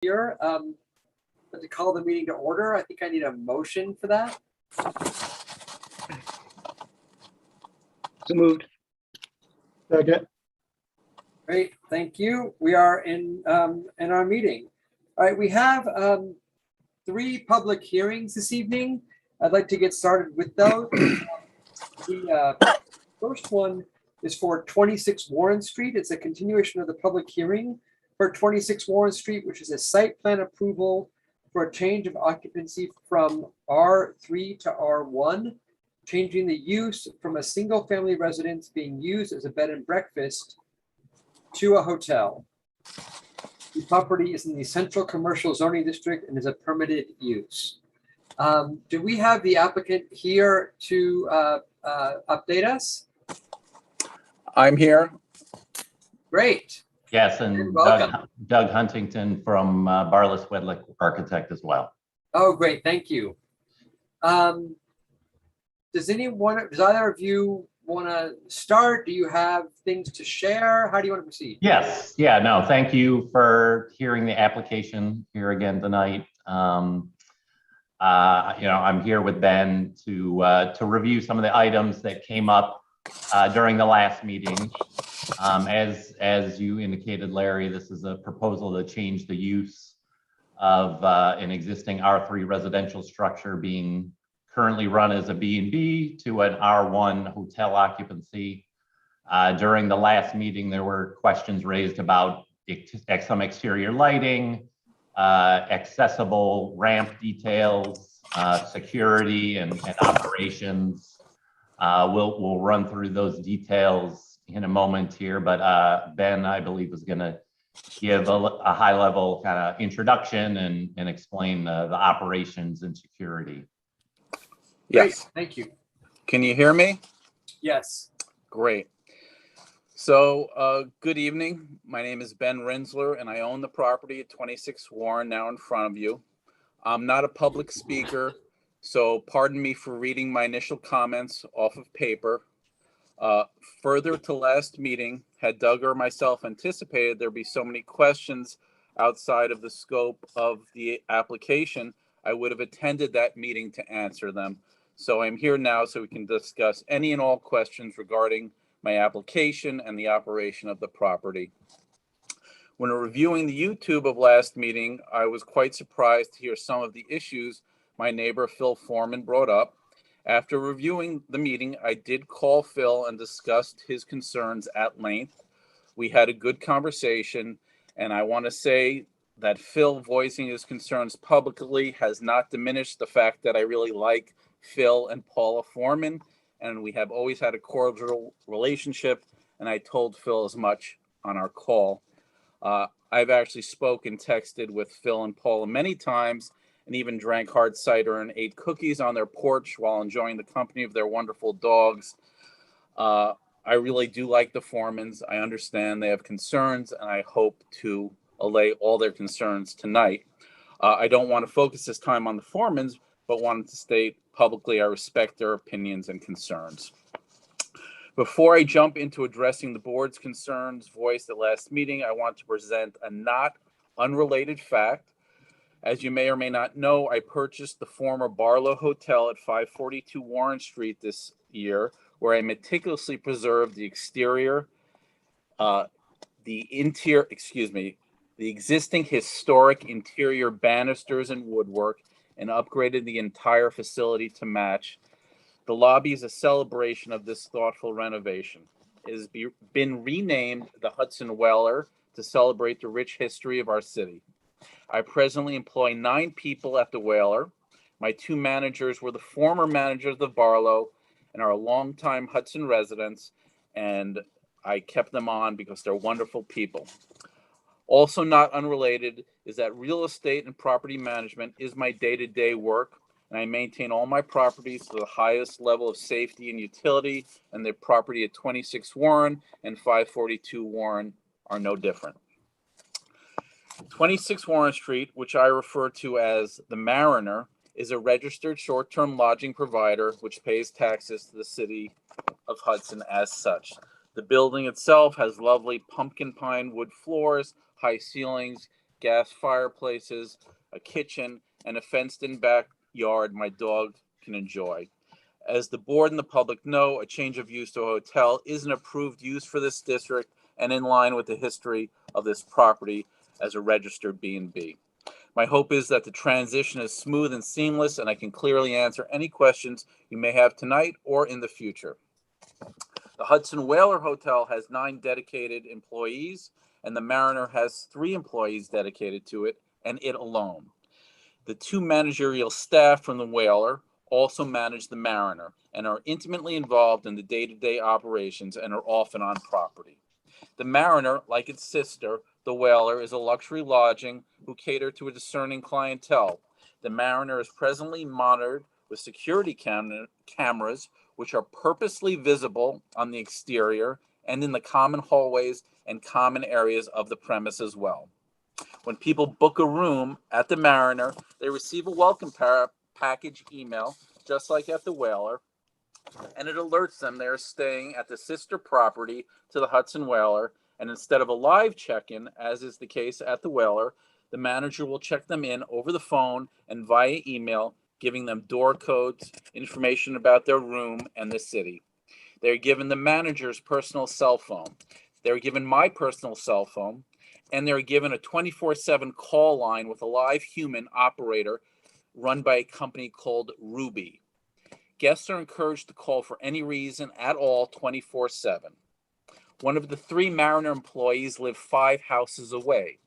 here. But to call the meeting to order, I think I need a motion for that. So moved. Second. Great, thank you. We are in our meeting. All right, we have 3 public hearings this evening. I'd like to get started with those. The first one is for 26 Warren Street. It's a continuation of the public hearing for 26 Warren Street, which is a site plan approval for a change of occupancy from R3 to R1, changing the use from a single family residence being used as a bed and breakfast to a hotel. The property is in the central commercial zoning district and is a permitted use. Do we have the applicant here to update us? I'm here. Great. Yes, and Welcome. Doug Huntington from Barless Wedlick Architect as well. Oh, great. Thank you. Does either of you want to start? Do you have things to share? How do you want to proceed? Yes, yeah, no, thank you for hearing the application here again tonight. I'm here with Ben to review some of the items that came up during the last meeting. As you indicated, Larry, this is a proposal to change the use of an existing R3 residential structure being currently run as a B&B to an R1 hotel occupancy. During the last meeting, there were questions raised about some exterior lighting, accessible ramp details, security and operations. We'll run through those details in a moment here, but Ben, I believe, is going to give a high-level kind of introduction and explain the operations and security. Yes. Great. Thank you. Can you hear me? Yes. Great. So good evening. My name is Ben Rinsler, and I own the property at 26 Warren now in front of you. I'm not a public speaker, so pardon me for reading my initial comments off of paper. Further to last meeting, had Doug or myself anticipated there'd be so many questions outside of the scope of the application, I would have attended that meeting to answer them. So I'm here now so we can discuss any and all questions regarding my application and the operation of the property. When reviewing the YouTube of last meeting, I was quite surprised to hear some of the issues my neighbor Phil Foreman brought up. After reviewing the meeting, I did call Phil and discussed his concerns at length. We had a good conversation, and I want to say that Phil voicing his concerns publicly has not diminished the fact that I really like Phil and Paula Foreman, and we have always had a cordial relationship, and I told Phil as much on our call. I've actually spoken, texted with Phil and Paula many times, and even drank hard cider and ate cookies on their porch while enjoying the company of their wonderful dogs. I really do like the Foremans. I understand they have concerns, and I hope to allay all their concerns tonight. I don't want to focus this time on the Foremans, but wanted to state publicly I respect their opinions and concerns. Before I jump into addressing the board's concerns voiced at last meeting, I want to present a not unrelated fact. As you may or may not know, I purchased the former Barlow Hotel at 542 Warren Street this year, where I meticulously preserved the exterior, the existing historic interior banisters and woodwork, and upgraded the entire facility to match. The lobby is a celebration of this thoughtful renovation. It has been renamed the Hudson Weller to celebrate the rich history of our city. I presently employ 9 people at the Whaler. My 2 managers were the former managers of Barlow and are longtime Hudson residents, and I kept them on because they're wonderful people. Also not unrelated is that real estate and property management is my day-to-day work, and I maintain all my properties to the highest level of safety and utility, and the property at 26 Warren and 542 Warren are no different. 26 Warren Street, which I refer to as the Mariner, is a registered short-term lodging provider which pays taxes to the city of Hudson as such. The building itself has lovely pumpkin pine wood floors, high ceilings, gas fireplaces, a kitchen, and a fenced-in backyard my dog can enjoy. As the board and the public know, a change of use to a hotel is an approved use for this district and in line with the history of this property as a registered B&B. My hope is that the transition is smooth and seamless, and I can clearly answer any questions you may have tonight or in the future. The Hudson Whaler Hotel has 9 dedicated employees, and the Mariner has 3 employees dedicated to it, and it alone. The 2 managerial staff from the Whaler also manage the Mariner and are intimately involved in the day-to-day operations and are often on property. The Mariner, like its sister, the Whaler, is a luxury lodging who cater to a discerning clientele. The Mariner is presently monitored with security cameras, which are purposely visible on the exterior and in the common hallways and common areas of the premise as well. When people book a room at the Mariner, they receive a welcome package email, just like at the Whaler, and it alerts them they're staying at the sister property to the Hudson Whaler. And instead of a live check-in, as is the case at the Whaler, the manager will check them in over the phone and via email, giving them door codes, information about their room and the city. They're given the manager's personal cell phone. They're given my personal cell phone, and they're given a 24/7 call line with a live human operator run by a company called Ruby. Guests are encouraged to call for any reason at all 24/7. One of the 3 Mariner employees live 5 houses away.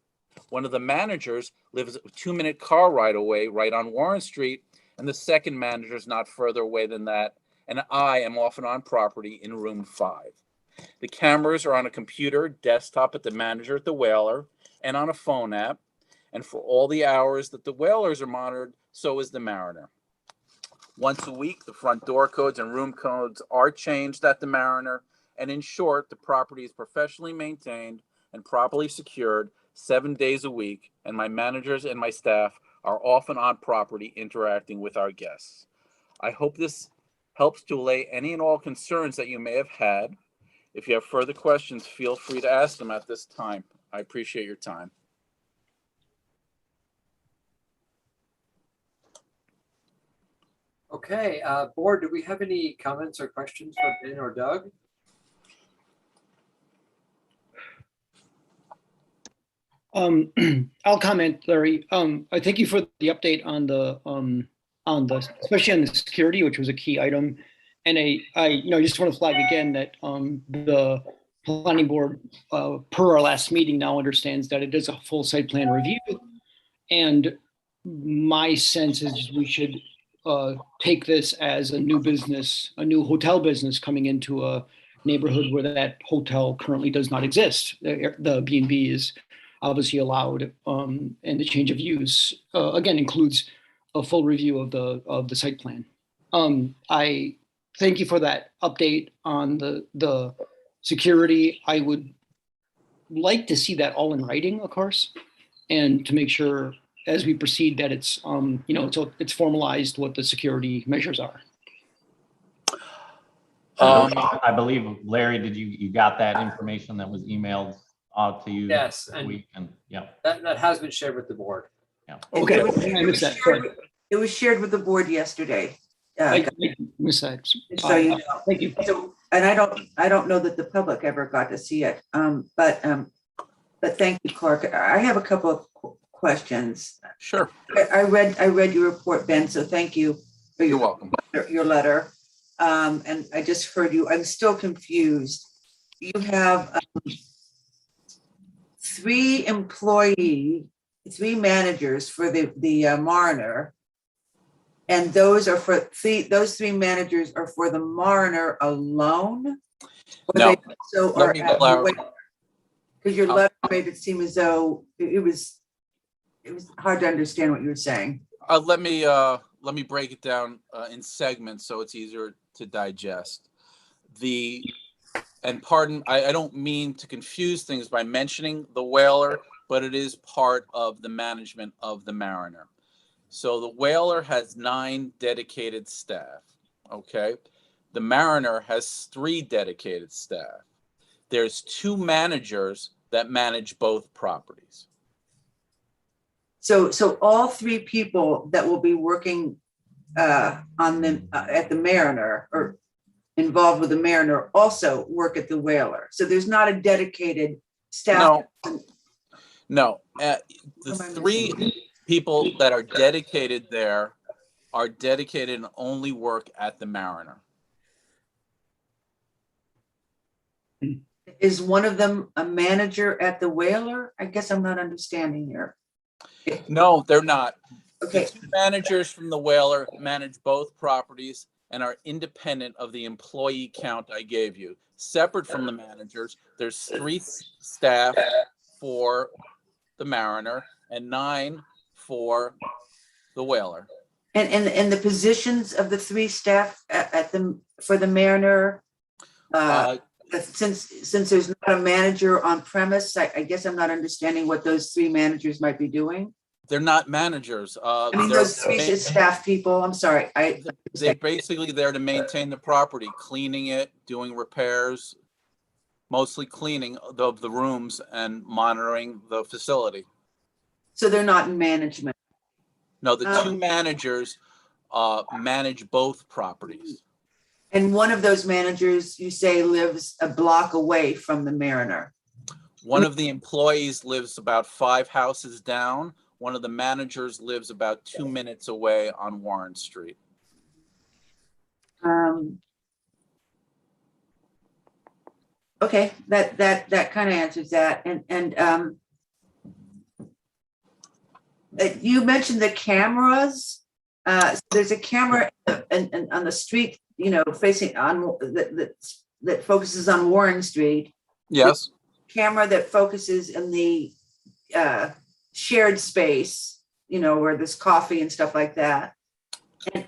One of the managers lives a 2-minute car ride away, right on Warren Street, and the second manager is not further away than that, and I am often on property in room 5. The cameras are on a computer desktop at the manager at the Whaler and on a phone app, and for all the hours that the Whalers are monitored, so is the Mariner. Once a week, the front door codes and room codes are changed at the Mariner, and in short, the property is professionally maintained and properly secured 7 days a week, and my managers and my staff are often on property interacting with our guests. I hope this helps to allay any and all concerns that you may have had. If you have further questions, feel free to ask them at this time. I appreciate your time. Okay, board, do we have any comments or questions for Ben or Doug? I'll comment, Larry. I thank you for the update on the especially on the security, which was a key item. And I just want to flag again that the planning board, per our last meeting, now understands that it is a full site plan review. And my sense is we should take this as a new business, a new hotel business coming into a neighborhood where that hotel currently does not exist. The B&B is obviously allowed, and the change of use again includes a full review of the site plan. I thank you for that update on the security. I would like to see that all in writing, of course, and to make sure as we proceed that it's it's formalized what the security measures are. I believe, Larry, did you got that information that was emailed out to you? Yes, this and week? And yeah, that has been shared with the board. Okay, It was- I missed that. It was shared with the board yesterday. I missed that. So you know. Thank you. So, and I don't know that the public ever got to see it. But thank you, Clark. I have a couple of questions. Sure. I read your report, Ben, so thank you for You're welcome. your letter. And I just heard you. I'm still confused. You have 3 managers for the Mariner, and those 3 managers are for the Mariner alone? Or No. So Let me clarify. because your letter made it seem as though it was hard to understand what you were saying. Let me break it down in segments so it's easier to digest. And pardon, I don't mean to confuse things by mentioning the Whaler, but it is part of the management of the Mariner. So the Whaler has 9 dedicated staff, okay? The Mariner has 3 dedicated staff. There's 2 managers that manage both properties. So all three people that will be working on the, at the Mariner or involved with the Mariner also work at the Whaler. So there's not a dedicated staff. No, the What am I three missing? people that are dedicated there are dedicated and only work at the Mariner. Is one of them a manager at the Whaler? I guess I'm not understanding here. No, they're not. The Okay, two managers from the Whaler manage both properties and are independent of the employee count I gave you. Separate from the managers, there's 3 staff for the Mariner and 9 for the Whaler. and the positions of the three staff at the, for the Mariner, since there's not a manager on premise, I guess I'm not understanding what those three managers might be doing. They're not managers. I mean, They're those three staff people, I'm sorry, they're basically there to maintain the property, cleaning it, doing repairs, mostly cleaning of the rooms and monitoring the facility. so they're not in management. No, the two managers manage both properties. And one of those managers, you say, lives a block away from the Mariner. One of the employees lives about 5 houses down. One of the managers lives about 2 minutes away on Warren Street. Okay, that kind of answers that. And you mentioned the cameras. There's a camera and on the street, you know, facing on that focuses on Warren Street. Yes. Camera that focuses in the shared space, you know, where there's coffee and stuff like that.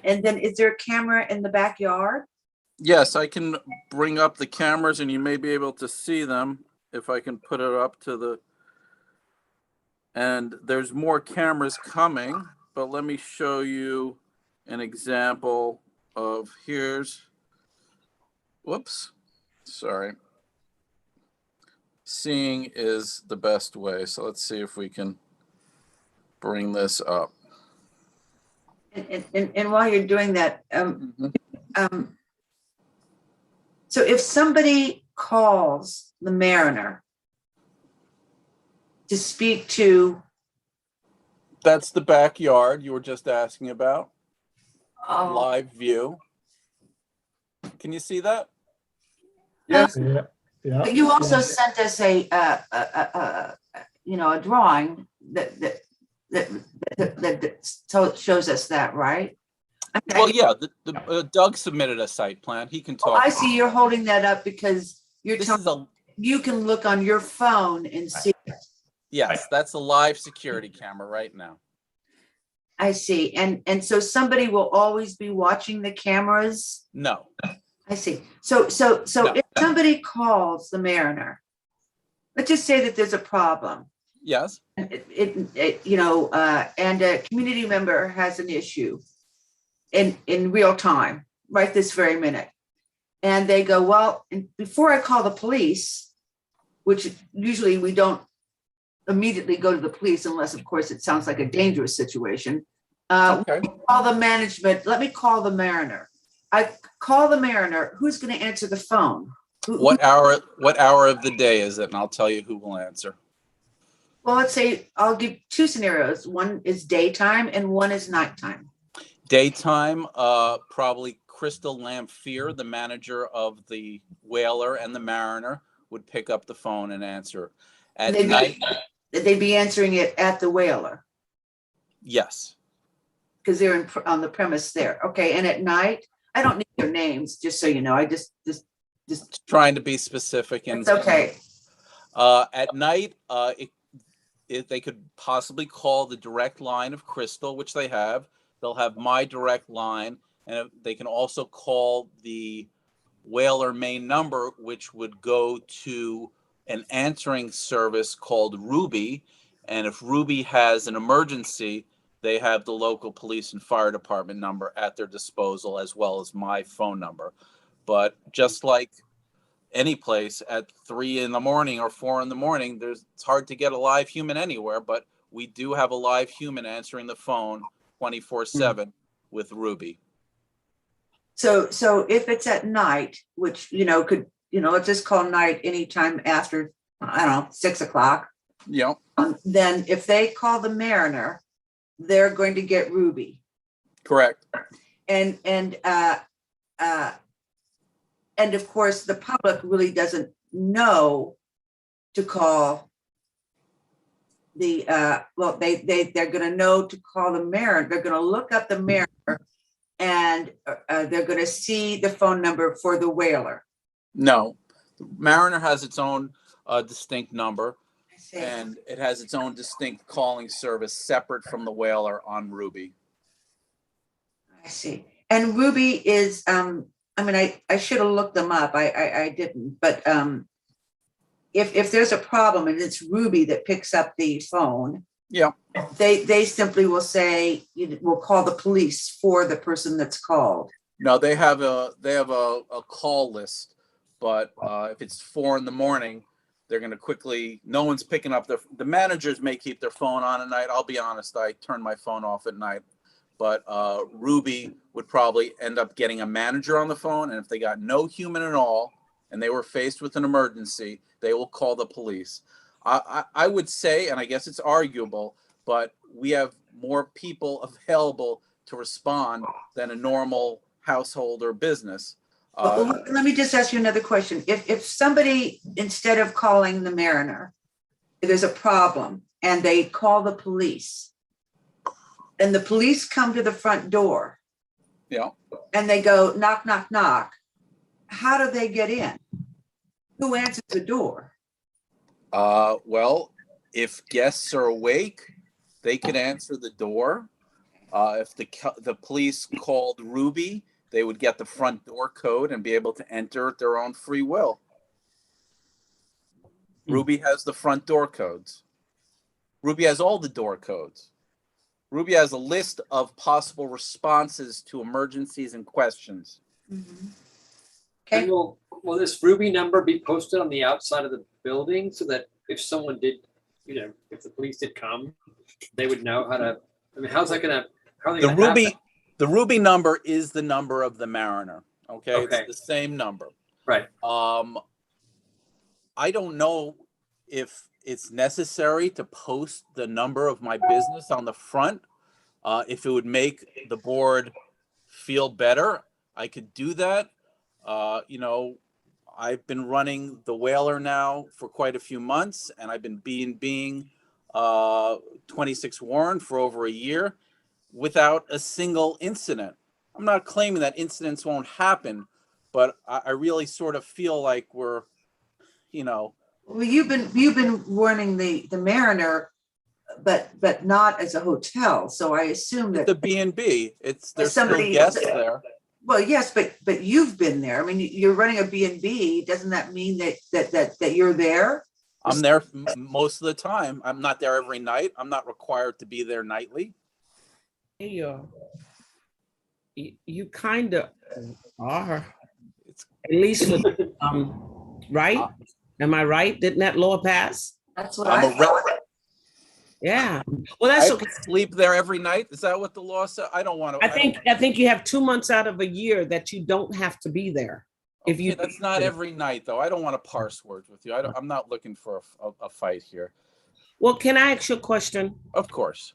And then is there a camera in the backyard? Yes, I can bring up the cameras and you may be able to see them if I can put it up to the, and there's more cameras coming, but let me show you an example of whoops, sorry. Seeing is the best way. So let's see if we can bring this up. And while you're doing that, so if somebody calls the Mariner to speak to, That's the backyard you were just asking about. oh, Live view. Can you see that? Yes, Yeah. but you also sent us a you know, a drawing that shows us that, right? Okay. Well, yeah, Doug submitted a site plan. He can Oh, talk. I see you're holding that up because you're This telling, is a, you can look on your phone and see. yes, that's a live security camera right now. I see. And so somebody will always be watching the cameras. No, I see. So No. if somebody calls the Mariner, let's just say that there's a problem. yes, It you know, and a community member has an issue in real time, right this very minute. And they go, well, and before I call the police, which usually we don't immediately go to the police unless, of course, it sounds like a dangerous situation. okay. Call the management. Let me call the Mariner. I call the Mariner. Who's going to answer the phone? What hour of the day is it? And I'll tell you who will answer. Well, let's say I'll give two scenarios. One is daytime and one is nighttime. Daytime, probably Crystal Lamphere, the manager of the Whaler and the Mariner, would pick up the phone and answer. At They'd be- night, They'd be answering it at the Whaler yes. because they're on the premise there. Okay, and at night, I don't need their names, just so you know. I just Trying to be specific and it's okay. at night, if they could possibly call the direct line of Crystal, which they have. They'll have my direct line, and they can also call the Whaler main number, which would go to an answering service called Ruby. And if Ruby has an emergency, they have the local police and fire department number at their disposal, as well as my phone number. But just like any place at 3 in the morning or 4 in the morning, it's hard to get a live human anywhere, but we do have a live human answering the phone 24/7 with Ruby. So if it's at night, which, could, let's just call night anytime after, I don't know, 6 o'clock. You know, Then if they call the Mariner, they're going to get Ruby. correct. And of course, the public really doesn't know to call the, they're going to know to call the Mariner. They're going to look up the Mariner and they're going to see the phone number for the Whaler. No, Mariner has its own distinct number, and it has its own distinct calling service separate from the Whaler on Ruby. I see. And Ruby is, I should have looked them up. I didn't, but if there's a problem and it's Ruby that picks up the phone, Yeah. they simply will say, we'll call the police for the person that's called. No, they have a call list, but if it's 4 a.m, they're going to quickly. No one's picking up the managers may keep their phone on at night. I'll be honest, I turn my phone off at night, but Ruby would probably end up getting a manager on the phone, and if they got no human at all and they were faced with an emergency, they will call the police. I would say, and I guess it's arguable, but we have more people available to respond than a normal household or business. Let me just ask you another question. If somebody, instead of calling the Mariner, there's a problem and they call the police, and the police come to the front door, Yeah. and they go knock, knock, knock, how do they get in? Who answers the door? Well, if guests are awake, they could answer the door. If the police called Ruby, they would get the front door code and be able to enter at their own free will. Ruby has the front door codes. Ruby has all the door codes. Ruby has a list of possible responses to emergencies and questions. Okay. And will this Ruby number be posted on the outside of the building so that if someone did, if the police did come, they would know how to, how's that gonna, how are they gonna have that? The Ruby number is the number of the Mariner. Okay. Okay. It's the same number. Right. I don't know if it's necessary to post the number of my business on the front. If it would make the board feel better, I could do that. I've been running the Whaler now for quite a few months, and I've been being 26 Warren for over a year without a single incident. I'm not claiming that incidents won't happen, but I really sort of feel like we're, Well, you've been running the Mariner, but not as a hotel. So I assume that the B&B. There's still somebody- guests there. Well, yes, but you've been there. I mean, you're running a B&B. Doesn't that mean that you're there? I'm there most of the time. I'm not there every night. I'm not required to be there nightly. Hey, you kind of are, at least with, right? Am I right? Didn't that law pass? That's what I'm I a thought. Yeah. Well, that's I okay. sleep there every night. Is that what the law said? I don't want to. I think you have 2 months out of a year that you don't have to be there. If you, That's not every night, though. I don't want to parse words with you. I'm not looking for a fight here. well, can I ask you a question? Of course.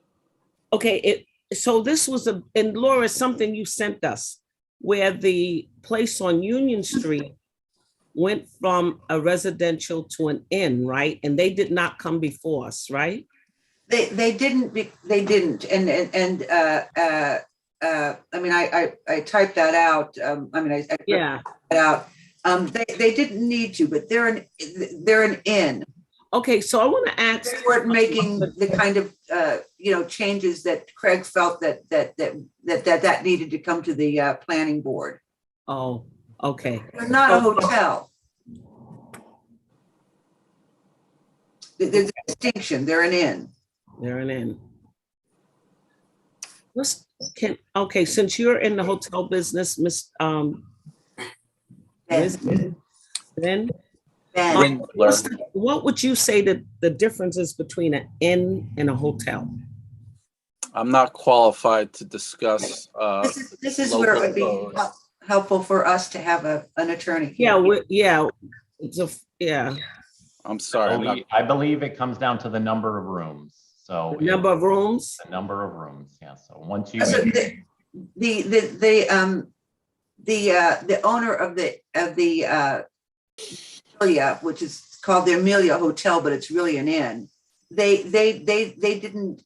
Okay, so this was and Laura, something you sent us where the place on Union Street went from a residential to an inn, right? And they did not come before us, right? They didn't. And I typed that out. I Yeah. it out. They didn't need to, but they're an inn. Okay, so I want to ask. They weren't making the kind of changes that Craig felt that needed to come to the planning board. Oh, okay. They're not a hotel. There's a distinction. They're an inn. They're an inn. Okay, since you're in the hotel business, Miss Ben, Ben, Rindler. What would you say that the difference is between an inn and a hotel? I'm not qualified to discuss. this is where it would be local codes. helpful for us to have an attorney. Yeah, here. yeah. I'm sorry. I'm not, I believe it comes down to the number of rooms. So The number of rooms? the number of rooms, yeah. So once you, So the owner of the Amelia, which is called the Amelia Hotel, but it's really an inn. They didn't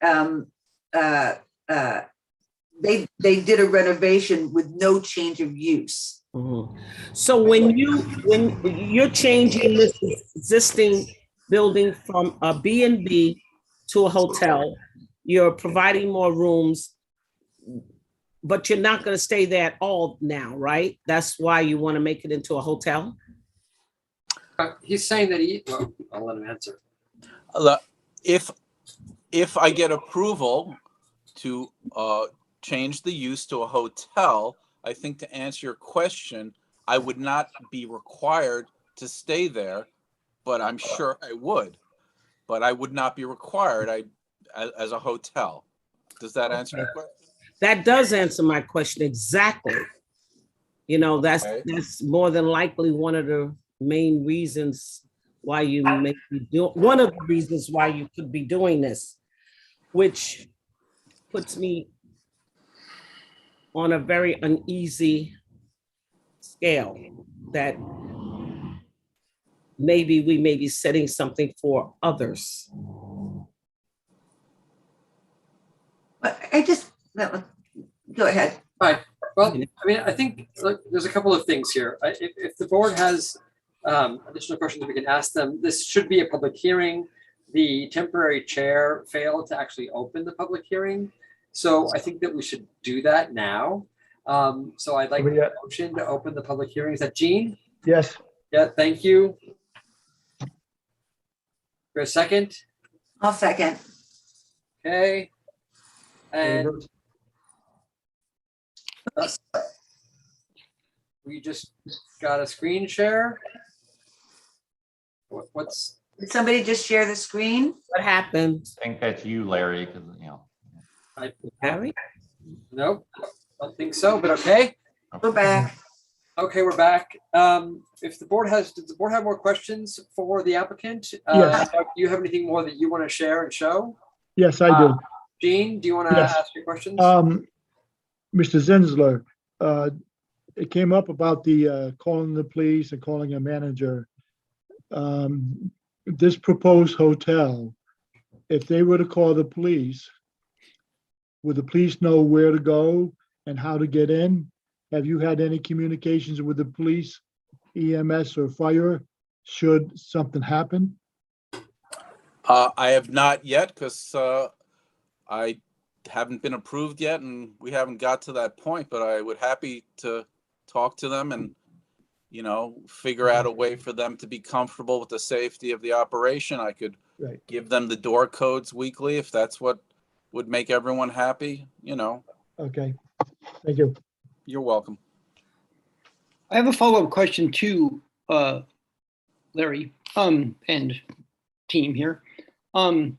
they did a renovation with no change of use. Mhm. So when you're changing this existing building from a B&B to a hotel, you're providing more rooms, but you're not going to stay there at all now, right? That's why you want to make it into a hotel? He's saying that well, I'll let him answer. if I get approval to change the use to a hotel, I think to answer your question, I would not be required to stay there, but I'm sure I would. But I would not be required as a hotel. Does that answer your question? That does answer my question exactly. You know, that's more than likely one of the main reasons why you may be doing, one of the reasons why you could be doing this, which puts me on a very uneasy scale that maybe we may be setting something for others. But go ahead. Well, I mean, I think there's a couple of things here. If the board has additional questions, we can ask them. This should be a public hearing. The temporary chair failed to actually open the public hearing. So I think that we should do that now. So I'd like a motion to open the public hearing. Is that Jean? Yes. Yeah, thank you. For a second. I'll second. Okay. And we just got a screen share. What's? Did somebody just share the screen? What happened, I think that's you, Larry, because, you know. Harry? Nope, I don't think so, but okay. Go back. Okay, we're back. If the board does the board have more questions for the applicant? Yes. Do you have anything more that you want to share and show? Yes, I do. Jean, do you want to Yes. ask your questions? Mr. Zinsler, it came up about the calling the police and calling a manager. This proposed hotel, if they were to call the police, would the police know where to go and how to get in? Have you had any communications with the police, EMS or fire, should something happen? I have not yet because I haven't been approved yet and we haven't got to that point, but I would happy to talk to them and, you know, figure out a way for them to be comfortable with the safety of the operation. I could Right. give them the door codes weekly if that's what would make everyone happy, you know. Okay, thank you. You're welcome. I have a follow-up question to Larry and team here. I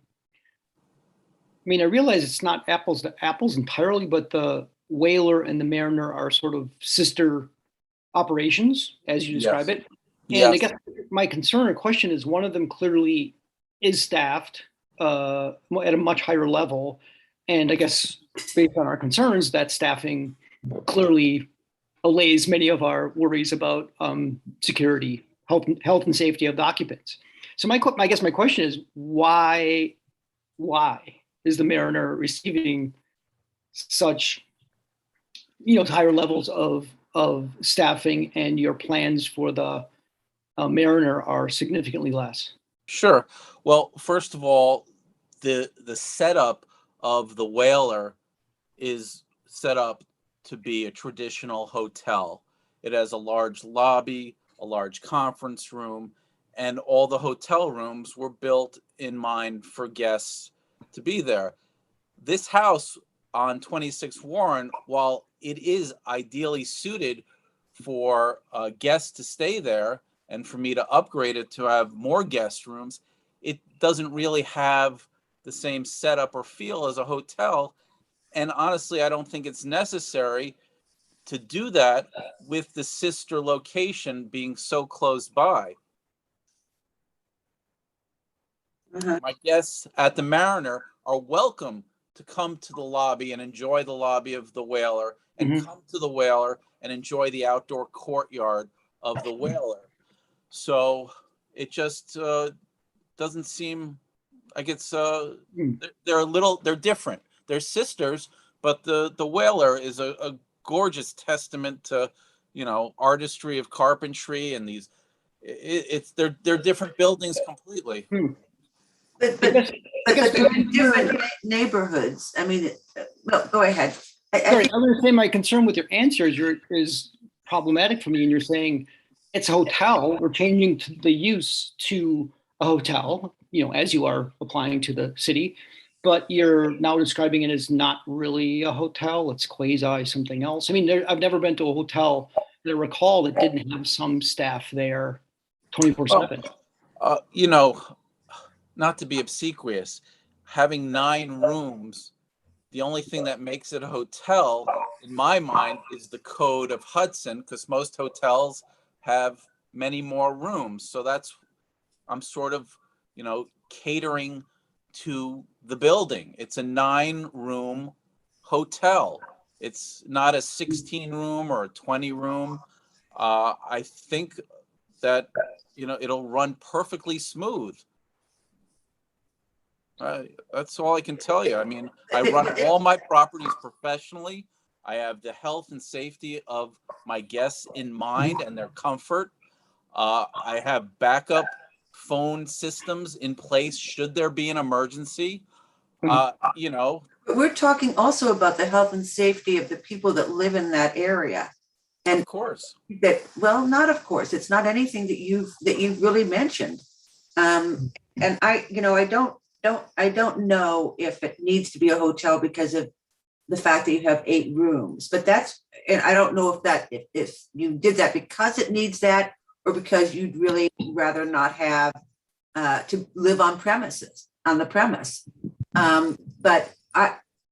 mean, I realize it's not apples to apples entirely, but the Whaler and the Mariner are sort of sister operations, as you describe it. And I guess my concern or question is one of them clearly is staffed at a much higher level. And I guess based on our concerns, that staffing clearly allays many of our worries about security, health and safety of the occupants. So I guess my question is why is the Mariner receiving such, higher levels of staffing, and your plans for the Mariner are significantly less? Sure. Well, first of all, the setup of the Whaler is set up to be a traditional hotel. It has a large lobby, a large conference room, and all the hotel rooms were built in mind for guests to be there. This house on 26 Warren, while it is ideally suited for guests to stay there, and for me to upgrade it to have more guest rooms, it doesn't really have the same setup or feel as a hotel. And honestly, I don't think it's necessary to do that with the sister location being so close by. Uh-huh. My guests at the Mariner are welcome to come to the lobby and enjoy the lobby of the Whaler, and Mhm. come to the Whaler and enjoy the outdoor courtyard of the Whaler. So it just doesn't seem like it's they're different. They're sisters, but the Whaler is a gorgeous testament to, you know, artistry of carpentry, and these they're different buildings completely. But, I but, guess, but they're in the- different neighborhoods. I mean, no, go ahead. I Sorry, think I was going to say my concern with your answer is problematic for me. And you're saying it's a hotel. We're changing the use to a hotel, you know, as you are applying to the city, but you're now describing it as not really a hotel. It's quasi something else. I mean, I've never been to a hotel that I recall that didn't have some staff there 24/7. You know, not to be obsequious, having 9 rooms, the only thing that makes it a hotel, in my mind, is the code of Hudson, because most hotels have many more rooms. So I'm sort of, you know, catering to the building. It's a 9-room hotel. It's not a 16-room or a 20-room. I think that, you know, it'll run perfectly smooth. That's all I can tell you. I mean, I run all my properties professionally. I have the health and safety of my guests in mind and their comfort. I have backup phone systems in place should there be an emergency. You know, but we're talking also about the health and safety of the people that live in that area. And of course. that, well, not of course, it's not anything that you've really mentioned. And I, you know, I don't know if it needs to be a hotel because of the fact that you have 8 rooms, but and I don't know if you did that because it needs that, or because you'd really rather not have to live on the premise. But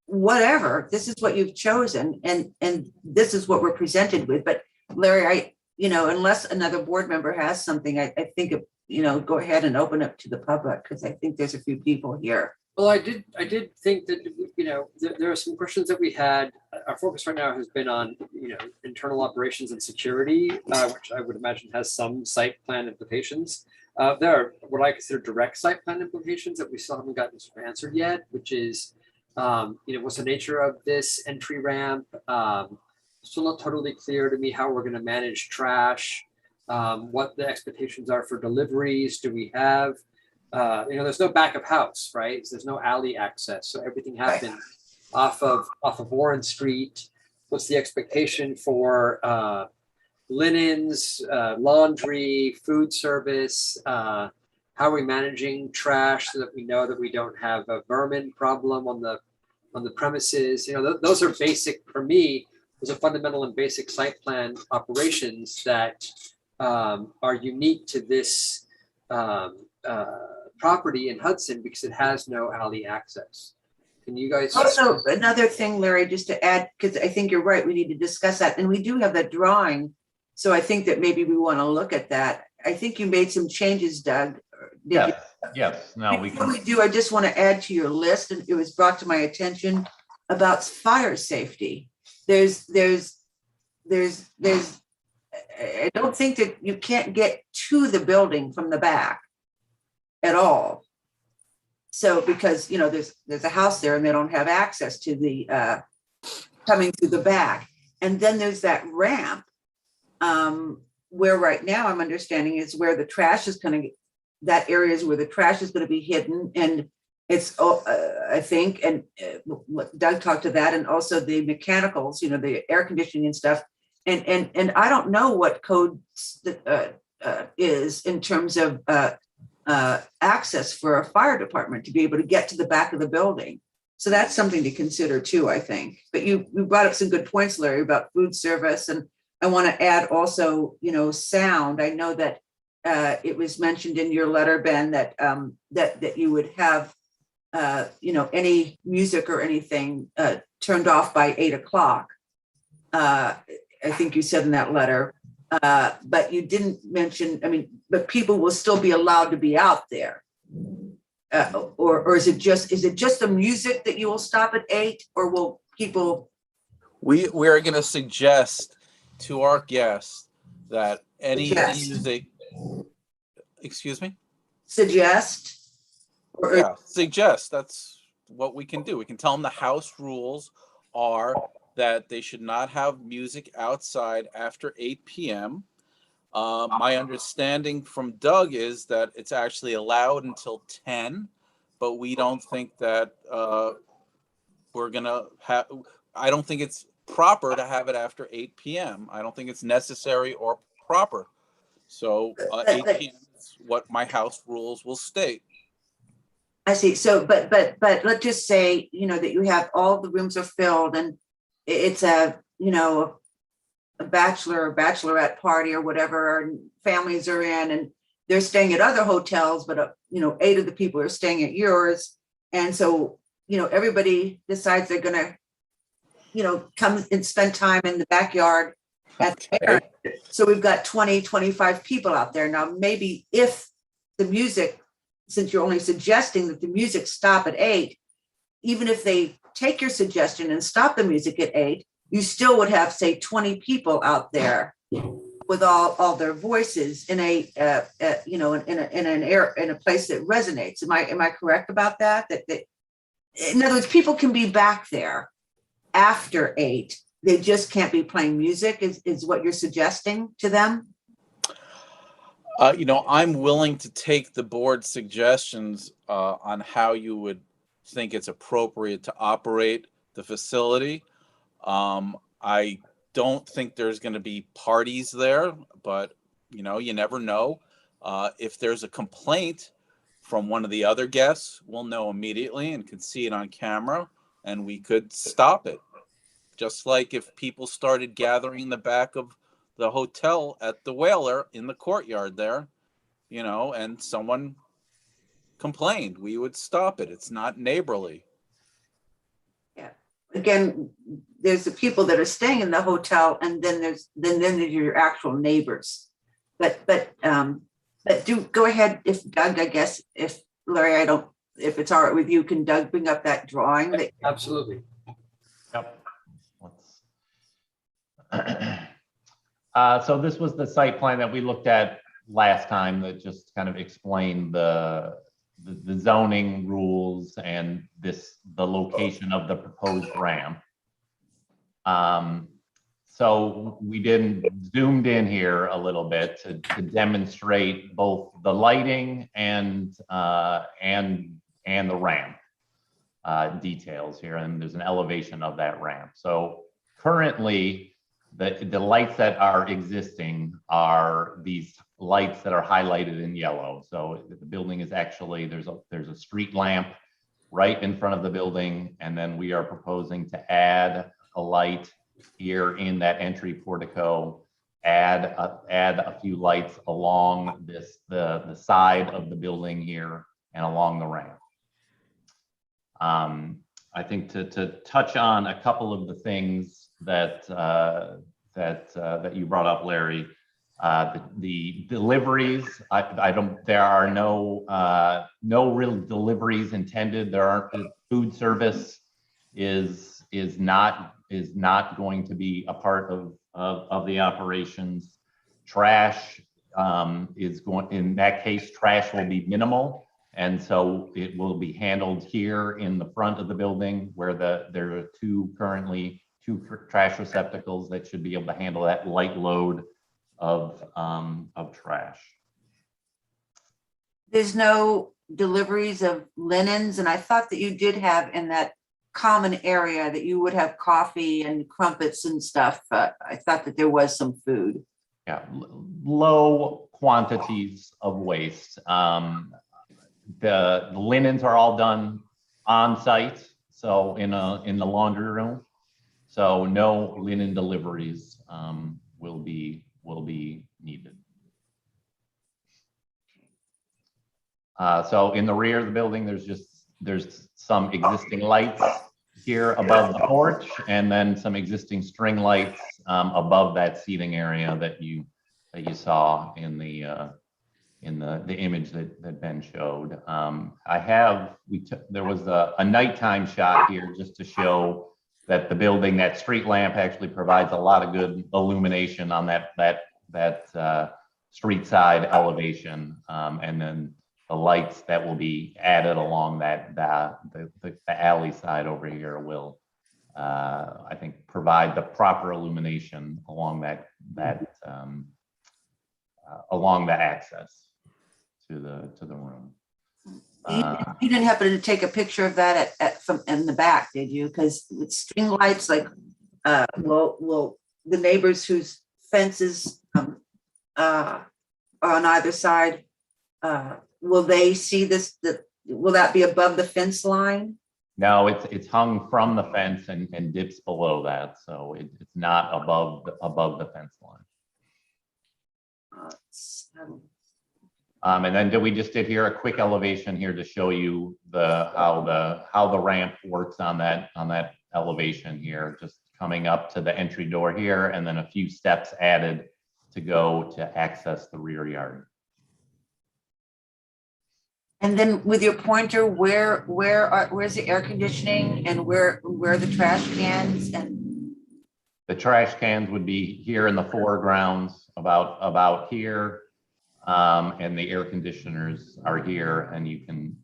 whatever, this is what you've chosen, and this is what we're presented with. But Larry, unless another board member has something, I think, go ahead and open up to the public, because I think there's a few people here. Well, I did think that, there are some questions that we had. Our focus right now has been on, internal operations and security, which I would imagine has some site plan implications. There are what I consider direct site plan implications that we still haven't gotten answered yet, which is, what's the nature of this entry ramp? Still not totally clear to me how we're going to manage trash, what the expectations are for deliveries. Do we have, there's no back of house, right? So there's no alley access. So everything happens off of Warren Street. What's the expectation for linens, laundry, food service? How are we managing trash so that we know that we don't have a vermin problem on the premises? Those are basic for me. Those are fundamental and basic site plan operations that are unique to this property in Hudson because it has no alley access. Can you guys? Also, another thing, Larry, just to add, because I think you're right, we need to discuss that. And we do have that drawing. So I think that maybe we want to look at that. I think you made some changes, Doug. Did Yes. No, we Before can. we do, I just want to add to your list, and it was brought to my attention about fire safety. There's I don't think that you can't get to the building from the back at all. So because, there's a house there and they don't have access to the coming through the back. And then there's that ramp where right now I'm understanding is where the trash is going to, that area is where the trash is going to be hidden. And it's, I think, and Doug talked to that, and also the mechanicals, the air conditioning and stuff. And I don't know what code is in terms of access for a fire department to be able to get to the back of the building. So that's something to consider too, I think. But you brought up some good points, Larry, about food service. And I want to add also, sound. I know that it was mentioned in your letter, Ben, that that you would have any music or anything turned off by 8 o'clock. I think you said in that letter, but you didn't mention. I mean, but people will still be allowed to be out there, or is it just the music that you will stop at 8, or will people? We are going to suggest to our guests that any Suggest. music, excuse me? Suggest? Or, Yeah, suggest. That's what we can do. We can tell them the house rules are that they should not have music outside after 8 p.m. My understanding from Doug is that it's actually allowed until 10, but we don't think that we're going to have, I don't think it's proper to have it after 8 p.m. I don't think it's necessary or proper. So 8 p.m. is what my house rules will state. I see. So, but let's just say, that you have all the rooms are filled and it's a bachelor or bachelorette party or whatever, and families are in and they're staying at other hotels, but 8 of the people are staying at yours. And so, everybody decides they're going to, come and spend time in the backyard at the fair. So we've got 20, 25 people out there. Now, maybe if the music, since you're only suggesting that the music stop at 8, even if they take your suggestion and stop the music at 8, you still would have, say, 20 people out there with all their voices in a in a place that resonates. Am I correct about that? That in other words, people can be back there after 8. They just can't be playing music. Is what you're suggesting to them? I'm willing to take the board's suggestions on how you would think it's appropriate to operate the facility. I don't think there's going to be parties there, but you never know. If there's a complaint from one of the other guests, we'll know immediately and can see it on camera, and we could stop it. Just like if people started gathering in the back of the hotel at the Whaler in the courtyard there, and someone complained, we would stop it. It's not neighborly. Yeah. Again, there's the people that are staying in the hotel, and then there's your actual neighbors. But do go ahead, if Doug, I guess, if Larry, if it's all right with you, can Doug bring up that drawing? Absolutely. Yep. So this was the site plan that we looked at last time that just kind of explained the zoning rules and the location of the proposed ramp. So we zoomed in here a little bit to demonstrate both the lighting and the ramp details here, and there's an elevation of that ramp. So currently, the lights that are existing are these lights that are highlighted in yellow. So the building is actually, there's a street lamp right in front of the building, and then we are proposing to add a light here in that entry portico, add a few lights along the side of the building here and along the ramp. I think to touch on a couple of the things that you brought up, Larry, the deliveries. There are no real deliveries intended. There aren't. Food service is not going to be a part of the operations. Trash is going. In that case, trash will be minimal. And so it will be handled here in the front of the building where there are currently two trash receptacles that should be able to handle that light load of trash. There's no deliveries of linens, and I thought that you did have in that common area that you would have coffee and crumpets and stuff. I thought that there was some food. Yeah, low quantities of waste. The linens are all done on site, so in the laundry room. So no linen deliveries will be needed. So in the rear of the building, there's some existing lights here above the porch, and then some existing string lights above that seating area that you saw in the image that Ben showed. There was a nighttime shot here just to show that the building, that street lamp actually provides a lot of good illumination on that street side elevation. And then the lights that will be added along the alley side over here will, I think, provide the proper illumination along along the access to the room. You didn't happen to take a picture of that from in the back, did you? Because with string lights, like, will the neighbors whose fences are on either side, will they see this? Will that be above the fence line? No, it's hung from the fence and dips below that, so it's not above the fence line. And then we just did here a quick elevation here to show you how the ramp works on that elevation here, just coming up to the entry door here, and then a few steps added to go to access the rear yard. And then with your pointer, where's the air conditioning and where are the trash cans? And The trash cans would be here in the foregrounds, about here. And the air conditioners are here, and you can,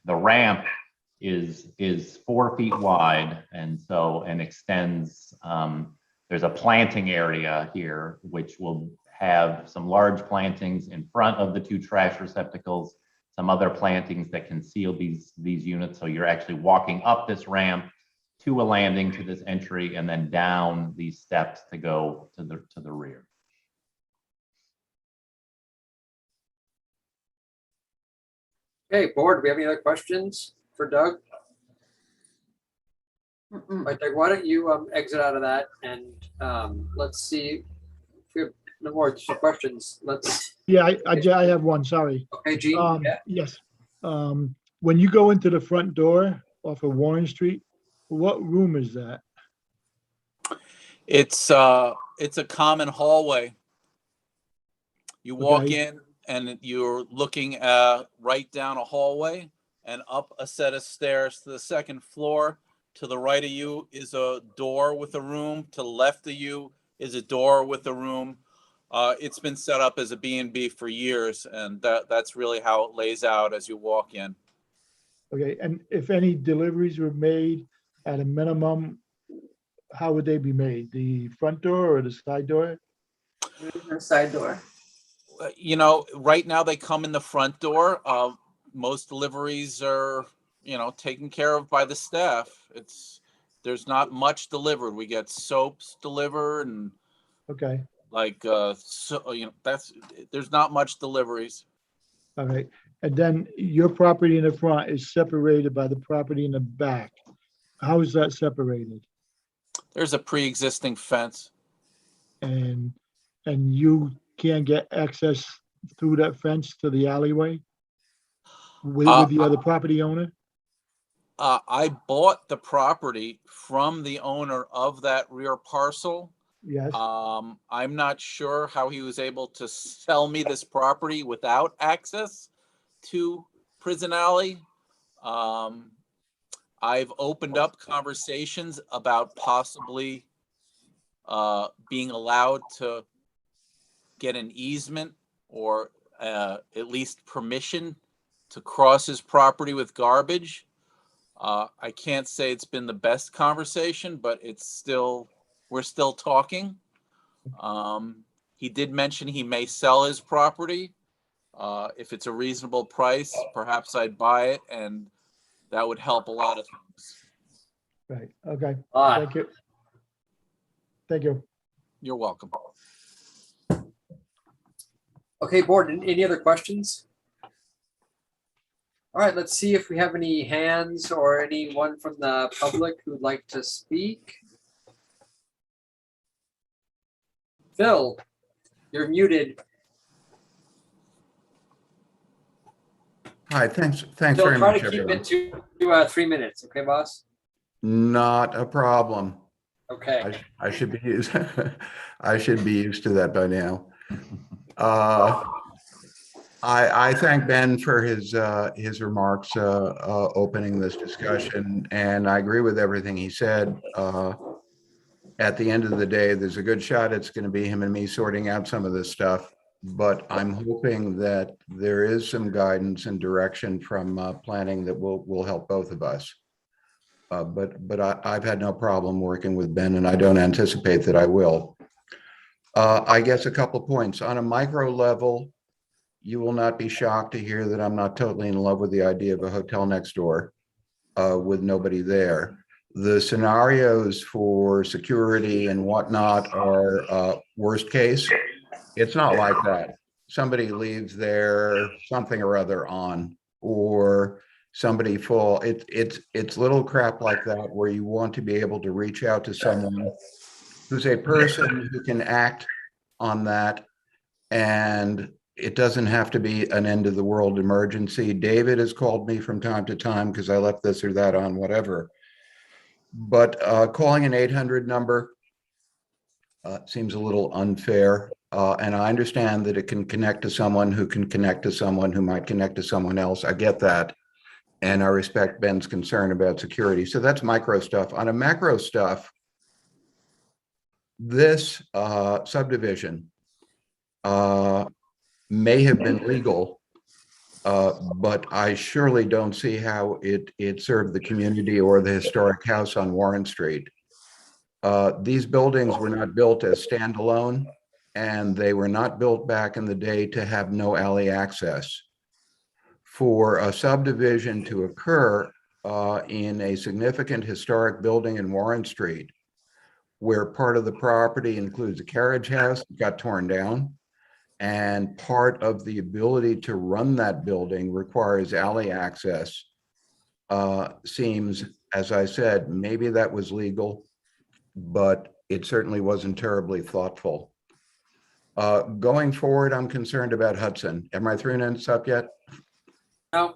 the ramp is 4 feet wide, and extends. There's a planting area here, which will have some large plantings in front of the 2 trash receptacles, some other plantings that conceal these units. So you're actually walking up this ramp to a landing, to this entry, and then down these steps to go to the rear. Okay, board, do we have any other questions for Doug? Mm-mm. Right, Doug, why don't you exit out of that, and let's see if we have no more questions. Yeah, I have one, sorry. Okay, Gene. Yeah. Yes. When you go into the front door off of Warren Street, what room is that? It's a common hallway. You walk Okay. in and you're looking right down a hallway and up a set of stairs to the second floor. To the right of you is a door with a room. To the left of you is a door with a room. It's been set up as a B&B for years, and that's really how it lays out as you walk in. Okay, and if any deliveries were made at a minimum, how would they be made? The front door or the side door? The side door. Right now they come in the front door. Most deliveries are, taken care of by the staff. There's not much delivered. We get soaps delivered and Okay, there's not much deliveries. all right. And then your property in the front is separated by the property in the back. How is that separated? There's a pre-existing fence. And you can't get access through that fence to the alleyway with the other property owner? I bought the property from the owner of that rear parcel. Yes, I'm not sure how he was able to sell me this property without access to Prison Alley. I've opened up conversations about possibly being allowed to get an easement or at least permission to cross his property with garbage. I can't say it's been the best conversation, but we're still talking. He did mention he may sell his property. If it's a reasonable price, perhaps I'd buy it, and that would help a lot of things. right, okay, Ah, thank you. Thank you. You're welcome. okay, board, any other questions? All right, let's see if we have any hands or anyone from the public who'd like to speak. Phil, you're muted. Hi, thanks So very try much, to keep everyone. it to 3 minutes, okay, boss? Not a problem. Okay. I should be used, I should be used to that by now. I thank Ben for his remarks opening this discussion, and I agree with everything he said. At the end of the day, there's a good shot it's going to be him and me sorting out some of this stuff, but I'm hoping that there is some guidance and direction from planning that will help both of us. But I've had no problem working with Ben, and I don't anticipate that I will. I guess a couple points. On a micro level, you will not be shocked to hear that I'm not totally in love with the idea of a hotel next door with nobody there. The scenarios for security and whatnot are worst case. It's not like that. Somebody leaves there something or other on, or somebody fall. It's little crap like that where you want to be able to reach out to someone who's a person who can act on that, and it doesn't have to be an end of the world emergency. David has called me from time to time because I left this or that on, whatever. But calling an 800 number seems a little unfair. And I understand that it can connect to someone who can connect to someone who might connect to someone else. I get that. And I respect Ben's concern about security. So that's micro stuff. On a macro stuff, this subdivision may have been legal, but I surely don't see how it served the community or the historic house on Warren Street. These buildings were not built as standalone, and they were not built back in the day to have no alley access. For a subdivision to occur in a significant historic building in Warren Street, where part of the property includes a carriage house that got torn down, and part of the ability to run that building requires alley access, seems, as I said, maybe that was legal, but it certainly wasn't terribly thoughtful. Going forward, I'm concerned about Hudson. Am I 3 minutes up yet? No.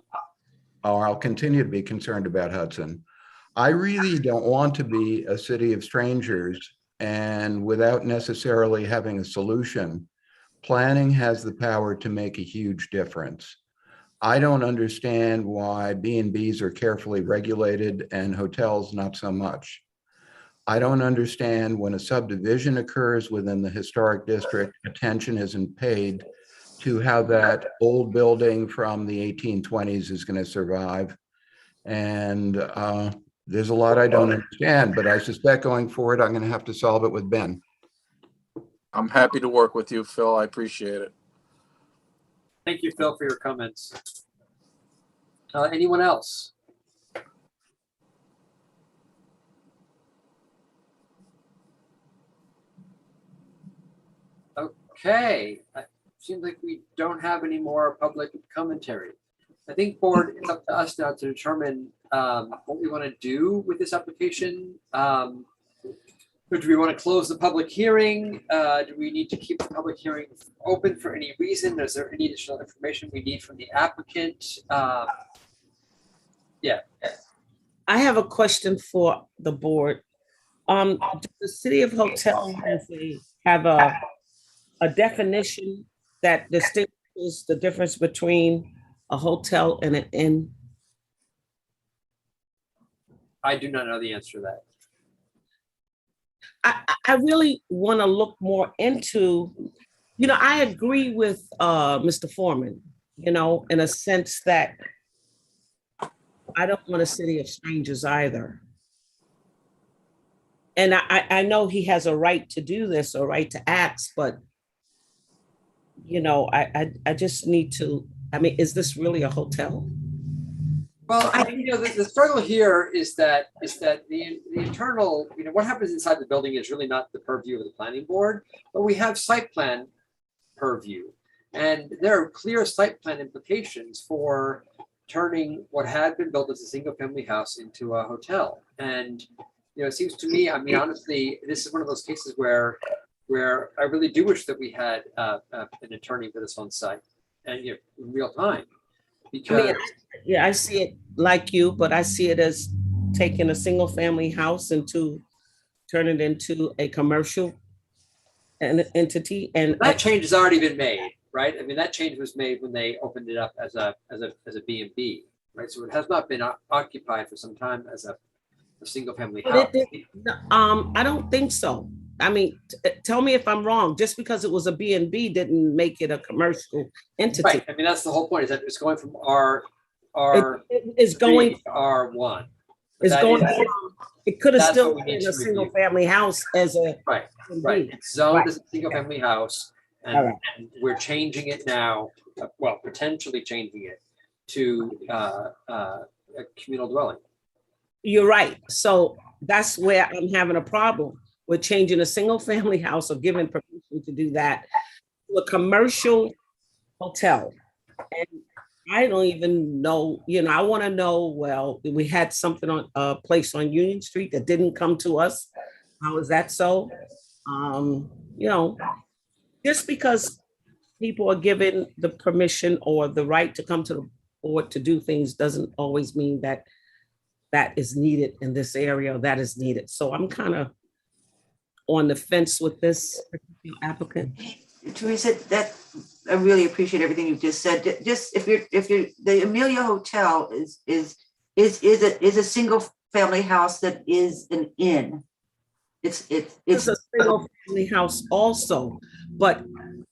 Oh, I'll continue to be concerned about Hudson. I really don't want to be a city of strangers, and without necessarily having a solution, planning has the power to make a huge difference. I don't understand why B&Bs are carefully regulated and hotels not so much. I don't understand when a subdivision occurs within the historic district, attention isn't paid to how that old building from the 1820s is going to survive. And there's a lot I don't understand, but I suspect going forward, I'm going to have to solve it with Ben. I'm happy to work with you, Phil. I appreciate it. Thank you, Phil, for your comments. Anyone else? Okay, it seems like we don't have any more public commentary. I think, board, it's up to us now to determine what we want to do with this application. Do we want to close the public hearing? Do we need to keep the public hearing open for any reason? Is there any additional information we need from the applicant? Yeah. I have a question for the board. Does the city of Hotel have a definition that distinguishes the difference between a hotel and an inn? I do not know the answer to that. I really want to look more into, I agree with Mr. Foreman, in a sense that I don't want a city of strangers either. And I know he has a right to do this, a right to ask, but I just need to, is this really a hotel? Well, I think the struggle here is that the internal, what happens inside the building is really not the purview of the planning board, but we have site plan purview, and there are clear site plan implications for turning what had been built as a single family house into a hotel. And it seems to me, honestly, this is one of those cases where I really do wish that we had an attorney for this on site and in real time. because, Yeah, I see it like you, but I see it as taking a single family house turn it into a commercial entity. And that change has already been made, right? I mean, that change was made when they opened it up as a B&B, right? So it has not been occupied for some time as a single family But house. I don't think so. I mean, tell me if I'm wrong. Just because it was a B&B didn't make it a commercial entity. Right. I mean, that's the whole point, is that it's going from R It's going, to R1. But it's that going, is- it could have that's still what we need been a to single review. family house as a. Right, B&B. right. It's zoned Right. as a single family house, All and right. and we're changing it now, well, potentially changing it to a communal dwelling. You're right. So that's where I'm having a problem with changing a single family house or giving permission to do that to a commercial hotel. And I don't even know, I want to know, well, we had something on a place on Union Street that didn't come to us. How is that so? Just because people are given the permission or the right to come to the board to do things doesn't always mean that is needed in this area, or that is needed. So I'm kind of on the fence with this particular applicant. Teresa, that, I really appreciate everything you've just said. Just if you're, the Amelia Hotel is a single family house that is an inn. It's It's a single family house also, but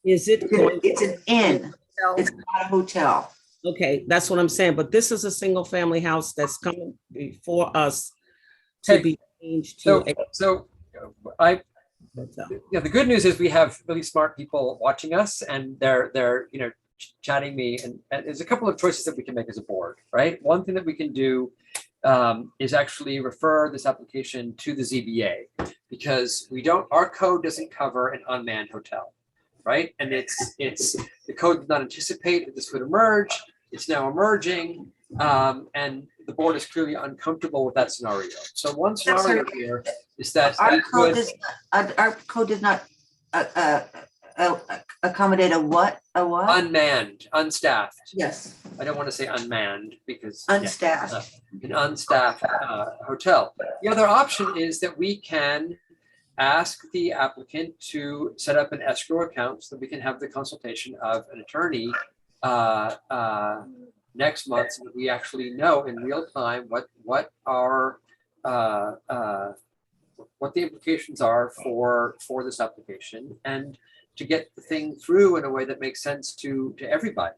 is it going? it's an inn. It's not a hotel. Okay, that's what I'm saying, but this is a single family house that's coming before us to Hey, be changed to a So hotel. the good news is we have really smart people watching us, and they're chatting me, and there's a couple of choices that we can make as a board, right? One thing that we can do is actually refer this application to the ZBA, because our code doesn't cover an unmanned hotel, right? And it's the code did not anticipate that this would emerge. It's now emerging, and the board is clearly uncomfortable with that scenario. So one scenario here is that Our code does not accommodate a what? unmanned, unstaffed. Yes, I don't want to say unmanned because yeah, unstaffed. an unstaffed hotel. The other option is that we can ask the applicant to set up an escrow account so that we can have the consultation of an attorney next month, so that we actually know in real time what the implications are for this application, and to get the thing through in a way that makes sense to everybody.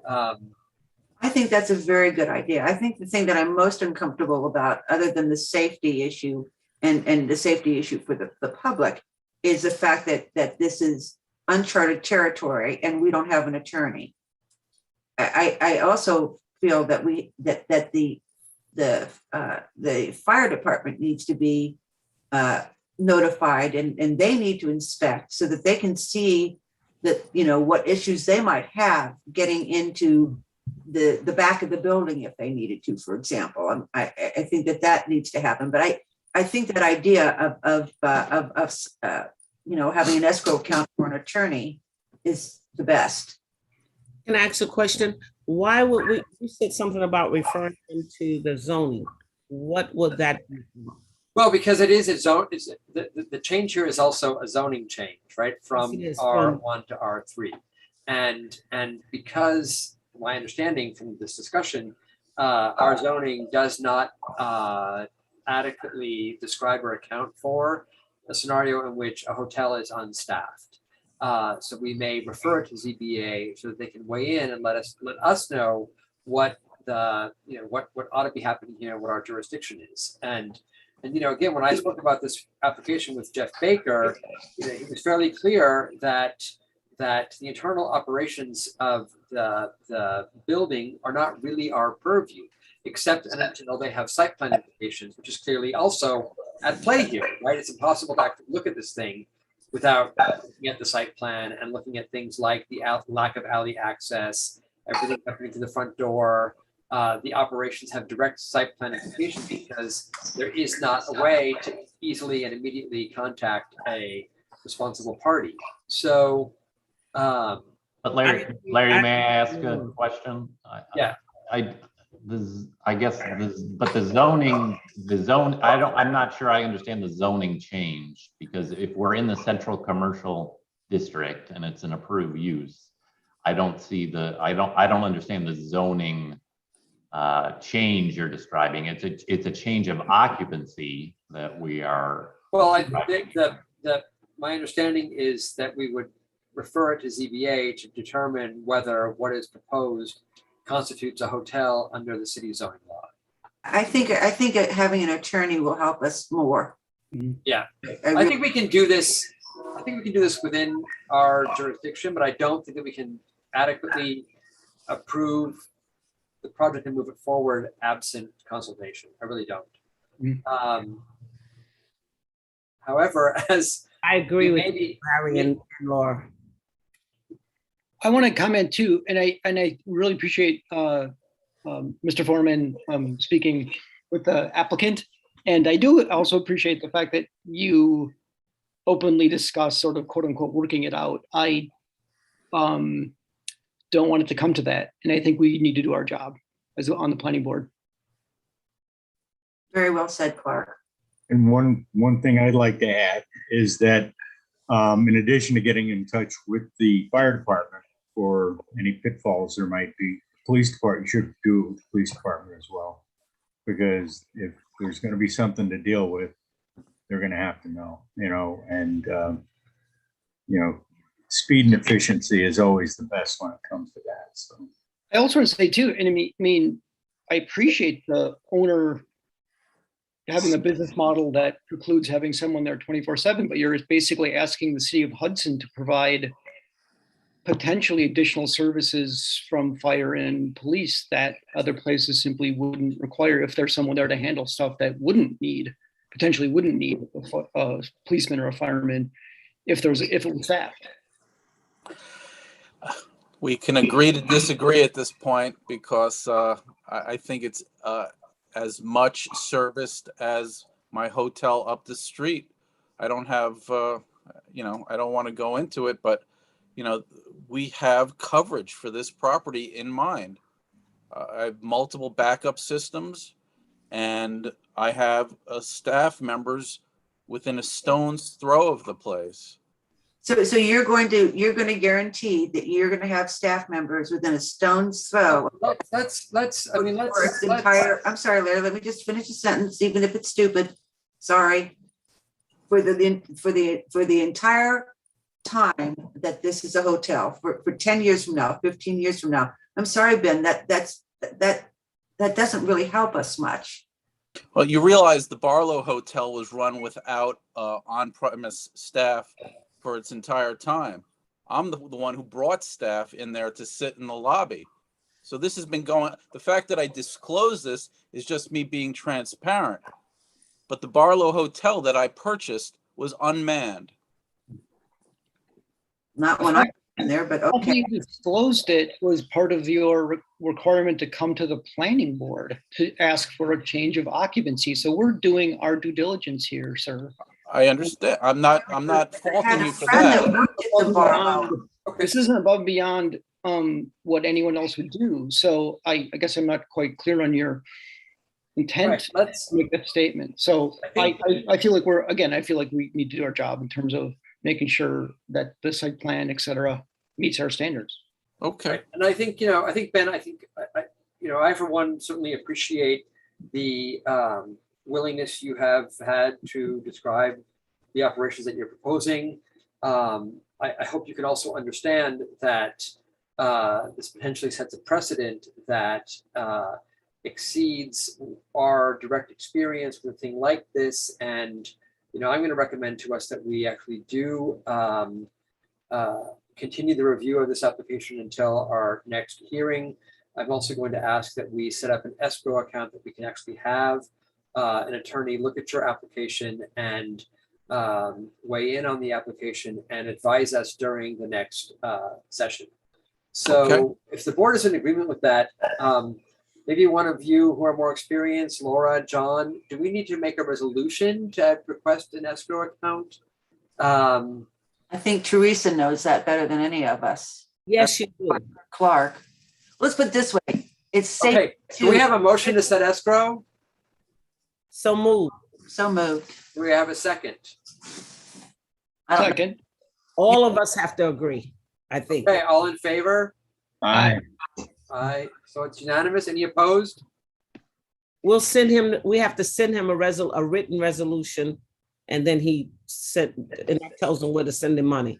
I think that's a very good idea. I think the thing that I'm most uncomfortable about, other than the safety issue and the safety issue for the public, is the fact that this is uncharted territory and we don't have an attorney. I also feel that the fire department needs to be notified, and they need to inspect so that they can see that, what issues they might have getting into the back of the building if they needed to, for example. I think that needs to happen. But I think that idea of having an escrow account for an attorney is the best. Can I ask a question? Why would you said something about referring them to the zoning? What would that be? Well, because it is a zone, the change here is also a zoning change, right? From Yes, it is. R1 to R3. And because my understanding from this discussion, our zoning does not adequately describe or account for a scenario in which a hotel is unstaffed. So we may refer it to ZBA so that they can weigh in and let us know what what ought to be happening here, what our jurisdiction is. And again, when I spoke about this application with Jeff Baker, he was fairly clear that the internal operations of the building are not really our purview, except and until they have site plan implications, which is clearly also at play here, right? It's impossible to actually look at this thing without looking at the site plan and looking at things like the lack of alley access, everything coming to the front door. The operations have direct site plan implications because there is not a way to easily and immediately contact a responsible party. So But Larry, I- may I ask a question? Yeah. I guess but the zone, I'm not sure I understand the zoning change, because if we're in the central commercial district and it's an approved use, I don't understand the zoning change you're describing. It's a change of occupancy that we are. Well, I think that my understanding is that we would refer it to ZBA to determine whether what is proposed constitutes a hotel under the city zoning law. I think having an attorney will help us more. Yeah. I I think we can do this. I think we can do this within our jurisdiction, but I don't think that we can adequately approve the project and move it forward absent consultation. I really don't. However, as I agree with maybe Larry and Laura. I want to comment too, and I really appreciate Mr. Foreman speaking with the applicant. And I do also appreciate the fact that you openly discuss sort of quote unquote working it out. I don't want it to come to that. And I think we need to do our job as on the planning board. Very well said, Clark. And one thing I'd like to add is that in addition to getting in touch with the fire department for any pitfalls there might be, police department should do it with the police department as well. Because if there's going to be something to deal with, they're going to have to know, and speed and efficiency is always the best when it comes to that. So I also want to say too, and I mean, I appreciate the owner having a business model that precludes having someone there 24/7, but you're basically asking the city of Hudson to provide potentially additional services from fire and police that other places simply wouldn't require if there's someone there to handle stuff that potentially wouldn't need a policeman or a fireman if it was staffed. We can agree to disagree at this point because I think it's as much serviced as my hotel up the street. I don't have, I don't want to go into it, but, we have coverage for this property in mind. I have multiple backup systems and I have staff members within a stone's throw of the place. So you're going to guarantee that you're going to have staff members within a stone's throw. I'm sorry, Larry, let me just finish the sentence, even if it's stupid. Sorry. For the entire time that this is a hotel, for 10 years from now, 15 years from now. I'm sorry, Ben, that doesn't really help us much. Well, you realize the Barlow Hotel was run without on-premise staff for its entire time. I'm the one who brought staff in there to sit in the lobby. So this has been going, the fact that I disclose this is just me being transparent. But the Barlow Hotel that I purchased was unmanned. Not when I'm in there, but okay. You disclosed it was part of your requirement to come to the planning board to ask for a change of occupancy. So we're doing our due diligence here, sir. I understand. I'm not faulting you for that. This isn't above and beyond what anyone else would do. So I guess I'm not quite clear on your intent to make that statement. So I feel like I feel like we need to do our job in terms of making sure that the site plan, et cetera, meets our standards. Okay. And I think, Ben, I for one certainly appreciate the willingness you have had to describe the operations that you're proposing. I hope you can also understand that this potentially sets a precedent that exceeds our direct experience with a thing like this. And, I'm going to recommend to us that we actually do continue the review of this application until our next hearing. I'm also going to ask that we set up an escrow account that we can actually have an attorney look at your application and weigh in on the application and advise us during the next session. So if the board is in agreement with that, maybe one of you who are more experienced, Laura, John, do we need to make a resolution to request an escrow account? I think Teresa knows that better than any of us. Yes, you do. Clark. Let's put it this way, it's safe Okay, do we to, have a motion to set escrow? So move. so moved. Do we have a second? I don't- Second. All of us have to agree, I think. Okay, all in favor? Aye. Aye, so it's unanimous. Any opposed? We'll send him, we have to send him a written resolution, and then he sent, and that tells him where to send the money.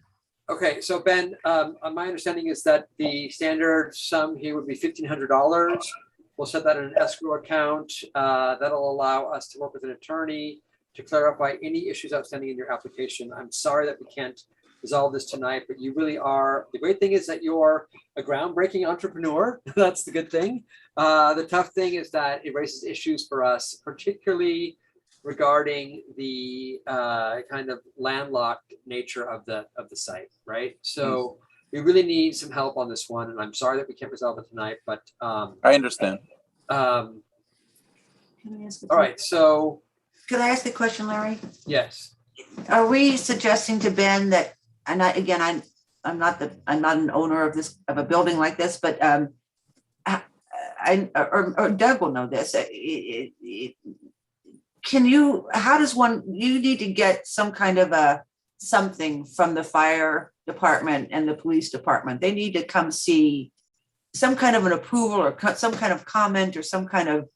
Okay, so Ben, my understanding is that the standard sum here would be $1,500. We'll set that in an escrow account. That'll allow us to work with an attorney to clarify any issues outstanding in your application. I'm sorry that we can't resolve this tonight, but you really are. The great thing is that you're a groundbreaking entrepreneur. That's the good thing. The tough thing is that it raises issues for us, particularly regarding the kind of landlocked nature of the site, right? So we really need some help on this one, and I'm sorry that we can't resolve it tonight, but I understand. all Can I ask a right, so Could I ask a question, Larry? yes. Are we suggesting to Ben that, and I'm not an owner of a building like this, but or Doug will know this. You need to get some kind of something from the fire department and the police department. They need to come see some kind of an approval or some kind of comment or some kind of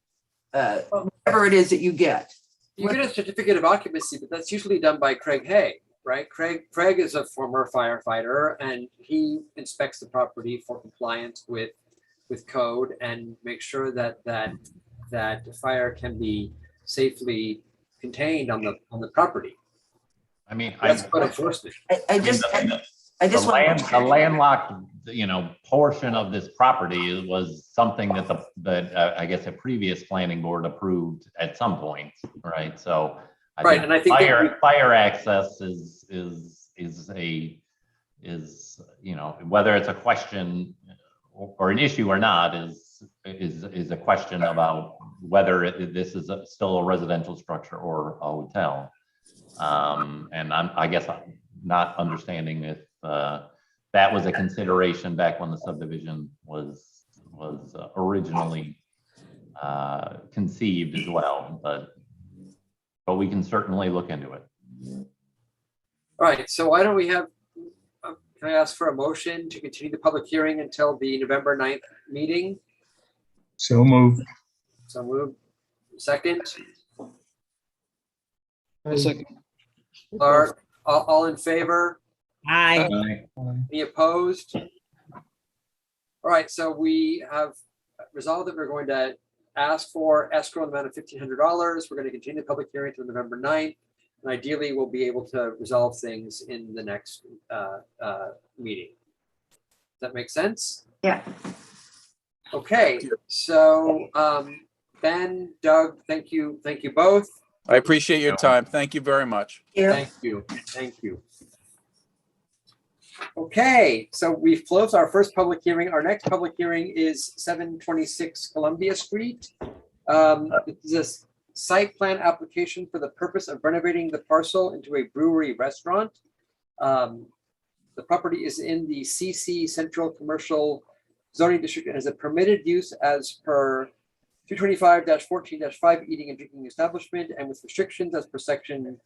whatever it is that you get. You get a certificate of occupancy, but that's usually done by Craig Hay, right? Craig is a former firefighter, and he inspects the property for compliance with code and makes sure that the fire can be safely contained on the property. I mean, That's code enforcement. I just the want. landlocked, portion of this property was something that I guess a previous planning board approved at some point, right? So Right, and I think that fire access is whether it's a question or an issue or not is a question about whether this is still a residential structure or a hotel. And I guess I'm not understanding if that was a consideration back when the subdivision was originally conceived as well, but we can certainly look into it. All right, so why don't we have, can I ask for a motion to continue the public hearing until the November 9th meeting? So moved. So move. Second, A second. Clark, all in favor? Aye. Any opposed? All right, so we have resolved that we're going to ask for escrow in the amount of $1,500. We're going to continue the public hearing until November 9th. And ideally, we'll be able to resolve things in the next meeting. Does that make sense? Yeah. Okay, so Ben, Doug, thank you both. I appreciate your time. Thank you very much. Thank you. Okay, so we've closed our first public hearing. Our next public hearing is 726 Columbia Street. This is a site plan application for the purpose of renovating the parcel into a brewery restaurant. The property is in the CC Central Commercial Zoning District and is a permitted use as per 225-14-5 eating and drinking establishment and with restrictions as per section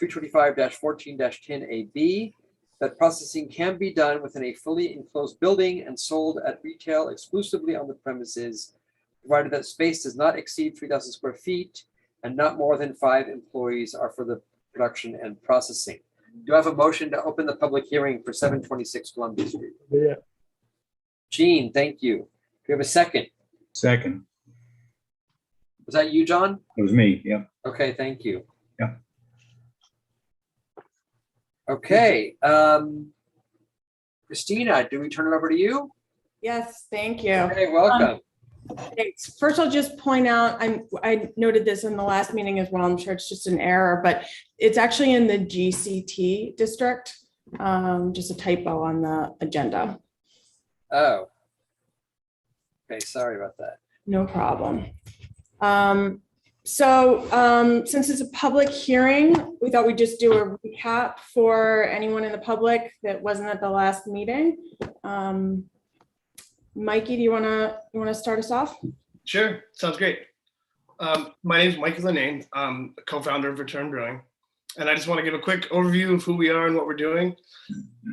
325-14-10AB. That processing can be done within a fully enclosed building and sold at retail exclusively on the premises, provided that space does not exceed 3,000 square feet and not more than 5 employees are for the production and processing. Do I have a motion to open the public hearing for 726 Columbia Street? Yeah. Gene, thank you. Do we have a second? Second. Was that you, John? It was me. Yep. Okay, thank you. Yeah. Okay, Christina, do we turn it over to you? Yes, thank you. Okay, welcome. Thanks. First, I'll just point out, I noted this in the last meeting as well. I'm sure it's just an error, but it's actually in the GCT district. Just a typo on the agenda. Oh. Okay, sorry about that. No problem. Since it's a public hearing, we thought we'd just do a recap for anyone in the public that wasn't at the last meeting. Mikey, do you wanna start us off? Sure, sounds great. My name is Mikey Linane. I'm a co-founder of Return Brewing. And I just want to give a quick overview of who we are and what we're doing.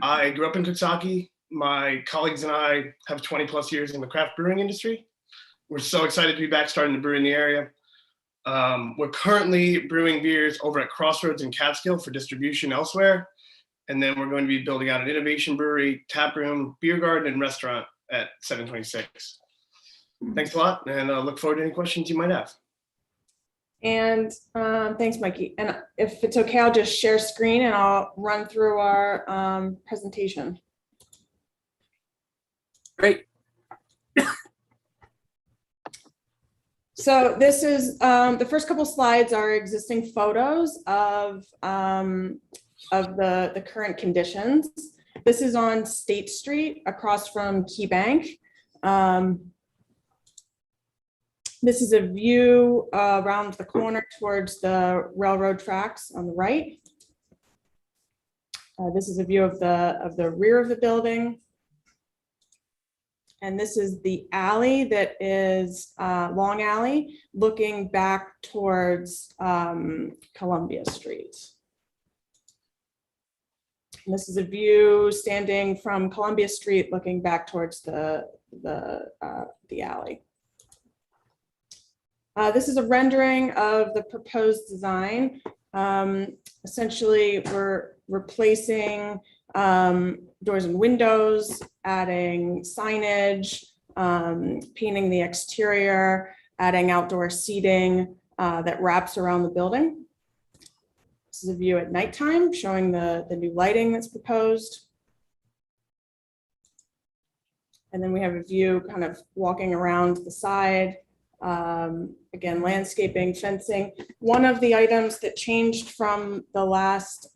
I grew up in Coxsackie. My colleagues and I have 20 plus years in the craft brewing industry. We're so excited to be back starting to brew in the area. We're currently brewing beers over at Crossroads in Catskill for distribution elsewhere. And then we're going to be building out an innovation brewery, tap room, beer garden, and restaurant at 726. Thanks a lot, and I look forward to any questions you might have. And thanks, Mikey. And if it's okay, I'll just share screen and I'll run through our presentation. Great. So this is the first couple slides are existing photos of the current conditions. This is on State Street across from Key Bank. This is a view around the corner towards the railroad tracks on the right. This is a view of the rear of the building. And this is the alley that is Long Alley, looking back towards Columbia Street. And this is a view standing from Columbia Street, looking back towards the alley. This is a rendering of the proposed design. Essentially, we're replacing doors and windows, adding signage, painting the exterior, adding outdoor seating that wraps around the building. This is a view at nighttime showing the new lighting that's proposed. And then we have a view kind of walking around the side. Again, landscaping, fencing. One of the items that changed from the last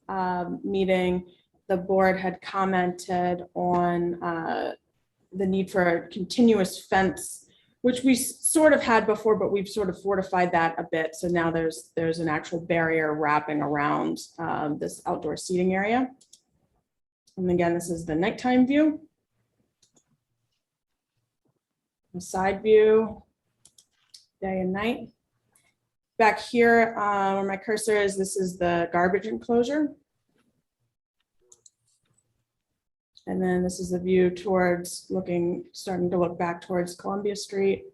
meeting, the board had commented on the need for a continuous fence, which we sort of had before, but we've sort of fortified that a bit. So now there's an actual barrier wrapping around this outdoor seating area. And again, this is the nighttime view. The side view, day and night. Back here where my cursor is, this is the garbage enclosure. And then this is the view towards starting to look back towards Columbia Street.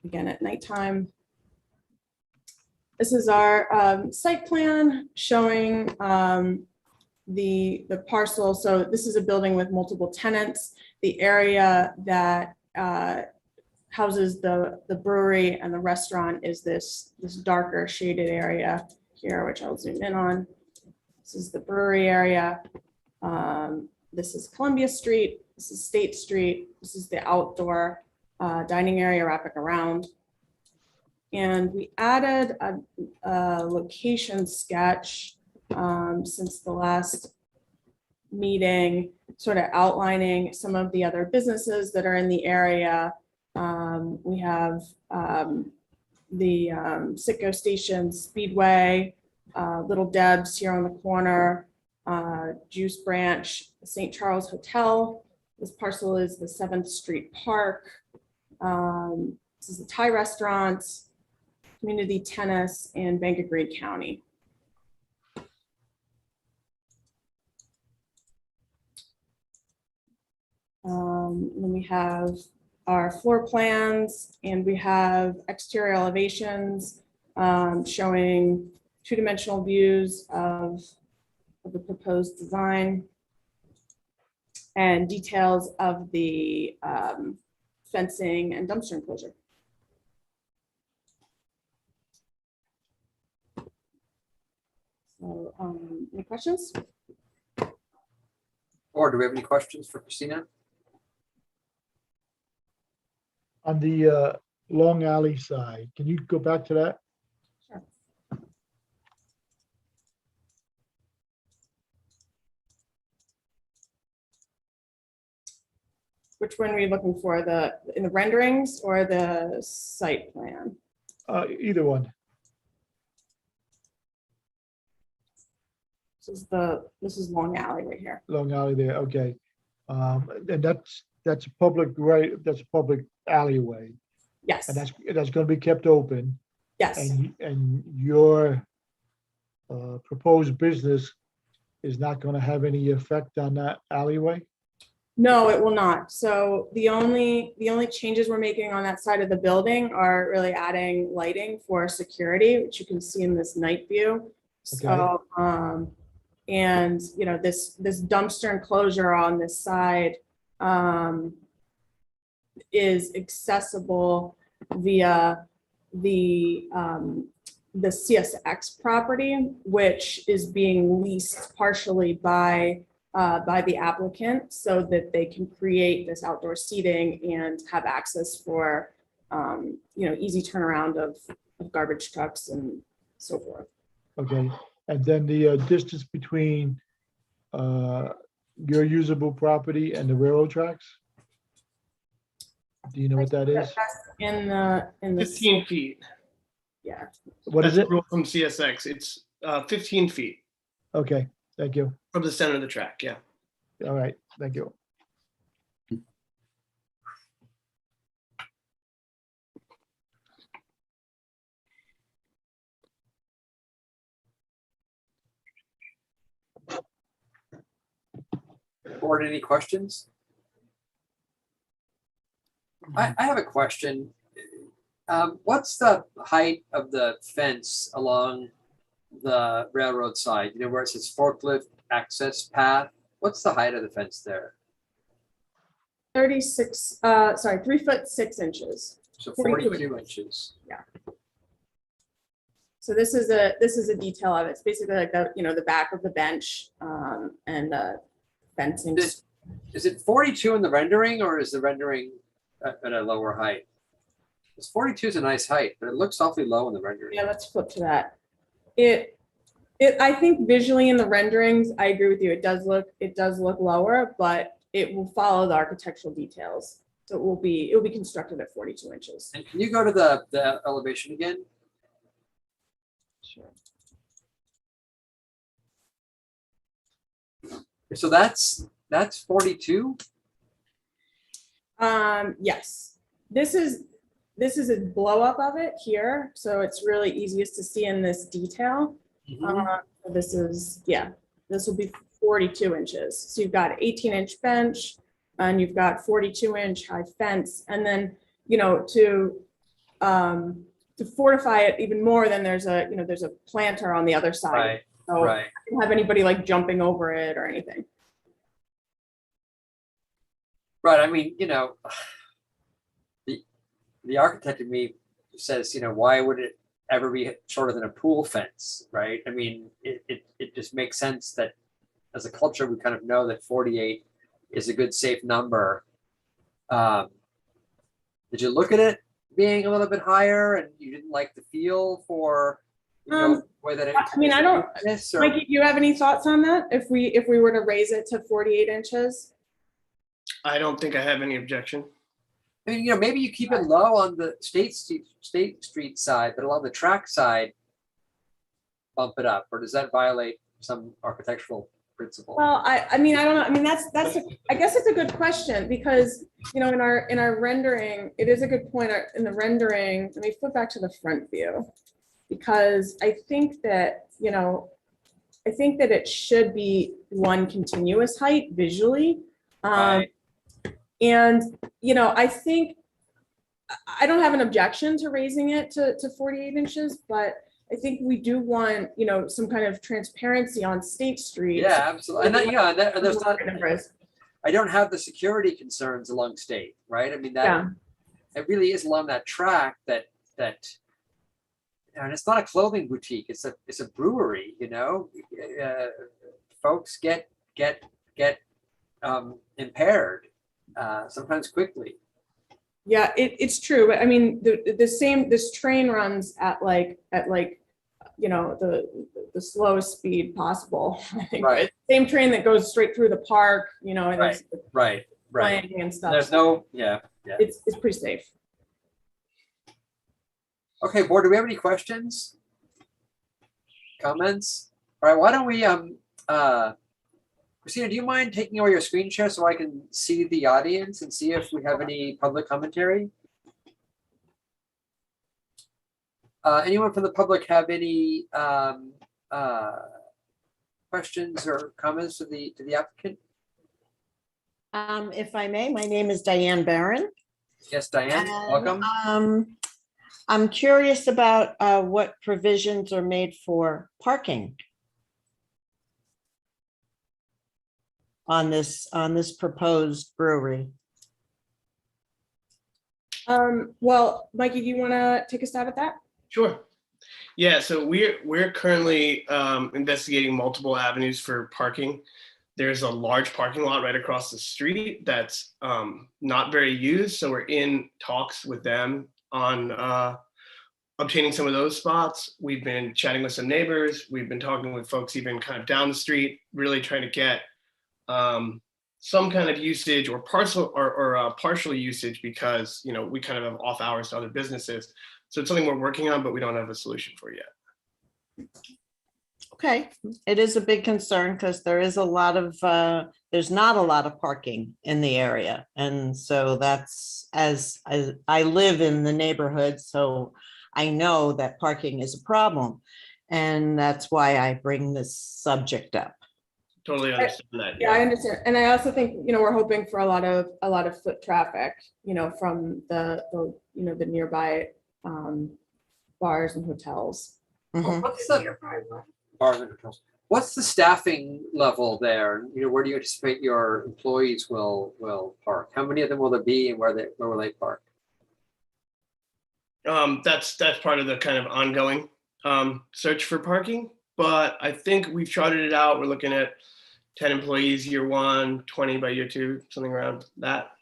Again at nighttime. This is our site plan showing the parcel. So this is a building with multiple tenants. The area that houses the brewery and the restaurant is this darker shaded area here, which I'll zoom in on. This is the brewery area. This is Columbia Street. This is State Street. This is the outdoor dining area wrapping around. And we added a location sketch since the last meeting, sort of outlining some of the other businesses that are in the area. We have the Citgo Station Speedway, Little Deb's here on the corner, Juice Branch, St. Charles Hotel. This parcel is the 7th Street Park. This is the Thai restaurant, community tennis, and Bank of Greene County. Then we have our floor plans, and we have exterior elevations showing two-dimensional views of the proposed design and details of the fencing and dumpster enclosure. So, any questions? Or do we have any questions for Christina? On the Long Alley side, can you go back to that? Sure. Which one are you looking for? In the renderings or the site plan? Either one. This is Long Alley right here. Long Alley there, okay. And that's a public, right, that's a public alleyway, Yes, and that's gonna be kept open, yes. and your proposed business is not gonna have any effect on that alleyway? No, it will not. So the only changes we're making on that side of the building are really adding lighting for security, which you can see in this night view. So, and you know, this dumpster enclosure on this side is accessible via the CSX property, which is being leased partially by the applicant so that they can create this outdoor seating and have access for, you know, easy turnaround of garbage trucks and so forth. Okay, and then the distance between your usable property and the railroad tracks? Do you know what that is? That's in the 15 feet. Yeah. What is That's it? the rule from CSX. It's 15 feet Okay, thank you. from the center of the track. Yeah. All right, thank you. Board, any questions? I have a question. What's the height of the fence along the railroad side? You know, where it says forklift access path? What's the height of the fence there? 36, 3 foot 6 inches. So 42 42 inches. So this is a detail of it. It's basically like the, you know, the back of the bench and fencing. Is it 42 in the rendering, or is the rendering at a lower height? Because 42 is a nice height, but it looks awfully low in the rendering. Yeah, let's flip to that. I think visually in the renderings, I agree with you. It does look lower, but it will follow the architectural details. So it will be constructed at 42 inches. And can you go to the elevation again? Sure. So that's 42? Yes, this is a blow up of it here. So it's really easiest to see in this detail. This will be 42 inches. So you've got 18-inch bench and you've got 42-inch high fence. And then, you know, to fortify it even more, then there's a planter on the other side. Right, So right. I don't have anybody like jumping over it or anything. Right, I mean, you know, the architect in me says, you know, why would it ever be shorter than a pool fence, right? I mean, it just makes sense that as a culture, we kind of know that 48 is a good, safe number. Did you look at it being a little bit higher and you didn't like the feel for, you know, way that it? I mean, I don't, This or, Mikey, do you have any thoughts on that? If we were to raise it to 48 inches? I don't think I have any objection. I mean, you know, maybe you keep it low on the State Street side, but along the track side, bump it up, or does that violate some architectural principle? Well, I mean, I don't know. I mean, I guess it's a good question because, you know, in our rendering, it is a good point in the rendering. Let me flip back to the front view because I think that, you know, it should be one continuous height visually. Right. And, you know, I think I don't have an objection to raising it to 48 inches, but I think we do want, you know, some kind of transparency on State Street. Yeah, absolutely. And that, yeah, there's not, Numbers. I don't have the security concerns along State, right? I mean, that it really is along that track that, and it's not a clothing boutique, it's a brewery, you know? Folks get impaired, sometimes quickly. Yeah, it's true. But I mean, this train runs at like, you know, the slowest speed possible. I think. Right. Same train that goes straight through the park, you know, and there's Right. playing and stuff. There's no, yeah. It's pretty safe. Okay, board, do we have any questions? Comments? All right, why don't we, Christina, do you mind taking over your screen share so I can see the audience and see if we have any public commentary? Anyone from the public have any questions or comments to the applicant? If I may, my name is Diane Barron. Yes, Diane, welcome. I'm curious about what provisions are made for parking on this proposed brewery. Well, Mikey, do you want to take a stab at that? Sure. Yeah, so we're currently investigating multiple avenues for parking. There's a large parking lot right across the street that's not very used, so we're in talks with them on obtaining some of those spots. We've been chatting with some neighbors. We've been talking with folks even kind of down the street, really trying to get some kind of usage or partial usage, because we kind of have off hours to other businesses. So it's something we're working on, but we don't have a solution for yet. Okay, it is a big concern because there is a lot of, there's not a lot of parking in the area. And so that's, as I live in the neighborhood, so I know that parking is a problem. And that's why I bring this subject up. Totally understand that. Yeah, I understand. And I also think, we're hoping for a lot of foot traffic, from the nearby bars and hotels. Mhm. What's the bars and hotels? What's the staffing level there? Where do you anticipate your employees will park? How many of them will there be, and where will they park? That's part of the kind of ongoing search for parking, but I think we've trotted it out. We're looking at 10 employees year one, 20 by year two, something around that.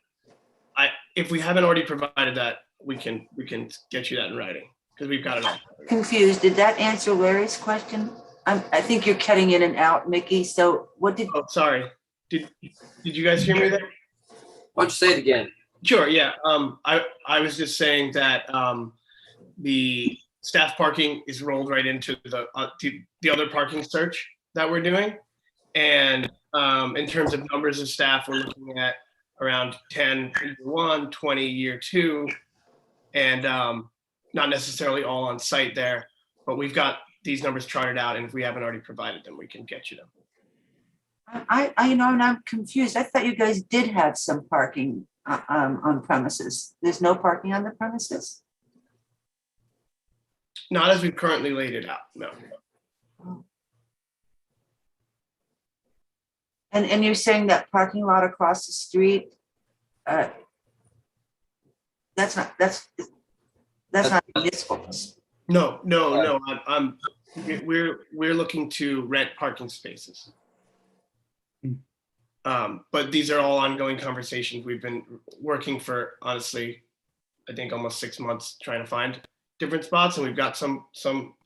If we haven't already provided that, we can get you that in writing, because we've got it all. Confused. Did that answer Larry's question? I think you're cutting in and out, Mickey. So what did? Oh, sorry. Did you guys hear me there? Why don't you say it again? Sure. Yeah. I was just saying that the staff parking is rolled right into the other parking search that we're doing, and in terms of numbers of staff, we're looking at around 10 year one, 20 year two, and not necessarily all on site there, but we've got these numbers charted out, and if we haven't already provided them, we can get you them. I know, and I'm confused. I thought you guys did have some parking on premises. There's no parking on the premises? Not as we've currently laid it out, no. And you're saying that parking lot across the street, that's not municipal. No. We're looking to rent parking spaces. But these are all ongoing conversations. We've been working for, honestly, I think almost 6 months trying to find different spots, and we've got some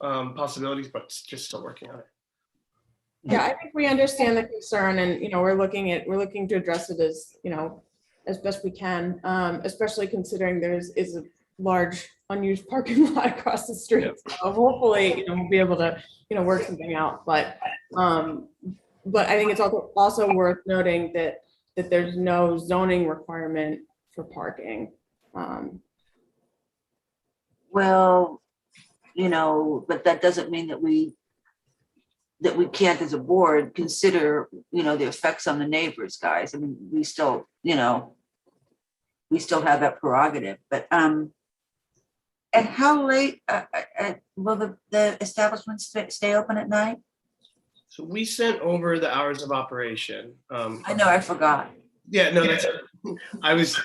possibilities, but just still working on it. Yeah, I think we understand the concern, and we're looking to address it as best we can, especially considering is a large unused parking lot across the street. Yep. So hopefully, we'll be able to work something out. But I think it's also worth noting that there's no zoning requirement for parking. Well, but that doesn't mean that we can't, as a board, consider, the effects on the neighbors, guys. I mean, we still have that prerogative, but, and how late will the establishment stay open at night? So we sent over the hours of operation. I know, I forgot. Yeah, no, that's, I was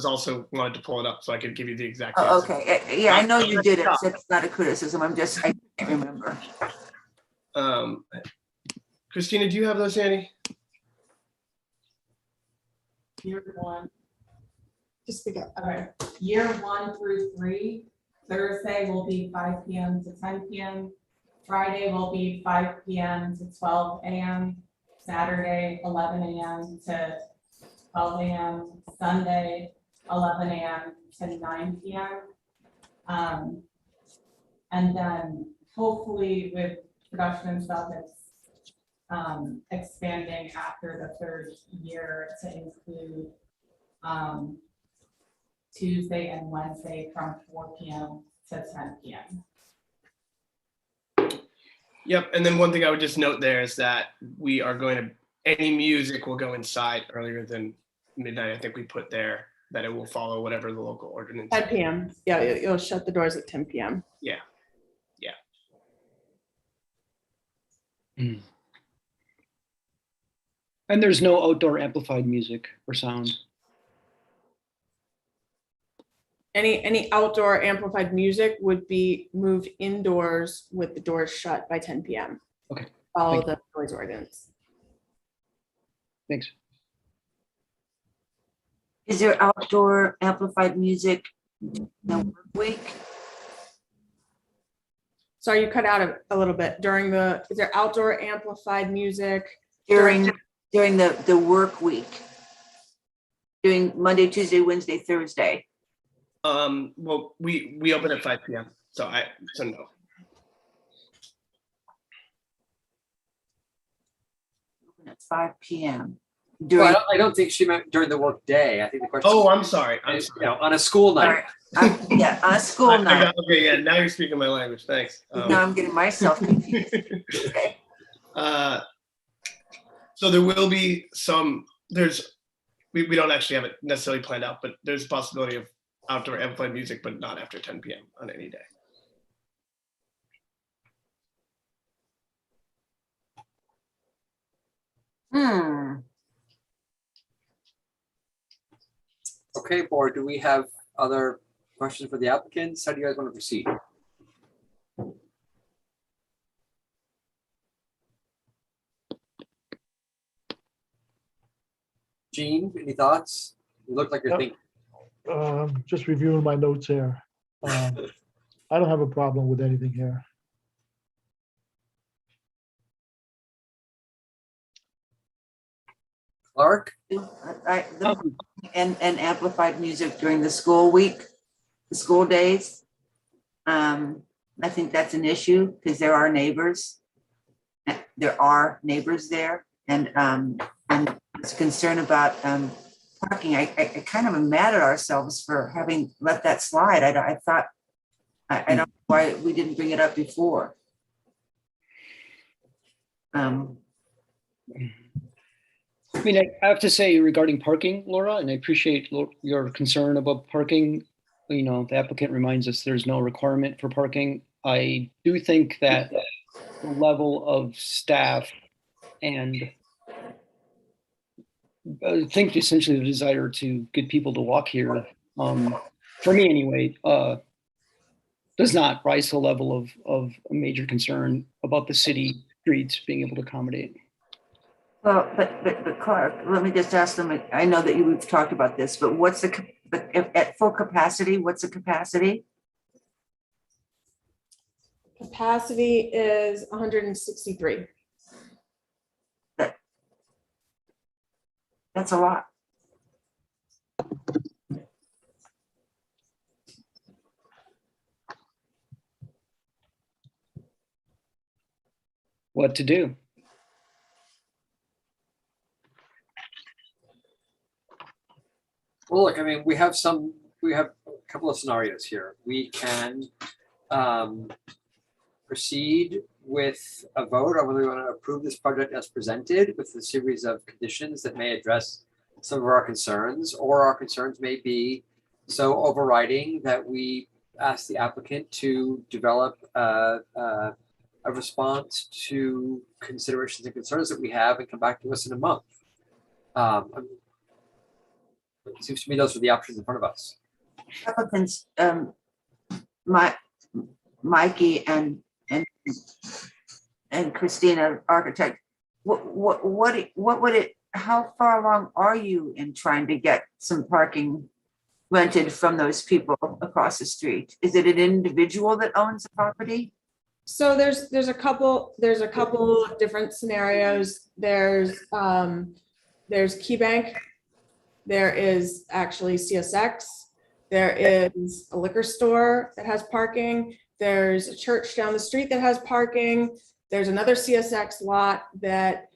also wanted to pull it up so I could give you the exact Oh, answer. okay. Yeah, I know you did it. So it's not a criticism. I can't remember. Christina, do you have those, Sandy? Year one. Just speak up. All right. Year 1 through 3, Thursday will be 5 p.m. to 10 p.m. Friday will be 5 p.m. to 12 a.m. Saturday, 11 a.m. to 12 a.m. Sunday, 11 a.m. to 9 p.m. And then hopefully with production and stuff, it's expanding after the 3rd year to include Tuesday and Wednesday from 4 p.m. to 10 p.m. Yep, and then one thing I would just note there is that we are going to, any music will go inside earlier than midnight. I think we put there that it will follow whatever the local ordinance. 10 p.m. Yeah, you'll shut the doors at 10 p.m. Yeah. And there's no outdoor amplified music or sound. Any outdoor amplified music would be moved indoors with the doors shut by 10 p.m. Okay. Follow Thank the noise ordinance. Thanks. Is there outdoor amplified music the work week? Sorry, you cut out a little bit during the, is there outdoor amplified music? During the work week? Doing Monday, Tuesday, Wednesday, Thursday? Well, we open at 5 p.m. So no. Open at 5 p.m. Well, During, I don't think she meant during the work day. I think the question. Oh, I'm sorry. is, you know, on a school night. yeah, on a school night. Okay, yeah, now you're speaking my language. Thanks. Now I'm getting myself confused. Okay. So there will be some, we don't actually have it necessarily planned out, but there's a possibility of outdoor amplified music, but not after 10 p.m. on any day. Okay, board, do we have other questions for the applicants? How do you guys want to proceed? Gene, any thoughts? You look like you're thinking. Just reviewing my notes here. I don't have a problem with anything here. Clark? And amplified music during the school week, the school days. I think that's an issue because there are neighbors. There are neighbors there, and it's concern about parking. I kind of am mad at ourselves for having let that slide. I thought, I don't know why we didn't bring it up before. I mean, I have to say regarding parking, Laura, and I appreciate your concern about parking. You know, the applicant reminds us there's no requirement for parking. I do think that the level of staff and I think essentially the desire to get people to walk here, for me anyway, does not rise to the level of a major concern about the city streets being able to accommodate. Well, but Clark, let me just ask them, I know that we've talked about this, but what's but at full capacity, what's the capacity? Capacity is 163. That's a lot. What to do? Well, look, I mean, we have a couple of scenarios here. We can proceed with a vote on whether we want to approve this project as presented with a series of conditions that may address some of our concerns, or our concerns may be so overriding that we ask the applicant to develop a response to considerations and concerns that we have and come back to us in a month. It seems to me those are the options in front of us. Applicants, Mikey and Christina, architect, what would it, how far along are you in trying to get some parking rented from those people across the street? Is it an individual that owns the property? So there's a couple of different scenarios. There's KeyBank. There is actually CSX. There is a liquor store that has parking. There's a church down the street that has parking. There's another CSX lot that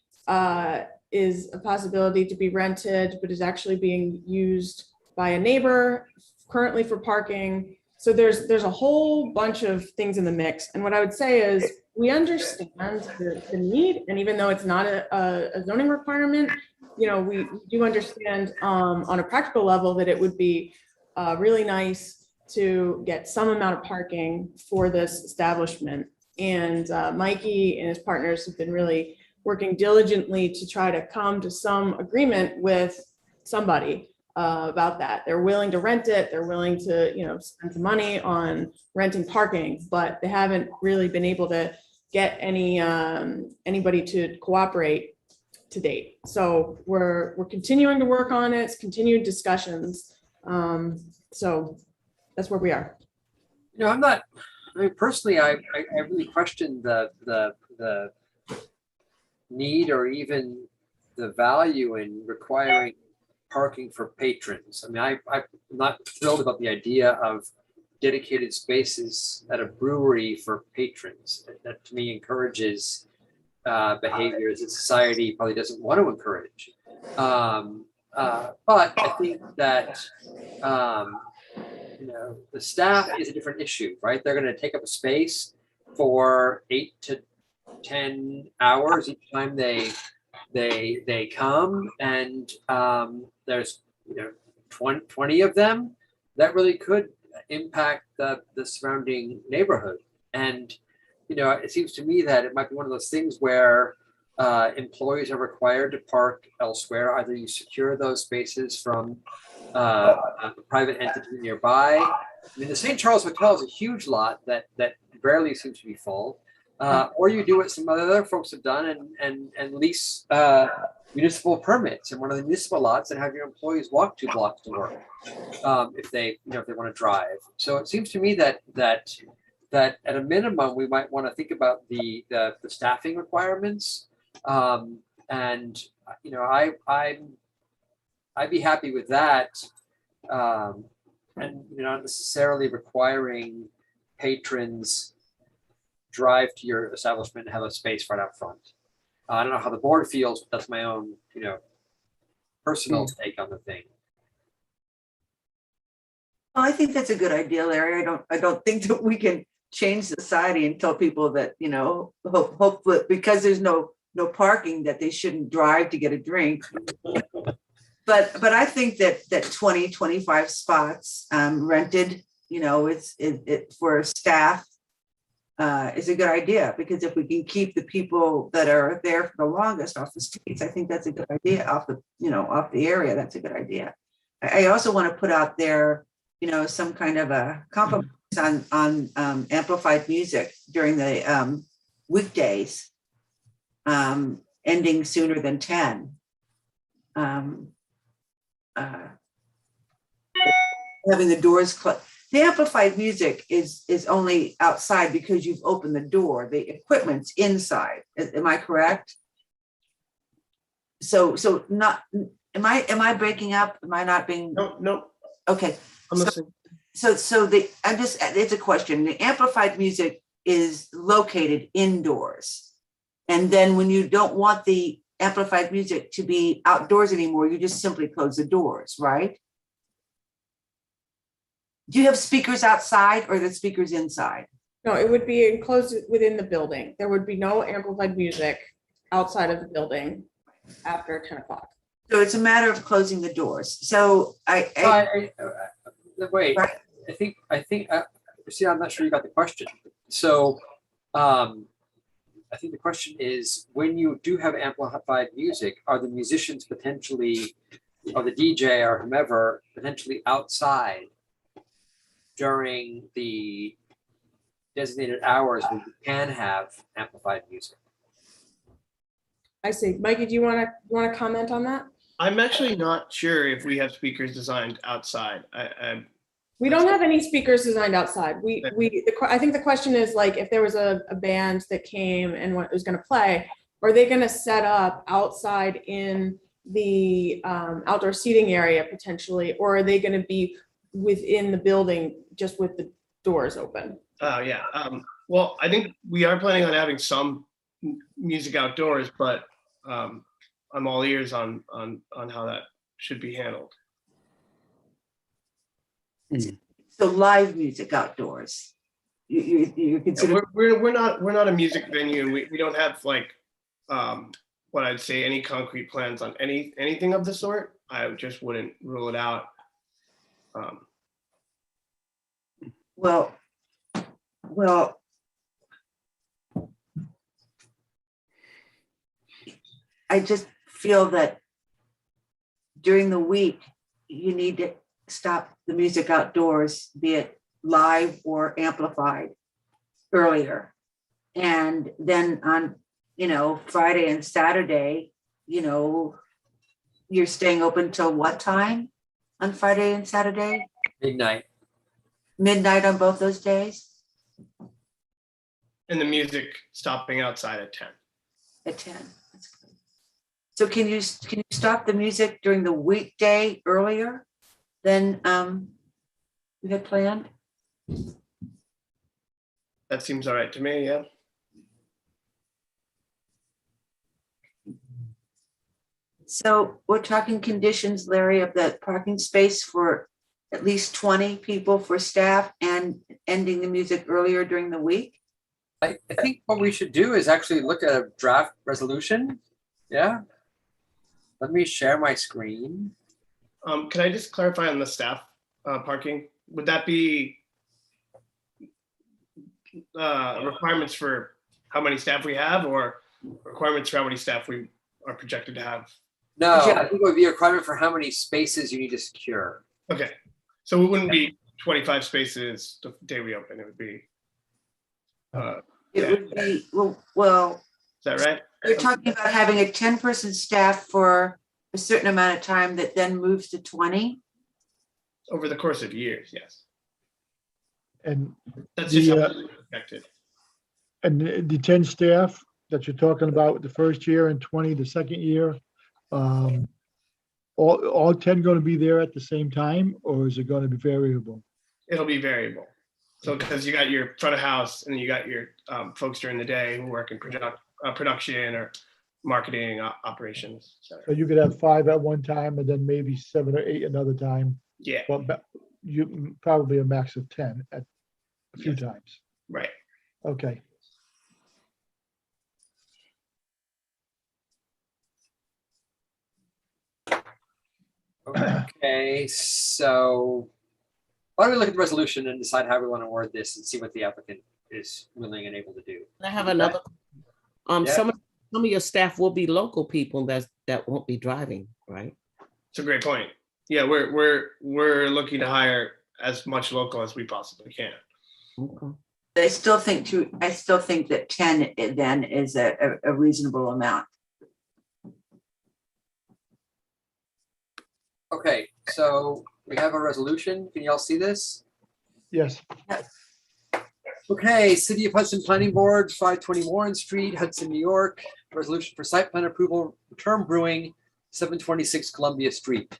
is a possibility to be rented, but is actually being used by a neighbor currently for parking. So there's a whole bunch of things in the mix. And what I would say is we understand the need, and even though it's not a zoning requirement, we do understand on a practical level that it would be really nice to get some amount of parking for this establishment. And Mikey and his partners have been really working diligently to try to come to some agreement with somebody about that. They're willing to rent it. They're willing to, spend some money on renting parking, but they haven't really been able to get anybody to cooperate to date. So we're continuing to work on it. It's continued discussions. So that's where we are. Personally, I really question the need or even the value in requiring parking for patrons. I'm not thrilled about the idea of dedicated spaces at a brewery for patrons. That to me encourages behaviors that society probably doesn't want to encourage. But I think that the staff is a different issue, right? They're going to take up a space for 8 to 10 hours each time they come, and there's 20 of them that really could impact the surrounding neighborhood. And it seems to me that it might be one of those things where employees are required to park elsewhere. Either you secure those spaces from a private entity nearby. The St. Charles Hotel is a huge lot that rarely seems to be full. Or you do what some other folks have done and lease municipal permits in one of the municipal lots and have your employees walk 2 blocks to work if they want to drive. So it seems to me that at a minimum we might want to think about the staffing requirements, and I'd be happy with that, and not necessarily requiring patrons drive to your establishment and have a space right out front. I don't know how the board feels, but that's my own, personal take on the thing. Well, I think that's a good idea, Larry. I don't think that we can change society and tell people that, hope because there's no parking that they shouldn't drive to get a drink. But I think that 20, 25 spots rented, it's for staff is a good idea, because if we can keep the people that are there for the longest off the streets, I think that's a good idea. Off the area, that's a good idea. I also want to put out there, some kind of a compromise on amplified music during the weekdays, ending sooner than 10. Having the doors closed. The amplified music is only outside because you've opened the door. The equipment's inside. Am I correct? So not. Am I breaking up? Am I not being? No. Okay. I'm listening. So it's a question. The amplified music is located indoors, and then when you don't want the amplified music to be outdoors anymore, you just simply close the doors, right? Do you have speakers outside or the speakers inside? No, it would be enclosed within the building. There would be no amplified music outside of the building after 10 o'clock. So it's a matter of closing the doors. So wait, right. I think see, I'm not sure you got the question. So I think the question is, when you do have amplified music, are the musicians potentially, or the DJ or whomever, potentially outside during the designated hours when you can have amplified music? I see. Mikey, do you want to comment on that? I'm actually not sure if we have speakers designed outside. We don't have any speakers designed outside. I think the question is, like, if there was a band that came and was going to play, are they going to set up outside in the outdoor seating area potentially, or are they going to be within the building, just with the doors open. Oh, yeah. Well, I think we are planning on having some music outdoors, but I'm all ears on how that should be handled. So live music outdoors. You consider, We're not a music venue. We don't have like what I'd say any concrete plans on anything of the sort. I just wouldn't rule it out. well, I just feel that during the week, you need to stop the music outdoors, be it live or amplified earlier. And then on, Friday and Saturday, you're staying open till what time on Friday and Saturday? Midnight. Midnight on both those days? And the music stopping outside at 10. At 10. That's good. So can you stop the music during the weekday earlier than you had planned? That seems all right to me, yeah. So we're talking conditions, Larry, of the parking space for at least 20 people for staff and ending the music earlier during the week? I think what we should do is actually look at a draft resolution. Yeah. Let me share my screen. Can I just clarify on the staff parking? Would that be requirements for how many staff we have, or requirements for how many staff we are projected to have? No, I think it would be a requirement for how many spaces you need to secure. Okay, so it wouldn't be 25 spaces the day we open. It would be. It would be, well, Is that right? you're talking about having a 10-person staff for a certain amount of time that then moves to 20? Over the course of years, yes. And That's just the, how it's projected. and the 10 staff that you're talking about the first year and 20 the second year, all 10 going to be there at the same time, or is it going to be variable? It'll be variable. So because you got your front of house and you got your folks during the day who work in production or marketing operations. So you could have 5 at one time and then maybe 7 or 8 another time. Yeah, But you probably a max of 10 at a few times. right. Okay. Okay, so why don't we look at the resolution and decide how we want to word this and see what the applicant is willing and able to do. I have another, Yeah. some of your staff will be local people that won't be driving, right? It's a great point. Yeah, we're looking to hire as much local as we possibly can. Okay. I still think that 10 then is a reasonable amount. Okay, so we have a resolution. Can you all see this? Yes. Okay, City of Hudson Planning Board, 520 Warren Street, Hudson, New York. Resolution for site plan approval, Return Brewing, 726 Columbia Street.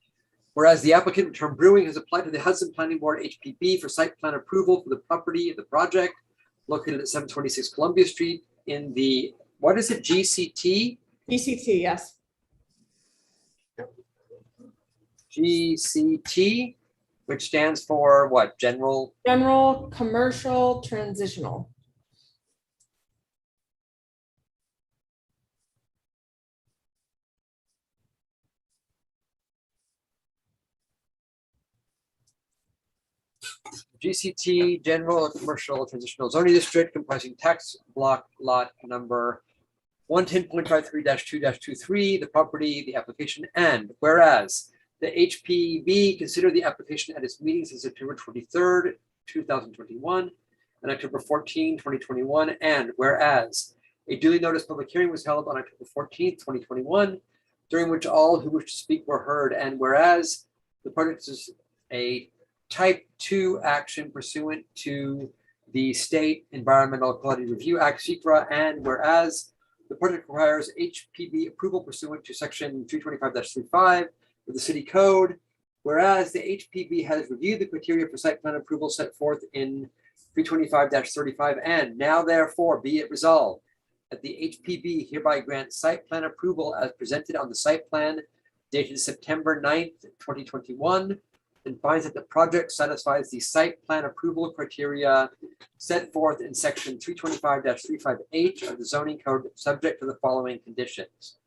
Whereas the applicant, Return Brewing, has applied to the Hudson Planning Board HPB for site plan approval for the property of the project located at 726 Columbia Street in the, what is it, GCT? ECT, yes. GCT, which stands for what? General? General Commercial Transitional. GCT, General Commercial Transitional Zoning District comprising tax block lot number 110.53-2-23, the property, the application, and whereas the HPB considered the application at its meetings on September 23rd, 2021 and October 14, 2021, and whereas a duly noticed public hearing was held on October 14th, 2021, during which all who wished to speak were heard, and whereas the project is a Type 2 action pursuant to the State Environmental Quality Review Act, (SEQRA), and whereas the project requires HPB approval pursuant to section 325-35 of the city code, whereas the HPB has reviewed the criteria for site plan approval set forth in 325-35, and now therefore be it resolved that the HPB hereby grants site plan approval as presented on the site plan dated September 9th, 2021, and finds that the project satisfies the site plan approval criteria set forth in section 325-35H of the zoning code, subject to the following conditions.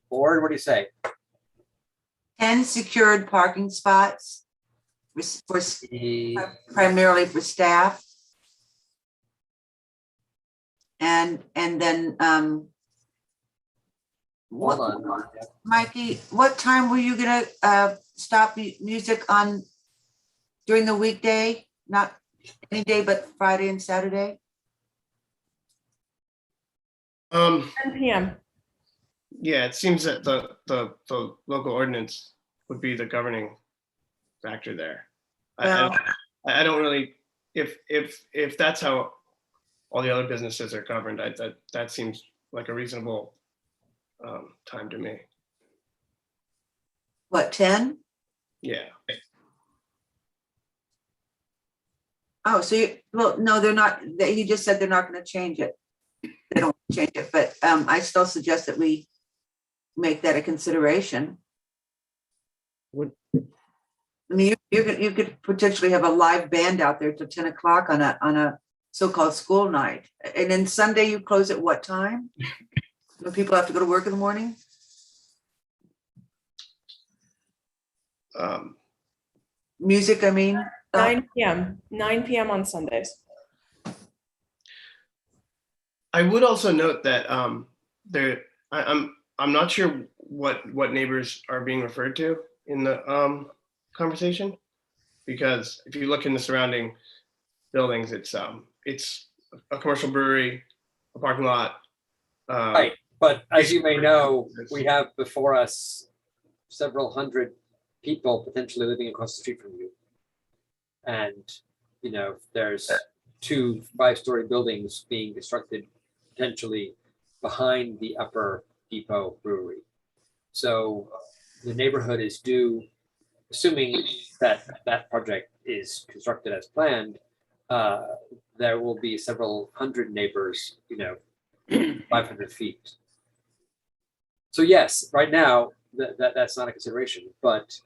Board, what do you say? 10 secured parking spots for primarily for staff. And then Hold on. Mikey, what time were you gonna stop the music on during the weekday? Not any day but Friday and Saturday? 10 PM. Yeah, it seems that the local ordinance would be the governing factor there. I don't really, if that's how all the other businesses are governed, that seems like a reasonable time to me. What, 10? Yeah. Oh, so well, no, they're not, he just said they're not gonna change it. They don't change it, but I still suggest that we make that a consideration. Would- I mean, you could potentially have a live band out there till 10 o'clock on a so-called school night. And then Sunday you close at what time? When people have to go to work in the morning? Music, I mean. 9 PM, 9 PM on Sundays. I would also note that I'm not sure what neighbors are being referred to in the conversation, because if you look in the surrounding buildings, it's a commercial brewery, a parking lot. Right, but as you may know, we have before us several hundred people potentially living across the street from you. And, you know, there's 2 5-story buildings being constructed potentially behind the Upper Depot Brewery. So the neighborhood is due, assuming that that project is constructed as planned, there will be several hundred neighbors, you know, 500 feet. So yes, right now that's not a consideration, but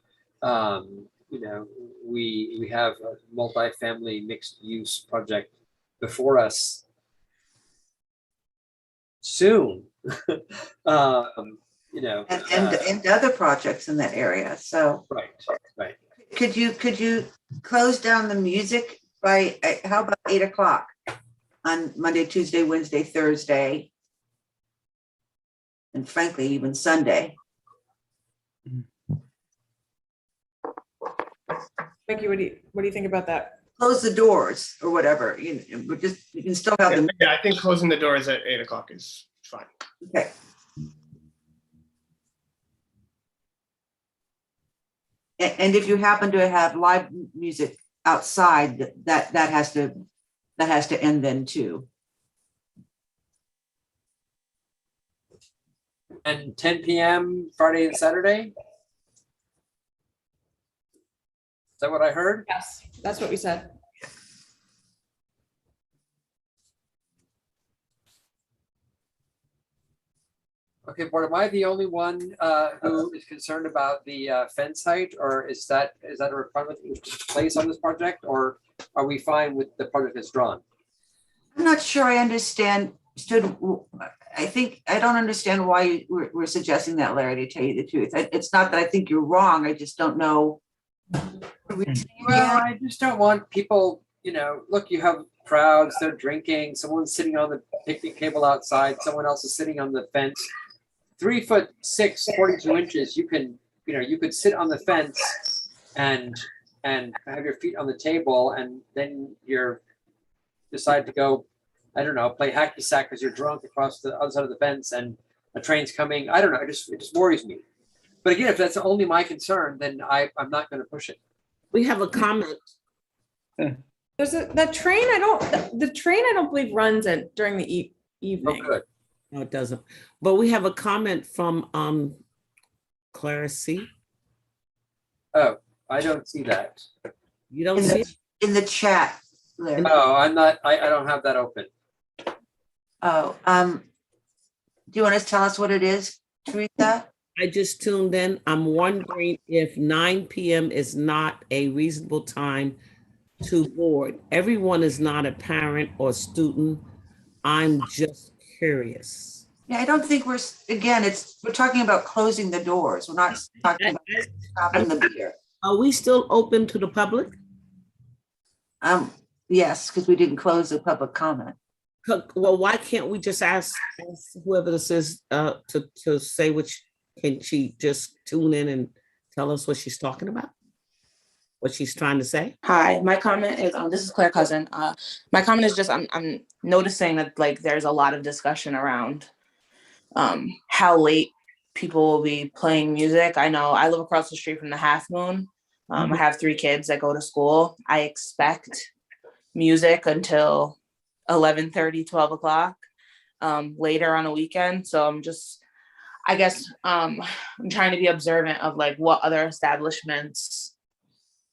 you know, we have a multi-family mixed use project before us soon. You know, And other projects in that area, so. Right. Could you close down the music by, how about 8 o'clock on Monday, Tuesday, Wednesday, Thursday? And frankly, even Sunday. Becky, what do you think about that? Close the doors or whatever, you can still have them. Yeah, I think closing the doors at 8 o'clock is fine. Okay. And if you happen to have live music outside, that has to end then too. And 10 PM Friday and Saturday? Is that what I heard? Yes, that's what we said. Okay, board, am I the only one who is concerned about the fence height, or is that a requirement that needs to place on this project, or are we fine with the project that's drawn? I'm not sure I understand. I don't understand why we're suggesting that, Larry, to tell you the truth. It's not that I think you're wrong. I just don't know. Well, I just don't want people, you know, look, you have crowds, they're drinking, someone's sitting on the picnic table outside, someone else is sitting on the fence. 3'6", 42 inches, you could sit on the fence and have your feet on the table, and then you're decide to go, I don't know, play hacky sack because you're drunk across the other side of the fence and a train's coming. I don't know, it just worries me. But again, if that's only my concern, then I'm not going to push it. We have a comment. There's the train I don't believe runs during the evening. Oh, good. No, it doesn't. But we have a comment from Clara C. Oh, I don't see that. You don't In see the, it? in the chat, Larry. Oh, I'm not, I don't have that open. Oh, do you want to tell us what it is, Teresa? I just tuned in. I'm wondering if 9 p.m. is not a reasonable time to board. Everyone is not a parent or student. I'm just curious. Yeah, I don't think we're talking about closing the doors. We're not talking about stopping the beer. Are we still open to the public? Yes, because we didn't close the public comment. Well, why can't we just ask whoever this is to say which, can she just tune in and tell us what she's talking about? What she's trying to say? Hi, my comment is, this is Claire Cousin. My comment is just, I'm noticing that like there's a lot of discussion around how late people will be playing music. I know I live across the street from the Half Moon. I have 3 kids that go to school. I expect music until 11:30, 12 o'clock later on a weekend. So I guess I'm trying to be observant of like what other establishments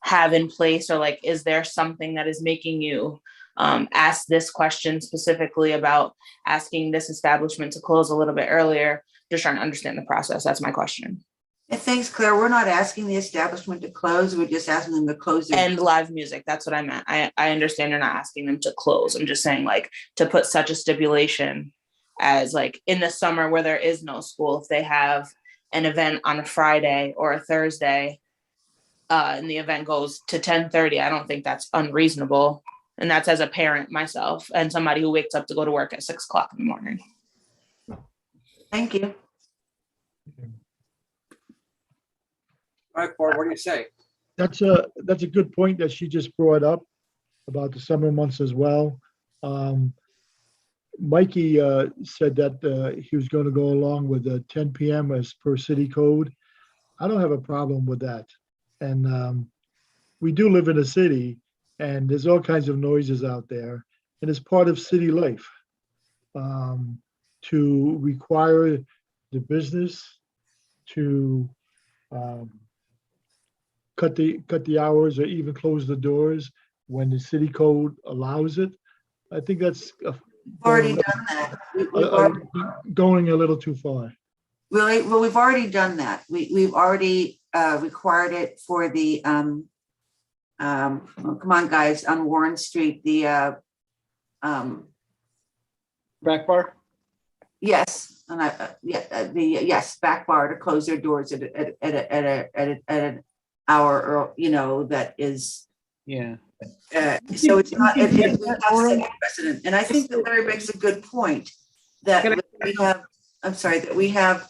have in place, or like, is there something that is making you ask this question specifically about asking this establishment to close a little bit earlier? Just trying to understand the process. That's my question. And thanks, Claire. We're not asking the establishment to close. We're just asking them to close their. And live music. That's what I meant. I understand you're not asking them to close. I'm just saying like to put such a stipulation as like in the summer where there is no school, if they have an event on a Friday or a Thursday, and the event goes to 10:30, I don't think that's unreasonable. And that's as a parent myself and somebody who wakes up to go to work at 6 o'clock in the morning. Thank you. All right, Barb, what do you say? That's a good point that she just brought up about the summer months as well. Mikey said that he was going to go along with the 10 p.m. as per city code. I don't have a problem with that. And we do live in a city, and there's all kinds of noises out there, and it's part of city life. To require the business to cut the hours or even close the doors when the city code allows it, I think that's Already done that. Going a little too far. Really? Well, we've already done that. We've already required it for the well, come on, guys, on Warren Street, the Back bar? yes, and yes, back bar to close their doors at an hour, or that is. Yeah. So it's not, it has set a precedent. And I think that Larry makes a good point that we have, I'm sorry, that we have,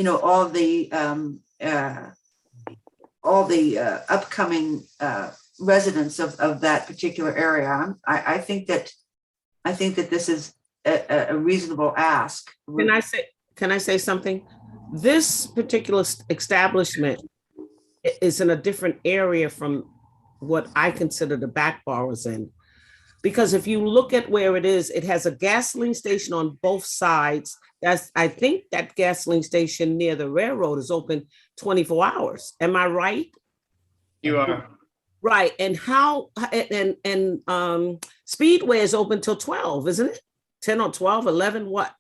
all the upcoming residents of that particular area. I think that this is a reasonable ask. Can I say something? This particular establishment is in a different area from what I consider the back bar was in. Because if you look at where it is, it has a gasoline station on both sides. I think that gasoline station near the railroad is open 24 hours. Am I right? You are. Right. And Speedway is open till 12, isn't it? 10 or 12, 11, what?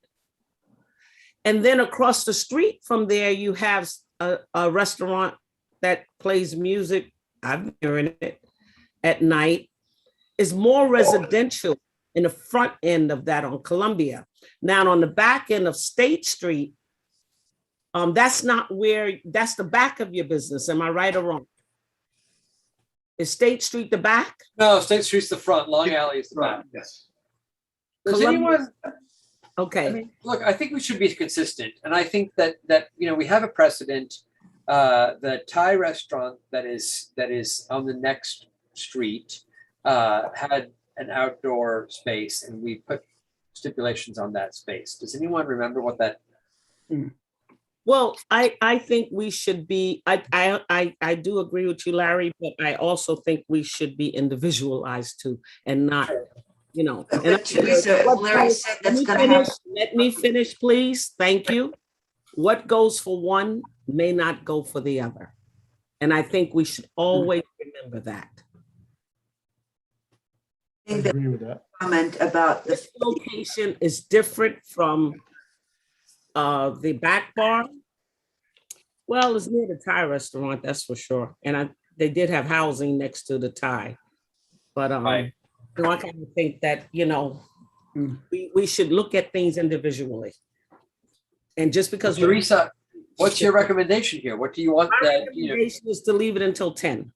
And then across the street from there, you have a restaurant that plays music. I'm hearing it at night. Is more residential in the front end of that on Columbia. Now on the back end of State Street, that's the back of your business. Am I right or wrong? Is State Street the back? No, State Street's the front, Long Alley is the back. Yes. Does Columbia- anyone, Okay. look, I think we should be consistent. And I think that we have a precedent. The Thai restaurant that is on the next street had an outdoor space, and we put stipulations on that space. Does anyone remember what that? Well, I think we should be, I do agree with you, Larry, but I also think we should be individualized too, and not, And Teresa, Larry said that's going to happen. Let me finish, please. Thank you. What goes for one may not go for the other. And I think we should always remember that. I think that agree with that. comment about the This location is different from the back bar. Well, it's near the Thai restaurant, that's for sure. And they did have housing next to the Thai. But Right. so I kind of think that, we should look at things individually. And just because. Teresa, what's your recommendation here? What do you want My that, recommendation is to leave it until 10.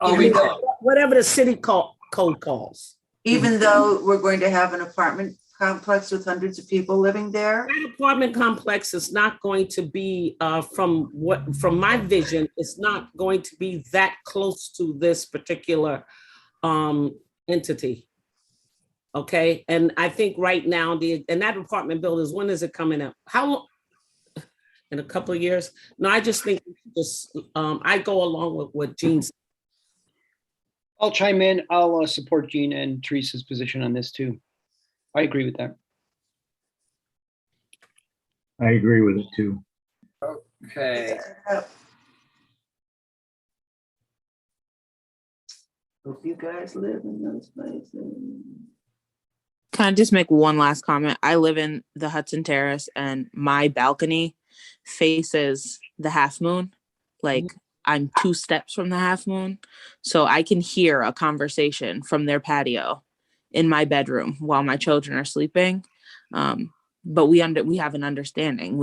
I'll leave that. Whatever the city code calls. even though we're going to have an apartment complex with hundreds of people living there? That apartment complex is not going to be, from my vision, it's not going to be that close to this particular entity. Okay, and I think right now, and that apartment buildings, when is it coming up? How long? In a couple of years? No, I just think I go along with what Gene said. I'll chime in. I'll support Jean and Teresa's position on this too. I agree with that. I agree with it too. Okay. Hope you guys live in those places. Can I just make one last comment? I live in the Hudson Terrace and my balcony faces the half moon. Like I'm 2 steps from the half moon. So I can hear a conversation from their patio in my bedroom while my children are sleeping. But we have an understanding.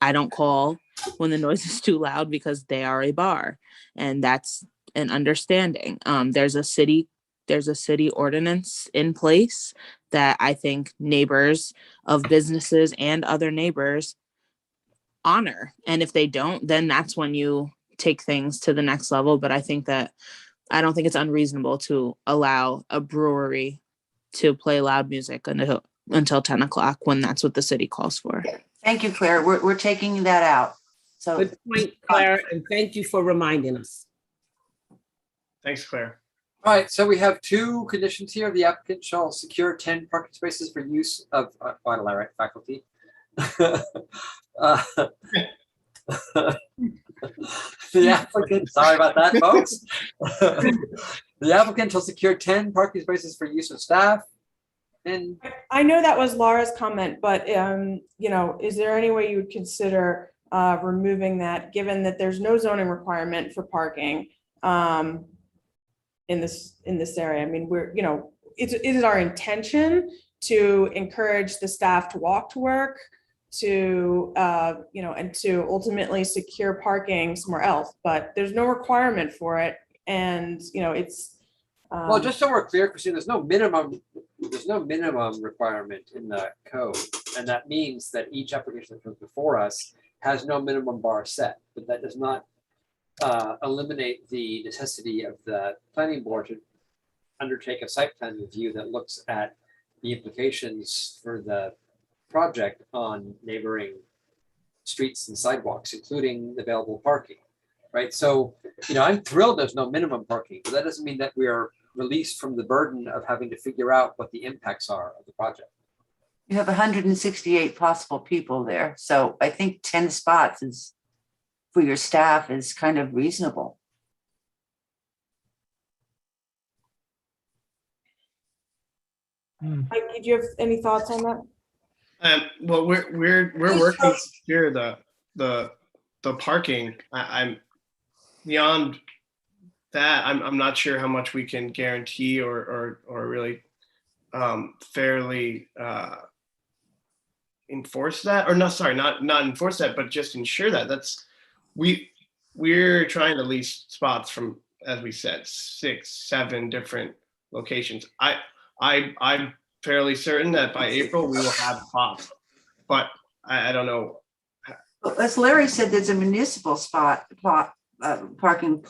I don't call when the noise is too loud because they are a bar, and that's an understanding. There's a city ordinance in place that I think neighbors of businesses and other neighbors honor. And if they don't, then that's when you take things to the next level. But I don't think it's unreasonable to allow a brewery to play loud music until 10 o'clock when that's what the city calls for. Thank you, Claire. We're taking that out. So Good point, Claire, and thank you for reminding us. Thanks, Claire. All right, so we have 2 conditions here. The applicant shall secure 10 parking spaces for use of faculty. The applicant, sorry about that, folks. The applicant shall secure 10 parking spaces for use of staff. And I know that was Laura's comment, but is there any way you would consider removing that, given that there's no zoning requirement for parking in this area? I mean, it is our intention to encourage the staff to walk to work, and to ultimately secure parking somewhere else, but there's no requirement for it. And, it's. well, just so we're clear, Christine, there's no minimum requirement in the code. And that means that each application that comes before us has no minimum bar set, but that does not eliminate the necessity of the planning board to undertake a site plan review that looks at the implications for the project on neighboring streets and sidewalks, including available parking, right? So, I'm thrilled there's no minimum parking, but that doesn't mean that we are released from the burden of having to figure out what the impacts are of the project. You have 168 possible people there. So I think 10 spots for your staff is kind of reasonable. Mike, did you have any thoughts on that? Well, we're working to secure the parking. I'm beyond that. I'm not sure how much we can guarantee or really fairly enforce that, or no, sorry, not enforce that, but just ensure that we're trying to lease spots from, as we said, 6, 7 different locations. I'm fairly certain that by April we will have spots, but I don't know. As Larry said, there's a municipal parking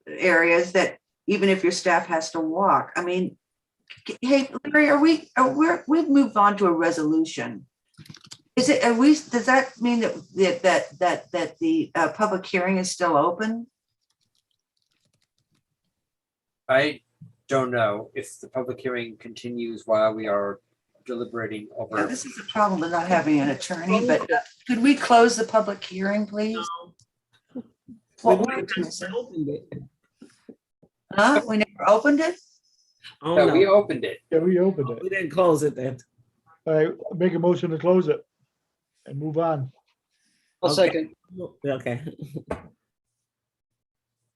areas that even if your staff has to walk. I mean, hey, Larry, we've moved on to a resolution. Does that mean that the public hearing is still open? I don't know if the public hearing continues while we are deliberating Yeah, over. this is the problem with not having an attorney, but could we close the public hearing, please? What We word never is it? opened it. Huh? We never opened it? Oh, Yeah, we no, opened it. Yeah, we opened it. we didn't close it then. All right, make a motion to close it and move on. I'll Okay. second. Okay.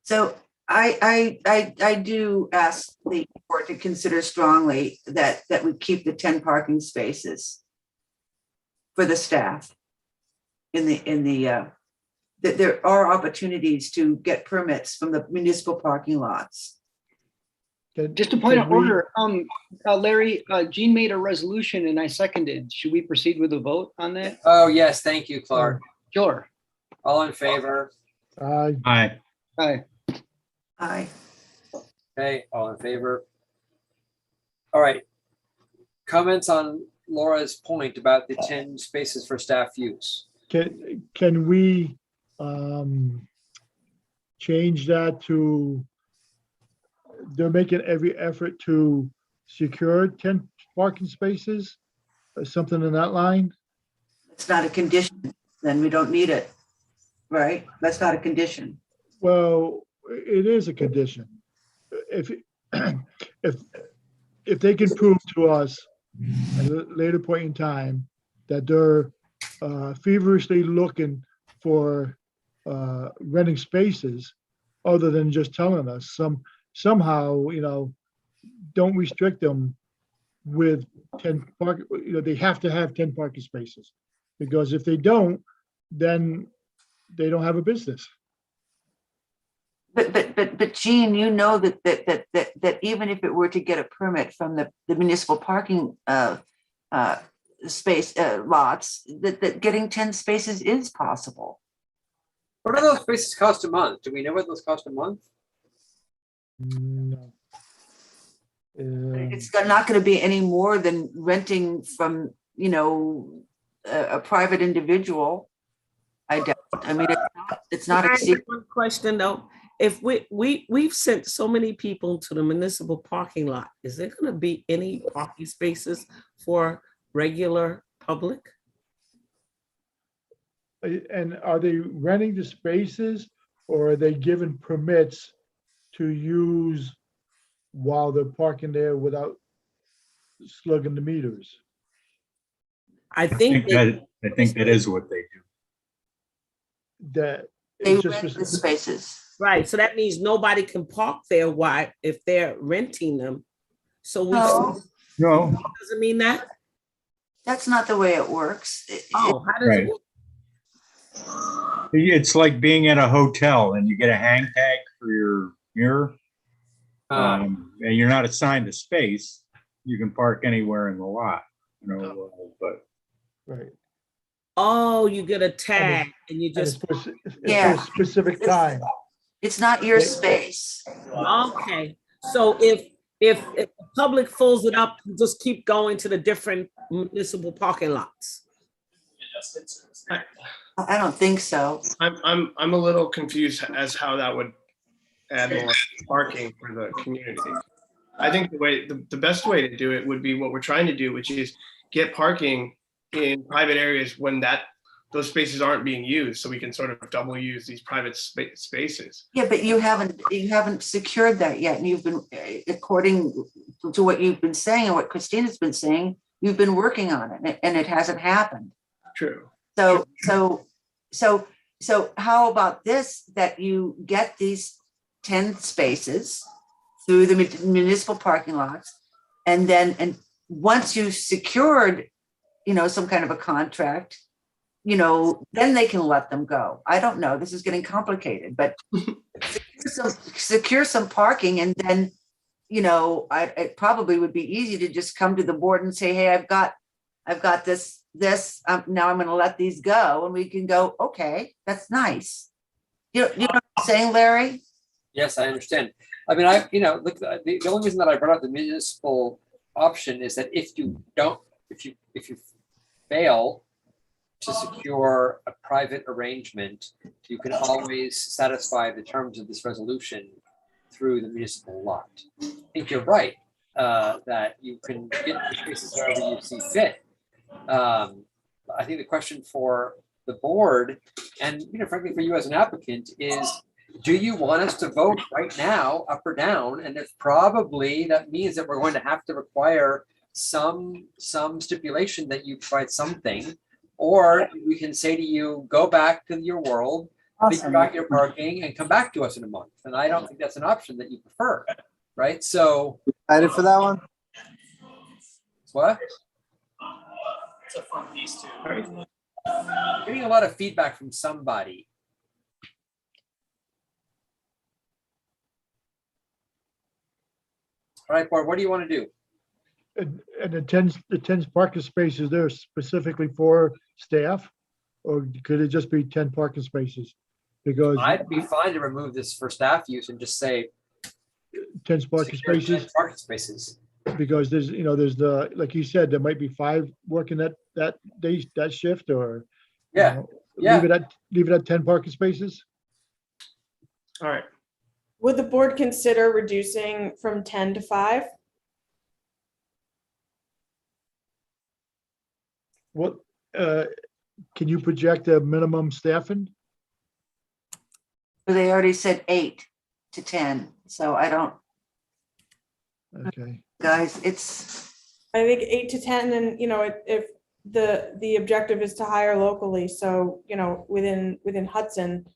So I do ask the board to consider strongly that we keep the 10 parking spaces for the staff that there are opportunities to get permits from the municipal parking lots. Just a point of Can we- order, Larry, Jean made a resolution and I seconded. Should we proceed with a vote on that? Oh, yes, thank you, Clark. Sure. All in favor? Aye. Aye. Aye. Aye. Okay, all in favor? All right. Comments on Laura's point about the 10 spaces for staff use? Can we change that to, they're making every effort to secure 10 parking spaces? Or something in that line? It's not a condition, then we don't need it, right? That's not a condition. Well, it is a condition. If, if they can prove to us at a later point in time that they're feverishly looking for renting spaces, other than just telling us, somehow, don't restrict them with 10 park, they have to have 10 parking spaces. Because if they don't, then they don't have a business. But Jean, you know that even if it were to get a permit from the municipal parking space lots, that getting 10 spaces is possible. What do those spaces cost a month? Do we know what those cost a month? No. It's not going to be any more than renting from, a private individual. I doubt. I mean, it's not Can I ask exceeding. one question though? If we've sent so many people to the municipal parking lot, is there gonna be any parking spaces for regular public? And are they renting the spaces or are they given permits to use while they're parking there without slugging the meters? I think I think that is what they do. That They it's just, rent the spaces. right. So that means nobody can park there. Why? If they're renting them. So we No. No, doesn't mean that. That's not the way it works. Oh, how does it Right. work? it's like being at a hotel and you get a hang tag for your mirror. And you're not assigned a space. You can park anywhere in the lot, but right. Oh, you get a tag and you And it's just, for Yeah. a specific time. It's not your space. okay. So if the public fills it up, you just keep going to the different municipal parking lots. I don't think so. I'm a little confused as how that would add more parking for the community. I think the best way to do it would be what we're trying to do, which is get parking in private areas when those spaces aren't being used, so we can sort of double use these private spaces. Yeah, but you haven't secured that yet. And you've been, according to what you've been saying and what Christina's been saying, you've been working on it and it hasn't happened. True. So how about this, that you get these 10 spaces through the municipal parking lots, and once you've secured, some kind of a contract, then they can let them go. I don't know, this is getting complicated, but secure some parking, and then, it probably would be easy to just come to the board and say, hey, I've got this, now I'm going to let these go, and we can go, okay, that's nice. You know what I'm saying, Larry? Yes, I understand. I mean, look, the only reason that I brought up the municipal option is that if you fail to secure a private arrangement, you can always satisfy the terms of this resolution through the municipal lot. I think you're right. that you can get the spaces however you see fit. I think the question for the board and, frankly, for you as an applicant is, do you want us to vote right now, up or down? And if probably that means that we're going to have to require some stipulation that you provide something, or we can say to you, go back to your world, figure out your parking and come back to us in a month. And I don't think that's an option that you prefer, right? So. Excited for that one? What? It's a fun piece too. Getting a lot of feedback from somebody. All right, board, what do you want to do? And the 10 parking spaces there specifically for staff? Or could it just be 10 parking spaces? Because I'd be fine to remove this for staff use and just say 10 parking secure 10 spaces, parking spaces. because there's the, like you said, there might be 5 working that day, that shift, or. Yeah, yeah. Leave it at 10 parking spaces? All right. Would the board consider reducing from 10 to 5? What, can you project a minimum staffing? They already said 8 to 10, so I don't, Okay, guys, it's, I think 8 to 10, and if the objective is to hire locally, so within Hudson,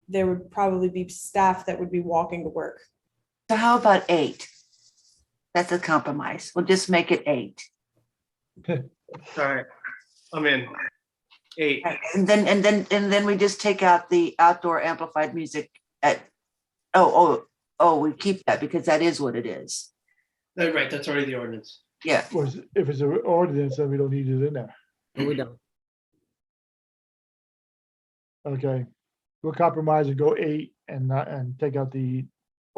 there would probably be staff that would be walking to work. so how about 8? That's a compromise. We'll just make it 8. All right. I'm in. 8. And then we just take out the outdoor amplified music at, we keep that because that is what it is. Right, that's already the ordinance. Yeah. if it's an ordinance, then we don't need it in there. We don't. Okay, we'll compromise and go 8 and take out the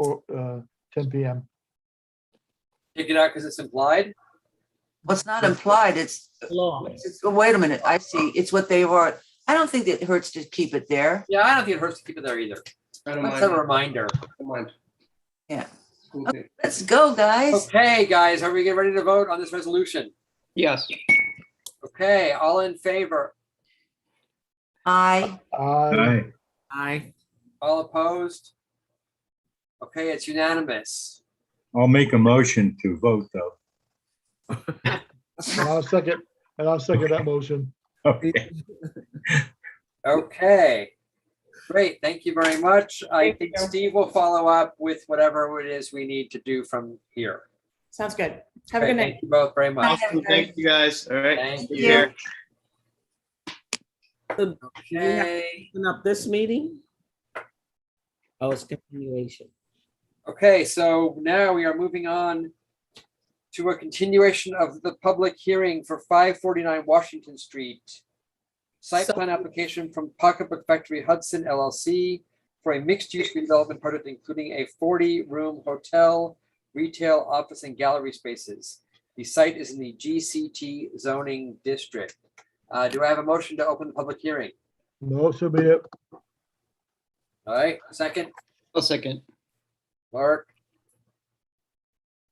10 PM. Take it out because it's implied. Well, it's not implied, Law. wait a minute, I see, it's what they were, I don't think it hurts to keep it there. Yeah, I don't think it hurts to keep it there either. I don't Let's mind. have a reminder. I don't mind. Yeah. Okay. Let's go, guys. Okay, guys, are we getting ready to vote on this resolution? Yes. Okay, all in favor? Aye. Aye. All opposed? Okay, it's unanimous. I'll make a motion to vote though. And I'll second that motion. Okay. Okay, great, thank you very much. I Thank think you. Steve will follow up with whatever it is we need to do from here. Sounds good. Have a Okay, good night. thank you both very much. Awesome. Thank you guys. All right. Thank Take you. care. So Okay, open up this meeting? Oh, it's continuation. okay, so now we are moving on to a continuation of the public hearing for 549 Washington Street. Site plan application from Pocketbook Factory Hudson LLC for a mixed-use redevelopment project including a 40-room hotel, retail, office, and gallery spaces. The site is in the GCT zoning district. Do I have a motion to open the public hearing? No, so be it. All right, second, A second. Mark.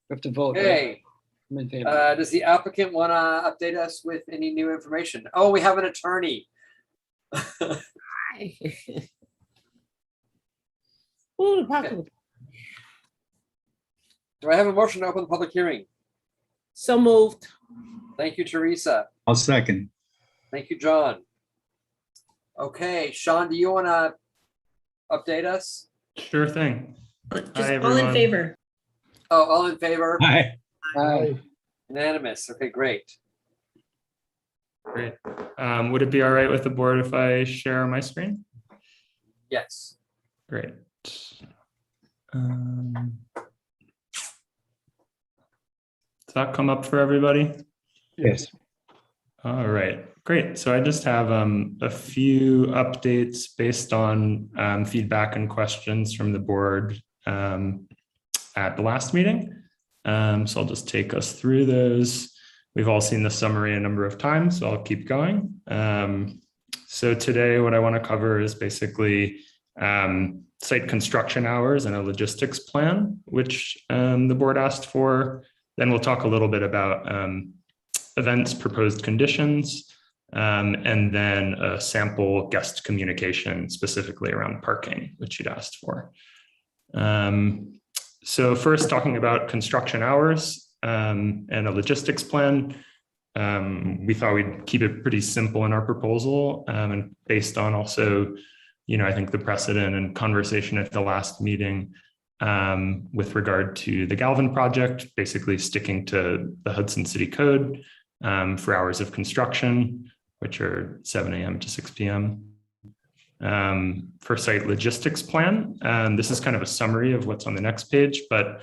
We have to vote. right? Okay, I'm in favor. does the applicant want to update us with any new information? Oh, we have an attorney. Ooh, the pocket. Do I have a motion to open the public hearing? So moved. Thank you, Teresa. I'll second. Thank you, John. Okay, Sean, do you want to update us? Sure thing. Just Hi, all in everyone. favor. Oh, all in favor? Aye. Aye. Unanimous. Okay, great. Great. Would it be all right with the board if I share my screen? Yes. Great. Does that come up for everybody? Yes. All right, great. So I just have a few updates based on feedback and questions from the board at the last meeting. So I'll just take us through those. We've all seen the summary a number of times, so I'll keep going. So today, what I want to cover is basically site construction hours and a logistics plan, which the board asked for. Then we'll talk a little bit about events, proposed conditions, and then a sample guest communication specifically around parking, which you'd asked for. So first, talking about construction hours and a logistics plan. We thought we'd keep it pretty simple in our proposal, and based on also, I think the precedent and conversation at the last meeting with regard to the Galvin project, basically sticking to the Hudson City Code for hours of construction, which are 7 a.m. to 6 p.m. For site logistics plan, this is kind of a summary of what's on the next page, but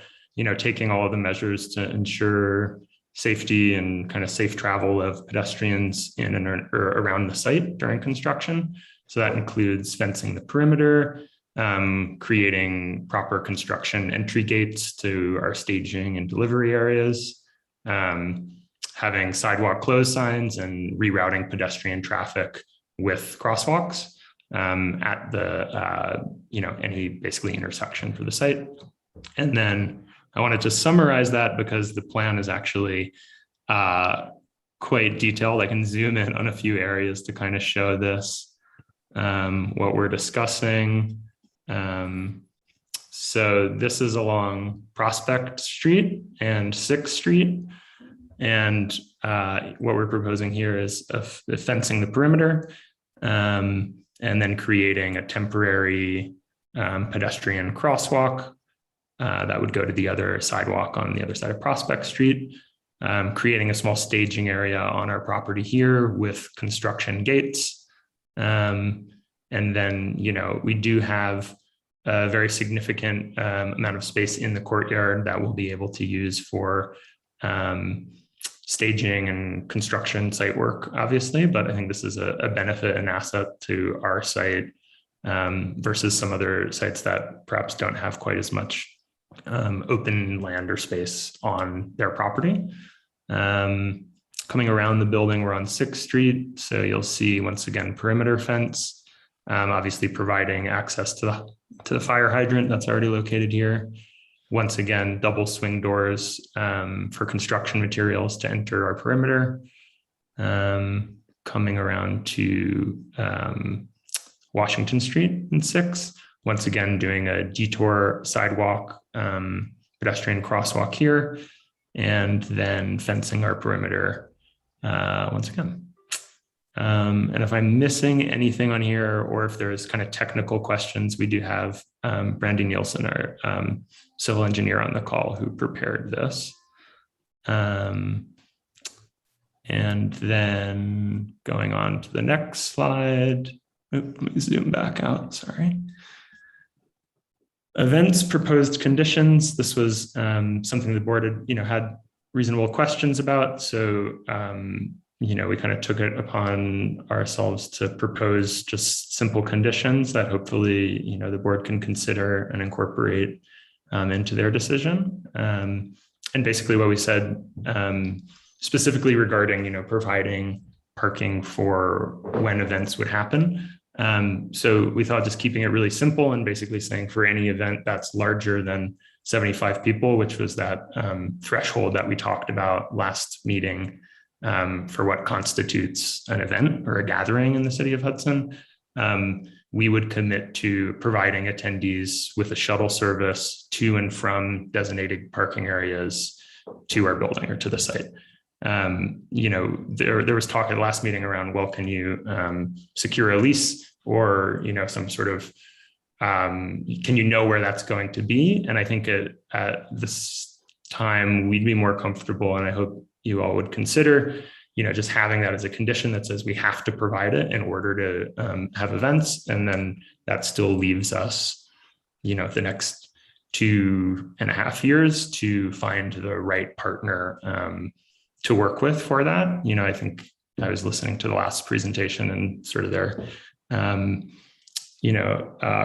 taking all of the measures to ensure safety and kind of safe travel of pedestrians in and or around the site during construction. So that includes fencing the perimeter, creating proper construction entry gates to our staging and delivery areas, having sidewalk close signs and rerouting pedestrian traffic with crosswalks at the, any basically intersection for the site. And then I wanted to summarize that because the plan is actually quite detailed. I can zoom in on a few areas to kind of show this, what we're discussing. So this is along Prospect Street and 6th Street. And what we're proposing here is fencing the perimeter and then creating a temporary pedestrian crosswalk that would go to the other sidewalk on the other side of Prospect Street, creating a small staging area on our property here with construction gates. And then, we do have a very significant amount of space in the courtyard that we'll be able to use for staging and construction site work, obviously, but I think this is a benefit and asset to our site versus some other sites that perhaps don't have quite as much open land or space on their property. Coming around the building, we're on 6th Street. So you'll see, once again, perimeter fence, obviously providing access to the fire hydrant that's already located here. Once again, double swing doors for construction materials to enter our perimeter. Coming around to Washington Street and 6th. Once again, doing a detour sidewalk, pedestrian crosswalk here, and then fencing our perimeter once again. And if I'm missing anything on here, or if there's kind of technical questions, we do have Brandy Nielsen, our civil engineer, on the call who prepared this. And then going on to the next slide. Let me zoom back out, sorry. Events, proposed conditions. This was something the board had reasonable questions about. So, we kind of took it upon ourselves to propose just simple conditions that hopefully, the board can consider and incorporate into their decision. And basically what we said, specifically regarding, providing parking for when events would happen. So we thought just keeping it really simple and basically saying for any event that's larger than 75 people, which was that threshold that we talked about last meeting for what constitutes an event or a gathering in the city of Hudson, we would commit to providing attendees with a shuttle service to and from designated parking areas to our building or to the site. There was talk at the last meeting around, well, can you secure a lease or, some sort of, can you know where that's going to be? And I think at this time, we'd be more comfortable, and I hope you all would consider, just having that as a condition that says we have to provide it in order to have events. And then that still leaves us, the next 2.5 years to find the right partner to work with for that. I think I was listening to the last presentation and sort of their,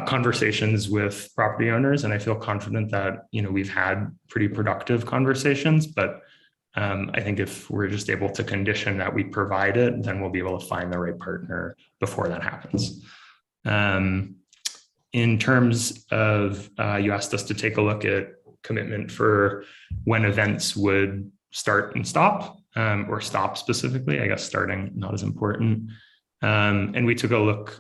conversations with property owners. And I feel confident that, we've had pretty productive conversations, but I think if we're just able to condition that we provide it, then we'll be able to find the right partner before that happens. in terms of, you asked us to take a look at commitment for when events would start and stop, or stop specifically, I guess starting not as important. And we took a look,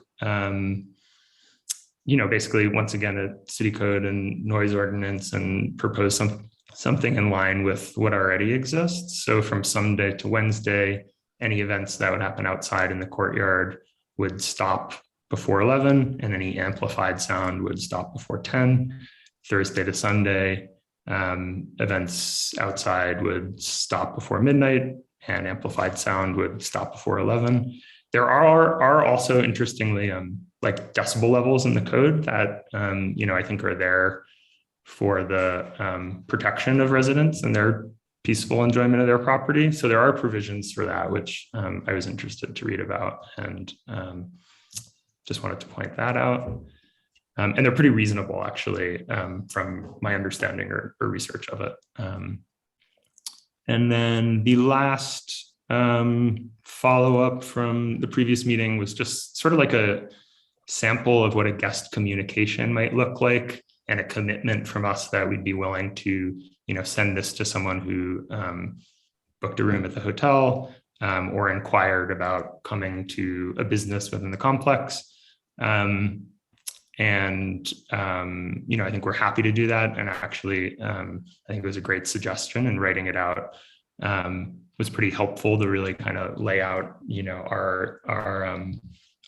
basically once again at city code and noise ordinance and proposed something in line with what already exists. So from Sunday to Wednesday, any events that would happen outside in the courtyard would stop before 11, and any amplified sound would stop before 10. Thursday to Sunday, events outside would stop before midnight, and amplified sound would stop before 11. There are also, interestingly, like decibel levels in the code that I think are there for the protection of residents and their peaceful enjoyment of their property. So there are provisions for that, which I was interested to read about, and just wanted to point that out. And they're pretty reasonable, actually, from my understanding or research of it. And then the last follow-up from the previous meeting was just sort of like a sample of what a guest communication might look like, and a commitment from us that we'd be willing to, send this to someone who booked a room at the hotel or inquired about coming to a business within the complex. I think we're happy to do that. And actually, I think it was a great suggestion, and writing it out was pretty helpful to really kind of lay out,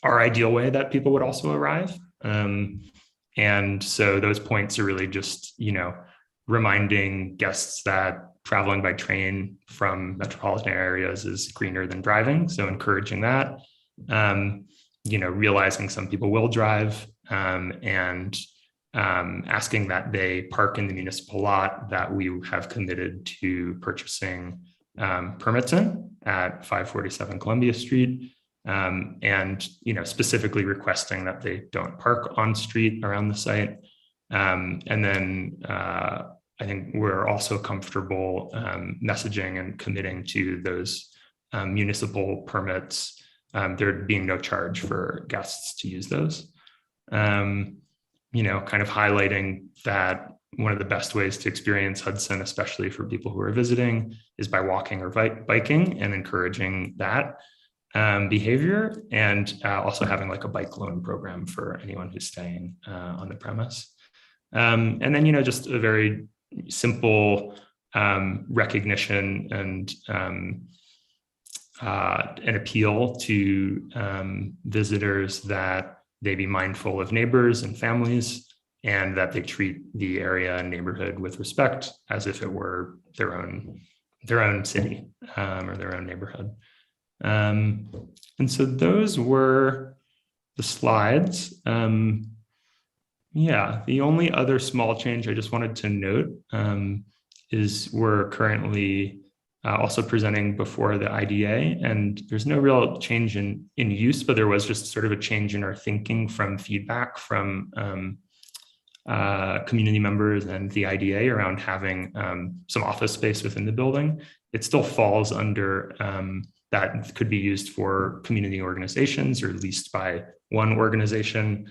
our ideal way that people would also arrive. And so those points are really just, reminding guests that traveling by train from metropolitan areas is greener than driving. So encouraging that, realizing some people will drive, and asking that they park in the municipal lot that we have committed to purchasing permits in at 547 Columbia Street. And specifically requesting that they don't park on street around the site. And then I think we're also comfortable messaging and committing to those municipal permits, there being no charge for guests to use those. Kind of highlighting that one of the best ways to experience Hudson, especially for people who are visiting, is by walking or biking, and encouraging that behavior, and also having like a bike loan program for anyone who's staying on the premise. And then, just a very simple recognition and an appeal to visitors that they be mindful of neighbors and families, and that they treat the area and neighborhood with respect as if it were their own city or their own neighborhood. And so those were the slides. The only other small change I just wanted to note is we're currently also presenting before the IDA, and there's no real change in use, but there was just sort of a change in our thinking from feedback from community members and the IDA around having some office space within the building. It still falls under that could be used for community organizations or leased by one organization.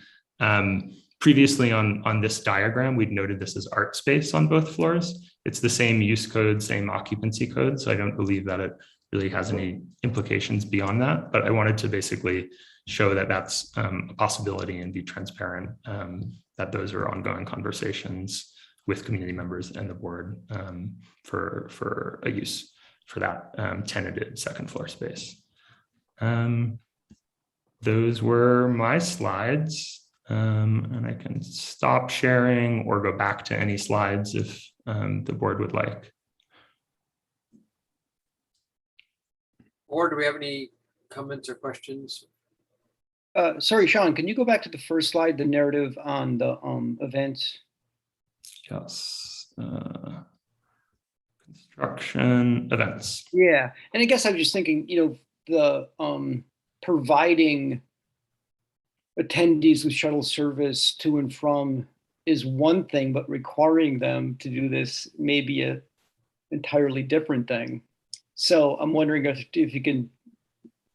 Previously on this diagram, we'd noted this as art space on both floors. It's the same use code, same occupancy code. So I don't believe that it really has any implications beyond that, but I wanted to basically show that that's a possibility and be transparent, that those are ongoing conversations with community members and the board for a use for that tenanted second floor space. Those were my slides. And I can stop sharing or go back to any slides if the board would like. Or do we have any comments or questions? Sorry, Sean, can you go back to the first slide, the narrative on the events? Yes. Construction events. Yeah, and I guess I was just thinking, the providing attendees with shuttle service to and from is one thing, but requiring them to do this may be an entirely different thing. So I'm wondering if you can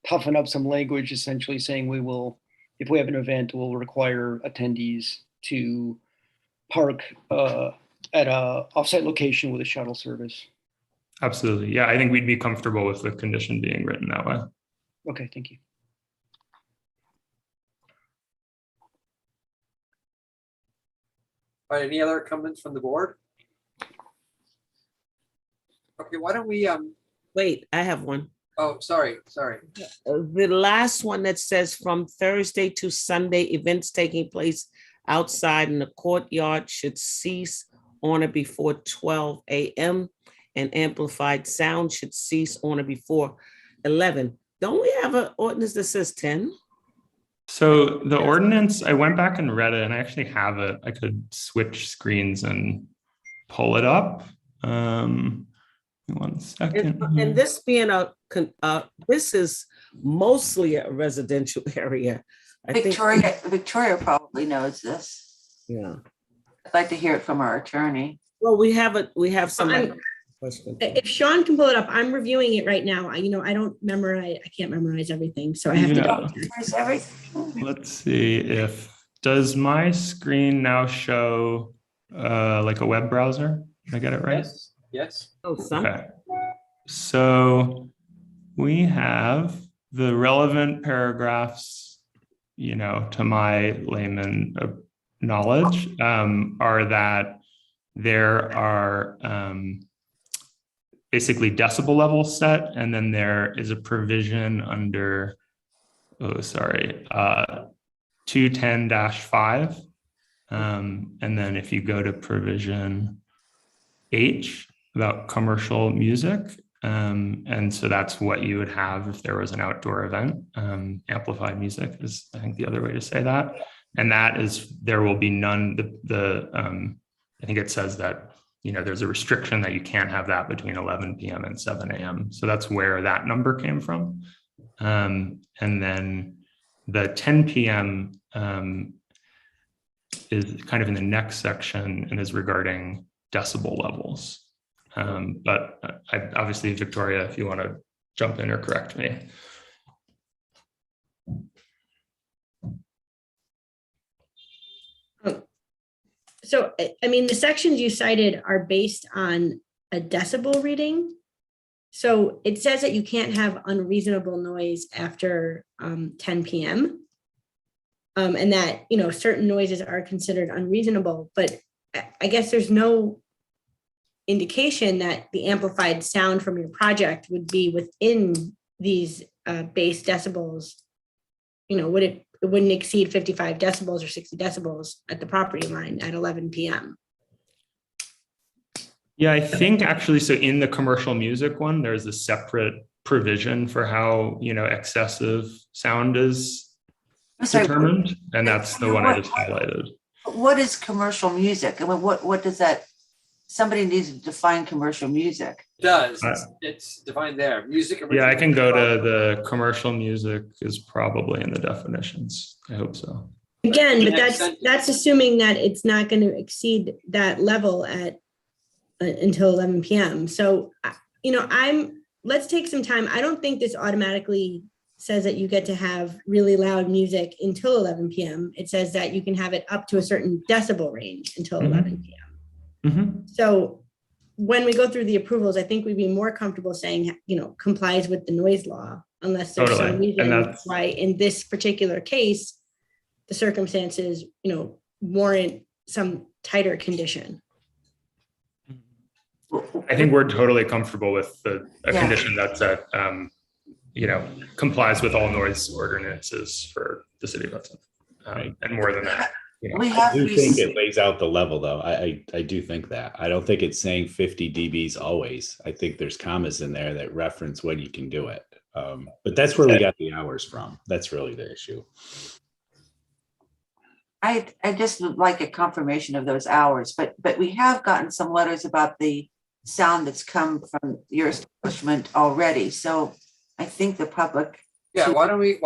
toughen up some language, essentially saying we will, if we have an event, we'll require attendees to park at a offsite location with a shuttle service. Absolutely. Yeah, I think we'd be comfortable with the condition being written that way. Okay, thank you. All right, any other comments from the board? Okay, why don't we, Wait, I have one. oh, sorry. The last one that says from Thursday to Sunday, events taking place outside in the courtyard should cease on or before 12 a.m. and amplified sound should cease on or before 11. Don't we have an ordinance that says 10? So the ordinance, I went back and read it and I actually have it. I could switch screens and pull it up. 1 second. And this being this is mostly a residential area. I think- Victoria probably knows this. Yeah. I'd like to hear it from our attorney. Well, we have some I'm- question. If Sean can pull it up, I'm reviewing it right now. I don't memorize, I can't memorize everything, so I have Yeah. Let's see does my screen now show like a web browser? Did I get it right? Yes. Oh, some. Okay. So we have the relevant paragraphs, to my layman knowledge, are that there are basically decibel levels set, and then there is a provision under, 210-5. And then if you go to provision H about commercial music, and so that's what you would have if there was an outdoor event. Amplified music is, I think, the other way to say that. And that is, there will be none, I think it says that, there's a restriction that you can't have that between 11 p.m. and 7 a.m. So that's where that number came from. And then the 10 p.m. Is kind of in the next section and is regarding decibel levels. But obviously, Victoria, if you want to jump in or correct me. So, the sections you cited are based on a decibel reading. So it says that you can't have unreasonable noise after 10 p.m. And that, certain noises are considered unreasonable, but I guess there's no indication that the amplified sound from your project would be within these base decibels. It wouldn't exceed 55 decibels or 60 decibels at the property line at 11 p.m. Yeah, I think actually, so in the commercial music one, there's a separate provision for how, excessive sound is determined. And that's the one I just highlighted. What is commercial music? I mean, what does that, somebody needs to define commercial music. It does. It's defined there. Music. Yeah, I can go to the commercial music is probably in the definitions. I hope so. Again, but that's assuming that it's not going to exceed that level at until 11 p.m. So, let's take some time. I don't think this automatically says that you get to have really loud music until 11 p.m. It says that you can have it up to a certain decibel range until 11 p.m. Mm-hmm. So when we go through the approvals, I think we'd be more comfortable saying, complies with the noise law, unless there's some reason why in this particular case, the circumstances, warrant some tighter condition. I think we're totally comfortable with a condition that's complies with all noise ordinances for the city of Hudson, and more than that. I do think it lays out the level, though. I do think that. I don't think it's saying 50 dBs always. I think there's commas in there that reference when you can do it. But that's where we got the hours from. That's really the issue. I just would like a confirmation of those hours, but we have gotten some letters about the sound that's come from your establishment already. So I think the public. Yeah, why don't we,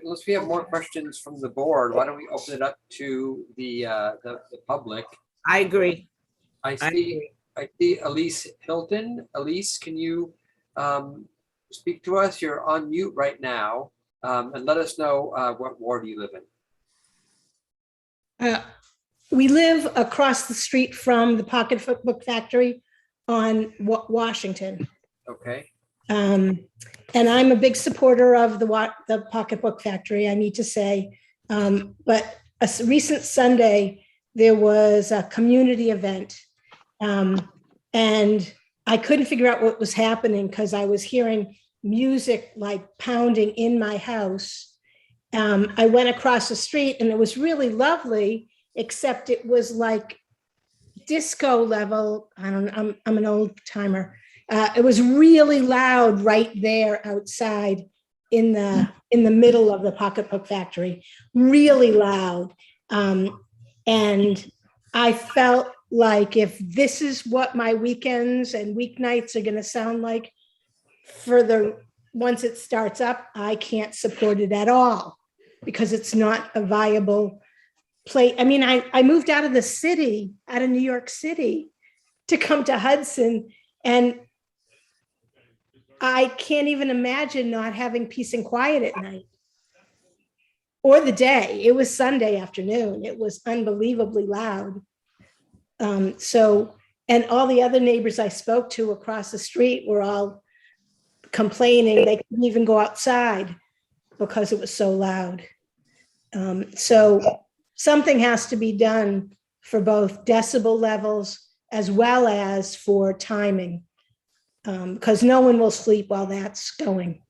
unless we have more questions from the board, why don't we open it up to the public? I agree. I see Elise Hilton. Elise, can you speak to us? You're on mute right now, and let us know what ward you live in. we live across the street from the Pocketbook Factory on Washington. Okay. And I'm a big supporter of the Pocketbook Factory, I need to say. But recent Sunday, there was a community event. And I couldn't figure out what was happening because I was hearing music like pounding in my house. I went across the street and it was really lovely, except it was like disco level. I don't know, I'm an old timer. It was really loud right there outside in the middle of the Pocketbook Factory, really loud. And I felt like if this is what my weekends and weeknights are going to sound like once it starts up, I can't support it at all because it's not a viable place. I mean, I moved out of the city, out of New York City to come to Hudson, and I can't even imagine not having peace and quiet at night or the day. It was Sunday afternoon. It was unbelievably loud. And all the other neighbors I spoke to across the street were all complaining. They couldn't even go outside because it was so loud. So something has to be done for both decibel levels as well as for timing, because no one will sleep while that's going.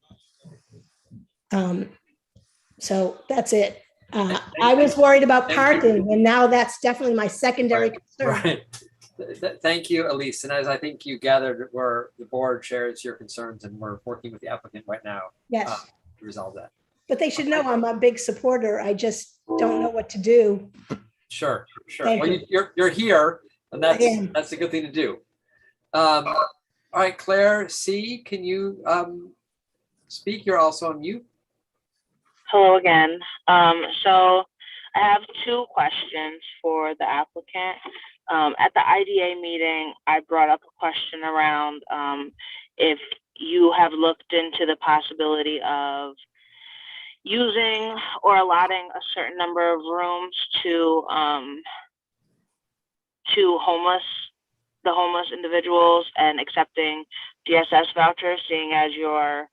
So that's it. I was worried about parking, and now that's definitely my secondary concern. Right. Thank you, Elise. And as I think you gathered, where the board shares your concerns, and we're working with the applicant right now Yes, to resolve that. but they should know I'm a big supporter. I just don't know what to do. Sure, sure. Thank Well, you. you're here, and I am. that's a good thing to do. All right, Claire C, can you speak? You're also on mute. Hello again. So I have two questions for the applicant. At the IDA meeting, I brought up a question around if you have looked into the possibility of using or allotting a certain number of rooms to the homeless individuals and accepting DSS vouchers, seeing as you're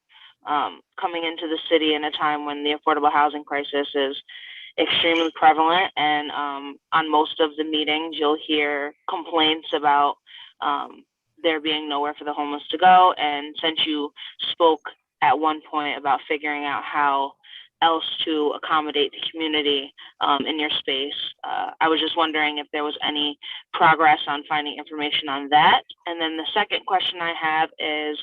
coming into the city in a time when the affordable housing crisis is extremely prevalent. And on most of the meetings, you'll hear complaints about there being nowhere for the homeless to go. And since you spoke at one point about figuring out how else to accommodate the community in your space, I was just wondering if there was any progress on finding information on that. And then the second question I have is,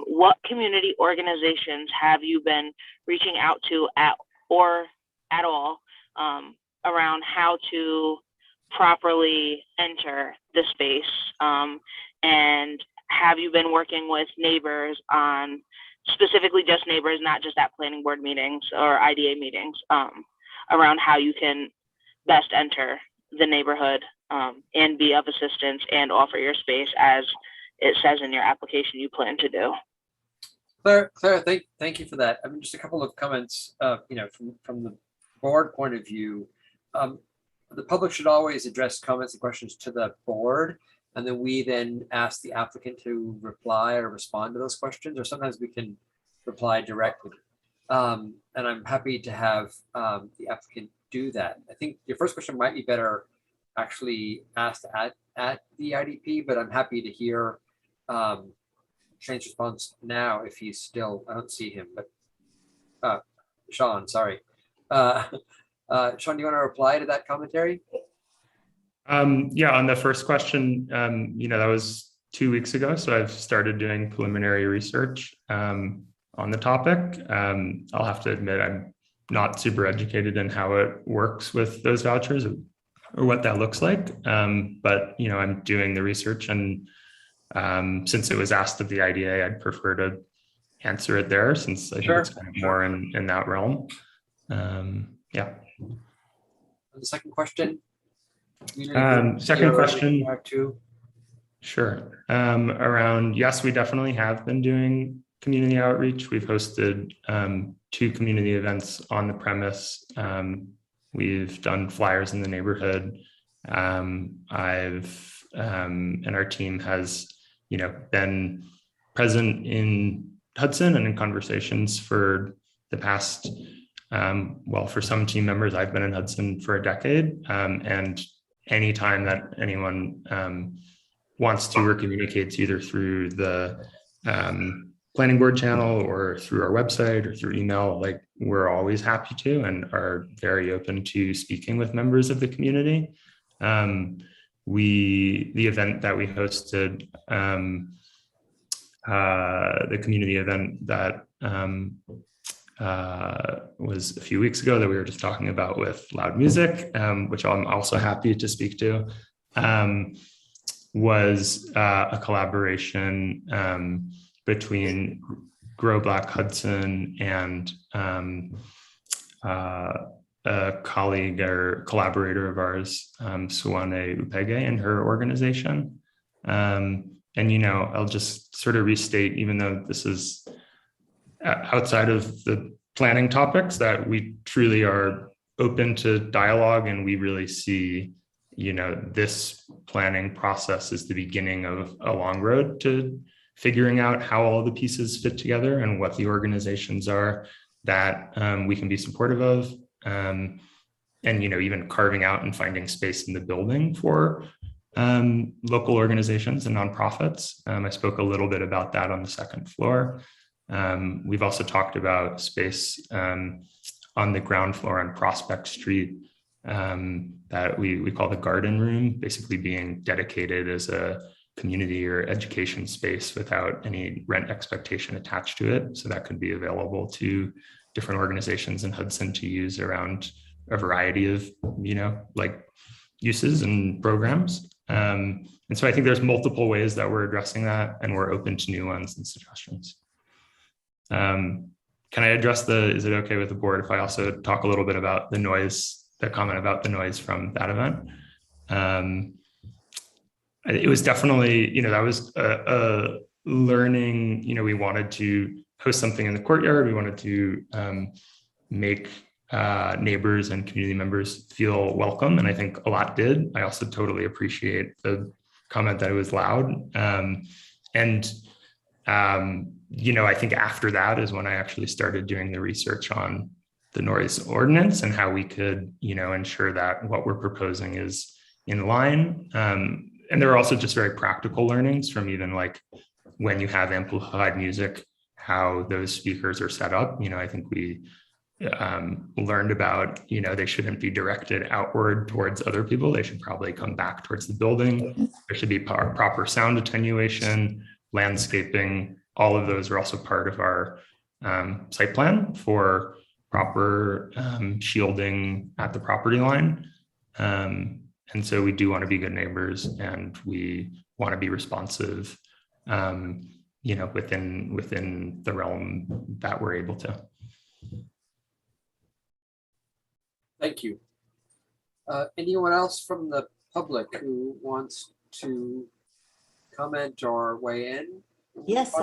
what community organizations have you been reaching out to at all around how to properly enter the space? And have you been working with neighbors on, specifically just neighbors, not just at planning board meetings or IDA meetings, around how you can best enter the neighborhood and be of assistance and offer your space as it says in your application you plan to do? Claire, thank you for that. I mean, just a couple of comments, from the board point of view. The public should always address comments and questions to the board, and then we then ask the applicant to reply or respond to those questions, or sometimes we can reply directly. And I'm happy to have the applicant do that. I think your first question might be better actually asked at the IDP, but I'm happy to hear Shane's response now if he's still, I don't see him, but Sean, sorry. Sean, do you want to reply to that commentary? Yeah, on the first question, that was 2 weeks ago. So I've started doing preliminary research on the topic. I'll have to admit, I'm not super educated in how it works with those vouchers or what that looks like. But, I'm doing the research, and since it was asked of the IDA, I'd prefer to answer it there, since I think it's kind of more in that realm. Yeah. The second question. Second question. Sure. Around, yes, we definitely have been doing community outreach. We've hosted 2 community events on the premise. We've done flyers in the neighborhood, And our team has, been present in Hudson and in conversations for the past, for some team members, I've been in Hudson for a decade. And anytime that anyone wants to or communicates either through the planning board channel or through our website or through email, like we're always happy to and are very open to speaking with members of the community. The event that we hosted, the community event that was a few weeks ago that we were just talking about with Loud Music, which I'm also happy to speak to, was a collaboration between Grow Black Hudson and a colleague or collaborator of ours, Suwane Upege, and her organization. I'll just sort of restate, even though this is outside of the planning topics, that we truly are open to dialogue, and we really see, this planning process is the beginning of a long road to figuring out how all the pieces fit together and what the organizations are that we can be supportive of. And, even carving out and finding space in the building for local organizations and nonprofits. I spoke a little bit about that on the second floor. We've also talked about space on the ground floor on Prospect Street that we call the garden room, basically being dedicated as a community or education space without any rent expectation attached to it. So that could be available to different organizations in Hudson to use around a variety of, uses and programs. And so I think there's multiple ways that we're addressing that, and we're open to new ones and suggestions. Can I address is it okay with the board if I also talk a little bit about the noise, the comment about the noise from that event? It was definitely, that was a learning, we wanted to host something in the courtyard. We wanted to make neighbors and community members feel welcome. And I think a lot did. I also totally appreciate the comment that it was loud. I think after that is when I actually started doing the research on the noise ordinance and how we could, ensure that what we're proposing is in line. And there are also just very practical learnings from even like when you have amplified music, how those speakers are set up. I think we learned about, they shouldn't be directed outward towards other people. They should probably come back towards the building. There should be proper sound attenuation, landscaping. All of those are also part of our site plan for proper shielding at the property line. And so we do want to be good neighbors, and we want to be responsive, within the realm that we're able to. Thank you. Anyone else from the public who wants to comment or weigh in? Yes,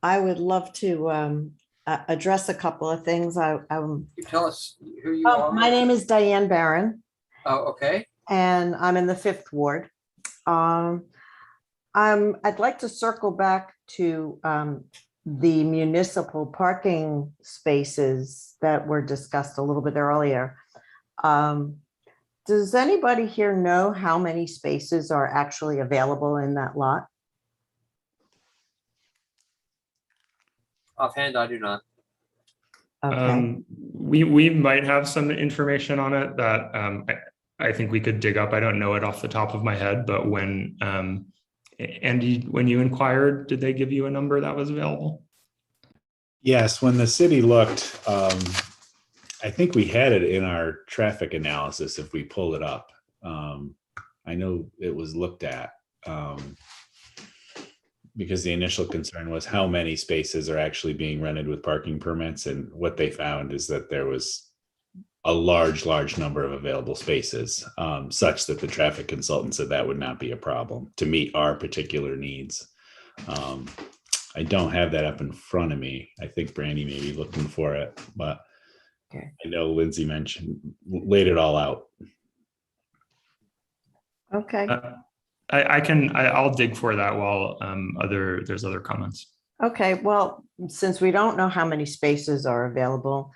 I would love to address a couple of things. You tell us who you are. My name is Diane Barron. Oh, okay. And I'm in the 5th Ward. I'd like to circle back to the municipal parking spaces that were discussed a little bit earlier. Does anybody here know how many spaces are actually available in that lot? Offhand, I do not. Okay. We might have some information on it that I think we could dig up. I don't know it off the top of my head, but when Andy, when you inquired, did they give you a number that was available? Yes, when the city looked, I think we had it in our traffic analysis if we pull it up. I know it was looked at because the initial concern was how many spaces are actually being rented with parking permits. And what they found is that there was a large number of available spaces, such that the traffic consultant said that would not be a problem to meet our particular needs. I don't have that up in front of me. I think Brandy may be looking for it, but okay. I know Lindsay laid it all out. Okay, I'll dig for that while there's other comments. okay. Well, since we don't know how many spaces are available,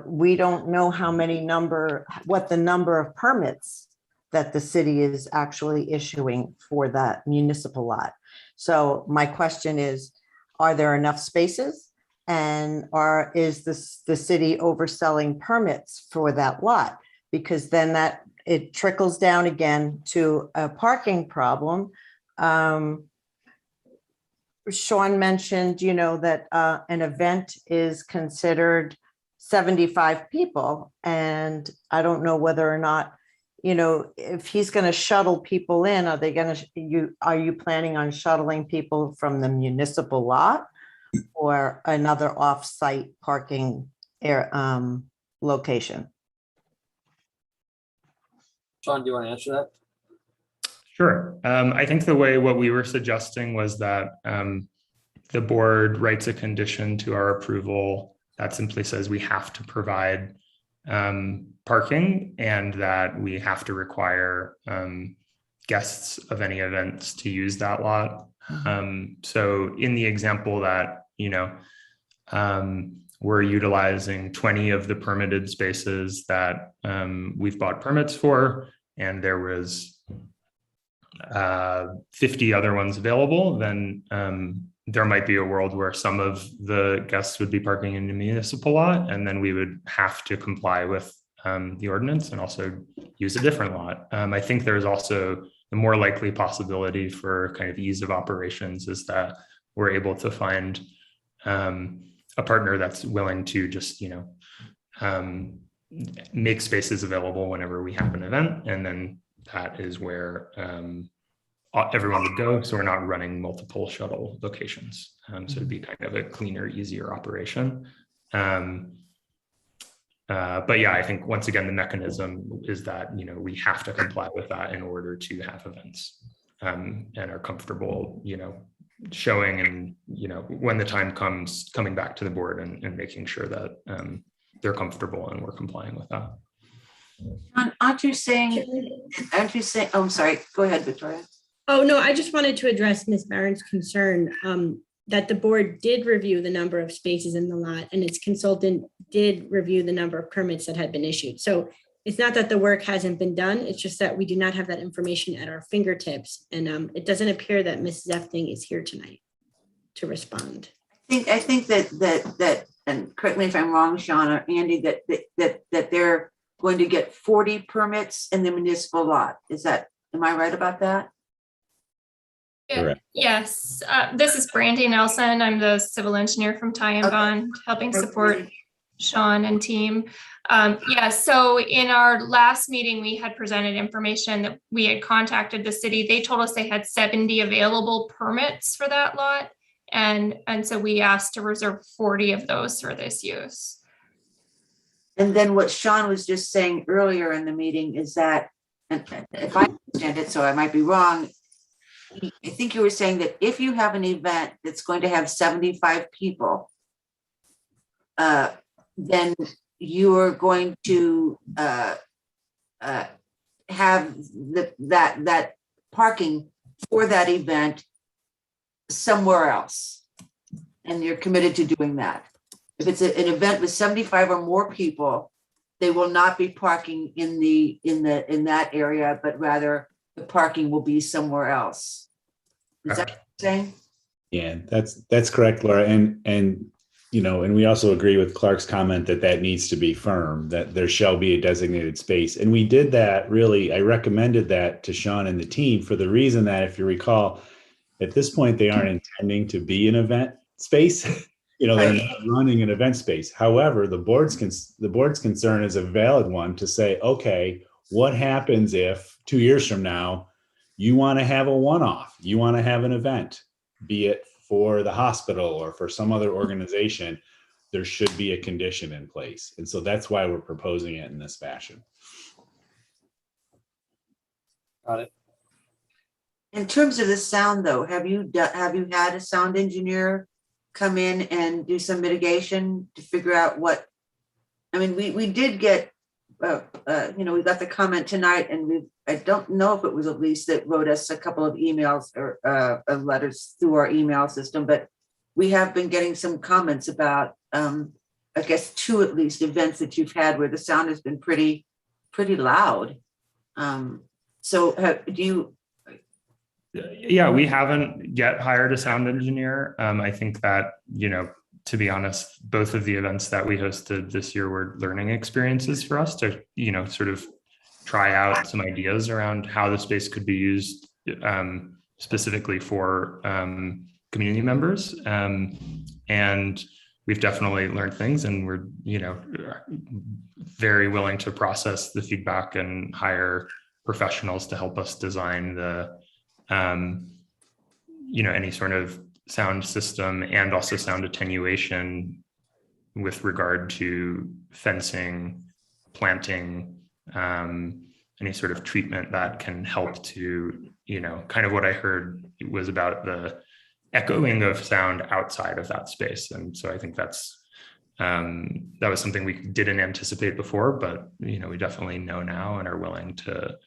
we don't know what the number of permits that the city is actually issuing for that municipal lot. So my question is, are there enough spaces? And is the city overselling permits for that lot? Because then it trickles down again to a parking problem. Sean mentioned, that an event is considered 75 people. And I don't know whether or not, if he's going to shuttle people in, are you planning on shuttling people from the municipal lot or another off-site parking location? Sean, do you want to answer that? Sure. I think what we were suggesting was that the board writes a condition to our approval that simply says we have to provide parking and that we have to require guests of any events to use that lot. So in the example that, we're utilizing 20 of the permitted spaces that we've bought permits for, and there was 50 other ones available, then there might be a world where some of the guests would be parking in the municipal lot, and then we would have to comply with the ordinance and also use a different lot. I think there's also the more likely possibility for kind of ease of operations is that we're able to find a partner that's willing to just, make spaces available whenever we have an event. And then that is where everyone would go. So we're not running multiple shuttle locations. So it'd be kind of a cleaner, easier operation. But yeah, I think once again, the mechanism is that, we have to comply with that in order to have events and are comfortable, showing and, when the time comes, coming back to the board and making sure that they're comfortable and we're complying with that. Aren't you saying, oh, I'm sorry, go ahead, Victoria. Oh, no, I just wanted to address Ms. Barron's concern that the board did review the number of spaces in the lot and its consultant did review the number of permits that had been issued. So it's not that the work hasn't been done, it's just that we do not have that information at our fingertips. And it doesn't appear that Ms. Zefting is here tonight to respond. I think that, and correct me if I'm wrong, Sean or Andy, that they're going to get 40 permits in the municipal lot. Am I right about that? Correct. Yes, this is Brandy Nelson. I'm the civil engineer from Ty and Bond, helping support Sean and team. So in our last meeting, we had presented information that we had contacted the city. They told us they had 70 available permits for that lot. And so we asked to reserve 40 of those for this use. And then what Sean was just saying earlier in the meeting is that, and if I understand it, so I might be wrong, I think you were saying that if you have an event that's going to have 75 people, then you are going to have that parking for that event somewhere else, and you're committed to doing that. If it's an event with 75 or more people, they will not be parking in that area, but rather the parking will be somewhere else. Is that what you're saying? Yeah, that's correct, Laura. And we also agree with Clark's comment that needs to be firm, that there shall be a designated space. And we did that really, I recommended that to Sean and the team for the reason that, if you recall, at this point, they aren't intending to be an event space. They're not running an event space. However, the board's concern is a valid one to say, okay, what happens if 2 years from now, you want to have a one-off, you want to have an event, be it for the hospital or for some other organization, there should be a condition in place. And so that's why we're proposing it in this fashion. Got it. In terms of the sound though, have you had a sound engineer come in and do some mitigation to figure out what, we did get we got the comment tonight, and I don't know if it was Elise that wrote us a couple of emails or letters through our email system, but we have been getting some comments about, I guess, 2 at least events that you've had where the sound has been pretty loud. So do you? Yeah, we haven't yet hired a sound engineer. I think that, to be honest, both of the events that we hosted this year were learning experiences for us to, sort of try out some ideas around how the space could be used specifically for community members. And we've definitely learned things, and we're, very willing to process the feedback and hire professionals to help us design the, any sort of sound system and also sound attenuation with regard to fencing, planting, any sort of treatment that can help to, kind of what I heard was about the echoing of sound outside of that space. And so I think that was something we didn't anticipate before, but, we definitely know now and are willing to.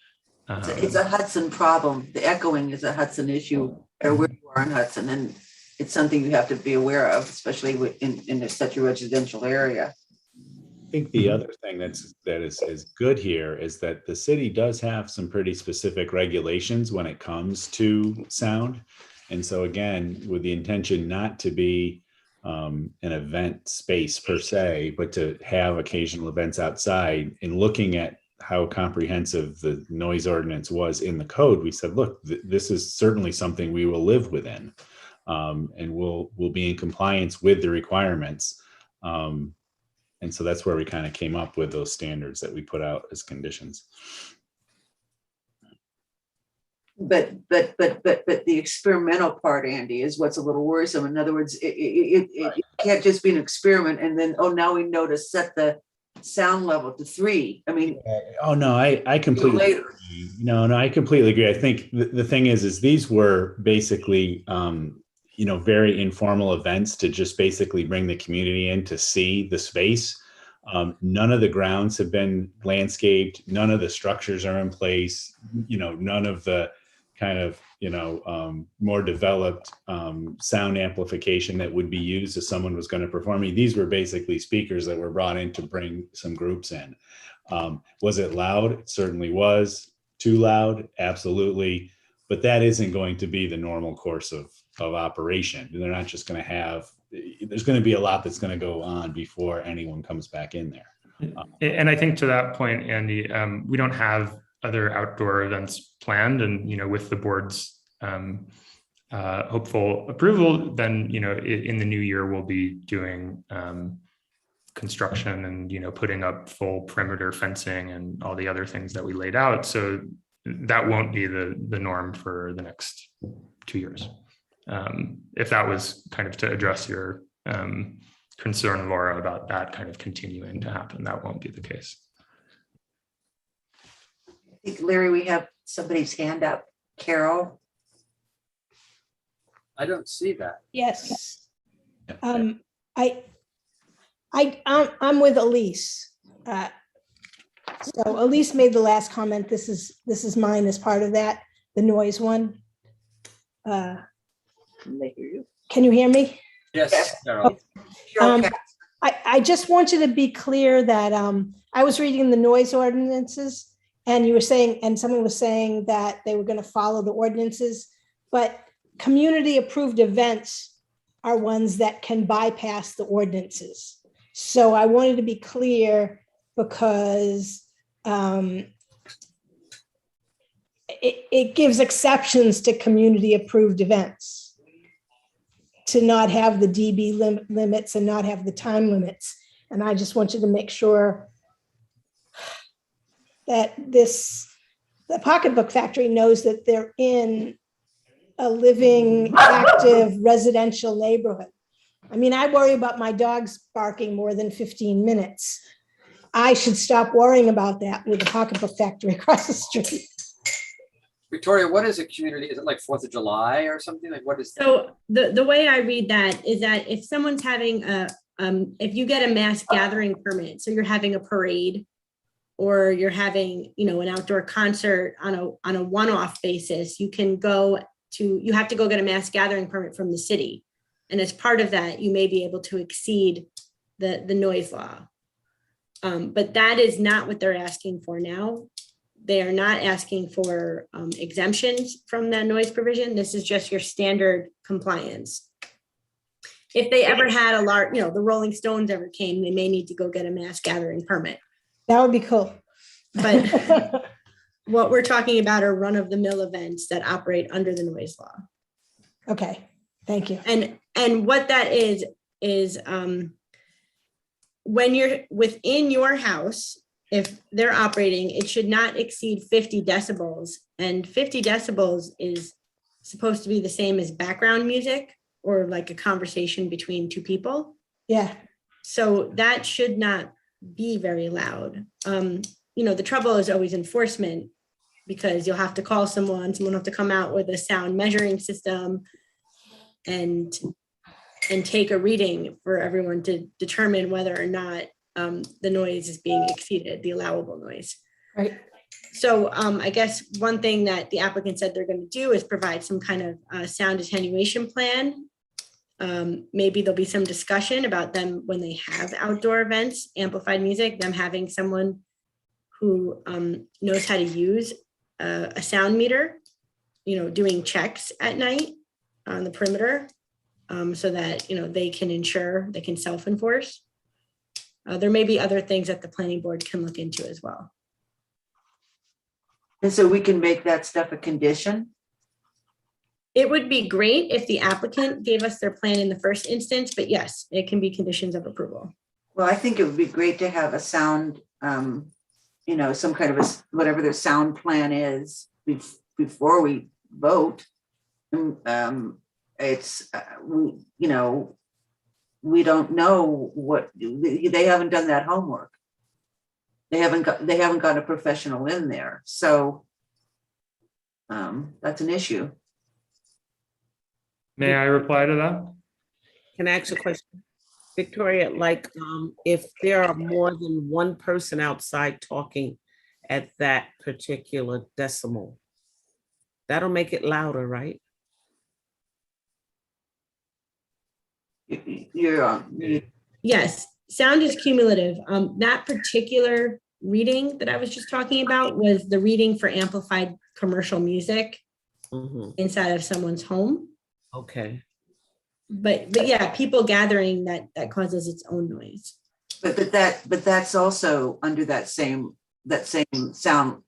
It's a Hudson problem. The echoing is a Hudson issue, or where you are in Hudson, and it's something you have to be aware of, especially in such a residential area. I think the other thing that is good here is that the city does have some pretty specific regulations when it comes to sound. And so again, with the intention not to be an event space per se, but to have occasional events outside, and looking at how comprehensive the noise ordinance was in the code, we said, look, this is certainly something we will live within, and we'll be in compliance with the requirements. And so that's where we kind of came up with those standards that we put out as conditions. But the experimental part, Andy, is what's a little worrisome. In other words, it can't just be an experiment and then, oh, now we know to set the sound level to 3. I mean, oh no, I completely agree. No, I completely agree. I think the thing is these were basically very informal events to just basically bring the community in to see the space. None of the grounds have been landscaped, none of the structures are in place, none of the kind of more developed sound amplification that would be used if someone was going to perform. These were basically speakers that were brought in to bring some groups in. Was it loud? It certainly was. Too loud? Absolutely. But that isn't going to be the normal course of operation. They're not just going to have, there's going to be a lot that's going to go on before anyone comes back in there. And I think to that point, Andy, we don't have other outdoor events planned, and with the board's hopeful approval, then in the new year we'll be doing construction and putting up full perimeter fencing and all the other things that we laid out. So that won't be the norm for the next 2 years. If that was kind of to address your concern, Laura, about that kind of continuing to happen, that won't be the case. I think, Larry, we have somebody's hand up. Carol? I don't see that. Yes. I'm with Elise. So Elise made the last comment. This is mine as part of that, the noise one. Can you hear me? Yes, Carol. I just want you to be clear that I was reading the noise ordinances, and you were saying, and someone was saying that they were going to follow the ordinances, but community approved events are ones that can bypass the ordinances. So I wanted to be clear because it gives exceptions to community approved events to not have the dB limits and not have the time limits. And I just want you to make sure that the Pocketbook Factory knows that they're in a living, active residential neighborhood. I mean, I worry about my dogs barking more than 15 minutes. I should stop worrying about that with the Pocketbook Factory across the street. Victoria, what is a community? Is it like 4th of July or something? Like, what is that? So the way I read that is that if someone's having if you get a mass gathering permit, so you're having a parade or you're having, an outdoor concert on a one-off basis, you have to go get a mass gathering permit from the city. And as part of that, you may be able to exceed the noise law. But that is not what they're asking for now. They are not asking for exemptions from that noise provision. This is just your standard compliance. If they ever had a large, the Rolling Stones ever came, they may need to go get a mass gathering permit. That would be cool. But what we're talking about are run-of-the-mill events that operate under the noise law. Okay, thank you. And what that is when you're within your house, if they're operating, it should not exceed 50 decibels. And 50 decibels is supposed to be the same as background music or like a conversation between two people. Yeah. So that should not be very loud. The trouble is always enforcement, because you'll have to call someone will have to come out with a sound measuring system and take a reading for everyone to determine whether or not the noise is being exceeded, the allowable noise. Right. So I guess one thing that the applicant said they're going to do is provide some kind of sound attenuation plan. Maybe there'll be some discussion about them when they have outdoor events, amplified music, them having someone who knows how to use a sound meter, doing checks at night on the perimeter, so that, they can self-enforce. There may be other things that the planning board can look into as well. And so we can make that stuff a condition? It would be great if the applicant gave us their plan in the first instance, but yes, it can be conditions of approval. Well, I think it would be great to have a sound, some kind of whatever their sound plan is before we vote. We don't know what, they haven't done that homework. They haven't got a professional in there. So that's an issue. May I reply to that? Can I ask a question? Victoria, if there are more than one person outside talking at that particular decimal, that'll make it louder, right? You're on. Yes, sound is cumulative. That particular reading that I was just talking about was the reading for amplified commercial music inside of someone's home. Okay. But yeah, people gathering that causes its own noise. But that's also under that same sound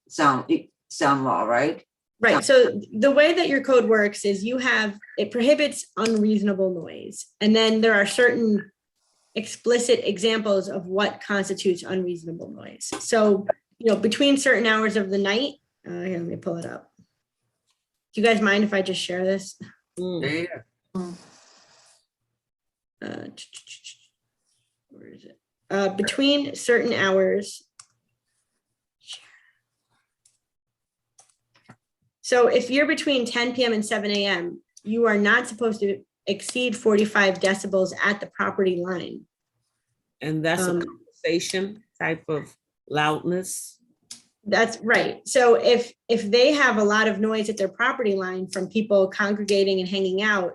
law, right? Right. So the way that your code works is it prohibits unreasonable noise. And then there are certain explicit examples of what constitutes unreasonable noise. So, between certain hours of the night, here, let me pull it up. Do you guys mind if I just share this? Yeah. Where is it? Between certain hours. So if you're between 10 p.m. and 7 a.m., you are not supposed to exceed 45 decibels at the property line. And that's a conversation type of loudness. That's right. So if they have a lot of noise at their property line from people congregating and hanging out,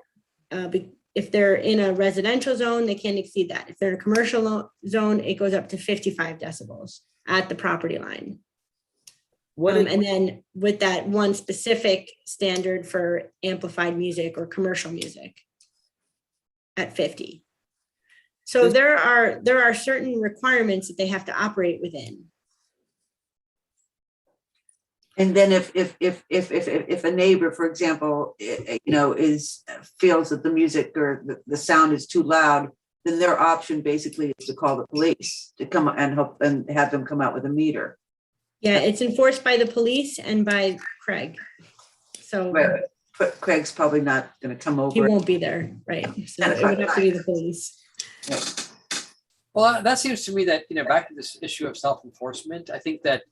if they're in a residential zone, they can't exceed that. If they're in a commercial zone, it goes up to 55 decibels at the property line. And then with that one specific standard for amplified music or commercial music at 50. So there are certain requirements that they have to operate within. And then if a neighbor, for example, feels that the music or the sound is too loud, then their option basically is to call the police to come and help and have them come out with a meter. Yeah, it's enforced by the police and by Craig. So but Craig's probably not going to come over. He won't be there, right? So it would have to be the police. Yeah. Well, that seems to me that, back to this issue of self-enforcement, I think that,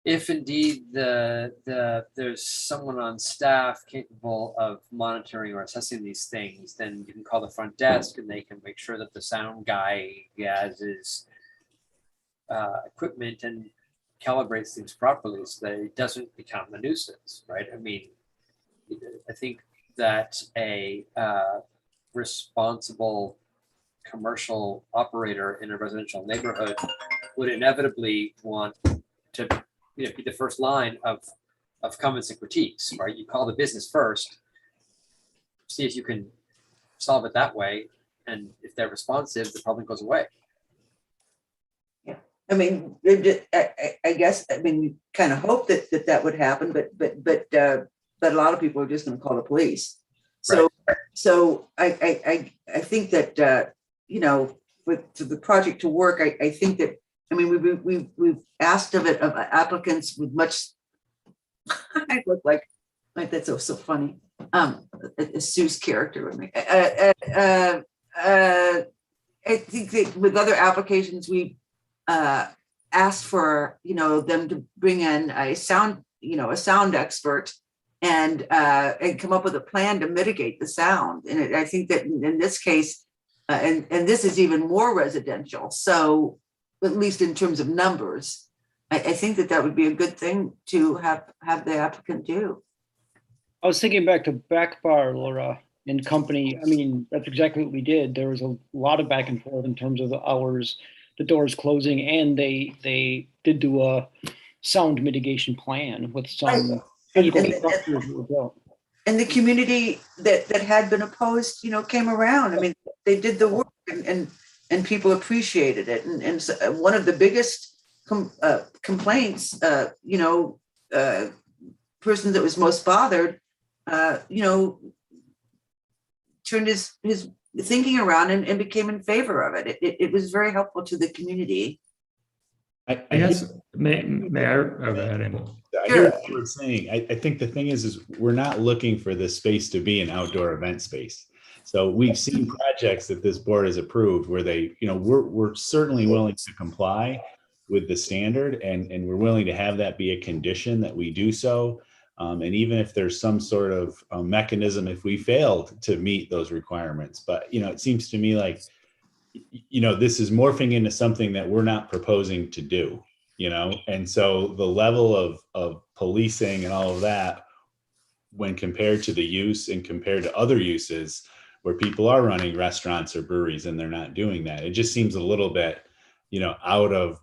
if indeed there's someone on staff capable of monitoring or assessing these things, then you can call the front desk and they can make sure that the sound guy has his equipment and calibrates things properly so that it doesn't become a nuisance, right? I mean, I think that a responsible commercial operator in a residential neighborhood would inevitably want to be the first line of comments and critiques, right? You call the business first, see if you can solve it that way, and if they're responsive, the problem goes away. I mean, I guess, I mean, we kind of hope that would happen, but a lot of people are just going to call the police. So, so I think that, you know, for the project to work, I think that, I mean, we've asked of applicants with much, I look like that's so funny. A Seuss character with me. I think that with other applications, we asked for, you know, them to bring in a sound expert and come up with a plan to mitigate the sound. And I think that in this case, and this is even more residential. So at least in terms of numbers, I think that would be a good thing to have the applicant do. I was thinking back to Back Bar, Laura, and company. I mean, that's exactly what we did. There was a lot of back and forth in terms of the hours, the doors closing, and they did do a sound mitigation plan with some physical structures that were built. And the community that had been opposed, you know, came around. I mean, they did the work and people appreciated it. And so one of the biggest complaints, you know, person that was most bothered, you know, turned his thinking around and became in favor of it. It was very helpful to the community. I guess, may I go ahead, Andy? I hear what you're saying. I think the thing is we're not looking for this space to be an outdoor event space. So we've seen projects that this board has approved where they, you know, we're certainly willing to comply with the standard and we're willing to have that be a condition that we do so. And even if there's some sort of mechanism, if we failed to meet those requirements, but, you know, it seems to me like, you know, this is morphing into something that we're not proposing to do, you know? And so the level of policing and all of that, when compared to the use and compared to other uses where people are running restaurants or breweries and they're not doing that, it just seems a little bit, you know, out of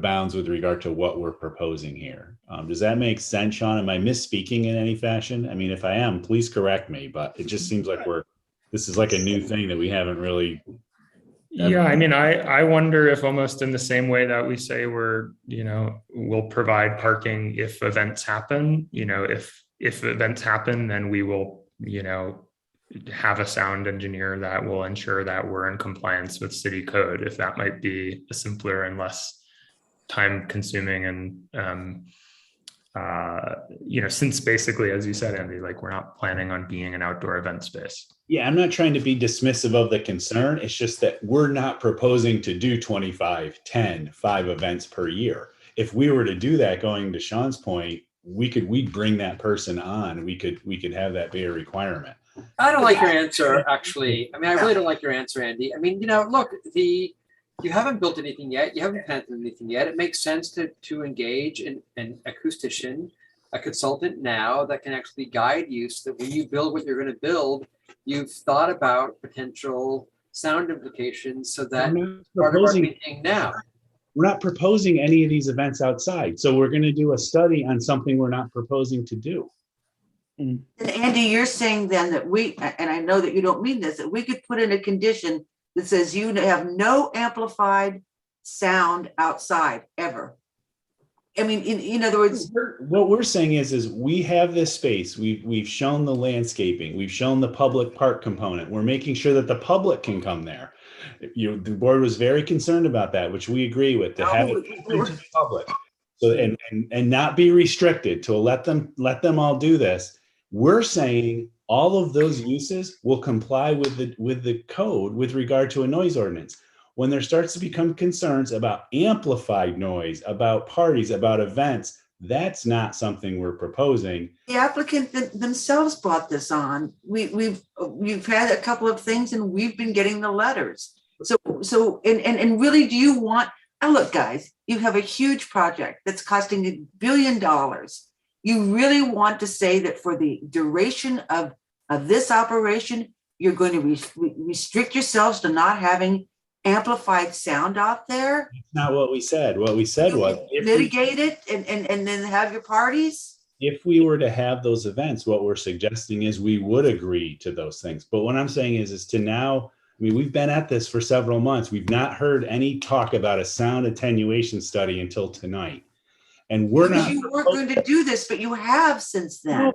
bounds with regard to what we're proposing here. Does that make sense, Sean? Am I misspeaking in any fashion? I mean, if I am, please correct me, but it just seems like this is like a new thing that we haven't really. Yeah, I mean, I wonder if almost in the same way that we say we'll provide parking if events happen, you know, if events happen, then we will, you know, have a sound engineer that will ensure that we're in compliance with city code, if that might be a simpler and less time consuming and, you know, since basically, as you said, Andy, like we're not planning on being an outdoor event space. Yeah, I'm not trying to be dismissive of the concern. It's just that we're not proposing to do 25, 10, 5 events per year. If we were to do that, going to Sean's point, we'd bring that person on. We could have that be a requirement. I don't like your answer, actually. I mean, I really don't like your answer, Andy. I mean, you know, look, you haven't built anything yet. You haven't planted anything yet. It makes sense to engage an acoustician, a consultant now that can actually guide you so that when you build what you're going to build, you've thought about potential sound implications so that part of our thinking now. We're not proposing any of these events outside. So we're going to do a study on something we're not proposing to do. And Andy, you're saying then that and I know that you don't mean this, that we could put in a condition that says you have no amplified sound outside ever. I mean, in other words, what we're saying is we have this space. We've shown the landscaping. We've shown the public park component. We're making sure that the public can come there. The board was very concerned about that, which we agree with, to have it open to the public. So and not be restricted, to let them all do this. We're saying all of those uses will comply with the code with regard to a noise ordinance. When there starts to become concerns about amplified noise, about parties, about events, that's not something we're proposing. The applicant themselves brought this on. We've had a couple of things and we've been getting the letters. So and really, do you want Now, look, guys, you have a huge project that's costing $1 billion. You really want to say that for the duration of this operation, you're going to restrict yourselves to not having amplified sound out there? Not what we said. What we said was Mitigate it and then have your parties? if we were to have those events, what we're suggesting is we would agree to those things. But what I'm saying is to now, I mean, we've been at this for several months. We've not heard any talk about a sound attenuation study until tonight. And we're not. You weren't going to do this, but you have since then. No,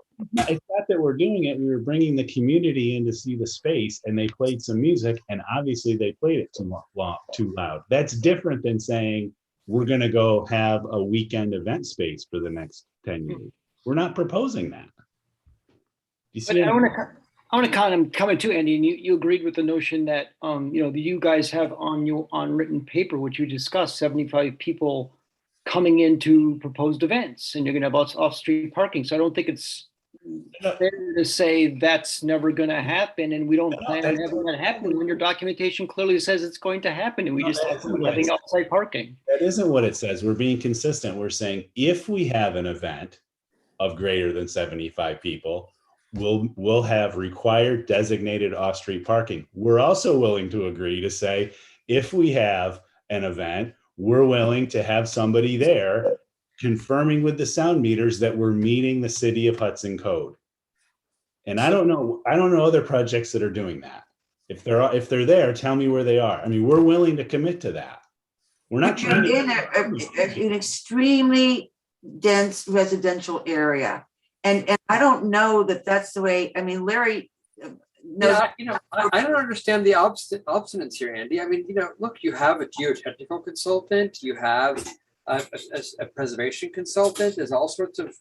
it's not that we're doing it. We were bringing the community in to see the space, and they played some music, and obviously they played it too loud. That's different than saying we're going to go have a weekend event space for the next 10 years. We're not proposing that. You see, But I want to kind of come into Andy, and you agreed with the notion that you guys have on written paper, which you discussed, 75 people coming into proposed events, and you're going to have off-street parking. So I don't think it's fair to say that's never going to happen, and we don't plan on having that happen when your documentation clearly says it's going to happen, and we just have having off-site parking. That isn't what it says. We're being consistent. We're saying if we have an event of greater than 75 people, we'll have required designated off-street parking. We're also willing to agree to say if we have an event, we're willing to have somebody there confirming with the sound meters that we're meeting the City of Hudson code. And I don't know other projects that are doing that. If they're there, tell me where they are. I mean, we're willing to commit to that. We're not trying in an extremely dense residential area. And I don't know that that's the way, I mean, Larry knows. Yeah, I don't understand the obstinance here, Andy. I mean, look, you have a geotechnical consultant, you have a preservation consultant, there's all sorts of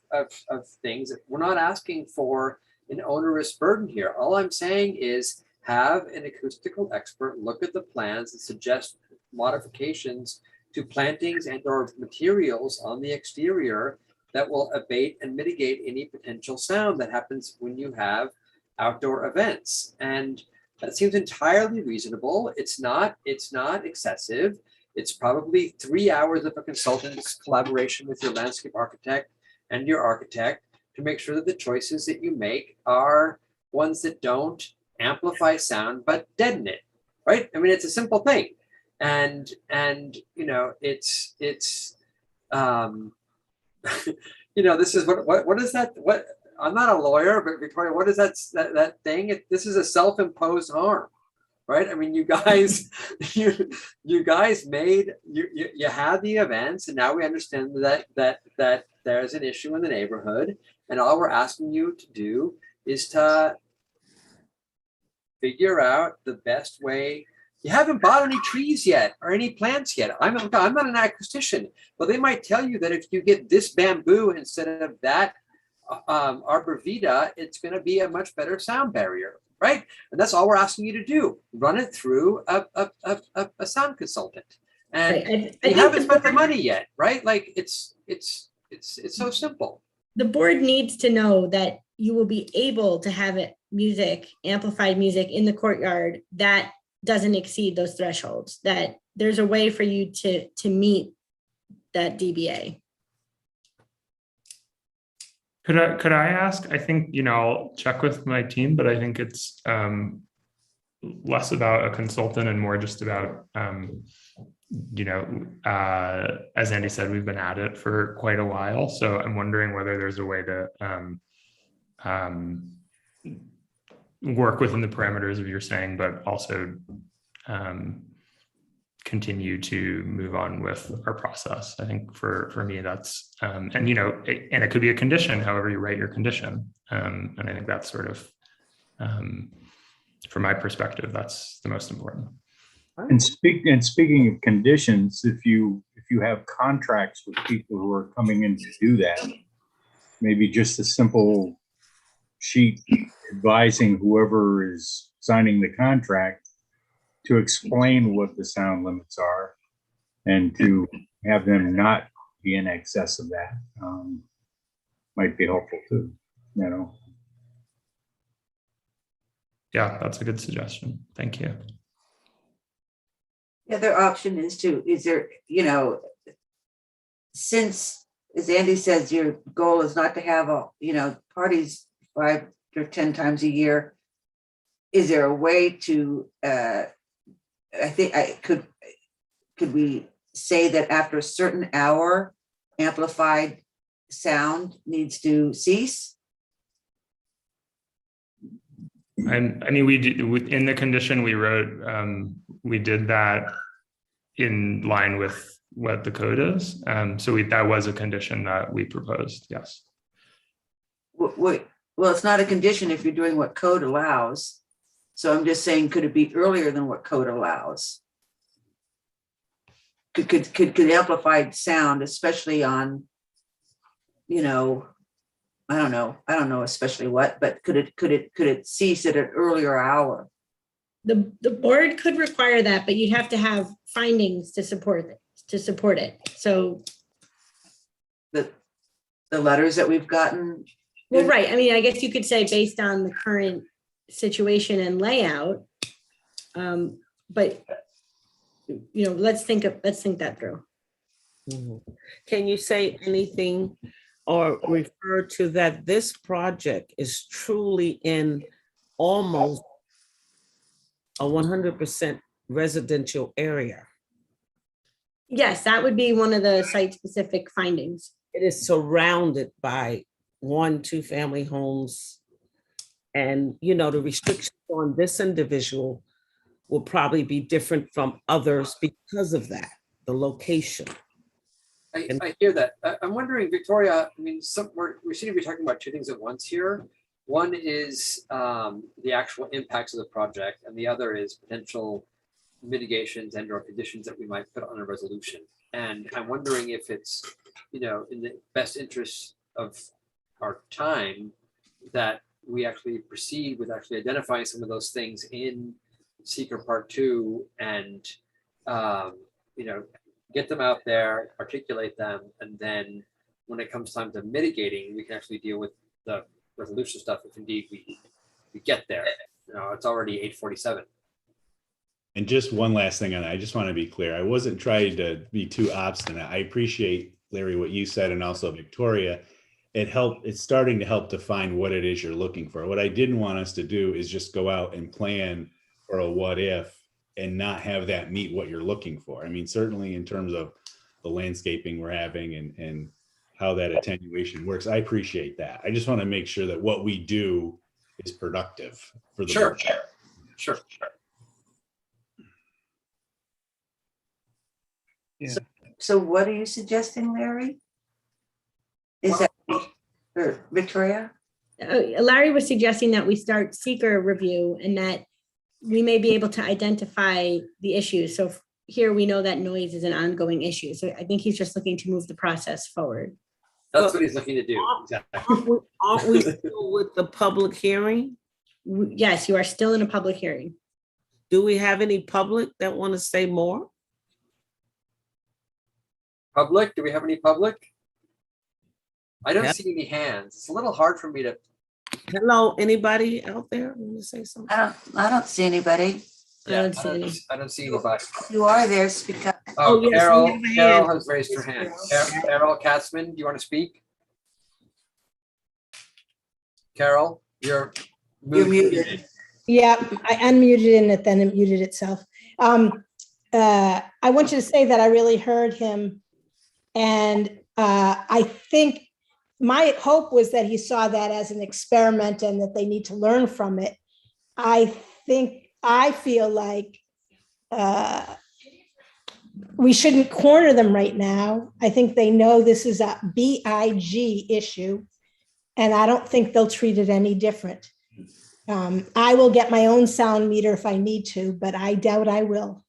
things. We're not asking for an onerous burden here. All I'm saying is have an acoustical expert look at the plans and suggest modifications to plantings and or materials on the exterior that will abate and mitigate any potential sound that happens when you have outdoor events. And that seems entirely reasonable. It's not excessive. It's probably 3 hours of a consultant's collaboration with your landscape architect and your architect to make sure that the choices that you make are ones that don't amplify sound, but deaden it, right? I mean, it's a simple thing. And it's this is what is that? What, I'm not a lawyer, but Victoria, what is that thing? This is a self-imposed harm, right? I mean, you guys, you guys made, you had the events, and now we understand that there's an issue in the neighborhood, and all we're asking you to do is to figure out the best way. You haven't bought any trees yet or any plants yet. I'm not an acoustician, but they might tell you that if you get this bamboo instead of that arborvitae, it's going to be a much better sound barrier, right? And that's all we're asking you to do. Run it through a sound consultant, and you haven't spent the money yet, right? Like it's so simple. The board needs to know that you will be able to have amplified music in the courtyard that doesn't exceed those thresholds, that there's a way for you to meet that DBA. Could I ask? I think, I'll check with my team, but I think it's less about a consultant and more just about, as Andy said, we've been at it for quite a while. So I'm wondering whether there's a way to work within the parameters of your saying, but also continue to move on with our process. I think for me, that's, and it could be a condition, however you write your condition. And I think that's sort of, from my perspective, that's the most important. And speaking of conditions, if you have contracts with people who are coming in to do that, maybe just a simple sheet advising whoever is signing the contract to explain what the sound limits are and to have them not be in excess of that might be helpful too, Yeah, that's a good suggestion. Thank you. The other option is there, since, as Andy says, your goal is not to have parties 5 or 10 times a year. Is there a way to, could we say that after a certain hour, amplified sound needs to cease? And I mean, we did within the condition we wrote, we did that in line with what the code is. So that was a condition that we proposed. Yes. Well, it's not a condition if you're doing what code allows. So I'm just saying, could it be earlier than what code allows? Could amplified sound, especially on, I don't know especially what, but could it cease at an earlier hour? The board could require that, but you'd have to have findings to support it. So The letters that we've gotten. well, right. I mean, I guess you could say based on the current situation and layout. But let's think that through. Mhm. Can you say anything or refer to that this project is truly in almost a 100% residential area? Yes, that would be one of the site-specific findings. It is surrounded by 1-2 family homes. And, the restrictions on this individual will probably be different from others because of that, the location. I hear that. I'm wondering, Victoria, I mean, we seem to be talking about two things at once here. One is the actual impacts of the project, and the other is potential mitigations and or conditions that we might put on a resolution. And I'm wondering if it's, in the best interest of our time that we actually proceed with actually identifying some of those things in Seeker Part 2 and, get them out there, articulate them, and then when it comes time to mitigating, we can actually deal with the resolution stuff if indeed we get there. It's already 8:47. And just one last thing on that. I just want to be clear. I wasn't trying to be too obstinate. I appreciate, Larry, what you said, and also Victoria. It's starting to help define what it is you're looking for. What I didn't want us to do is just go out and plan for a what if and not have that meet what you're looking for. I mean, certainly in terms of the landscaping we're having and how that attenuation works, I appreciate that. I just want to make sure that what we do is productive for the Sure. Sure. Yeah. So what are you suggesting, Larry? Is that or Victoria? Larry was suggesting that we start seeker review and that we may be able to identify the issues. So here we know that noise is an ongoing issue. So I think he's just looking to move the process forward. That's what he's looking to do. Exactly. Aren't we still with the public hearing? Yes, you are still in a public hearing. Do we have any public that want to say more? Public? Do we have any public? I don't Yeah. see any hands. It's a little hard for me to. Hello, anybody out there want to say something? I don't see anybody. Yeah, I don't see anybody. You are there, speak up. Oh, yes, we Carol, have a hand. Carol has raised her hand. Carol Katzman, do you want to speak? Carol, you're muted. Yeah, I unmuted and it then it muted itself. I want you to say that I really heard him. And I think my hope was that he saw that as an experiment and that they need to learn from it. I feel like we shouldn't corner them right now. I think they know this is a BIG issue, and I don't think they'll treat it any different. I will get my own sound meter if I need to, but I doubt I will.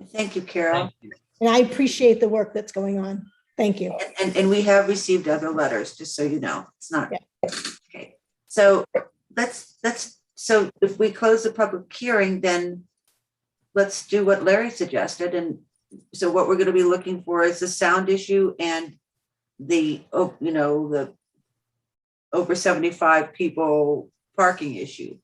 Thank you, Carol. And I appreciate the work that's going on. Thank you. And we have received other letters, just so you know. It's not. Okay. So so if we close the public hearing, then let's do what Larry suggested. And so what we're going to be looking for is the sound issue and the over 75 people parking issue.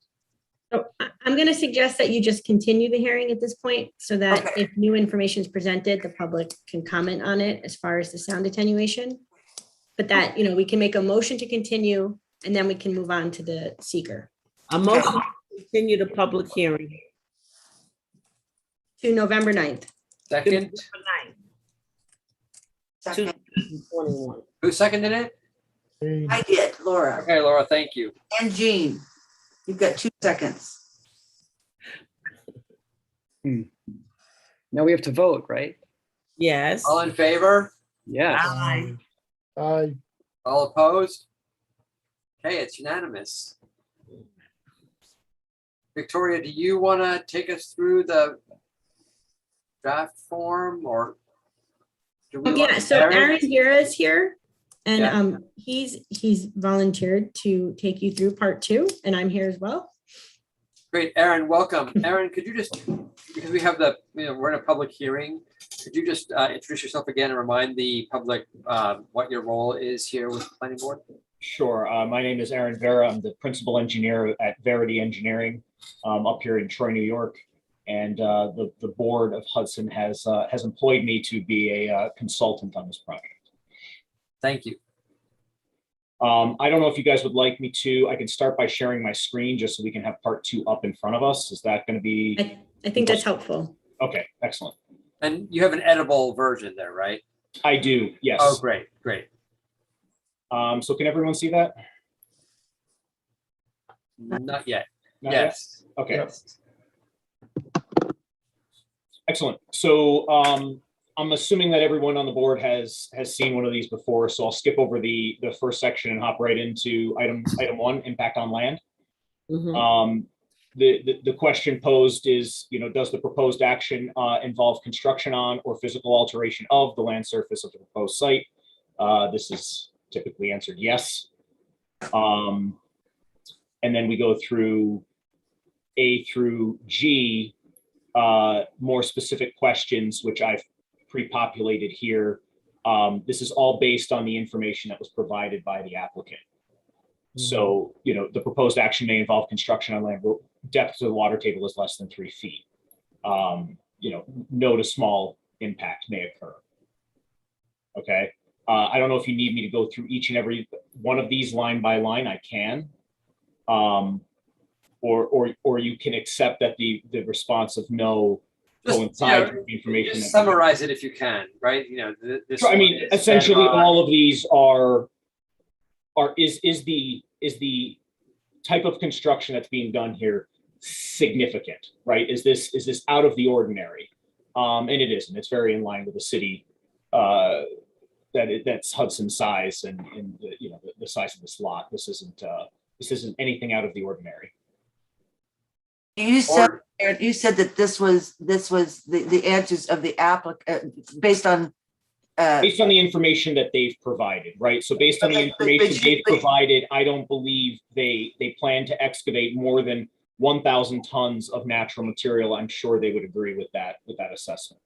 So I'm going to suggest that you just continue the hearing at this point so that Okay. if new information is presented, the public can comment on it as far as the sound attenuation. But that, we can make a motion to continue and then we can move on to the seeker A motion to continue the public hearing. to November 9th. Second, Second. 2021. who seconded it? I did, Laura. Okay, Laura, thank you. And Jean, you've got 2 seconds. Now we have to vote, right? Yes. All in favor? Yes. Aye. Aye. All opposed? Okay, it's unanimous. Victoria, do you want to take us through the draft form or? do we want Yeah, so Aaron? Aaron Gira is here and Yeah. he's volunteered to take you through part 2 and I'm here as well. Great, Aaron, welcome. Aaron, could you just, because we have we're in a public hearing, could you just introduce yourself again and remind the public what your role is here with the planning board? Sure. My name is Aaron Vera. I'm the principal engineer at Verity Engineering up here in Troy, New York. And the board of Hudson has employed me to be a consultant on this project. Thank you. I don't know if you guys would like me to. I can start by sharing my screen just so we can have part 2 up in front of us. Is that going to be? I think that's helpful. Okay, excellent. And you have an editable version there, right? I do, yes. Oh, great, great. So can everyone see that? Not yet. Not yet? Yes. Okay. Yes. Excellent. So I'm assuming that everyone on the board has seen one of these before. So I'll skip over the first section and hop right into item 1, impact on land. The question posed is, does the proposed action involve construction on or physical alteration of the land surface of the proposed site? This is typically answered yes. And then we go through A through G, more specific questions, which I've pre-populated here. This is all based on the information that was provided by the applicant. So, the proposed action may involve construction on land where depth of the water table is less than 3 feet. No to small impact may occur. Okay. I don't know if you need me to go through each and every one of these line by line. I can. Or you can accept that the response of no coincides with the information. Just summarize it if you can, right? This. I mean, essentially, all of these is the type of construction that's being done here significant, right? Is this out of the ordinary? And it isn't. It's very in line with the city that's Hudson size and the size of this lot. This isn't anything out of the ordinary. You said that this was the answers of the applicant based on the information that they've provided, right? So based on the information they've provided, I don't believe they plan to excavate more than 1,000 tons of natural material. I'm sure they would agree with that assessment.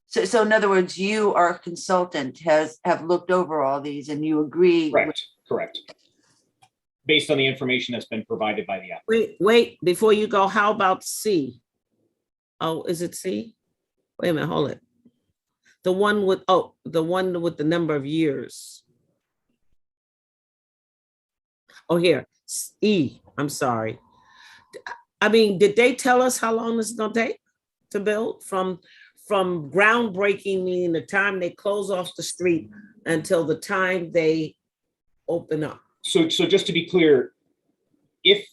So in other words, you, our consultant, have looked over all these and you agree. Correct. Based on the information that's been provided by the applicant. Wait, before you go, how about C? Oh, is it C? Wait a minute, hold it. The one with the number of years. Oh, here, E, I'm sorry. I mean, did they tell us how long this is gonna take to build from groundbreaking, meaning the time they close off the street until the time they open up? So just to be clear, if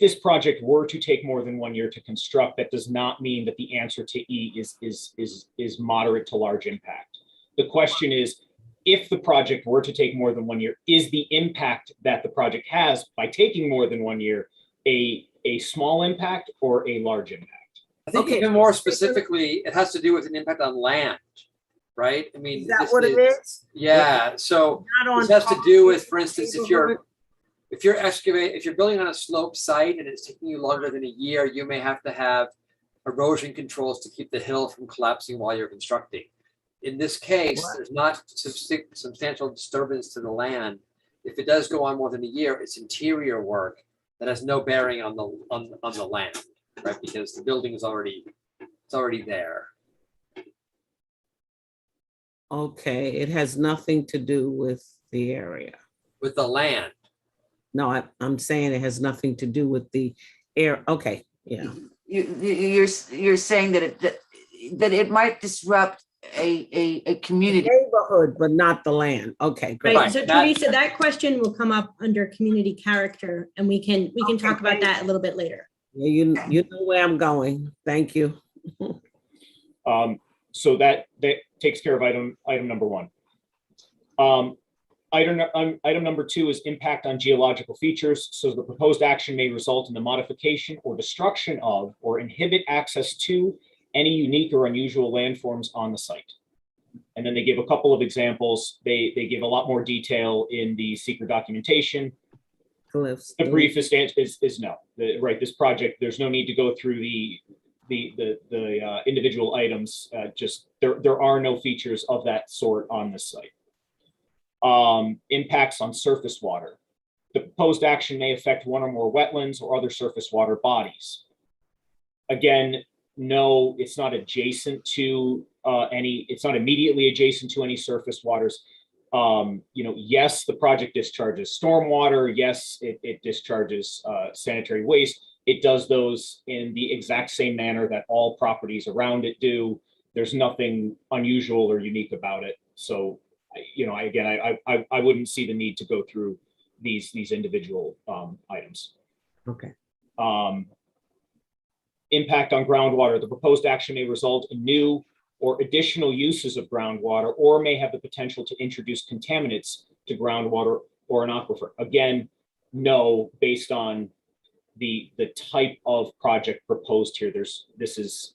this project were to take more than 1 year to construct, that does not mean that the answer to E is moderate to large impact. The question is, if the project were to take more than 1 year, is the impact that the project has by taking more than 1 year a small impact or a large impact? I think even more specifically, it has to do with an impact on land, right? I mean, is that what it is? Yeah. So this has to do with, for instance, if you're building on a slope site and it's taking you longer than a year, you may have to have erosion controls to keep the hill from collapsing while you're constructing. In this case, there's not substantial disturbance to the land. If it does go on more than a year, it's interior work. that has no bearing on the land, right? Because the building is already, it's already there. Okay, it has nothing to do with the area. With the land. No, I'm saying it has nothing to do with the air. Okay, yeah. You're saying that it might disrupt a community. Neighborhood, but not the land. Okay, great. Right, so Teresa, that question will come up under community character, and we can talk about that a little bit later. Yeah, you know where I'm going. Thank you. So that takes care of item number one. Item number two is impact on geological features. So the proposed action may result in the modification or destruction of or inhibit access to any unique or unusual landforms on the site. And then they give a couple of examples. They give a lot more detail in the secret documentation. Cliffs. The briefest answer is no. Right, this project, there's no need to go through the individual items. Just there are no features of that sort on this site. Impacts on surface water. The proposed action may affect one or more wetlands or other surface water bodies. Again, no, it's not adjacent to it's not immediately adjacent to any surface waters. Yes, the project discharges stormwater. Yes, it discharges sanitary waste. It does those in the exact same manner that all properties around it do. There's nothing unusual or unique about it. So, again, I wouldn't see the need to go through these individual items. Okay. Impact on groundwater. The proposed action may result in new or additional uses of groundwater, or may have the potential to introduce contaminants to groundwater or an aquifer. Again, no, based on the type of project proposed here. This is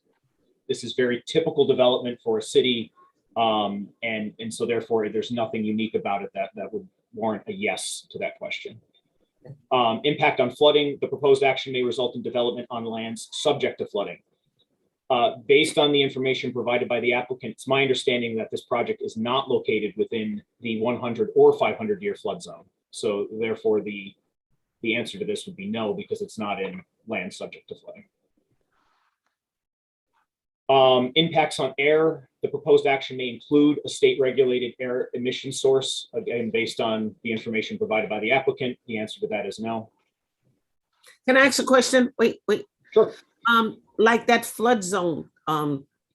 very typical development for a city, and so therefore there's nothing unique about it that would warrant a yes to that question. Impact on flooding. The proposed action may result in development on lands subject to flooding. Based on the information provided by the applicant, it's my understanding that this project is not located within the 100 or 500-year flood zone. So therefore, the answer to this would be no, because it's not in land subject to flooding. Impacts on air. The proposed action may include a state-regulated air emission source. Again, based on the information provided by the applicant, the answer to that is no. Can I ask a question? Wait. Sure. Like that flood zone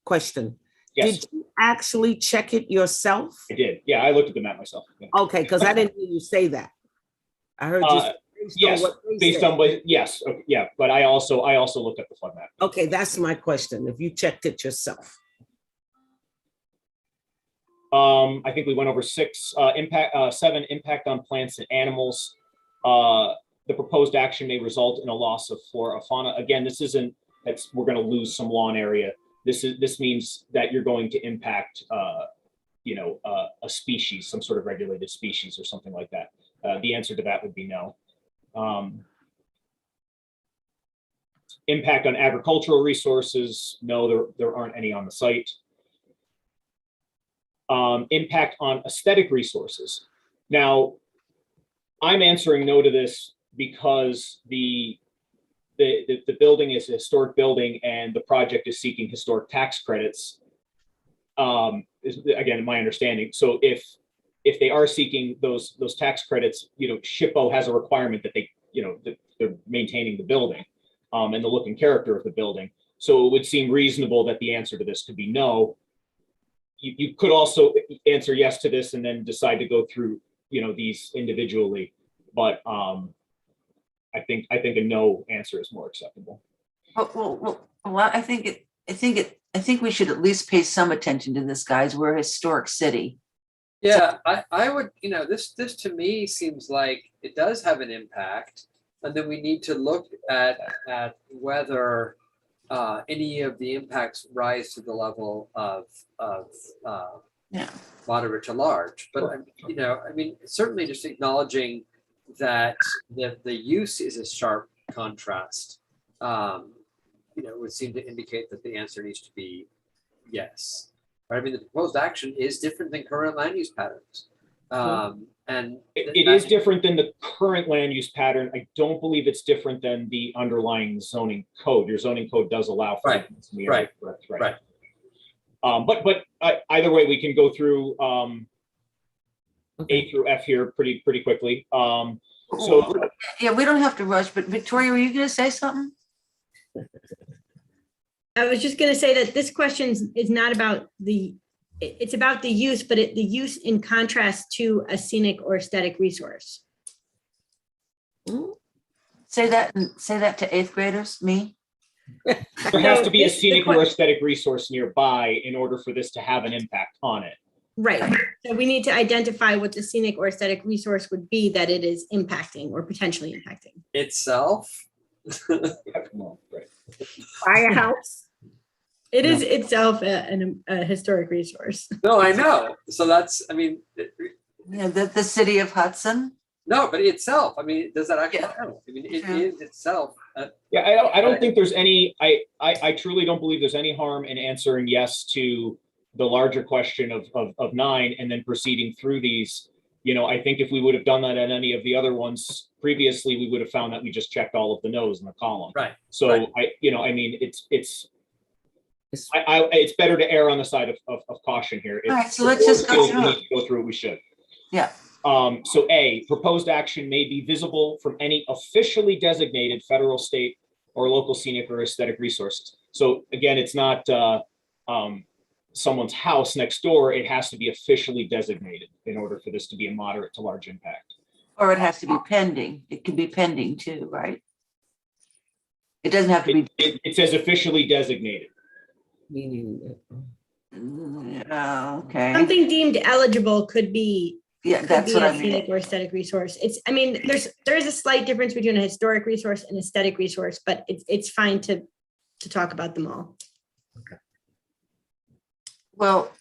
question. Yes. Did you actually check it yourself? I did. Yeah, I looked at the map myself. Yeah. Okay, because I didn't hear you say that. I heard you. Yes, based on what, yes, okay, yeah, but I also looked at the flood map. Okay, that's my question. If you checked it yourself. I think we went over 6. 7, impact on plants and animals. The proposed action may result in a loss of flora, fauna. Again, this isn't we're going to lose some lawn area. This means that you're going to impact, a species, some sort of regulated species or something like that. The answer to that would be no. Impact on agricultural resources. No, there aren't any on the site. Impact on aesthetic resources. Now, I'm answering no to this because the building is a historic building and the project is seeking historic tax credits. Is again my understanding. So if they are seeking those tax credits, SHPO has a requirement that that they're maintaining the building and the look and character of the building. So it would seem reasonable that the answer to this could be no. You could also answer yes to this and then decide to go through these individually, but I think a no answer is more acceptable. Well, I think we should at least pay some attention to this, guys. We're a historic city. Yeah, I would, this to me seems like it does have an impact, and then we need to look at whether any of the impacts rise to the level of moderate to large. But certainly just acknowledging that the use is a sharp contrast, would seem to indicate that the answer needs to be yes. Right? I mean, the proposed action is different than current land use patterns. And It is different than the current land use pattern. I don't believe it's different than the underlying zoning code. Your zoning code does allow for. Right, it in the area, right, correct, right. But either way, we can go through A through F here pretty quickly. So Yeah, we don't have to rush, but Victoria, were you gonna say something? I was just gonna say that this question is not about it's about the use, but the use in contrast to a scenic or aesthetic resource. Say that to eighth graders, me. there has to be a scenic or aesthetic resource nearby in order for this to have an impact on it. Right. So we need to identify what the scenic or aesthetic resource would be that it is impacting or potentially impacting. Itself. Buy a house. It is itself a historic resource. No, I know. So that's, I mean. Yeah, the city of Hudson. No, but itself, I mean, does that actually count? I mean, it is itself. Yeah, I don't think there's any, I truly don't believe there's any harm in answering yes to the larger question of 9 and then proceeding through these. You know, I think if we would have done that at any of the other ones previously, we would have found that we just checked all of the no's in the column. Right. So right. I mean, it's better to err on the side of caution here. All right, so let's just go through it. Go through it, we should. Yeah. So A, proposed action may be visible from any officially designated federal, state, or local scenic or aesthetic resources. So again, it's not someone's house next door. It has to be officially designated in order for this to be a moderate to large impact. Or it has to be pending. It can be pending too, right? It doesn't have to be. It says officially designated. Okay. Something deemed eligible could be. Yeah, that's what I mean. Scenic or aesthetic resource. I mean, there is a slight difference between a historic resource and aesthetic resource, but it's fine to talk about them all. Okay. Well,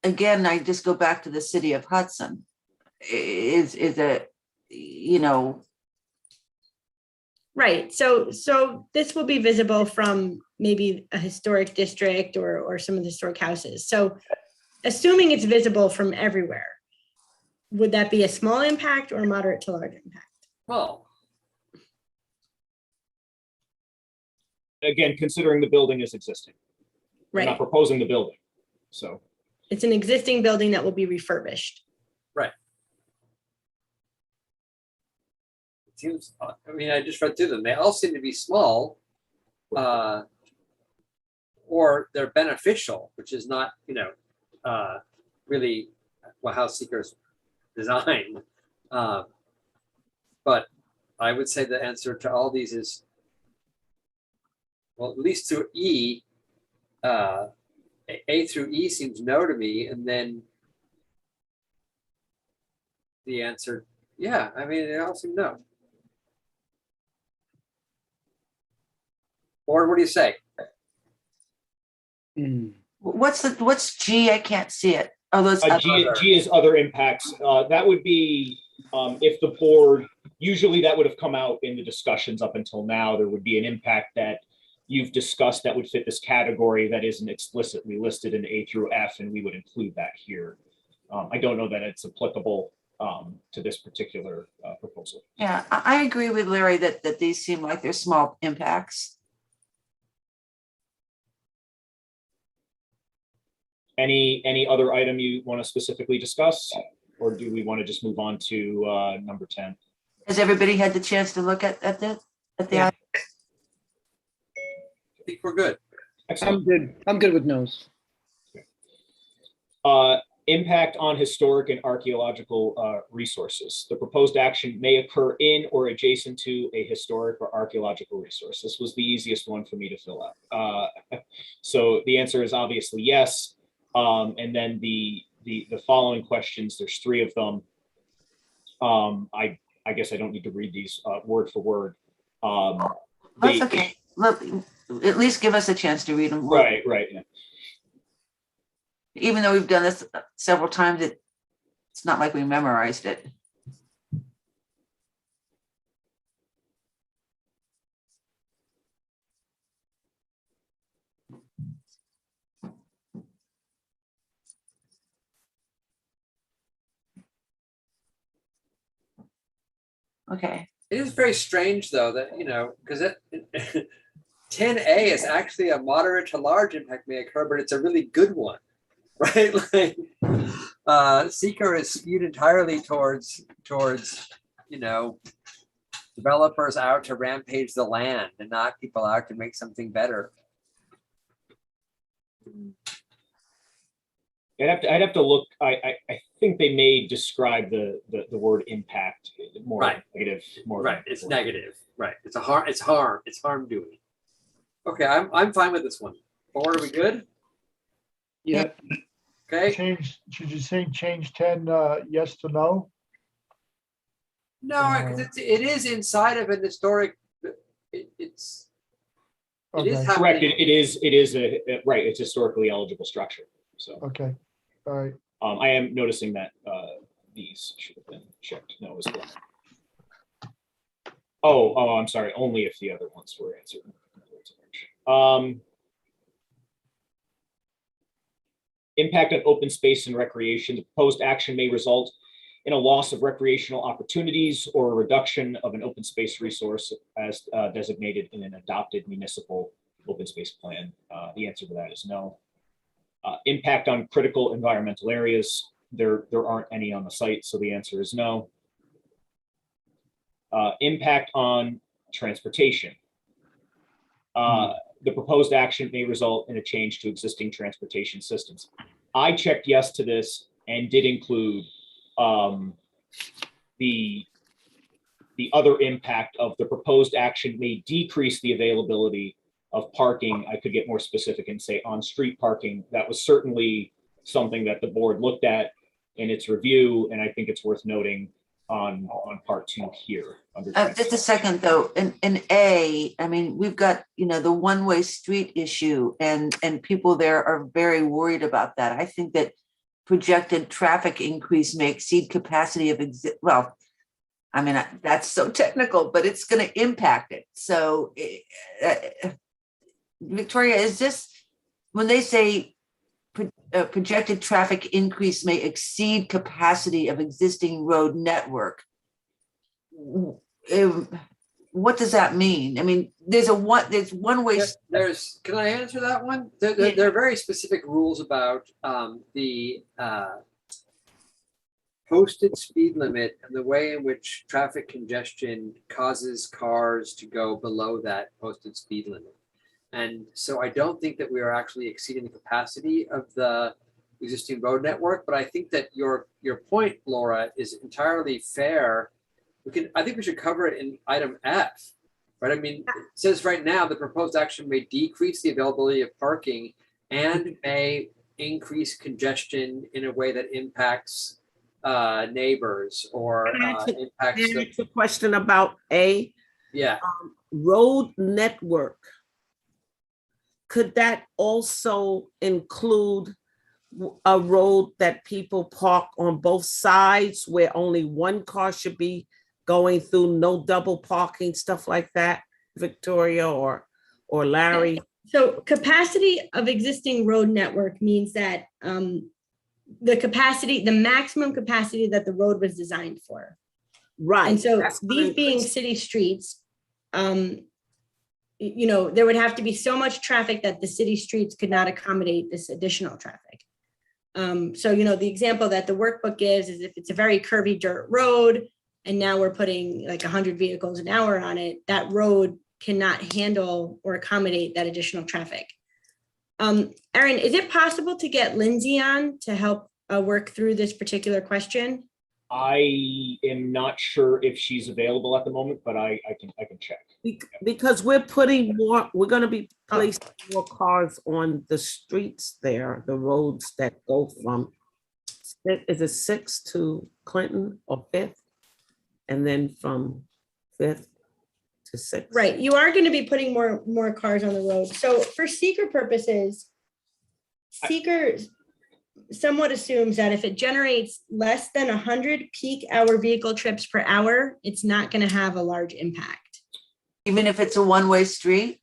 again, I just go back to the city of Hudson. Is a, you know. Right. So this will be visible from maybe a historic district or some of the historic houses. So assuming it's visible from everywhere, would that be a small impact or a moderate to large impact? Well, again, considering the building is existing. We're Right. not proposing the building. So It's an existing building that will be refurbished. right. It seems, I mean, I just read through them. They all seem to be small, or they're beneficial, which is not, you know, really what house seekers design. But I would say the answer to all these is, well, at least through E, A through E seems no to me, and then the answer, yeah, I mean, they all seem no. Or what do you say? What's G? I can't see it. Oh, those G is other impacts. That would be if the board, usually that would have come out in the discussions up until now. There would be an impact that you've discussed that would fit this category that isn't explicitly listed in A through F, and we would include that here. I don't know that it's applicable to this particular proposal. Yeah, I agree with Larry that these seem like they're small impacts. Any other item you want to specifically discuss, or do we want to just move on to number 10? Has everybody had the chance to look at the Yeah. I think we're good. I'm good with no's. Impact on historic and archaeological resources. The proposed action may occur in or adjacent to a historic or archaeological resource. This was the easiest one for me to fill out. So the answer is obviously yes. And then the following questions, there's 3 of them. I guess I don't need to read these word for word. That's okay. Look, at least give us a chance to read them. Right. Yeah. Even though we've done this several times, it's not like we memorized it. Okay. It is very strange though that, because 10A is actually a moderate to large impact may occur, but it's a really good one, right? Like seeker is skewed entirely towards, developers out to rampage the land and not people out to make something better. I'd have to look. I think they may describe the word impact more Right. negative. More Right. It's negative. Right. It's harm. It's harm doing. Okay. I'm fine with this one. Board, are we good? Yeah. Okay. Should you say change 10 yes to no? No, because it is inside of an historic. It is Okay. happening. Correct. It is right. It's historically eligible structure. So Okay, all right. I am noticing that these should have been checked. No as well. Oh, I'm sorry. Only if the other ones were answered. Impact on open space and recreation. The proposed action may result in a loss of recreational opportunities or a reduction of an open space resource as designated in an adopted municipal open space plan. The answer to that is no. Impact on critical environmental areas. There aren't any on the site, so the answer is no. Impact on transportation. The proposed action may result in a change to existing transportation systems. I checked yes to this and did include the other impact of the proposed action may decrease the availability of parking. I could get more specific and say on-street parking. That was certainly something that the board looked at in its review, and I think it's worth noting on part 2 here. Just a second though, in A, I mean, we've got, the one-way street issue and people there are very worried about that. I think that projected traffic increase may exceed capacity of that's so technical, but it's going to impact it. So Victoria, is this, when they say projected traffic increase may exceed capacity of existing road network, what does that mean? I mean, there's one way. Can I answer that one? There are very specific rules about the posted speed limit and the way in which traffic congestion causes cars to go below that posted speed limit. And so I don't think that we are actually exceeding the capacity of the existing road network, but I think that your point, Laura, is entirely fair. I think we should cover it in item F, right? I mean, it says right now the proposed action may decrease the availability of parking and may increase congestion in a way that impacts neighbors or impacts the question about A. Yeah. Road network. Could that also include a road that people park on both sides where only one car should be going through, no double parking, stuff like that, Victoria or Larry? So capacity of existing road network means that the maximum capacity that the road was designed for. Right. And so these being city streets, there would have to be so much traffic that the city streets could not accommodate this additional traffic. So, the example that the workbook gives is if it's a very curvy dirt road, and now we're putting like 100 vehicles an hour on it, that road cannot handle or accommodate that additional traffic. Erin, is it possible to get Lindsay on to help work through this particular question? I am not sure if she's available at the moment, but I can check. Because we're going to be placing more cars on the streets there, the roads that go from, is it 6th to Clinton or 5th? And then from 5th to 6th. Right, you are going to be putting more cars on the road. So for seeker purposes, seeker somewhat assumes that if it generates less than 100 peak hour vehicle trips per hour, it's not going to have a large impact. Even if it's a one-way street?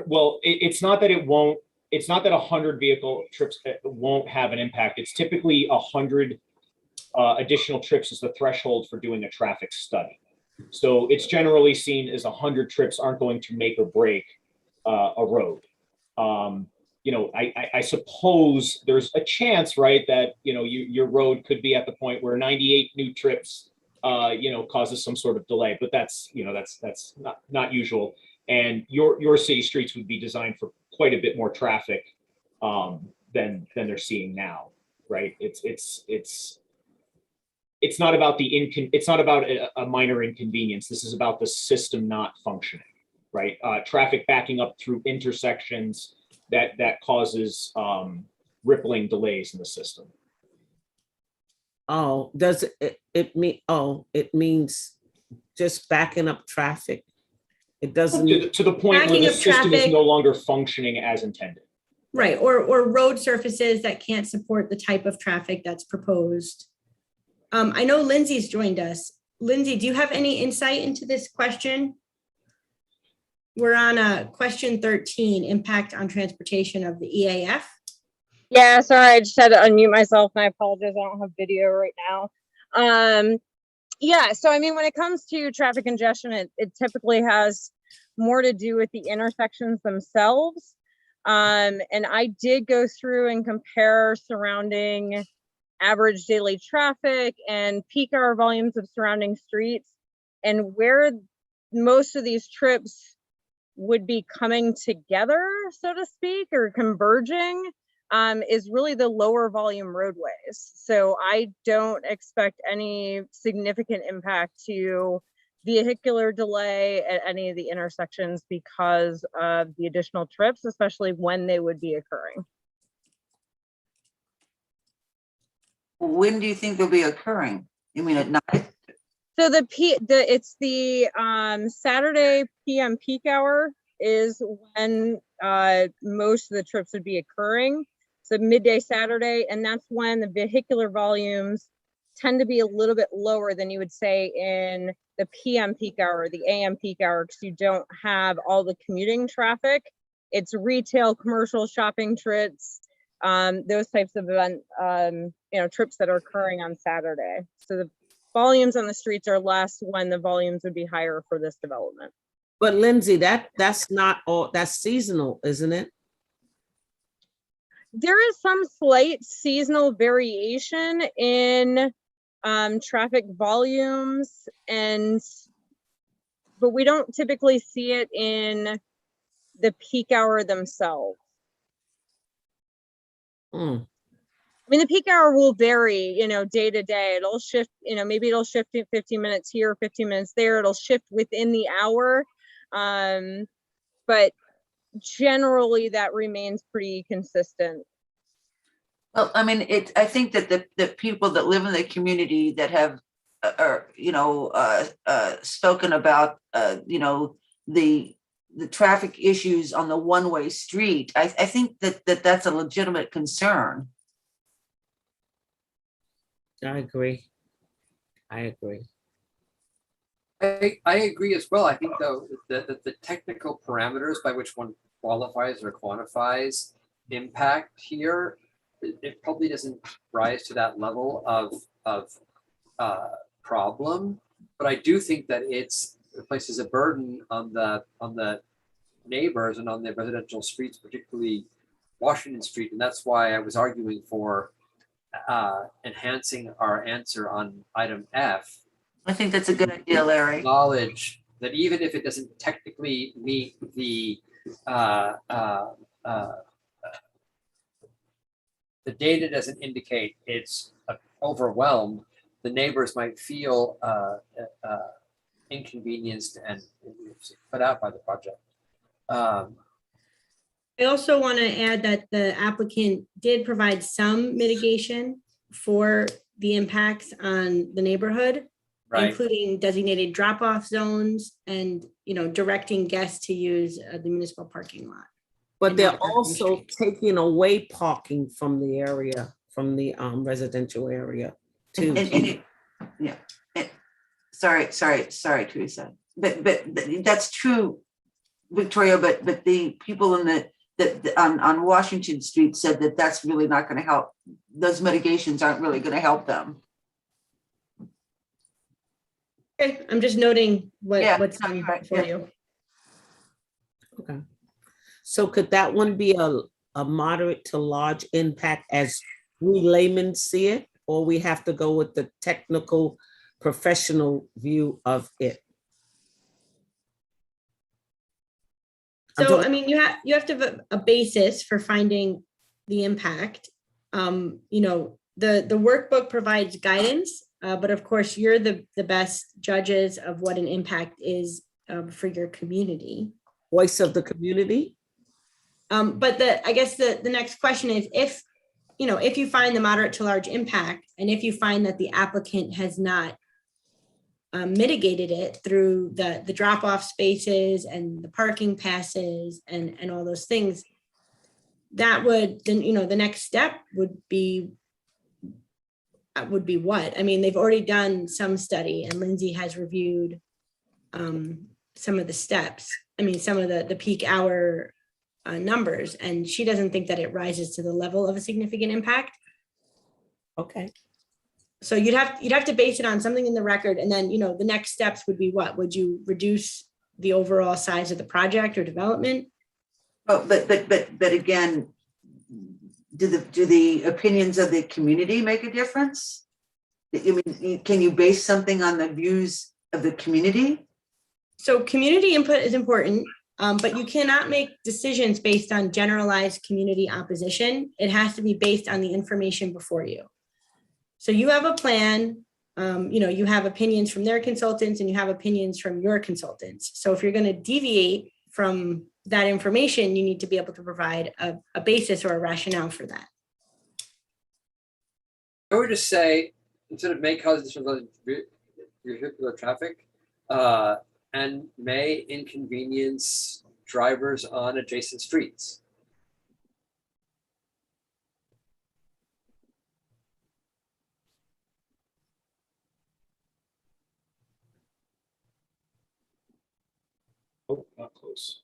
Well, it's not that 100 vehicle trips won't have an impact. It's typically 100 additional trips is the threshold for doing a traffic study. So it's generally seen as 100 trips aren't going to make or break a road. You know, I suppose there's a chance, right, that, you know, your road could be at the point where 98 new trips, you know, causes some sort of delay, but that's, you know, that's not usual. And your city streets would be designed for quite a bit more traffic than they're seeing now, right? It's not about it's not about a minor inconvenience. This is about the system not functioning, right? Traffic backing up through intersections that causes rippling delays in the system. Oh, does it mean, oh, it means just backing up traffic? It doesn't. To the point where Backing the up system is traffic. no longer functioning as intended. Right, or road surfaces that can't support the type of traffic that's proposed. I know Lindsay's joined us. Lindsay, do you have any insight into this question? We're on question 13, impact on transportation of the EAF. Yeah, sorry, I just had to unmute myself and I apologize. I don't have video right now. Yeah, so I mean, when it comes to traffic congestion, it typically has more to do with the intersections themselves. And I did go through and compare surrounding average daily traffic and peak hour volumes of surrounding streets, and where most of these trips would be coming together, so to speak, or converging, is really the lower volume roadways. So I don't expect any significant impact to vehicular delay at any of the intersections because of the additional trips, especially when they would be occurring. When do you think they'll be occurring? You mean at night? So it's the Saturday PM peak hour is when most of the trips would be occurring. So midday Saturday, and that's when the vehicular volumes tend to be a little bit lower than you would say in the PM peak hour, the AM peak hour, because you don't have all the commuting traffic. It's retail, commercial, shopping trips, those types of event, you know, trips that are occurring on Saturday. So the volumes on the streets are less when the volumes would be higher for this development. But Lindsay, that's not all, that's seasonal, isn't it? There is some slight seasonal variation in traffic volumes, but we don't typically see it in the peak hour themselves. I mean, the peak hour will vary, you know, day to day. It'll shift, you know, maybe it'll shift 15 minutes here, 15 minutes there. It'll shift within the hour. But generally that remains pretty consistent. Well, I mean, I think that the people that live in the community that have, you know, spoken about, you know, the traffic issues on the one-way street, I think that's a legitimate concern. I agree. I agree as well. I think though that the technical parameters by which one qualifies or quantifies impact here, it probably doesn't rise to that level of problem. But I do think that it places a burden on the neighbors and on the residential streets, particularly Washington Street, and that's why I was arguing for enhancing our answer on item F. I think that's a good idea, Larry. Knowledge that even if it doesn't technically meet the data doesn't indicate it's overwhelmed, the neighbors might feel inconvenienced and put out by the project. I also want to add that the applicant did provide some mitigation for the impacts on the neighborhood, right, including designated drop-off zones and, you know, directing guests to use the municipal parking lot. But they're also taking away parking from the area, from the residential area too. Sorry, Teresa. But that's true, Victoria. But the people on Washington Street said that that's really not going to help. Those mitigations aren't really going to help them. Okay, I'm just noting Yeah, what's on right, for yeah. you. Okay. So could that one be a moderate to large impact as we laymen see it? Or we have to go with the technical professional view of it? I'm So, talking- I mean, you have to have a basis for finding the impact. You know, the workbook provides guidance, but of course, you're the best judges of what an impact is for your community. Voice of the community? But I guess the next question is if you find the moderate to large impact, and if you find that the applicant has not mitigated it through the drop-off spaces and the parking passes and all those things, that would then, the next step would be what? I mean, they've already done some study and Lindsay has reviewed some of the steps. I mean, some of the peak hour numbers, and she doesn't think that it rises to the level of a significant impact. Okay. So you'd have to base it on something in the record, and then the next steps would be what? Would you reduce the overall size of the project or development? Oh, but again, do the opinions of the community make a difference? I mean, can you base something on the views of the community? So community input is important, but you cannot make decisions based on generalized community opposition. It has to be based on the information before you. So you have a plan, you have opinions from their consultants and you have opinions from your consultants. So if you're going to deviate from that information, you need to be able to provide a basis or a rationale for that. I would just say, instead of may cause additional vehicular traffic, and may inconvenience drivers on adjacent streets. Oh, not close.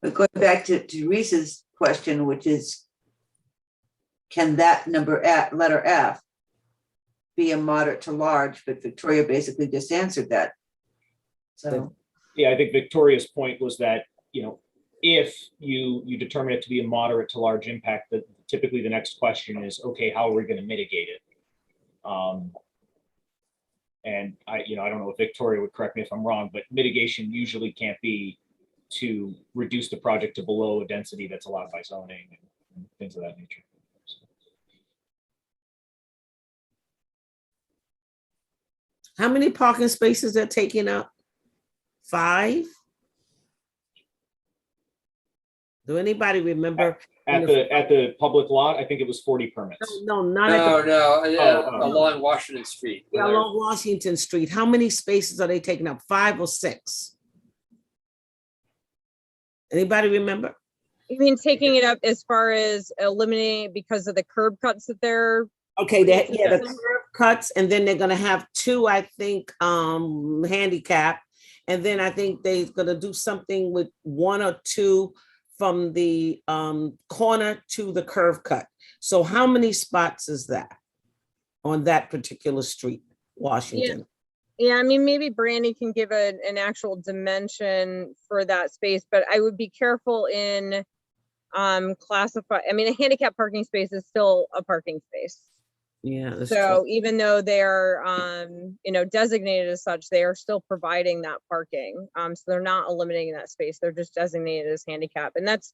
But going back to Teresa's question, which is, can that letter F be a moderate to large? But Victoria basically just answered that. So Yeah, I think Victoria's point was that, if you determine it to be a moderate to large impact, that typically the next question is, okay, how are we going to mitigate it? And I don't know if Victoria would correct me if I'm wrong, but mitigation usually can't be to reduce the project to below a density that's allowed by zoning and things of that nature. How many parking spaces are taking up? 5? Do anybody remember? At the public lot, I think it was 40 permits. No, not at the. Along Washington Street. Yeah, along Washington Street. How many spaces are they taking up? 5 or 6? Anybody remember? You mean taking it up as far as eliminating because of the curb cuts that they're. Okay, the curb cuts, and then they're gonna have 2, I think, handicap. And then I think they're gonna do something with 1 or 2 from the corner to the curve cut. So how many spots is that on that particular street, Washington? Yeah, I mean, maybe Brandy can give an actual dimension for that space, but I would be careful in classify. I mean, a handicap parking space is still a parking space. Yeah. That's So true. even though they're designated as such, they are still providing that parking. So they're not eliminating that space. They're just designated as handicap. And that's,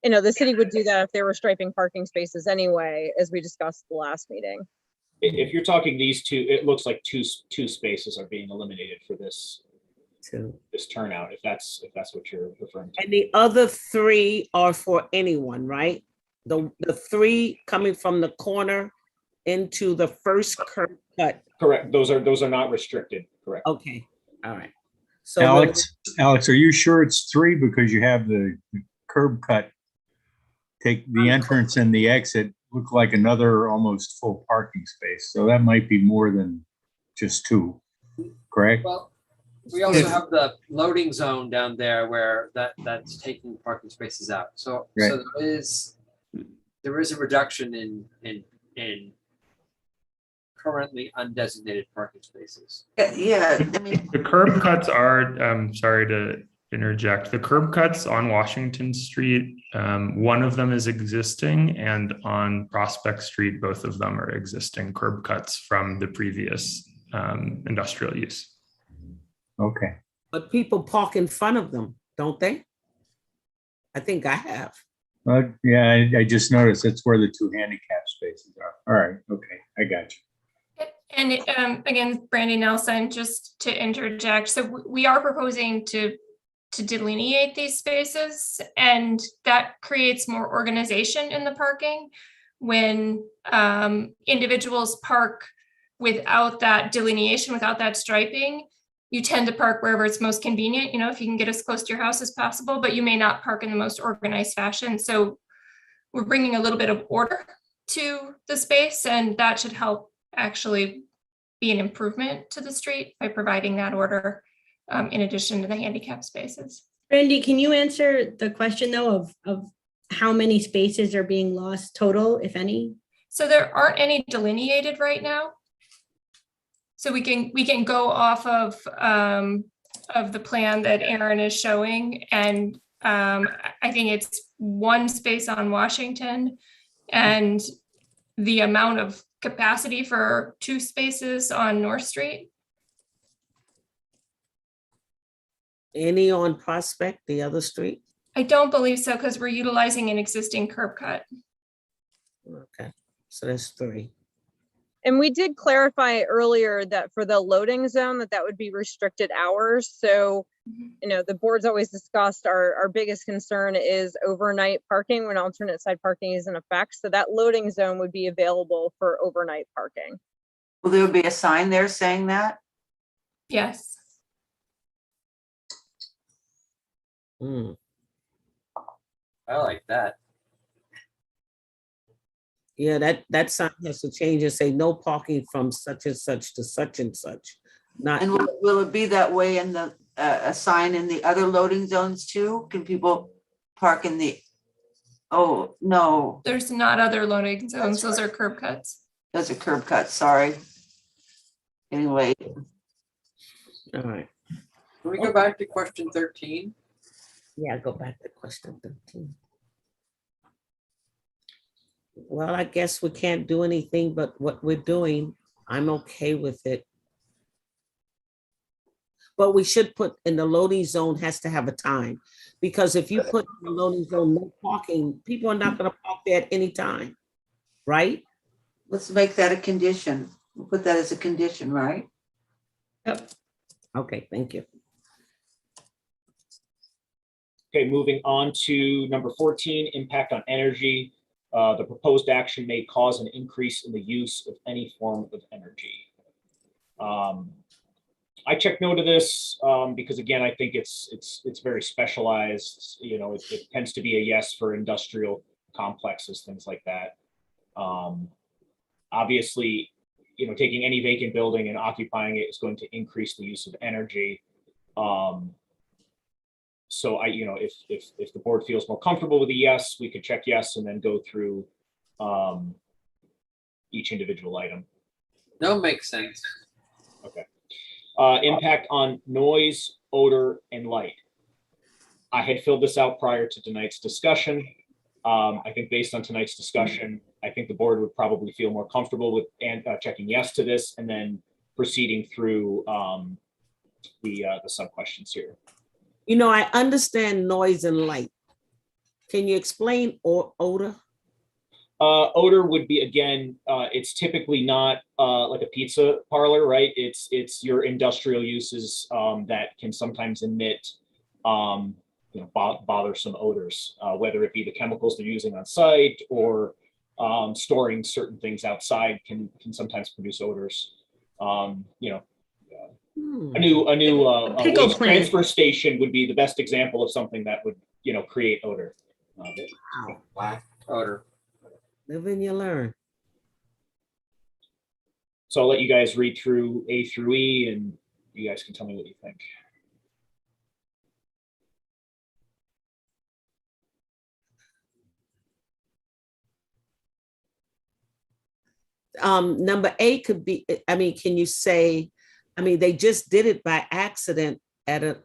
the city would do that if they were striping parking spaces anyway, as we discussed the last meeting. If you're talking these two, it looks like two spaces are being eliminated for this turnout, if that's what you're referring to. And the other 3 are for anyone, right? The 3 coming from the corner into the first curb cut. Correct. Those are not restricted. Correct. Okay. All right. So Alex, are you sure it's 3 because you have the curb cut? Take the entrance and the exit look like another almost full parking space. So that might be more than just 2, correct? Well, we also have the loading zone down there where that's taking parking spaces out. So Right. so there is there is a reduction in currently undesignated parking spaces. Yeah, I mean, The curb cuts are, sorry to interject, the curb cuts on Washington Street, one of them is existing, and on Prospect Street, both of them are existing curb cuts from the previous industrial use. Okay. But people park in front of them, don't they? I think I have. Yeah, I just noticed that's where the two handicap spaces are. All right, okay, I got you. And again, Brandy Nelson, just to interject, so we are proposing to delineate these spaces, and that creates more organization in the parking. When individuals park without that delineation, without that striping, you tend to park wherever it's most convenient, you know, if you can get as close to your house as possible, but you may not park in the most organized fashion. So we're bringing a little bit of order to the space, and that should help actually be an improvement to the street by providing that order in addition to the handicap spaces. Brandy, can you answer the question though of how many spaces are being lost total, if any? So there aren't any delineated right now. So we can go off of the plan that Aaron is showing, and I think it's one space on Washington, and the amount of capacity for 2 spaces on North Street. Any on Prospect, the other street? I don't believe so, because we're utilizing an existing curb cut. Okay, so that's 3. And we did clarify earlier that for the loading zone, that would be restricted hours. So, you know, the board's always discussed our biggest concern is overnight parking when alternate side parking is in effect. So that loading zone would be available for overnight parking. will there be a sign there saying that? Yes. I like that. Yeah, that sign has to change and say no parking from such and such to such and such. Not, And will it be that way in the, a sign in the other loading zones too? Can people park in the, oh, no, There's not other loading zones. Those are curb cuts. those are curb cuts, sorry. Anyway, all right. Can we go back to question 13? Yeah, go back to question 13. Well, I guess we can't do anything but what we're doing. I'm okay with it. But we should put in the loading zone has to have a time, because if you put in the loading zone, no parking, people are not gonna park there at any time, right? let's make that a condition. We'll put that as a condition, right? Yep. Okay, thank you. Okay, moving on to number 14, impact on energy. The proposed action may cause an increase in the use of any form of energy. I checked no to this because again, I think it's very specialized. You know, it tends to be a yes for industrial complexes, things like that. Obviously, you know, taking any vacant building and occupying it is going to increase the use of energy. So I, you know, if the board feels more comfortable with a yes, we could check yes and then go through each individual item. No, makes sense. Okay. Impact on noise, odor, and light. I had filled this out prior to tonight's discussion. I think based on tonight's discussion, I think the board would probably feel more comfortable with checking yes to this and then proceeding through the sub questions here. You know, I understand noise and light. Can you explain odor? Odor would be, again, it's typically not like a pizza parlor, right? It's your industrial uses that can sometimes emit you know, bothersome odors, whether it be the chemicals they're using on site or storing certain things outside can sometimes produce odors. You know, a new waste transfer station would be the best example of something that would, you know, create odor. Wow, odor. Live and you learn. So I'll let you guys read through A through E and you guys can tell me what you think. Number A could be, I mean, can you say, I mean, they just did it by accident at An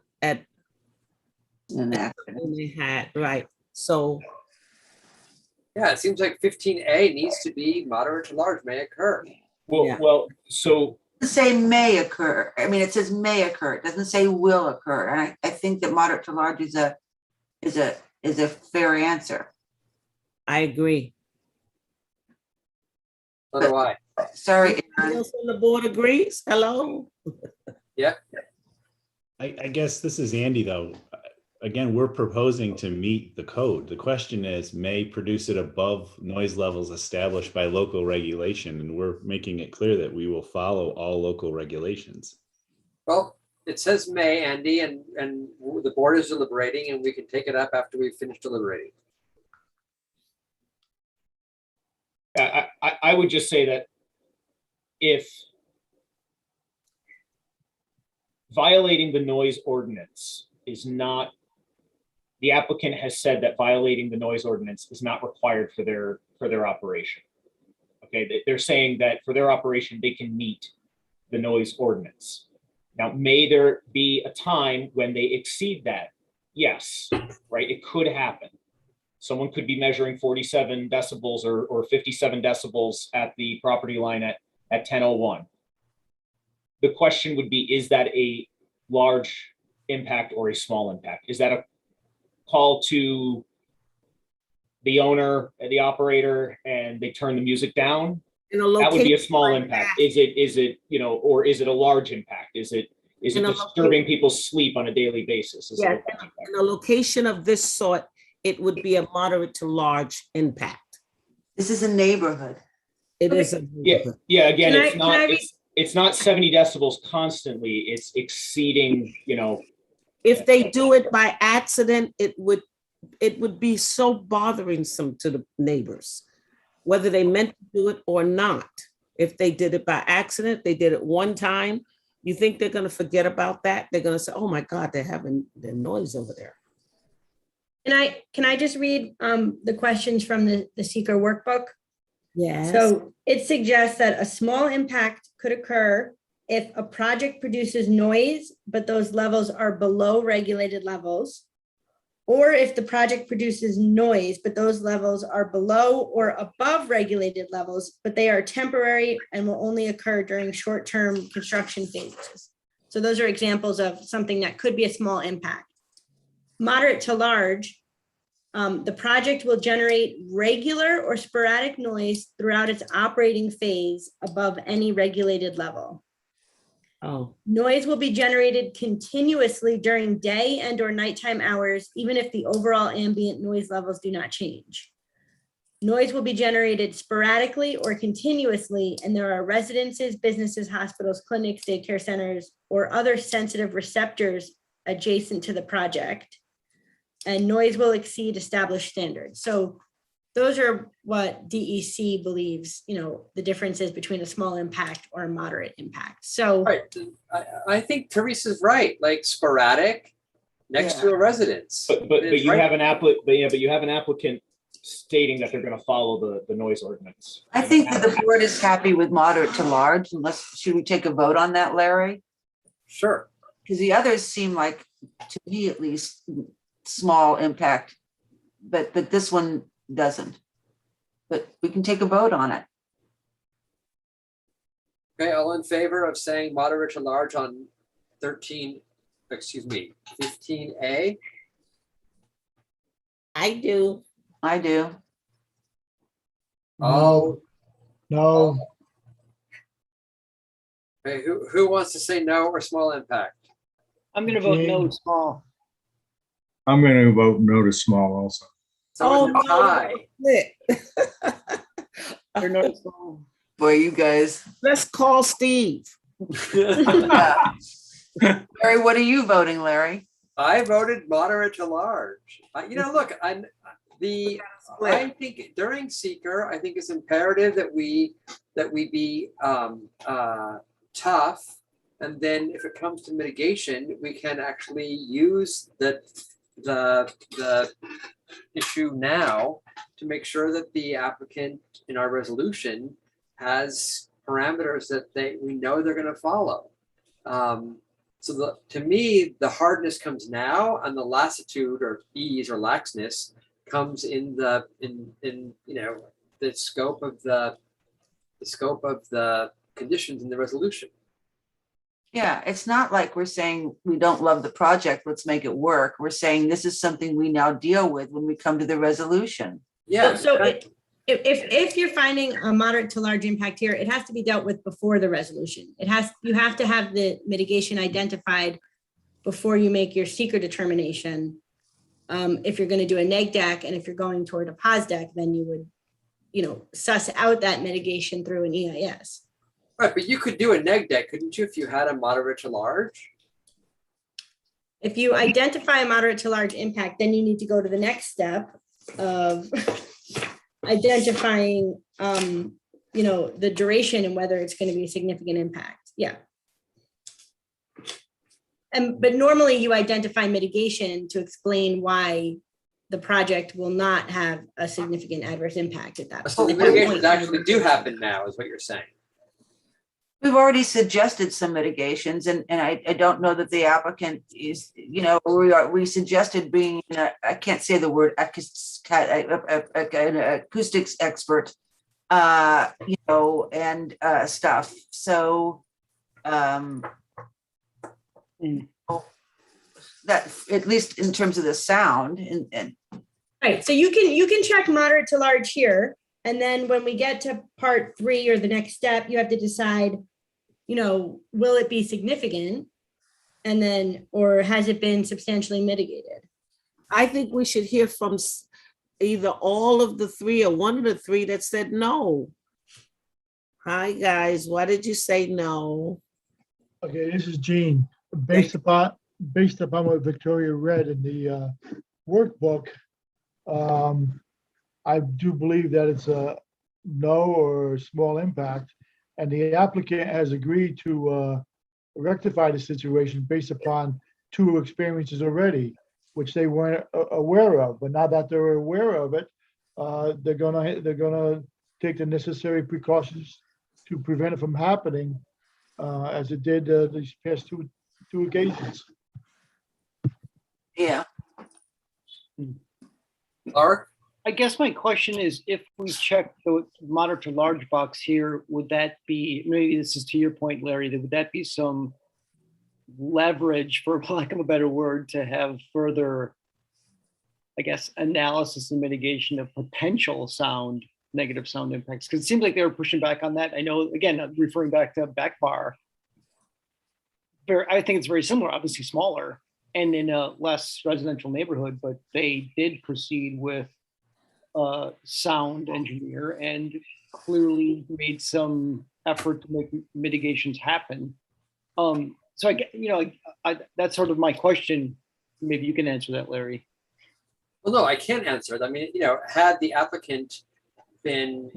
accident. when they had, right, so, Yeah, it seems like 15A needs to be moderate to large may occur. Well, Yeah. well, so Doesn't say may occur. I mean, it says may occur. It doesn't say will occur. And I think that moderate to large is a fair answer. I agree. So do I. Sorry, Anybody Aaron. else on the board agrees? Hello? Yeah. I guess this is Andy, though. Again, we're proposing to meet the code. The question is, may produce it above noise levels established by local regulation, and we're making it clear that we will follow all local regulations. Well, it says may, Andy, and the board is deliberating, and we can take it up after we finish deliberating. I would just say that if violating the noise ordinance is not, the applicant has said that violating the noise ordinance is not required for their operation. Okay, they're saying that for their operation, they can meet the noise ordinance. Now, may there be a time when they exceed that? Yes, right, it could happen. Someone could be measuring 47 decibels or 57 decibels at the property line at 10:01. The question would be, is that a large impact or a small impact? Is that a call to the owner, the operator, and they turn the music down? In a That would be a location small like impact. that. Is it, or is it a large impact? Is it In a disturbing people's sleep on a daily basis? Is it a Yeah, large impact? in a location of this sort, it would be a moderate to large impact. This is a neighborhood. It is a. Yeah, again, Can it's I- not, can I it's not 70 decibels constantly. It's exceeding, If they do it by accident, it would be so bothersome to the neighbors, whether they meant to do it or not. If they did it by accident, they did it one time, you think they're gonna forget about that? They're gonna say, oh my God, they're having their noise over there. Can I just read the questions from the seeker workbook? Yes. So it suggests that a small impact could occur if a project produces noise, but those levels are below regulated levels. Or if the project produces noise, but those levels are below or above regulated levels, but they are temporary and will only occur during short-term construction phases. So those are examples of something that could be a small impact. Moderate to large, the project will generate regular or sporadic noise throughout its operating phase above any regulated level. Oh, Noise will be generated continuously during day and or nighttime hours, even if the overall ambient noise levels do not change. Noise will be generated sporadically or continuously, and there are residences, businesses, hospitals, clinics, daycare centers, or other sensitive receptors adjacent to the project. And noise will exceed established standards. So those are what DEC believes, the difference is between a small impact or a moderate impact. So Right, I think Teresa's right, like sporadic next to a residence. But It's you right. have an applicant stating that they're going to follow the noise ordinance. I think that the board is happy with moderate to large, should we take a vote on that, Larry? Sure. Because the others seem like, to me at least, small impact, but this one doesn't. But we can take a vote on it. Okay, all in favor of saying moderate to large on 15A? I do. I do. Oh, No, okay, who wants to say no or small impact? I'm gonna vote no, James. small. I'm going to vote no to small also. So it's a tie. Or no, small. Boy, you guys. Let's call Steve. Yeah. Larry, what are you voting, Larry? I voted moderate to large. Look, I think during seeker, I think it's imperative that we be tough. And then if it comes to mitigation, we can actually use the issue now to make sure that the applicant in our resolution has parameters that we know they're going to follow. So to me, the hardness comes now, and the lassitude or ease or laxness comes in the scope of the conditions in the resolution. Yeah, it's not like we're saying we don't love the project, let's make it work. We're saying this is something we now deal with when we come to the resolution. Yeah. If you're finding a moderate to large impact here, it has to be dealt with before the resolution. You have to have the mitigation identified before you make your seeker determination. If you're going to do a neg deck, and if you're going toward a pos deck, then you would, suss out that mitigation through an EIS. Right, but you could do a neg deck, couldn't you, if you had a moderate to large? If you identify a moderate to large impact, then you need to go to the next step of identifying, the duration and whether it's going to be a significant impact. Yeah. But normally you identify mitigation to explain why the project will not have a significant adverse impact at that point. So the mitigations actually do happen now, is what you're saying. We've already suggested some mitigations, and I don't know that the applicant is, we suggested being, I can't say the word acoustics expert, and stuff. So that, at least in terms of the sound, and right. So you can check moderate to large here, and then when we get to part 3 or the next step, you have to decide, will it be significant? And then, or has it been substantially mitigated? I think we should hear from either all of the 3 or one of the 3 that said no. Hi, guys. Why did you say no? Okay, this is Gene. Based upon what Victoria read in the workbook, I do believe that it's a no or small impact. And the applicant has agreed to rectify the situation based upon 2 experiences already, which they weren't aware of. But now that they're aware of it, they're gonna take the necessary precautions to prevent it from happening, as it did these past two occasions. Yeah. Art? I guess my question is, if we check the moderate to large box here, would that be, maybe this is to your point, Larry, would that be some leverage, for lack of a better word, to have further, I guess, analysis and mitigation of potential negative sound impacts? Because it seems like they were pushing back on that. I know, again, I'm referring back to Back Bar. I think it's very similar, obviously smaller and in a less residential neighborhood, but they did proceed with sound engineer and clearly made some effort to make mitigations happen. So I that's sort of my question. Maybe you can answer that, Larry. Well, no, I can't answer it. I mean, had the applicant been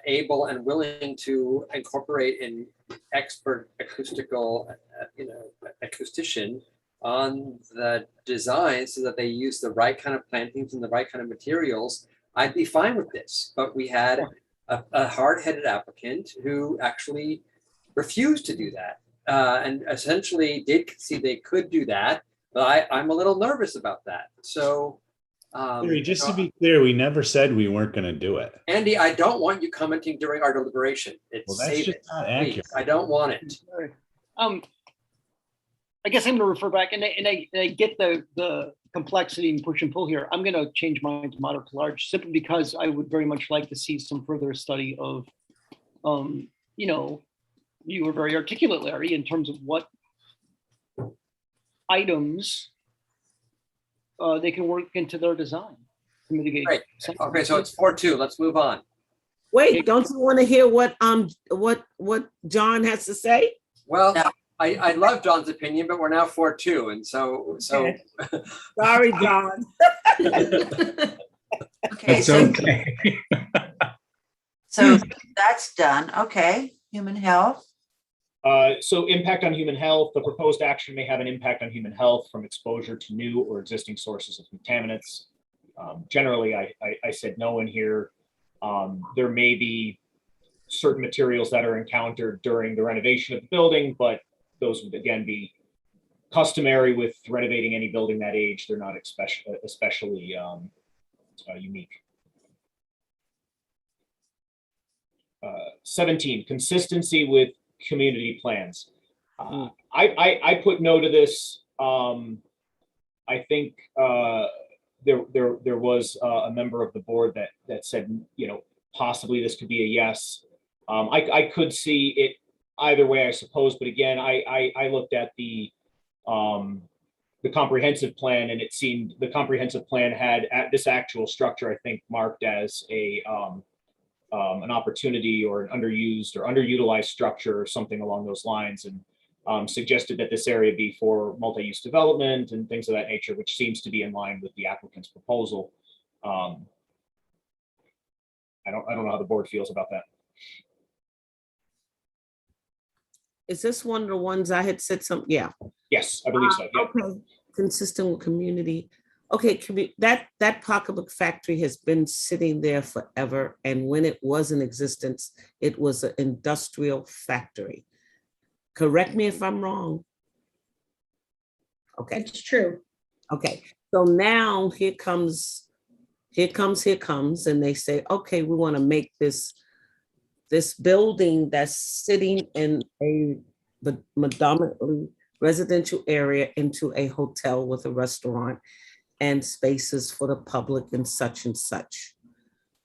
able and willing to incorporate an expert acoustical, acoustician on the design so that they use the right kind of plantings and the right kind of materials, I'd be fine with this. But we had a hard-headed applicant who actually refused to do that, and essentially did see they could do that. But I'm a little nervous about that. So, just to be clear, we never said we weren't going to do it. Andy, I don't want you commenting during our deliberation. Well, that's just not accurate. I don't want it. I guess I'm going to refer back, and I get the complexity and push and pull here. I'm going to change mine to moderate to large, simply because I would very much like to see some further study of, you were very articulate, Larry, in terms of what items they can work into their design to mitigate. Right. Okay, so it's 4-2. Let's move on. Wait, don't you want to hear what John has to say? Well, I love John's opinion, but we're now 4-2, and so. Okay. Sorry, John. Okay, It's okay. so that's done. Okay, human health. So impact on human health, the proposed action may have an impact on human health from exposure to new or existing sources of contaminants. Generally, I said no in here. There may be certain materials that are encountered during the renovation of the building, but those would again be customary with renovating any building that age. They're not especially unique. 17, consistency with community plans. I put no to this. I think there was a member of the board that said, you know, possibly this could be a yes. I could see it either way, I suppose. But again, I looked at the comprehensive plan, and it seemed the comprehensive plan had this actual structure, I think, marked as an opportunity or an underused or underutilized structure or something along those lines, and suggested that this area be for multi-use development and things of that nature, which seems to be in line with the applicant's proposal. I don't know how the board feels about that. Is this one of the ones I had said some? Yeah. Yes, I believe so. Yeah. Okay. Consistent with community. Okay, that pocketbook factory has been sitting there forever. And when it was in existence, it was an industrial factory. Correct me if I'm wrong. Okay. It's true. Okay. So now here comes, and they say, okay, we want to make this building that's sitting in a predominantly residential area into a hotel with a restaurant and spaces for the public and such and such.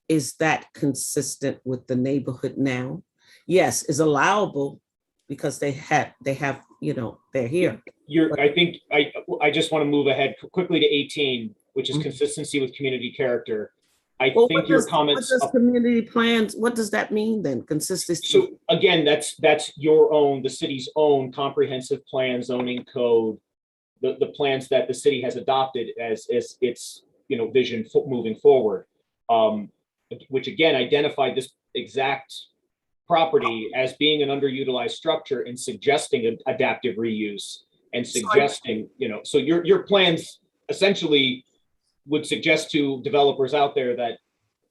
Is that consistent with the neighborhood now? Yes, is allowable because they have, you know, they're here. I think I just want to move ahead quickly to 18, which is consistency with community character. I think your comments. What does community plans, what does that mean then? Consistency. So again, that's your own, the city's own comprehensive plan, zoning code, the plans that the city has adopted as its, you know, vision moving forward, which again identified this exact property as being an underutilized structure and suggesting an adaptive reuse and suggesting, you know, so your plans essentially would suggest to developers out there that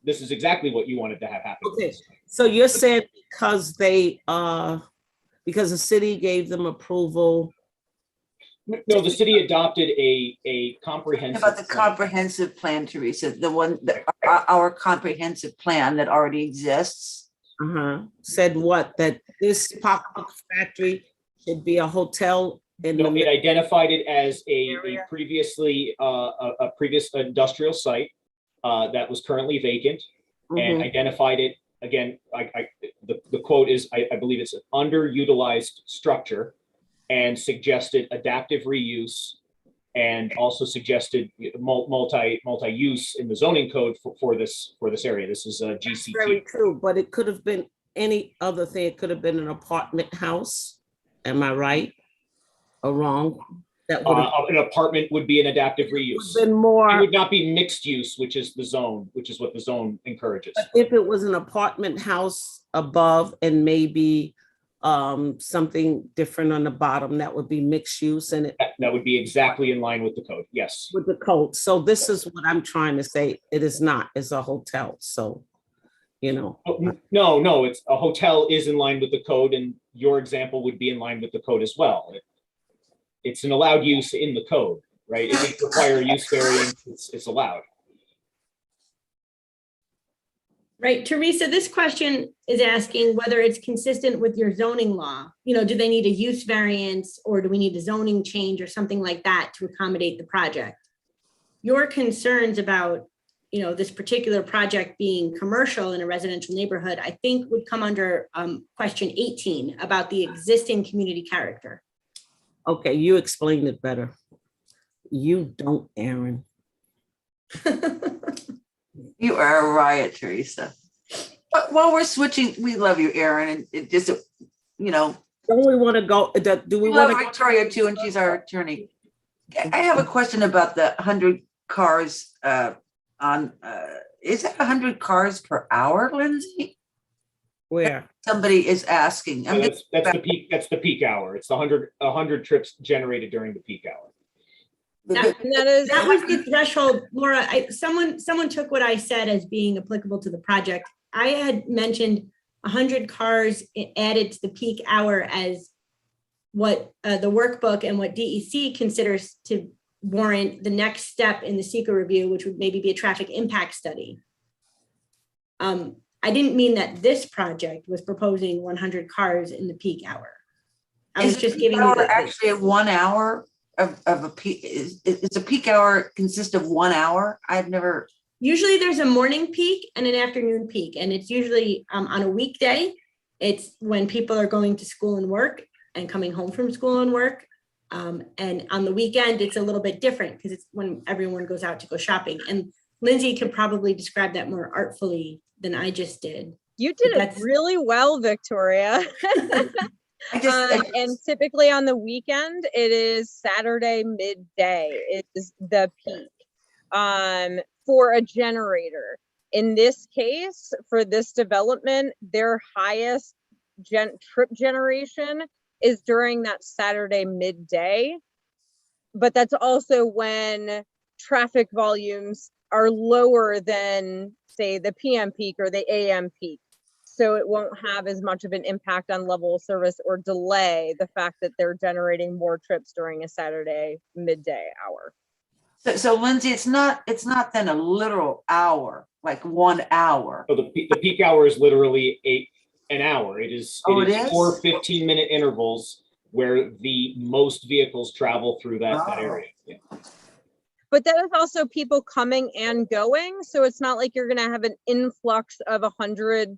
this is exactly what you wanted to have happen. Okay, so you're saying because because the city gave them approval. No, the city adopted a comprehensive. About the comprehensive plan, Teresa, the one that our comprehensive plan that already exists. Said what? That this pocketbook factory should be a hotel in the. It identified it as a previously a previous industrial site that was currently vacant, and identified it again. The quote is I believe it's an underutilized structure, and suggested adaptive reuse, and also suggested multi-use in the zoning code for this area. This is a GCT. Very true, but it could have been any other thing. It could have been an apartment house. Am I right or wrong? That would an apartment would be an adaptive reuse. Been more. It would not be mixed use, which is the zone, which is what the zone encourages. But if it was an apartment house above and maybe something different on the bottom, that would be mixed use, and that would be exactly in line with the code. Yes, with the code. So this is what I'm trying to say. It is not. It's a hotel. So, you know. No. It's a hotel is in line with the code, and your example would be in line with the code as well. It's an allowed use in the code, right? If it require a use variance, it's allowed. Right, Teresa, this question is asking whether it's consistent with your zoning law. You know, do they need a use variance, or do we need a zoning change or something like that to accommodate the project? Your concerns about, you know, this particular project being commercial in a residential neighborhood, I think would come under question 18 about the existing community character. Okay, you explained it better. You don't, Aaron. You are a riot, Teresa. But while we're switching, we love you, Aaron, and it just, you know. Don't we want to go? Do we want to? Victoria too, and she's our attorney. I have a question about the 100 cars on. Is it 100 cars per hour, Lindsay? Where somebody is asking. So that's the peak. That's the peak hour. It's the 100 trips generated during the peak hour. That was the threshold, Laura. Someone took what I said as being applicable to the project. I had mentioned 100 cars added to the peak hour as what the workbook and what DEC considers to warrant the next step in the SEQA review, which would maybe be a traffic impact study. I didn't mean that this project was proposing 100 cars in the peak hour. I was just giving you actually 1 hour of a peak. Is a peak hour consist of 1 hour? I've never. Usually there's a morning peak and an afternoon peak, and it's usually on a weekday. It's when people are going to school and work and coming home from school and work. And on the weekend, it's a little bit different because it's when everyone goes out to go shopping. And Lindsay could probably describe that more artfully than I just did. You did it really well, Victoria. And typically on the weekend, it is Saturday midday is the peak for a generator. In this case, for this development, their highest trip generation is during that Saturday midday. But that's also when traffic volumes are lower than, say, the PM peak or the AM peak. So it won't have as much of an impact on level of service or delay the fact that they're generating more trips during a Saturday midday hour. So Lindsay, it's not then a literal hour, like 1 hour. So the peak hour is literally an hour. It is 4 15-minute intervals where the most vehicles travel through that area. Yeah. But that is also people coming and going. So it's not like you're going to have an influx of 100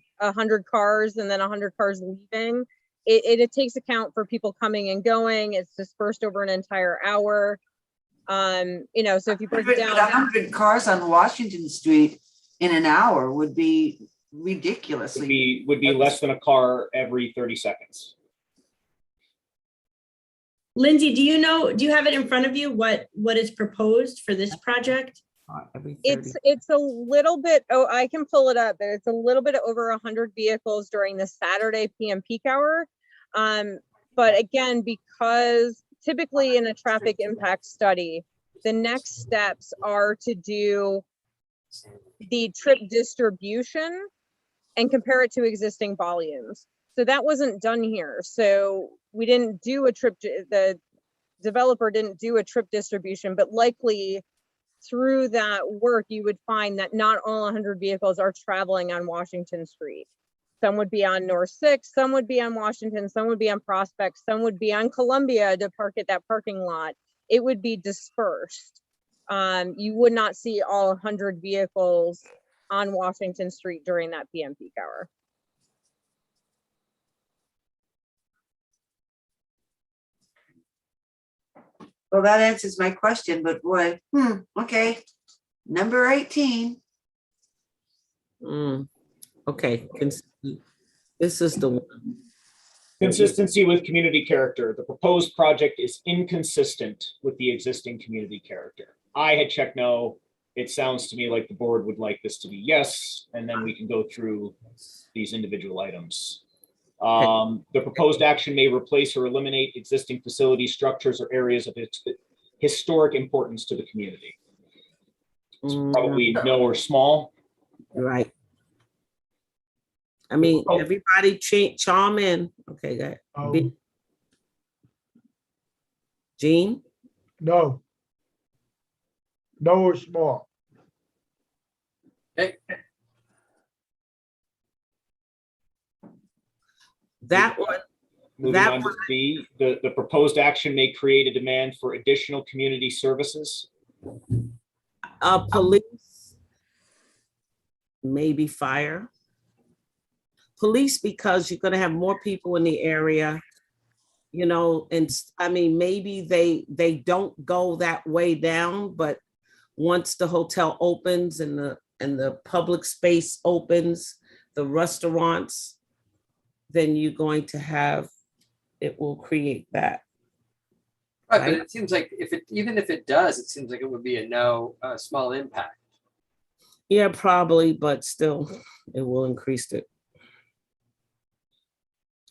cars and then 100 cars leaving. It takes account for people coming and going. It's dispersed over an entire hour. You know, so if you break it down, 100 cars on Washington Street in an hour would be ridiculously. Would be less than a car every 30 seconds. Lindsay, do you have it in front of you what is proposed for this project? It's a little bit, I can pull it up, but it's a little bit over 100 vehicles during the Saturday PM peak hour. But again, because typically in a traffic impact study, the next steps are to do the trip distribution and compare it to existing volumes. So that wasn't done here. So we didn't do the developer didn't do a trip distribution, but likely through that work, you would find that not all 100 vehicles are traveling on Washington Street. Some would be on North 6, some would be on Washington, some would be on Prospect, some would be on Columbia to park at that parking lot. It would be dispersed. You would not see all 100 vehicles on Washington Street during that PM peak hour. Well, that answers my question, but boy, okay. Number 18. Okay, this is the one. Consistency with community character. The proposed project is inconsistent with the existing community character. I had checked no. It sounds to me like the board would like this to be yes, and then we can go through these individual items. The proposed action may replace or eliminate existing facilities, structures, or areas of historic importance to the community. It's probably no or small. Right. I mean, everybody chime in. Okay, good. Gene? No. No or small. Okay. That one. Moving on to B, the proposed action may create a demand for additional community services. Police, maybe fire. Police, because you're going to have more people in the area, you know, and I mean, maybe they don't go that way down, but once the hotel opens and the public space opens, the restaurants, then you're going to have, it will create that. Right, but it seems like even if it does, it seems like it would be a small impact. Yeah, probably, but still, it will increase it.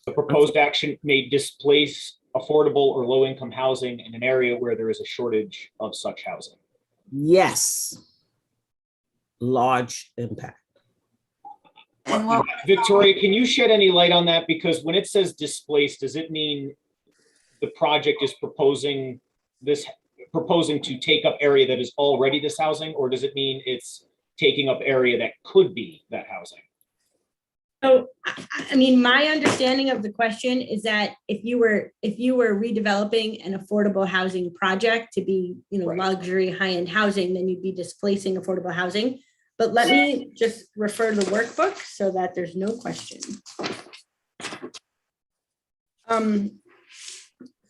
The proposed action may displace affordable or low-income housing in an area where there is a shortage of such housing. Yes. Large impact. And what, Victoria, can you shed any light on that? Because when it says displaced, does it mean the project is proposing to take up area that is already this housing, or does it mean it's taking up area that could be that housing? So, I mean, my understanding of the question is that if you were redeveloping an affordable housing project to be, luxury high-end housing, then you'd be displacing affordable housing. But let me just refer to the workbook so that there's no question.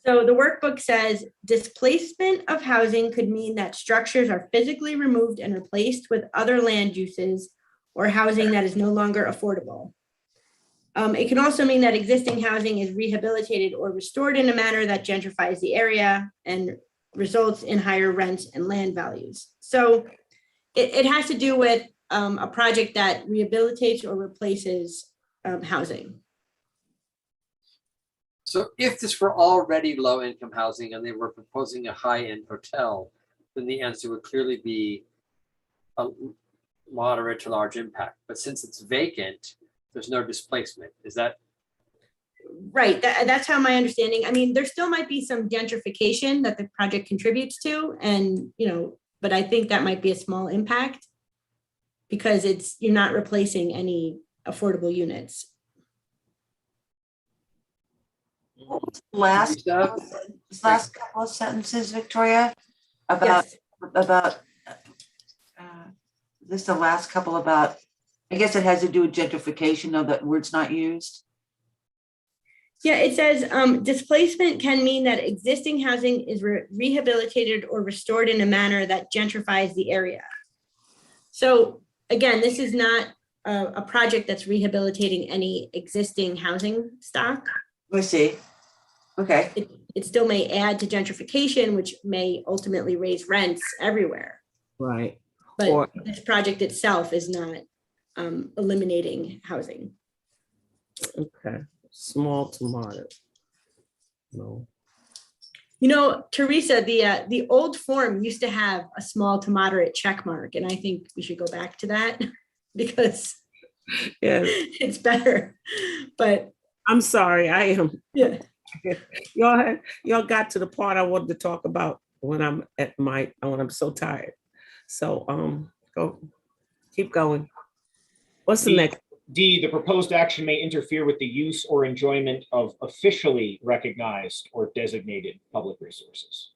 So the workbook says displacement of housing could mean that structures are physically removed and replaced with other land uses or housing that is no longer affordable. It can also mean that existing housing is rehabilitated or restored in a manner that gentrifies the area and results in higher rents and land values. So it has to do with a project that rehabilitates or replaces housing. So if this were already low-income housing and they were proposing a high-end hotel, then the answer would clearly be a moderate to large impact. But since it's vacant, there's no displacement. Is that? Right, that's how my understanding. I mean, there still might be some gentrification that the project contributes to, and but I think that might be a small impact because you're not replacing any affordable units. last couple of sentences, Victoria, about just the last couple about, I guess it has to do with gentrification, though that word's not used. Yeah, it says displacement can mean that existing housing is rehabilitated or restored in a manner that gentrifies the area. So again, this is not a project that's rehabilitating any existing housing stock. I see. Okay. It still may add to gentrification, which may ultimately raise rents everywhere. Right. But this project itself is not eliminating housing. Okay. Small to moderate. No. Teresa, the old form used to have a small to moderate check mark, and I think we should go back to that because it's better. But I'm sorry, I am. Yeah. Y'all got to the part I wanted to talk about when I'm so tired. So go, keep going. What's the next? D, the proposed action may interfere with the use or enjoyment of officially recognized or designated public resources.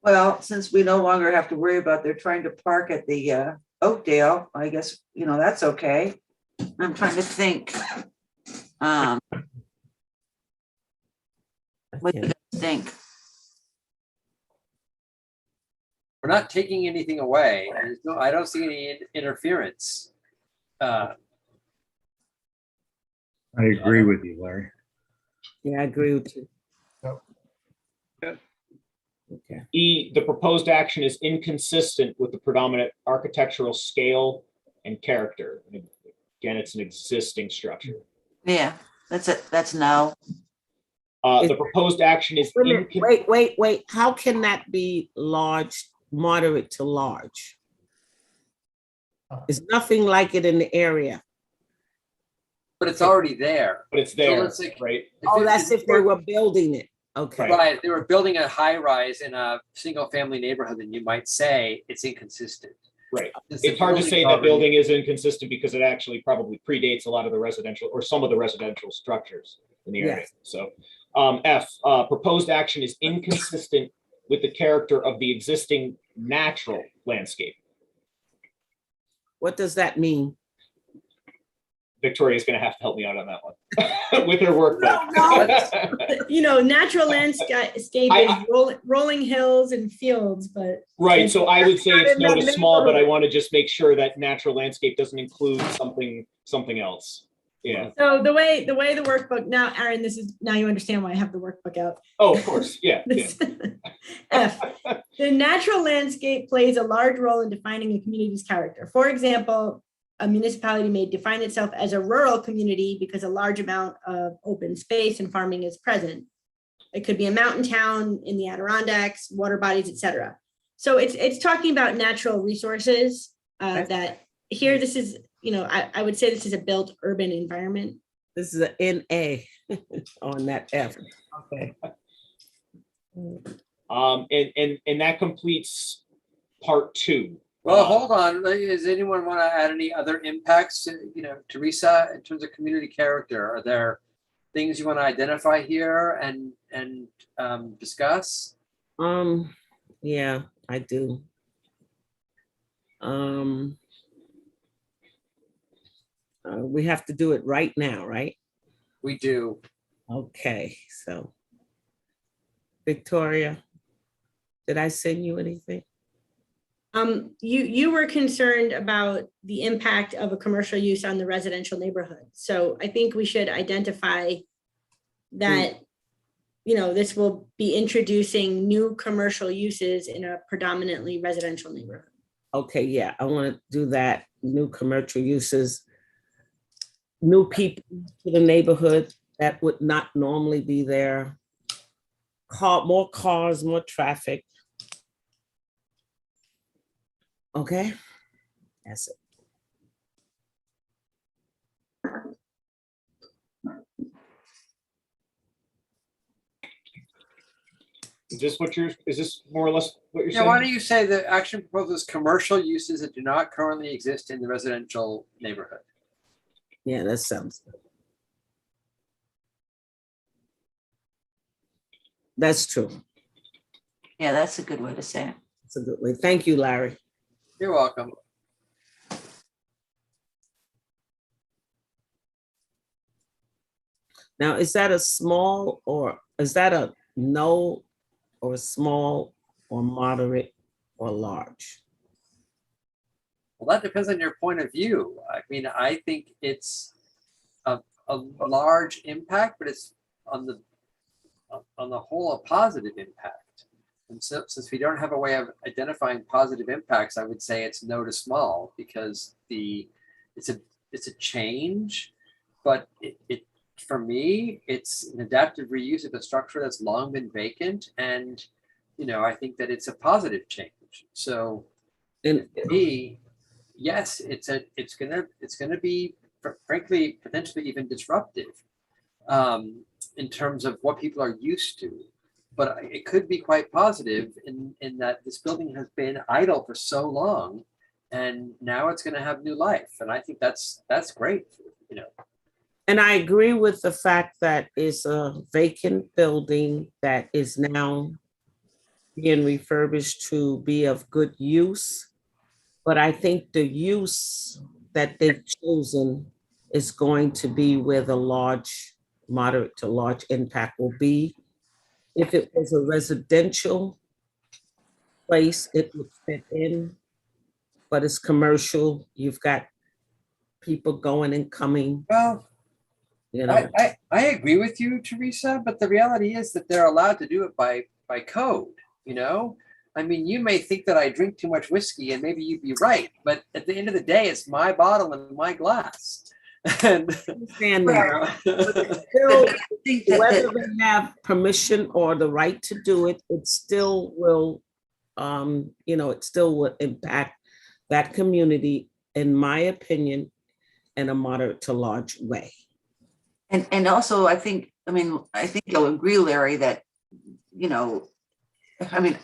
Well, since we no longer have to worry about they're trying to park at the Oakdale, I guess, that's okay. I'm trying to think. What do you think? We're not taking anything away. I don't see any interference. I agree with you, Larry. Yeah, I agree with you. Okay. E, the proposed action is inconsistent with the predominant architectural scale and character. And again, it's an existing structure. Yeah, that's it. That's no. The proposed action is wait. How can that be large, moderate to large? There's nothing like it in the area. But it's already there. But it's there, so right? That's if they were building it. Okay. Right. If they were building a high rise in a single family neighborhood, then you might say it's inconsistent. Right. It's hard to say that building is inconsistent because it actually probably predates a lot of the residential or some of the residential structures in the area. Yes. So F, proposed action is inconsistent with the character of the existing natural landscape. What does that mean? Victoria is going to have to help me out on that one with her work. Natural landscape is rolling hills and fields, but right. So I would say it's notice small, but I want to just make sure that natural landscape doesn't include something else. Yeah. So the way the workbook now, Aaron, now you understand why I have the workbook out. Oh, of course. Yeah. F, the natural landscape plays a large role in defining a community's character. For example, a municipality may define itself as a rural community because a large amount of open space and farming is present. It could be a mountain town in the Adirondacks, water bodies, etc. So it's talking about natural resources, Okay. that here, this is, I would say this is a built urban environment. This is an NA on that F. Okay. And that completes part 2. Well, hold on. Does anyone want to add any other impacts, Teresa, in terms of community character? Are there things you want to identify here and discuss? Yeah, I do. We have to do it right now, right? We do. Okay, so Victoria, did I send you anything? You were concerned about the impact of a commercial use on the residential neighborhood. So I think we should identify that, this will be introducing new commercial uses in a predominantly residential neighborhood. Okay, yeah, I want to do that. New commercial uses, new people to the neighborhood that would not normally be there. More cars, more traffic. Okay, that's it. Is this more or less what you're Yeah, saying? why don't you say the action proposes commercial uses that do not currently exist in the residential neighborhood? Yeah, that sounds good. That's true. Yeah, that's a good way to say it. That's a good way. Thank you, Larry. You're welcome. Now, is that a small or is that a no or small or moderate or large? Well, that depends on your point of view. I mean, I think it's a large impact, but it's on the whole a positive impact. And so, since we don't have a way of identifying positive impacts, I would say it's no to small because it's a change, but it for me, it's an adaptive reuse of a structure that's long been vacant, and I think that it's a positive change. So, to me, yes, it's gonna be frankly potentially even disruptive in terms of what people are used to. But it could be quite positive in that this building has been idle for so long, and now it's going to have new life. And I think that's great. And I agree with the fact that it's a vacant building that is now being refurbished to be of good use. But I think the use that they've chosen is going to be where the moderate to large impact will be. If it was a residential place, it would fit in, but it's commercial. You've got people going and coming. Well, I agree with you, Teresa, but the reality is that they're allowed to do it by code, I mean, you may think that I drink too much whiskey and maybe you'd be right, but at the end of the day, it's my bottle and my glass. And still, whether they have permission or the right to do it, it still will, it still will impact that community, in my opinion, in a moderate to large way. And also, I think you'll agree, Larry, that,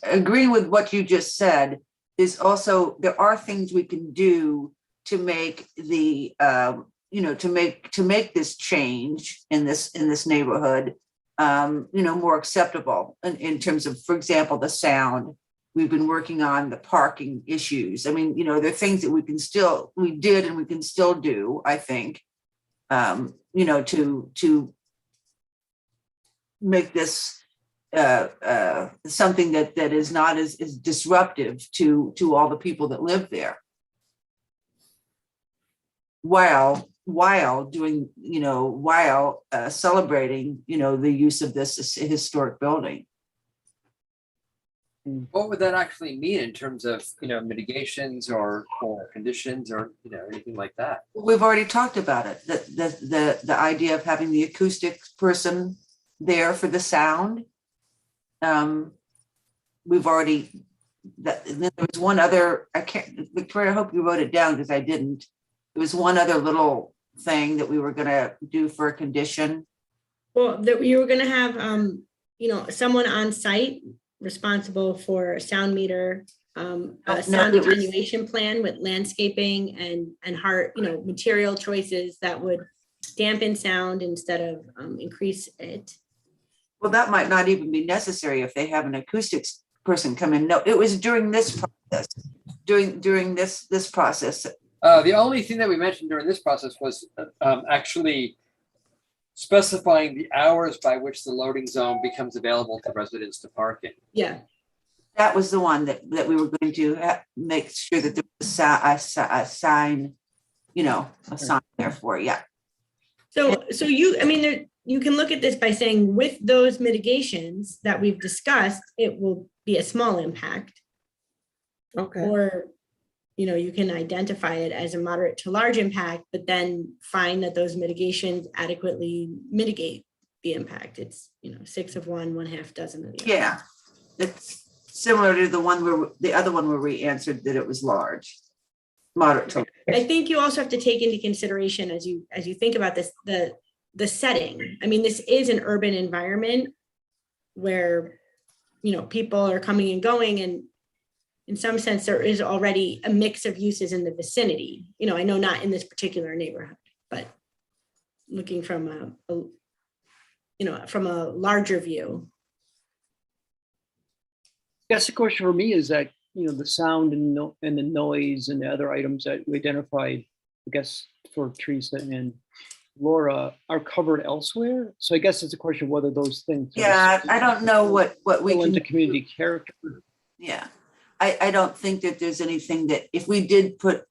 agreeing with what you just said, is also, there are things we can do to make the, to make this change in this neighborhood, more acceptable in terms of, for example, the sound. We've been working on the parking issues. I mean, there are things that we did and we can still do, I think, to make this something that is not as disruptive to all the people that live there, while doing, while celebrating, the use of this historic building. what would that actually mean in terms of, mitigations or conditions or, anything like that? We've already talked about it, the idea of having the acoustic person there for the sound. We've already then there was one other, I can't, Victoria, I hope you wrote it down because I didn't. There was one other little thing that we were gonna do for a condition. Well, that you were gonna have, you know, someone on site responsible for sound meter, a sound it was- attenuation plan with landscaping and hard, you know, material choices that would dampen sound instead of increase it. Well, that might not even be necessary if they have an acoustics person come in. No, it was during this process, during this process. The only thing that we mentioned during this process was actually specifying the hours by which the loading zone becomes available to residents to park in. Yeah. That was the one that we were going to make sure that there was a sign, you know, a sign there for, yeah. So you, I mean, you can look at this by saying with those mitigations that we've discussed, it will be a small impact. Okay. Or, you know, you can identify it as a moderate to large impact, but then find that those mitigations adequately mitigate the impact. It's, you know, 6 of one, 1/2 dozen of the other. Yeah, it's similar to the one where, the other one where we answered that it was large, moderate to. I think you also have to take into consideration as you think about this, the setting. I mean, this is an urban environment where, you know, people are coming and going, and in some sense, there is already a mix of uses in the vicinity. You know, I know not in this particular neighborhood, but looking from from a larger view. I guess the question for me is that, you know, the sound and the noise and the other items that we identified, I guess, for Teresa and Laura are covered elsewhere. So I guess it's a question of whether those things. Yeah, I don't know what we go can into community character. Yeah, I don't think that there's anything that, if we did put,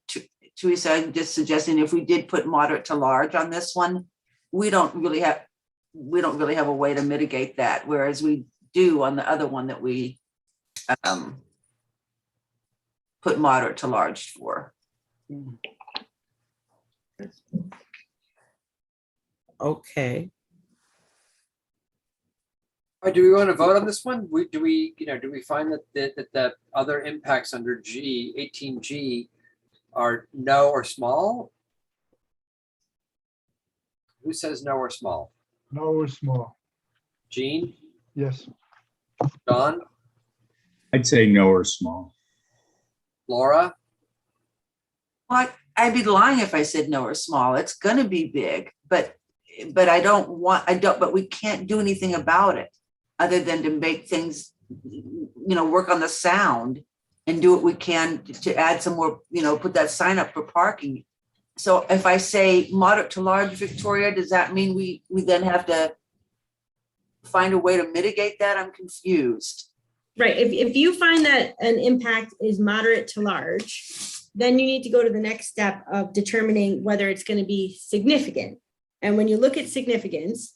Teresa, I'm just suggesting if we did put moderate to large on this one, we don't really have a way to mitigate that, whereas we do on the other one that we put moderate to large for. Okay. All right, do we want to vote on this one? Do we find that the other impacts under G, 18G are no or small? Who says no or small? No or small? Gene, Yes. Don, I'd say no or small. Laura? Well, I'd be lying if I said no or small. It's gonna be big, but but we can't do anything about it other than to make things, you know, work on the sound and do what we can to add some more, you know, put that sign up for parking. So if I say moderate to large, Victoria, does that mean we then have to find a way to mitigate that? I'm confused. Right, if you find that an impact is moderate to large, then you need to go to the next step of determining whether it's going to be significant. And when you look at significance,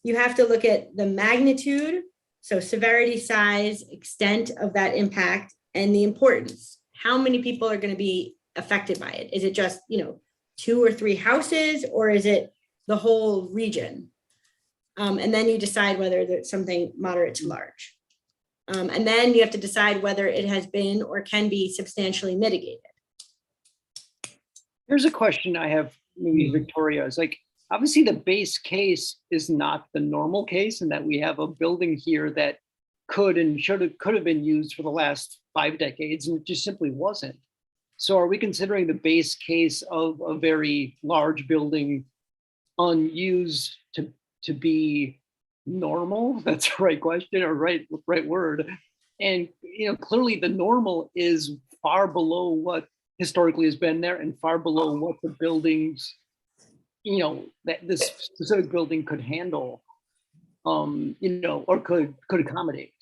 you have to look at the magnitude, so severity, size, extent of that impact, and the importance. How many people are going to be affected by it? Is it just, you know, 2 or 3 houses, or is it the whole region? And then you decide whether there's something moderate to large. And then you have to decide whether it has been or can be substantially mitigated. Here's a question I have, maybe Victoria, is like, obviously the base case is not the normal case, and that we have a building here that could have been used for the last 5 decades, and it just simply wasn't. So are we considering the base case of a very large building unused to be normal? That's the right question, or right word. And, you know, clearly the normal is far below what historically has been there, and far below what the buildings, you know, that this specific building could handle, you know, or could accommodate.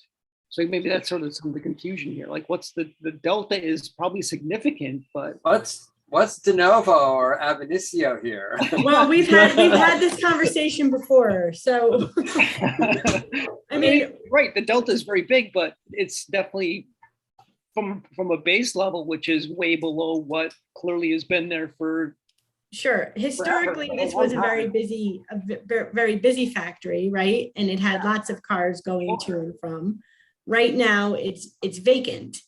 So maybe that's sort of some of the confusion here. Like, what's the delta is probably significant, but what's de novo or ab initio here? Well, we've had this conversation before, so I mean, right, the delta is very big, but it's definitely from a base level, which is way below what clearly has been there for. Sure. Historically, this was a very busy factory, right? And it had lots of cars going to and from. Right now, it's vacant.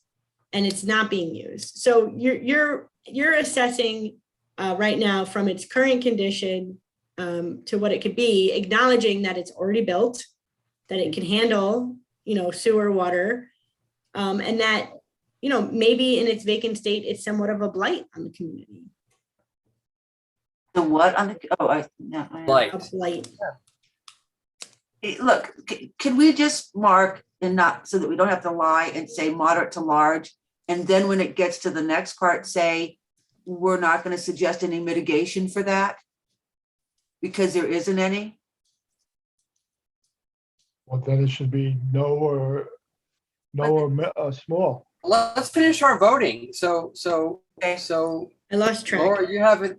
and it's not being used. So you're assessing right now from its current condition to what it could be, acknowledging that it's already built, that it can handle, sewer, water, and that, maybe in its vacant state, it's somewhat of a blight on the community. The what on the, no. Blight. A blight. Look, can we just mark and not, so that we don't have to lie and say moderate to large? And then when it gets to the next part, say, we're not going to suggest any mitigation for that? Because there isn't any? Well, then it should be no or small. Let's finish our voting. So Okay. I lost track. Laura, you haven't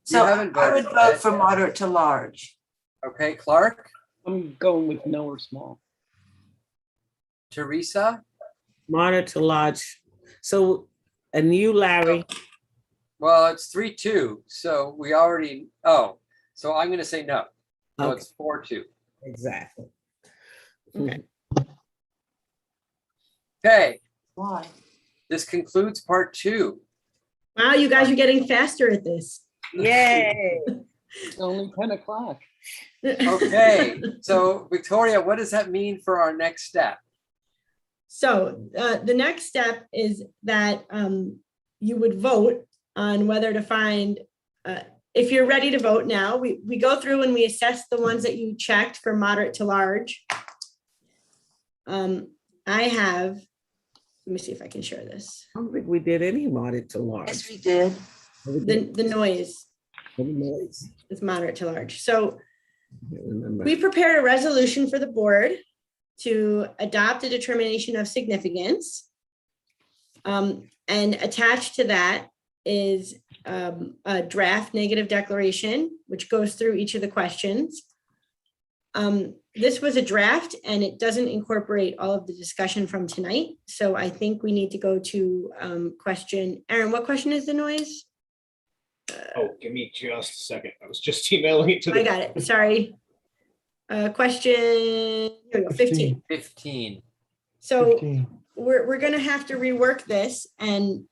So voted. I would vote yet. for moderate to large. Okay, Clark, I'm going with no or small. Teresa. Moderate to large. So, and you, Larry, Well, it's 3-2. So we already. So I'm going to say no. So Okay. it's 4-2. exactly. Okay. Okay, Why? this concludes part 2. Wow, you guys are getting faster at this. Yay. It's only 10 o'clock. Okay, so Victoria, what does that mean for our next step? So the next step is that you would vote on whether to find, if you're ready to vote now, we go through and we assess the ones that you checked for moderate to large. I have, let me see if I can share this. I don't think we did any moderate to large. Yes, we did. The noise The noise. is moderate to large. So I can't remember. we prepared a resolution for the board to adopt a determination of significance. And attached to that is a draft negative declaration, which goes through each of the questions. This was a draft and it doesn't incorporate all of the discussion from tonight. So I think we need to go to question, Aaron, what question is the noise? Oh, give me just a second. I was just emailing it to the. I got it, sorry. Question, here we go, 15. 15. So 15. we're gonna have to rework this and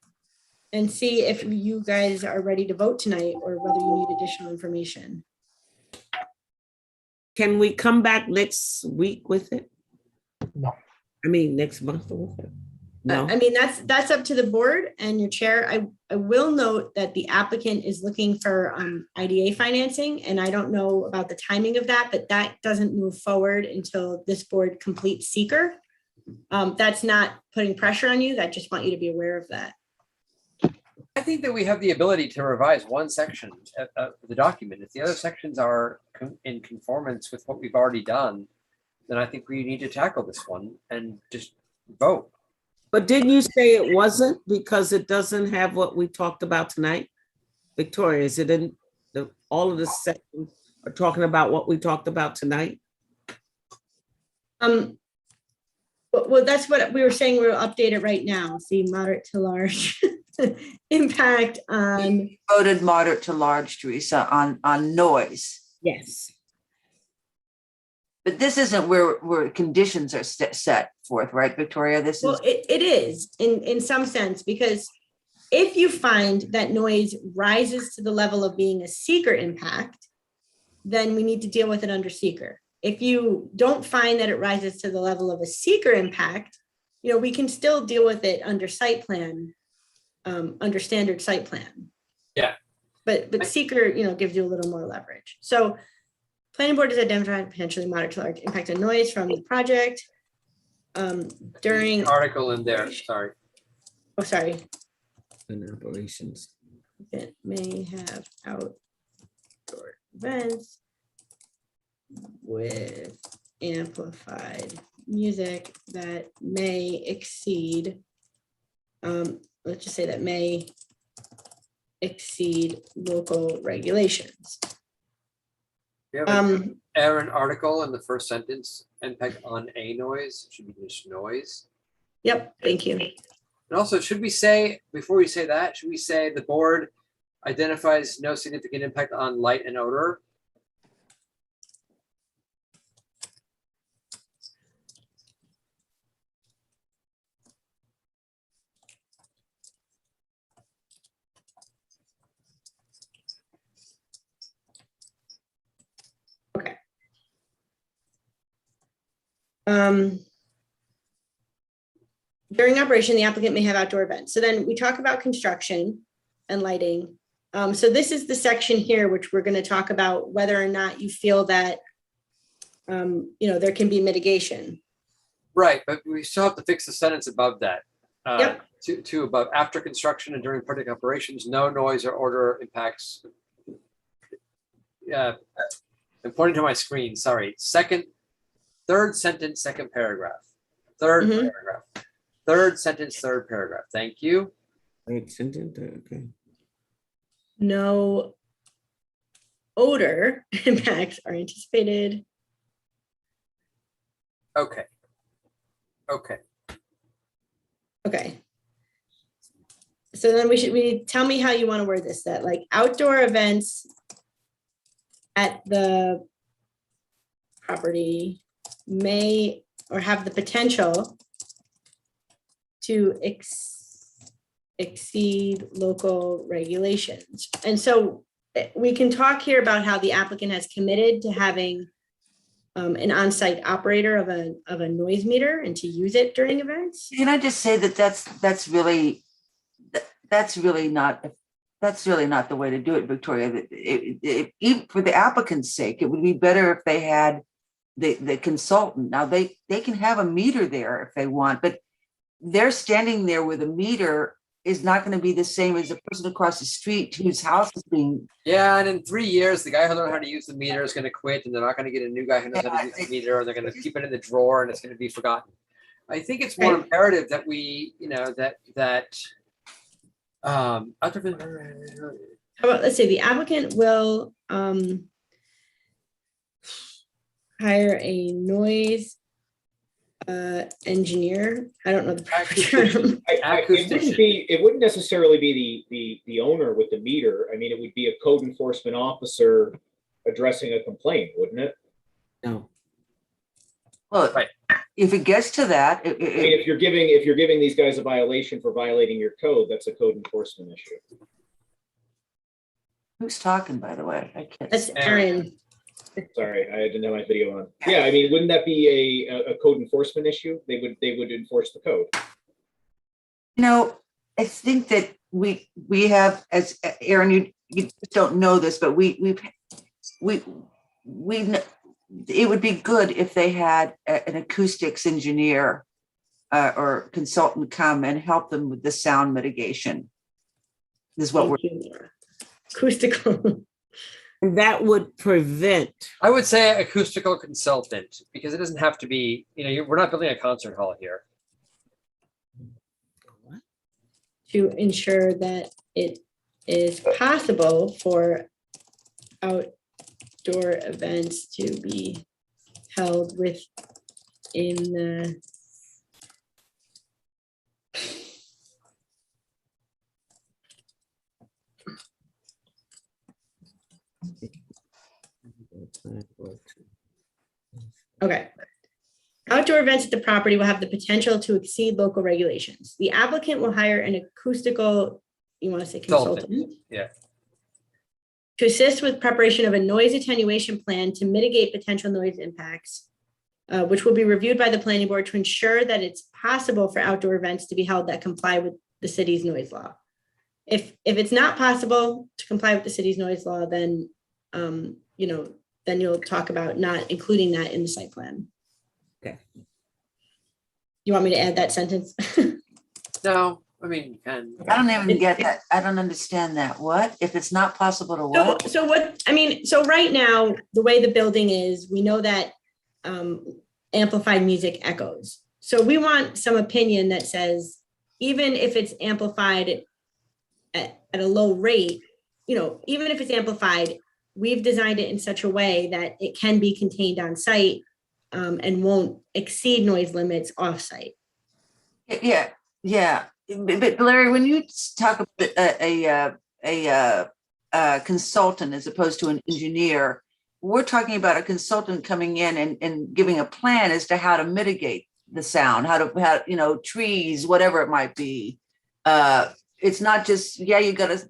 see if you guys are ready to vote tonight or whether you need additional information. Can we come back next week with it? No. I mean, next month with it? No. I mean, that's up to the board and your chair. I will note that the applicant is looking for IDA financing, and I don't know about the timing of that, but that doesn't move forward until this board completes seeker. That's not putting pressure on you. I just want you to be aware of that. I think that we have the ability to revise one section of the document. If the other sections are in conformance with what we've already done, then I think we need to tackle this one and just vote. But didn't you say it wasn't because it doesn't have what we talked about tonight? Victoria, is it in all of the sections are talking about what we talked about tonight? Well, that's what we were saying. We'll update it right now. See, moderate to large impact on. Voted moderate to large, Teresa, on noise. Yes. But this isn't where conditions are set forth, right, Victoria? This is. Well, it is in some sense, because if you find that noise rises to the level of being a seeker impact, then we need to deal with it under seeker. If you don't find that it rises to the level of a seeker impact, we can still deal with it under site plan, under standard site plan. Yeah. But seeker, gives you a little more leverage. So planning board has identified potentially moderate to large impact on noise from the project during. Article in there, sorry. Oh, sorry. In operations. That may have outdoor events with amplified music that may exceed, let's just say that may exceed local regulations. We have an Aaron article in the first sentence, impact on a noise, it should be just noise. Yep, thank you. And also, should we say, before we say that, should we say the board identifies no significant impact on light and odor? During operation, the applicant may have outdoor events. So then we talk about construction and lighting. So this is the section here, which we're going to talk about whether or not you feel that, there can be mitigation. Right, but we still have to fix the sentence above that. Yep. To above, after construction and during project operations, no noise or odor impacts. Yeah, I'm pointing to my screen, sorry. Third sentence, second paragraph. Third paragraph. Third sentence, third paragraph. Thank you. Third sentence, okay. No odor impacts are anticipated. Okay. Okay. Okay. So then we tell me how you want to word this, that like outdoor events at the property may or have the potential to exceed local regulations. And so we can talk here about how the applicant has committed to having an on-site operator of a noise meter and to use it during events. Can I just say that that's really not the way to do it, Victoria. Even for the applicant's sake, it would be better if they had the consultant. Now they can have a meter there if they want, but they're standing there with a meter is not going to be the same as the person across the street whose house is being. Yeah, and in 3 years, the guy who learned how to use the meter is going to quit, and they're not going to get a new guy who knows how to use the meter, or they're going to keep it in the drawer, and it's going to be forgotten. I think it's more imperative that we, How about, let's say the applicant will hire a noise engineer. I don't know the proper term. It wouldn't necessarily be the owner with the meter. I mean, it would be a code enforcement officer addressing a complaint, wouldn't it? No. Well, if it gets to that, I mean, if you're giving these guys a violation for violating your code, that's a code enforcement issue. Who's talking, by the way? I can't. That's Aaron. Sorry, I didn't have my video on. Yeah, I mean, wouldn't that be a code enforcement issue? They would enforce the code. I think that we have, as Aaron, you don't know this, but we it would be good if they had an acoustics engineer or consultant come and help them with the sound mitigation. This is what we're acoustical. That would prevent. I would say acoustical consultant, because it doesn't have to be, we're not building a concert hall here. To ensure that it is possible for outdoor events to be held within the Okay. Outdoor events at the property will have the potential to exceed local regulations. The applicant will hire an acoustical, you want to say consultant? Yeah. To assist with preparation of a noise attenuation plan to mitigate potential noise impacts, which will be reviewed by the planning board to ensure that it's possible for outdoor events to be held that comply with the city's noise law. If it's not possible to comply with the city's noise law, then then you'll talk about not including that in the site plan. Okay. You want me to add that sentence? No, I mean, you can. I don't even get that. I don't understand that. What? If it's not possible to what? So right now, the way the building is, we know that amplified music echoes. So we want some opinion that says, even if it's amplified at a low rate, even if it's amplified, we've designed it in such a way that it can be contained on site and won't exceed noise limits off site. Yeah. But Larry, when you talk about a consultant as opposed to an engineer, we're talking about a consultant coming in and giving a plan as to how to mitigate the sound, how trees, whatever it might be. It's not just, you got to,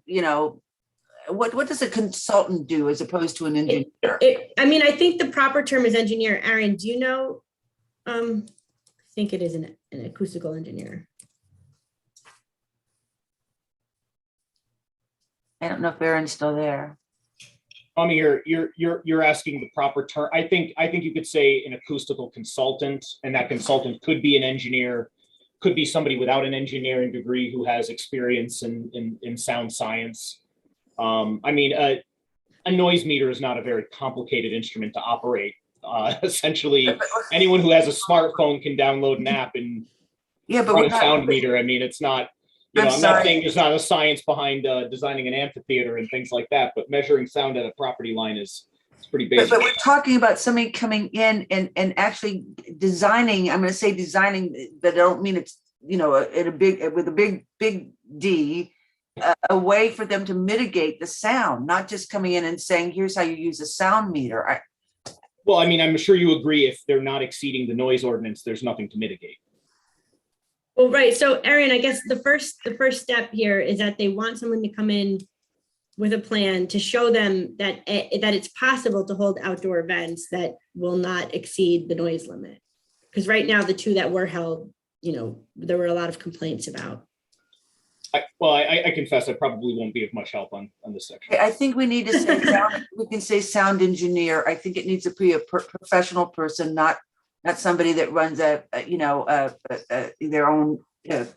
what does a consultant do as opposed to an engineer? I think the proper term is engineer. Aaron, do you know I think it is an acoustical engineer. I don't know if Aaron's still there. I mean, you're asking the proper term. I think you could say an acoustical consultant, and that consultant could be an engineer, could be somebody without an engineering degree who has experience in sound science. I mean, a noise meter is not a very complicated instrument to operate. Essentially, anyone who has a smartphone can download an app and run a sound meter. I mean, it's not. I'm not saying there's not a science behind designing an amphitheater and things like that, but measuring sound at a property line is pretty basic. But we're talking about somebody coming in and actually designing, I'm going to say designing, but I don't mean it's, with a big D, a way for them to mitigate the sound, not just coming in and saying, here's how you use a sound meter. Well, I mean, I'm sure you agree if they're not exceeding the noise ordinance, there's nothing to mitigate. Well, right. So Erin, I guess the first step here is that they want someone to come in with a plan to show them that it's possible to hold outdoor events that will not exceed the noise limit. Because right now, the two that were held, there were a lot of complaints about. I confess I probably won't be of much help on this section. I think we need to say, we can say sound engineer. I think it needs to be a professional person, not somebody that runs their own in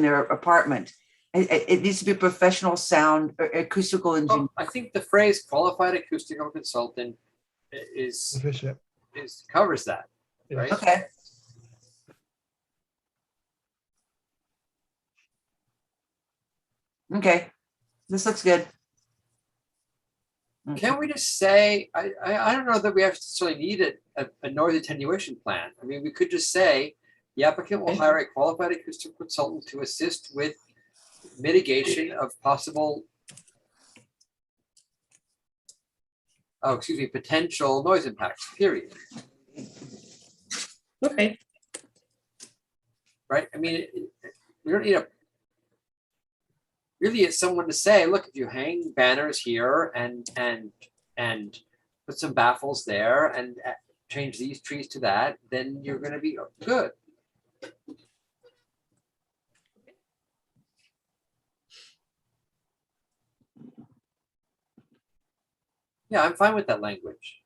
their apartment. It needs to be a professional sound or acoustical engineer. I think the phrase qualified acoustical consultant covers that, right? Okay. Okay, this looks good. Can we just say, I don't know that we necessarily need a noise attenuation plan. I mean, we could just say the applicant will hire a qualified acoustical consultant to assist with mitigation of possible, potential noise impacts, period. Okay. Right? I mean, we don't need really it's someone to say, look, if you hang banners here and put some baffles there and change these trees to that, then you're going to be good. Yeah, I'm fine with that language.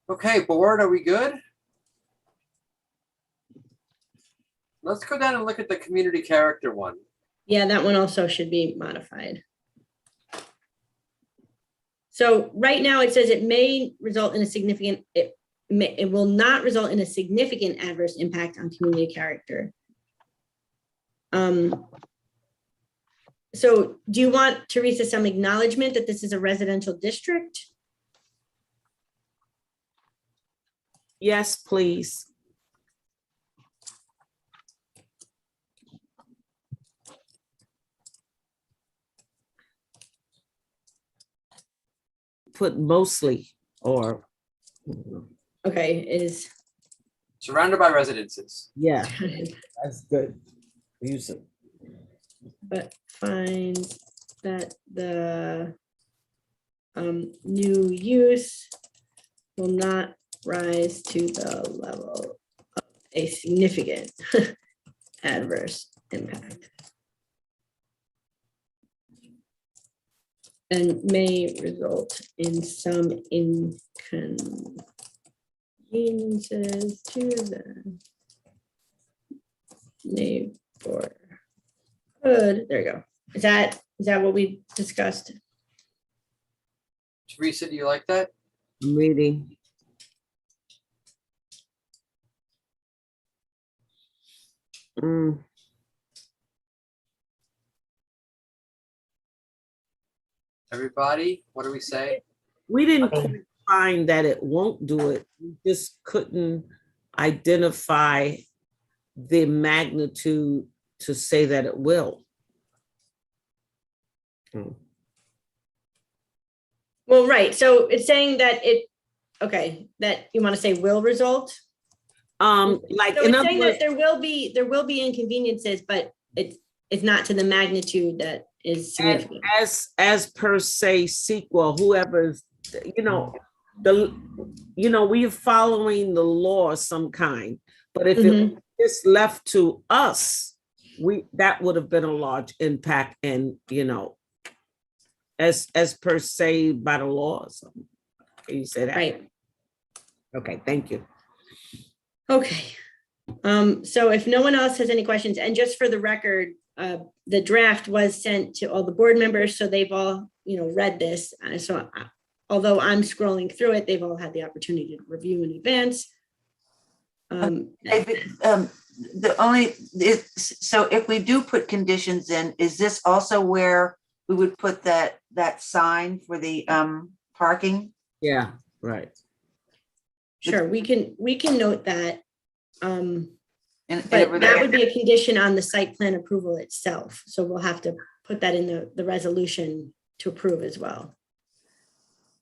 Okay, board, are we good? Let's go down and look at the community character one. Yeah, that one also should be modified. So right now it says it may result in a significant, it will not result in a significant adverse impact on community character. So do you want, Teresa, some acknowledgement that this is a residential district? Yes, please. Put mostly or. Okay, is. Surrounded by residences. Yeah, that's good. Use it. But finds that the new use will not rise to the level of a significant adverse impact. And may result in some inconveniences to the neighborhood. There you go. Is that what we discussed? Teresa, do you like that? I'm reading. Everybody, what do we say? We didn't find that it won't do it. We just couldn't identify the magnitude to say that it will. Well, right. So it's saying that that you want to say will result. Like so in it's other saying words, that there will be inconveniences, but it's not to the magnitude that is And significant. as per se sequel, whoever's, you know, we are following the law of some kind. But if it is left to us, that would have been a large impact and, as per se by the law or something. Can you say that? Right. Okay, thank you. Okay. So if no one else has any questions, and just for the record, the draft was sent to all the board members, so they've all, read this. So although I'm scrolling through it, they've all had the opportunity to review in advance. So if we do put conditions in, is this also where we would put that sign for the parking? Yeah, right. Sure, we can note that. But And that would be a condition on the site plan approval itself. So we'll have to put that in the resolution to approve as well.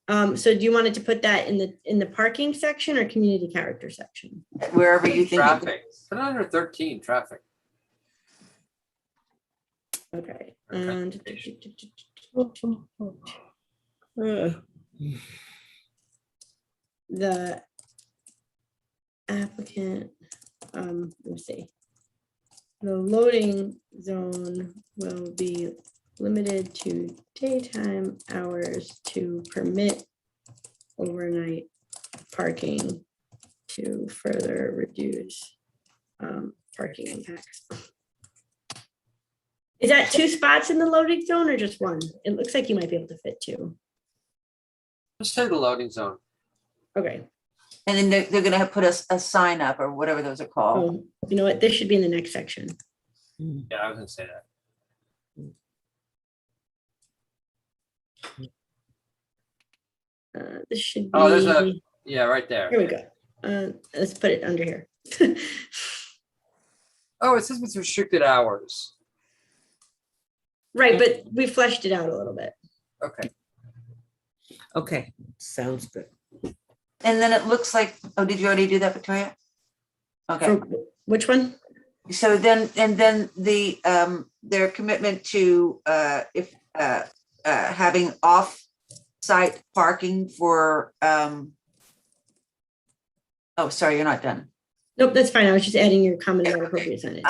So do you want it to put that in the parking section or community character section? Wherever you think. Traffic. Put it under 13, traffic. Okay. Or And the applicant, let me see. The loading zone will be limited to daytime hours to permit overnight parking to further reduce parking impacts. Is that 2 spots in the loading zone or just 1? It looks like you might be able to fit 2. Just say the loading zone. Okay. And then they're gonna put a sign up or whatever those are called. Oh, you know what? This should be in the next section. Yeah, I was gonna say that. This should be. Oh, there's yeah, right there. Here we go. Let's put it under here. Oh, it says it's restricted hours. Right, but we fleshed it out a little bit. Okay. Okay, sounds good. And then it looks like, oh, did you already do that, Victoria? Okay. For which one? So then, and then their commitment to having off-site parking for, oh, sorry, you're not done. Nope, that's fine. I was just adding your comment about appropriate signage.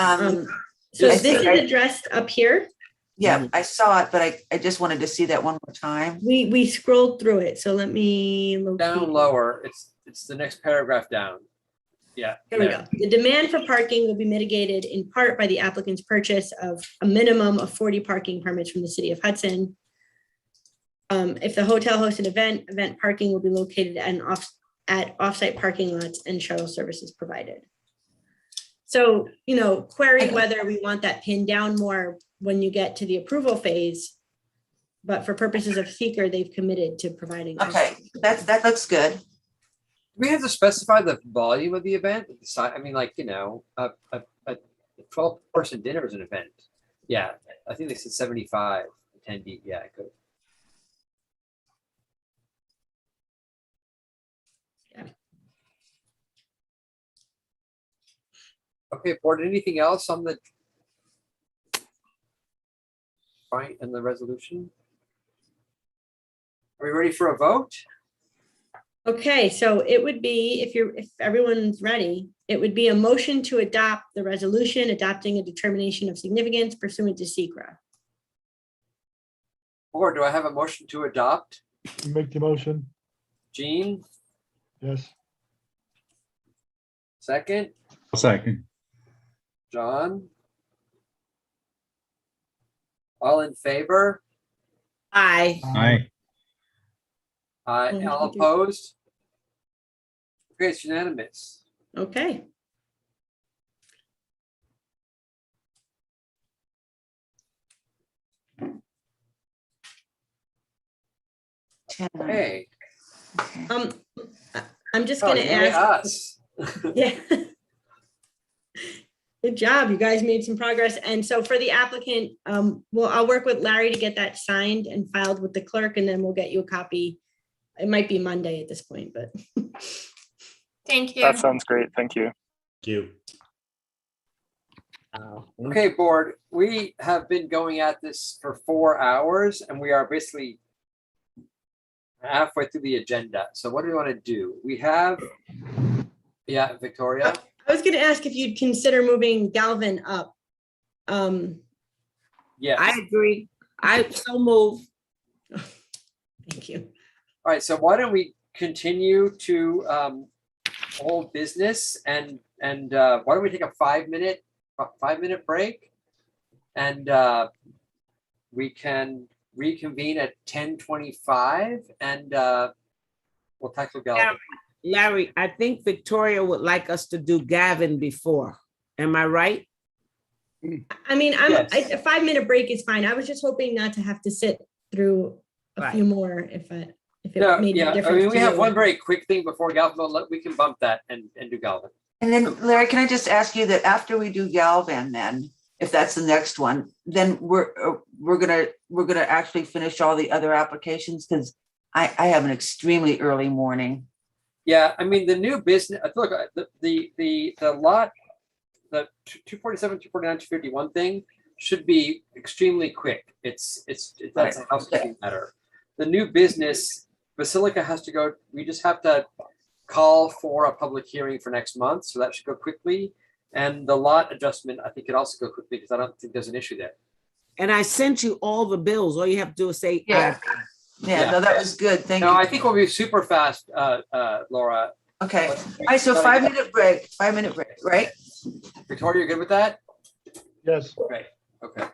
So I this think is addressed up here. Yeah, I saw it, but I just wanted to see that one more time. We scrolled through it, so let me locate. Down lower, it's the next paragraph down. Yeah. Here we go. The demand for parking will be mitigated in part by the applicant's purchase of a minimum of 40 parking permits from the city of Hudson. If the hotel hosts an event parking will be located at off-site parking lots and shuttle services provided. So, query whether we want that pinned down more when you get to the approval phase. But for purposes of seeker, they've committed to providing. Okay, that looks good. We have to specify the volume of the event. I mean, like, a 12-person dinner is an event. Yeah, I think they said 75 attendee. Yeah, good. Yeah. Okay, board, anything else on the point and the resolution? Are we ready for a vote? Okay, so it would be, if everyone's ready, it would be a motion to adopt the resolution adopting a determination of significance pursuant to SECRA. Or do I have a motion to adopt? Make the motion. Gene, Yes. second. I'll second. John? All in favor? Aye. Aye. Aye. All opposed? Okay, it's unanimous. Okay. Hey. I'm just Oh, gonna yay ask. us. Yeah. Good job. You guys made some progress. And so for the applicant, I'll work with Larry to get that signed and filed with the clerk, and then we'll get you a copy. It might be Monday at this point, but. Thank you. That sounds great. Thank you. Thank you. Okay, board, we have been going at this for 4 hours and we are basically halfway through the agenda. So what do we want to do? We have, yeah, Victoria. I was gonna ask if you'd consider moving Galvin up. Yes. I agree. I so move. Thank you. All right, so why don't we continue to old business and why don't we take a 5-minute break and we can reconvene at 10:25 and we'll tackle Galvin. Larry, I think Victoria would like us to do Gavin before. Am I right? I mean, Yes. a 5-minute break is fine. I was just hoping not to have to sit through a few more if it No, made yeah, a I difference. mean, we to have you. one very quick thing before Galvin, but we can bump that and do Galvin. And then Larry, can I just ask you that after we do Galvin, then if that's the next one, then we're gonna actually finish all the other applications because I have an extremely early morning. Yeah, I mean, the new business, look, the lot, the 247, 249, 251 thing should be extremely quick. That's a housekeeping matter. The new business, Basilica has to go, we just have to call for a public hearing for next month, so that should go quickly. And the lot adjustment, I think, could also go quickly because I don't think there's an issue there. And I sent you all the bills. All you have to do is say, Yeah. Yeah, no, that was good. Thank you. No, I think we'll be super fast, Laura. Okay. All right, so 5-minute break, right? Victoria, you're good with that? Yes. Great, okay.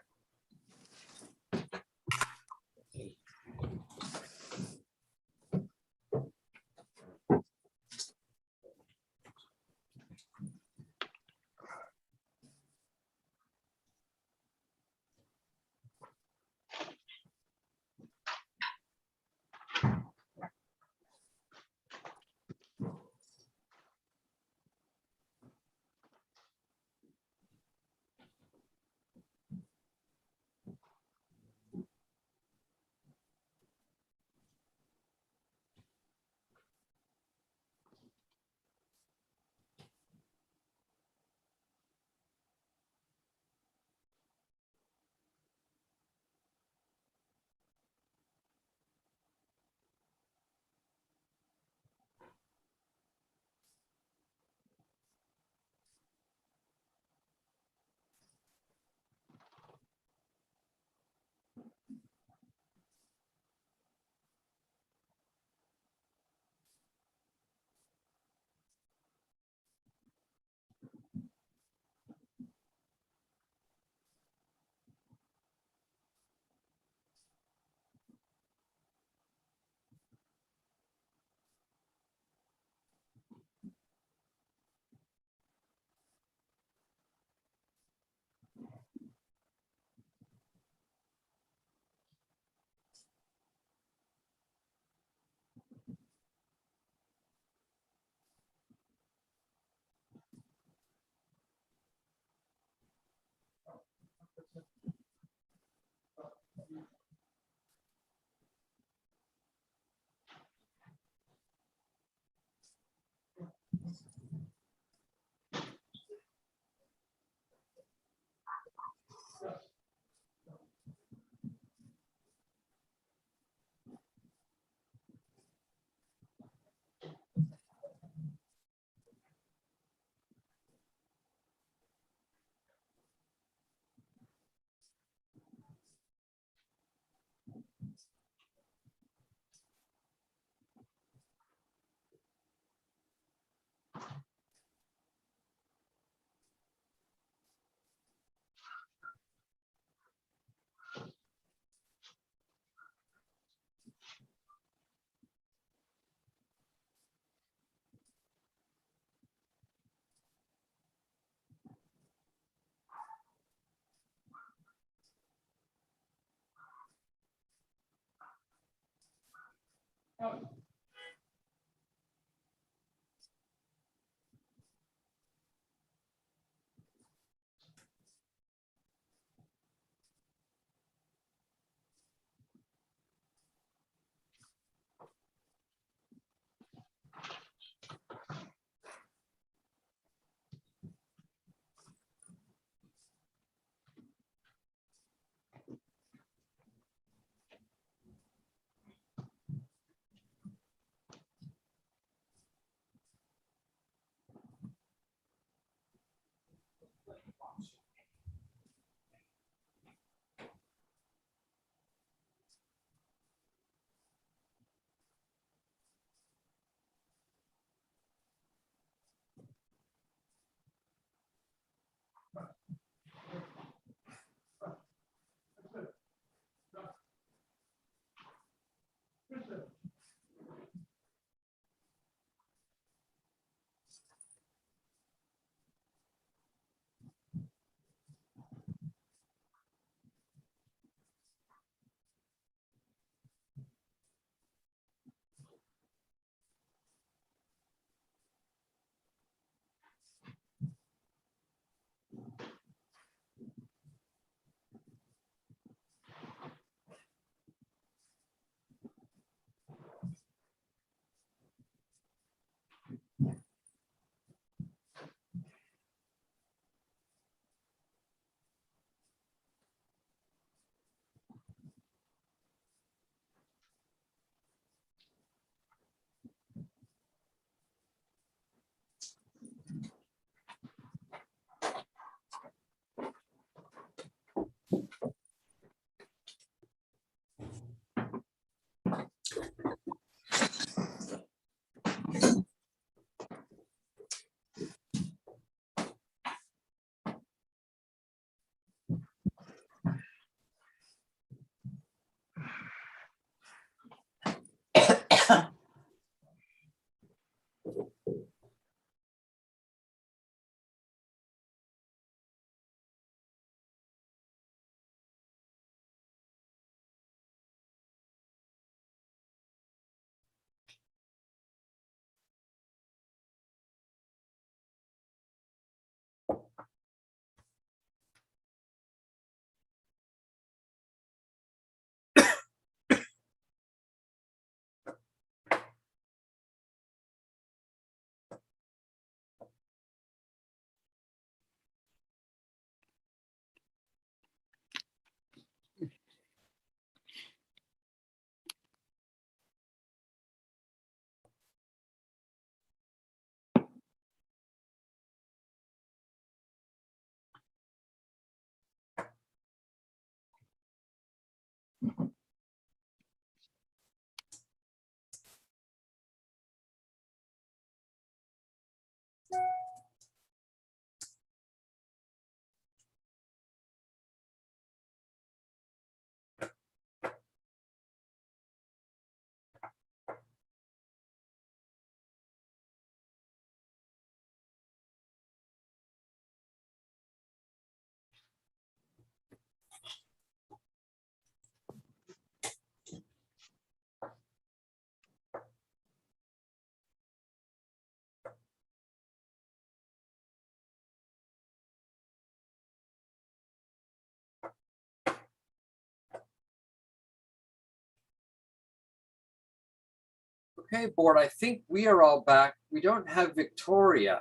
Okay, board, I think we are all back. We don't have Victoria.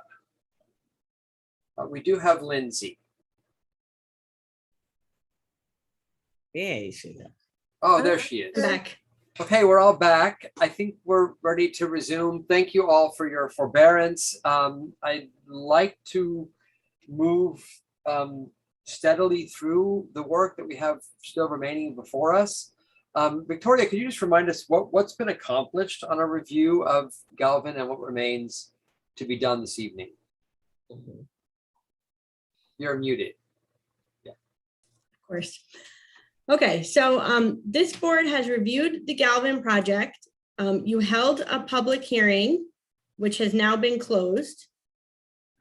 But we do have Lindsay. Yeah, you see that. Oh, there she is. Back. Okay, we're all back. I think we're ready to resume. Thank you all for your forbearance. I'd like to move steadily through the work that we have still remaining before us. Victoria, could you just remind us what's been accomplished on a review of Galvin and what remains to be done this evening? You're muted. Of course. Okay, so this board has reviewed the Galvin project. You held a public hearing, which has now been closed.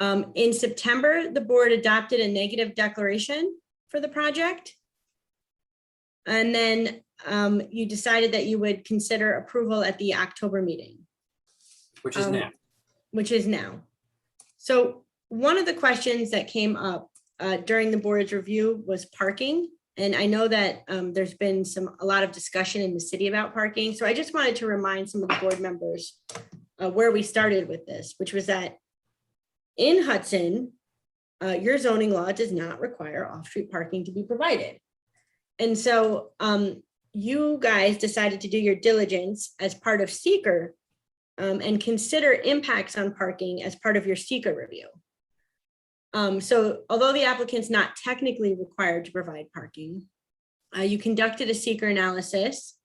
In September, the board adopted a negative declaration for the project. And then you decided that you would consider approval at the October meeting. Which is now. Which is now. So one of the questions that came up during the board's review was parking. And I know that there's been a lot of discussion in the city about parking. So I just wanted to remind some of the board members where we started with this, which was that in Hudson, your zoning law does not require off-street parking to be provided. And so you guys decided to do your diligence as part of seeker and consider impacts on parking as part of your seeker review. So although the applicant's not technically required to provide parking, you conducted a seeker analysis.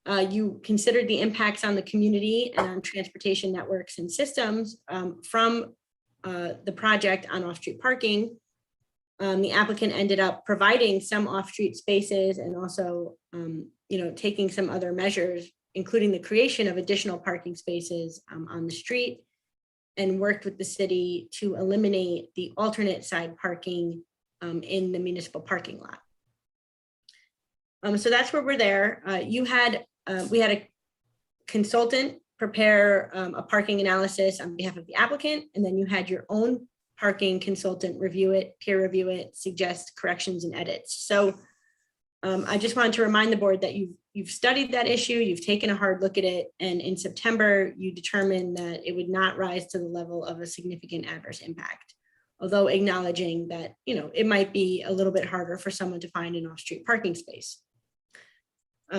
You considered the impacts on the community and on transportation networks and systems from the project on off-street parking. the applicant ended up providing some off-street spaces and also, taking some other measures, including the creation of additional parking spaces on the street, and worked with the city to eliminate the alternate side parking in the municipal parking lot. So that's where we're there. We had a consultant prepare a parking analysis on behalf of the applicant, and then you had your own parking consultant review it, peer review it, suggest corrections and edits. So I just wanted to remind the board that you've studied that issue, you've taken a hard look at it, and in September, you determined that it would not rise to the level of a significant adverse impact, although acknowledging that, it might be a little bit harder for someone to find an off-street parking space.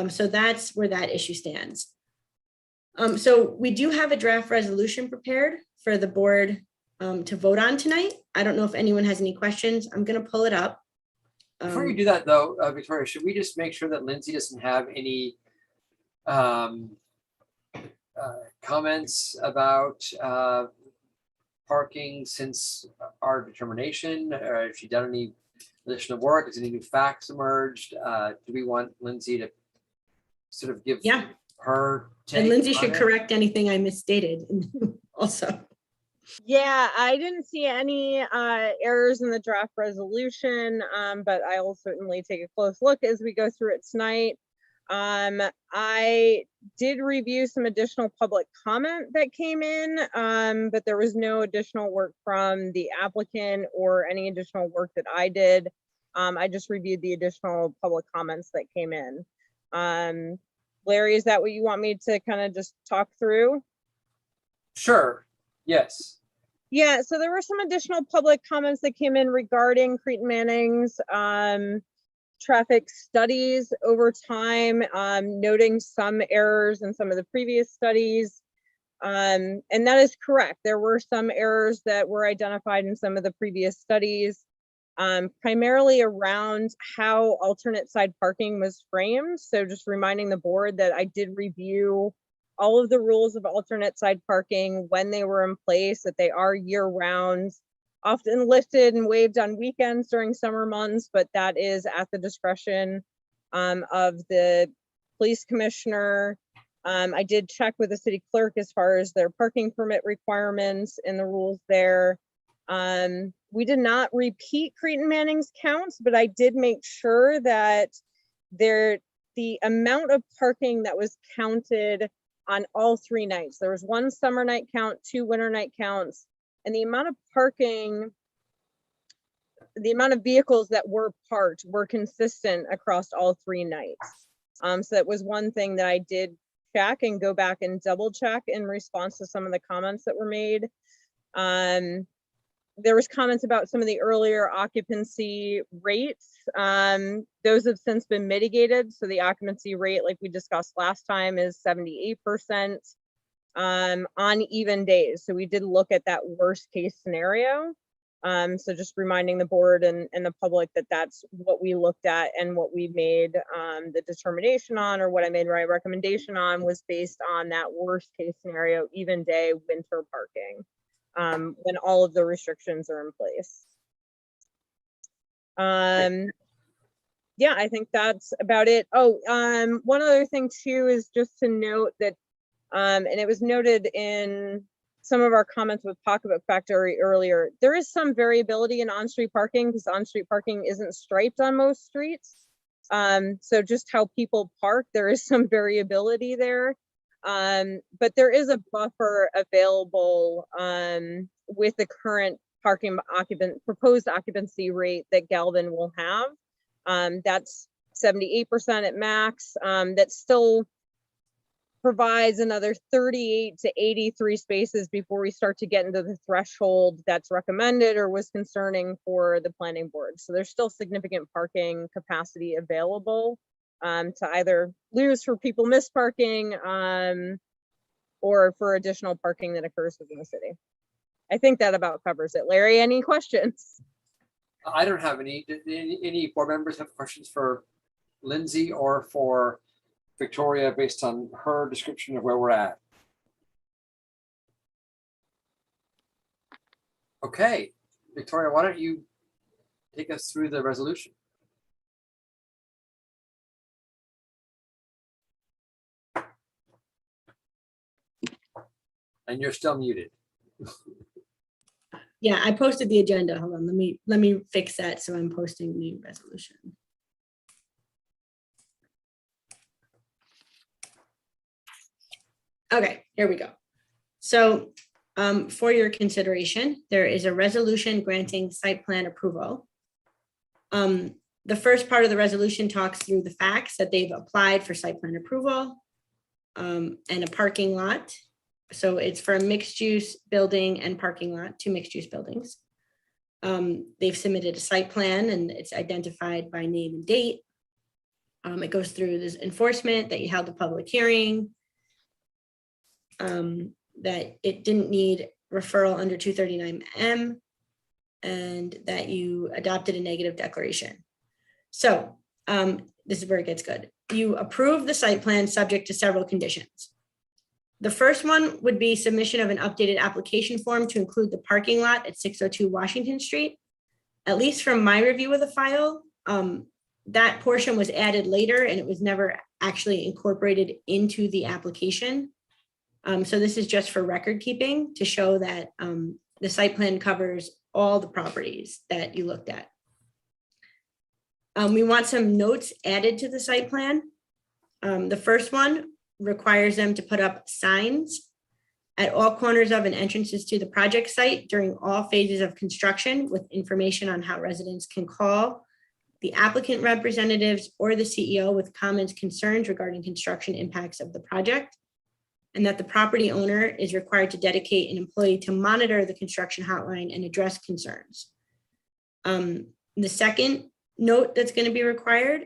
So that's where that issue stands. So we do have a draft resolution prepared for the board to vote on tonight. I don't know if anyone has any questions. I'm going to pull it up. Before you do that though, Victoria, should we just make sure that Lindsay doesn't have any comments about parking since our determination? Or if she done any additional work, has any new facts emerged? Do we want Lindsay to sort of give her take And Lindsay on should it? correct anything I misstated also. Yeah, I didn't see any errors in the draft resolution, but I will certainly take a close look as we go through it tonight. I did review some additional public comment that came in, but there was no additional work from the applicant or any additional work that I did. I just reviewed the additional public comments that came in. Larry, is that what you want me to kind of just talk through? Sure, yes. Yeah, so there were some additional public comments that came in regarding Creighton Manning's traffic studies over time, noting some errors in some of the previous studies. And that is correct. There were some errors that were identified in some of the previous studies, primarily around how alternate side parking was framed. So just reminding the board that I did review all of the rules of alternate side parking when they were in place, that they are year round, often lifted and waived on weekends during summer months, but that is at the discretion of the police commissioner. I did check with the city clerk as far as their parking permit requirements and the rules there. We did not repeat Creighton Manning's counts, but I did make sure that the amount of parking that was counted on all 3 nights. There was 1 summer night count, 2 winter night counts, and the amount of parking, the amount of vehicles that were parked were consistent across all 3 nights. So that was one thing that I did check and go back and double check in response to some of the comments that were made. There was comments about some of the earlier occupancy rates. Those have since been mitigated. So the occupancy rate, like we discussed last time, is 78% on even days. So we did look at that worst case scenario. So just reminding the board and the public that that's what we looked at and what we made the determination on, or what I made my recommendation on, was based on that worst case scenario, even day winter parking, when all of the restrictions are in place. Yeah, I think that's about it. Oh, one other thing too is just to note that, and it was noted in some of our comments with Pocketbook Factory earlier, there is some variability in on-street parking because on-street parking isn't striped on most streets. So just how people park, there is some variability there. But there is a buffer available with the current parking proposed occupancy rate that Galvin will have. That's 78% at max. That still provides another 38 to 83 spaces before we start to get into the threshold that's recommended or was concerning for the planning board. So there's still significant parking capacity available to either lose for people misparking or for additional parking that occurs within the city. I think that about covers it. Larry, any questions? I don't have any. Did any board members have questions for Lindsay or for Victoria based on her description of where we're at? Okay, Victoria, why don't you take us through the resolution. And you're still muted. Yeah, I posted the agenda. Hold on, let me fix that. So I'm posting the resolution. Okay, here we go. So for your consideration, there is a resolution granting site plan approval. The first part of the resolution talks through the facts that they've applied for site plan approval and a parking lot. So it's for a mixed use building and parking lot, 2 mixed use buildings. They've submitted a site plan and it's identified by name and date. It goes through this enforcement that you held a public hearing, that it didn't need referral under 239M, and that you adopted a negative declaration. So this is where it gets good. You approve the site plan subject to several conditions. The first one would be submission of an updated application form to include the parking lot at 602 Washington Street. At least from my review of the file, that portion was added later and it was never actually incorporated into the application. So this is just for record keeping to show that the site plan covers all the properties that you looked at. We want some notes added to the site plan. The first one requires them to put up signs at all corners of and entrances to the project site during all phases of construction with information on how residents can call the applicant representatives or the CEO with comments, concerns regarding construction impacts of the project, and that the property owner is required to dedicate an employee to monitor the construction hotline and address concerns. The second note that's going to be required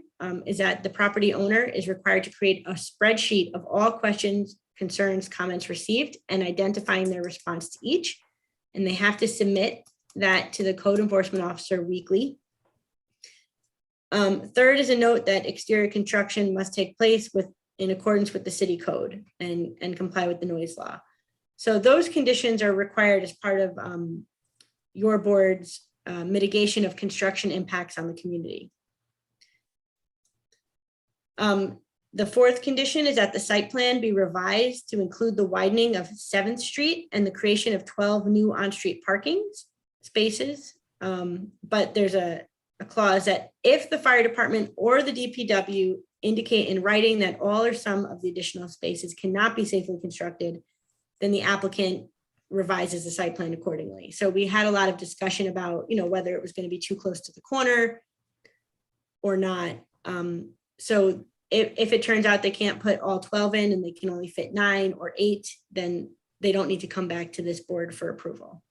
is that the property owner is required to create a spreadsheet of all questions, concerns, comments received and identifying their response to each. And they have to submit that to the code enforcement officer weekly. Third is a note that exterior construction must take place in accordance with the city code and comply with the noise law. So those conditions are required as part of your board's mitigation of construction impacts on the community. The fourth condition is that the site plan be revised to include the widening of 7th Street and the creation of 12 new on-street parking spaces. But there's a clause that if the fire department or the DPW indicate in writing that all or some of the additional spaces cannot be safely constructed, then the applicant revises the site plan accordingly. So we had a lot of discussion about, whether it was going to be too close to the corner or not. So if it turns out they can't put all 12 in and they can only fit 9 or 8, then they don't need to come back to this board for approval.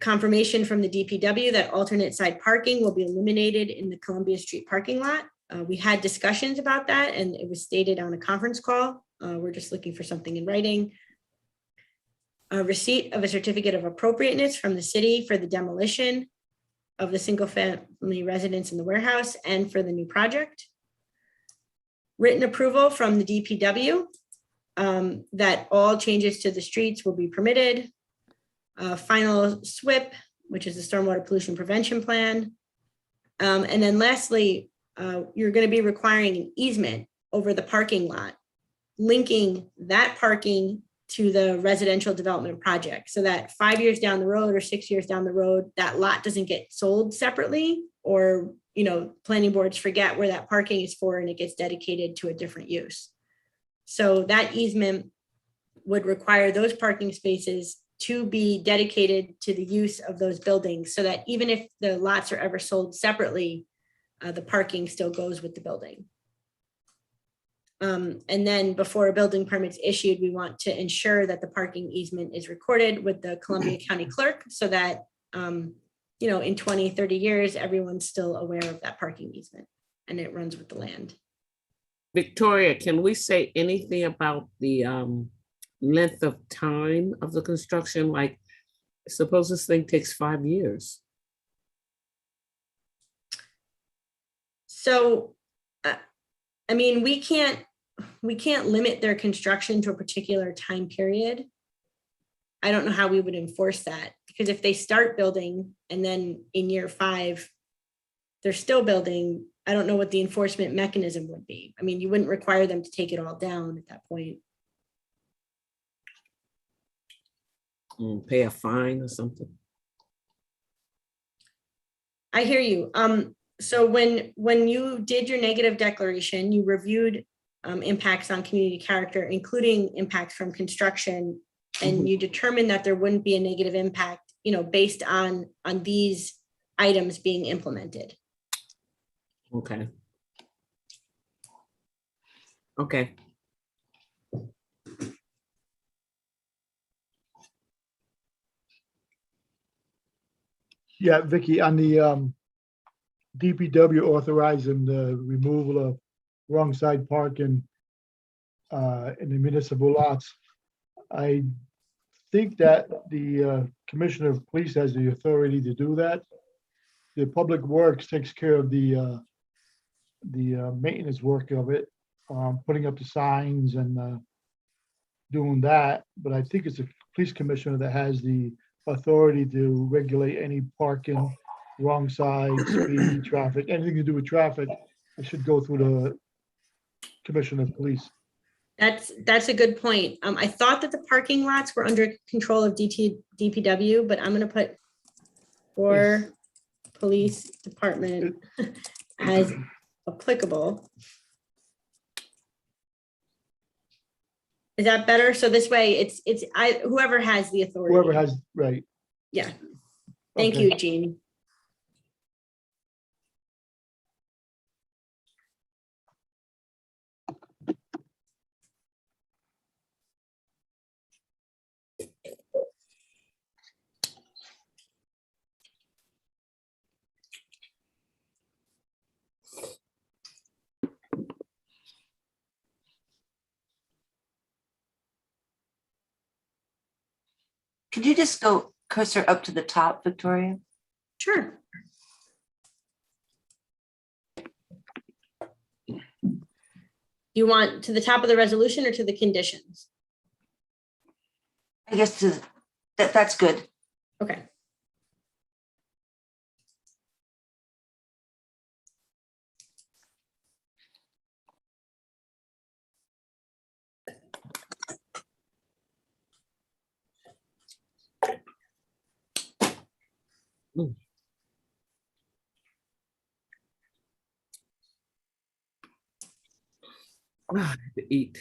Confirmation from the DPW that alternate side parking will be eliminated in the Columbia Street parking lot. We had discussions about that and it was stated on a conference call. We're just looking for something in writing. A receipt of a certificate of appropriateness from the city for the demolition of the single family residence in the warehouse and for the new project. Written approval from the DPW that all changes to the streets will be permitted. Final SWIP, which is the Stormwater Pollution Prevention Plan. And then lastly, you're going to be requiring an easement over the parking lot, linking that parking to the residential development project so that 5 years down the road or 6 years down the road, that lot doesn't get sold separately or, planning boards forget where that parking is for and it gets dedicated to a different use. So that easement would require those parking spaces to be dedicated to the use of those buildings so that even if the lots are ever sold separately, the parking still goes with the building. And then before a building permit's issued, we want to ensure that the parking easement is recorded with the Columbia County Clerk so that, in 20, 30 years, everyone's still aware of that parking easement and it runs with the land. Victoria, can we say anything about the length of time of the construction? Like, suppose this thing takes 5 years. So, we can't limit their construction to a particular time period. I don't know how we would enforce that, because if they start building and then in year 5, they're still building, I don't know what the enforcement mechanism would be. I mean, you wouldn't require them to take it all down at that point. Pay a fine or something. I hear you. So when you did your negative declaration, you reviewed impacts on community character, including impacts from construction, and you determined that there wouldn't be a negative impact, based on these items being implemented. Okay. Okay. Yeah, Vicky, on the DPW authorizing the removal of wrong side parking in the municipal lots. I think that the Commissioner of Police has the authority to do that. The Public Works takes care of the maintenance work of it, putting up the signs and doing that. But I think it's the police commissioner that has the authority to regulate any parking, wrong side, speed, traffic, anything to do with traffic. It should go through the Commissioner of Police. That's a good point. I thought that the parking lots were under control of DPW, but I'm gonna put or police department as applicable. Is that better? So this way it's whoever has the authority. Whoever has, right. Yeah. Thank Okay. you, Jean. Could you just go cursor up to the top, Victoria? Sure. You want to the top of the resolution or to the conditions? I guess that's good. Okay. To eat.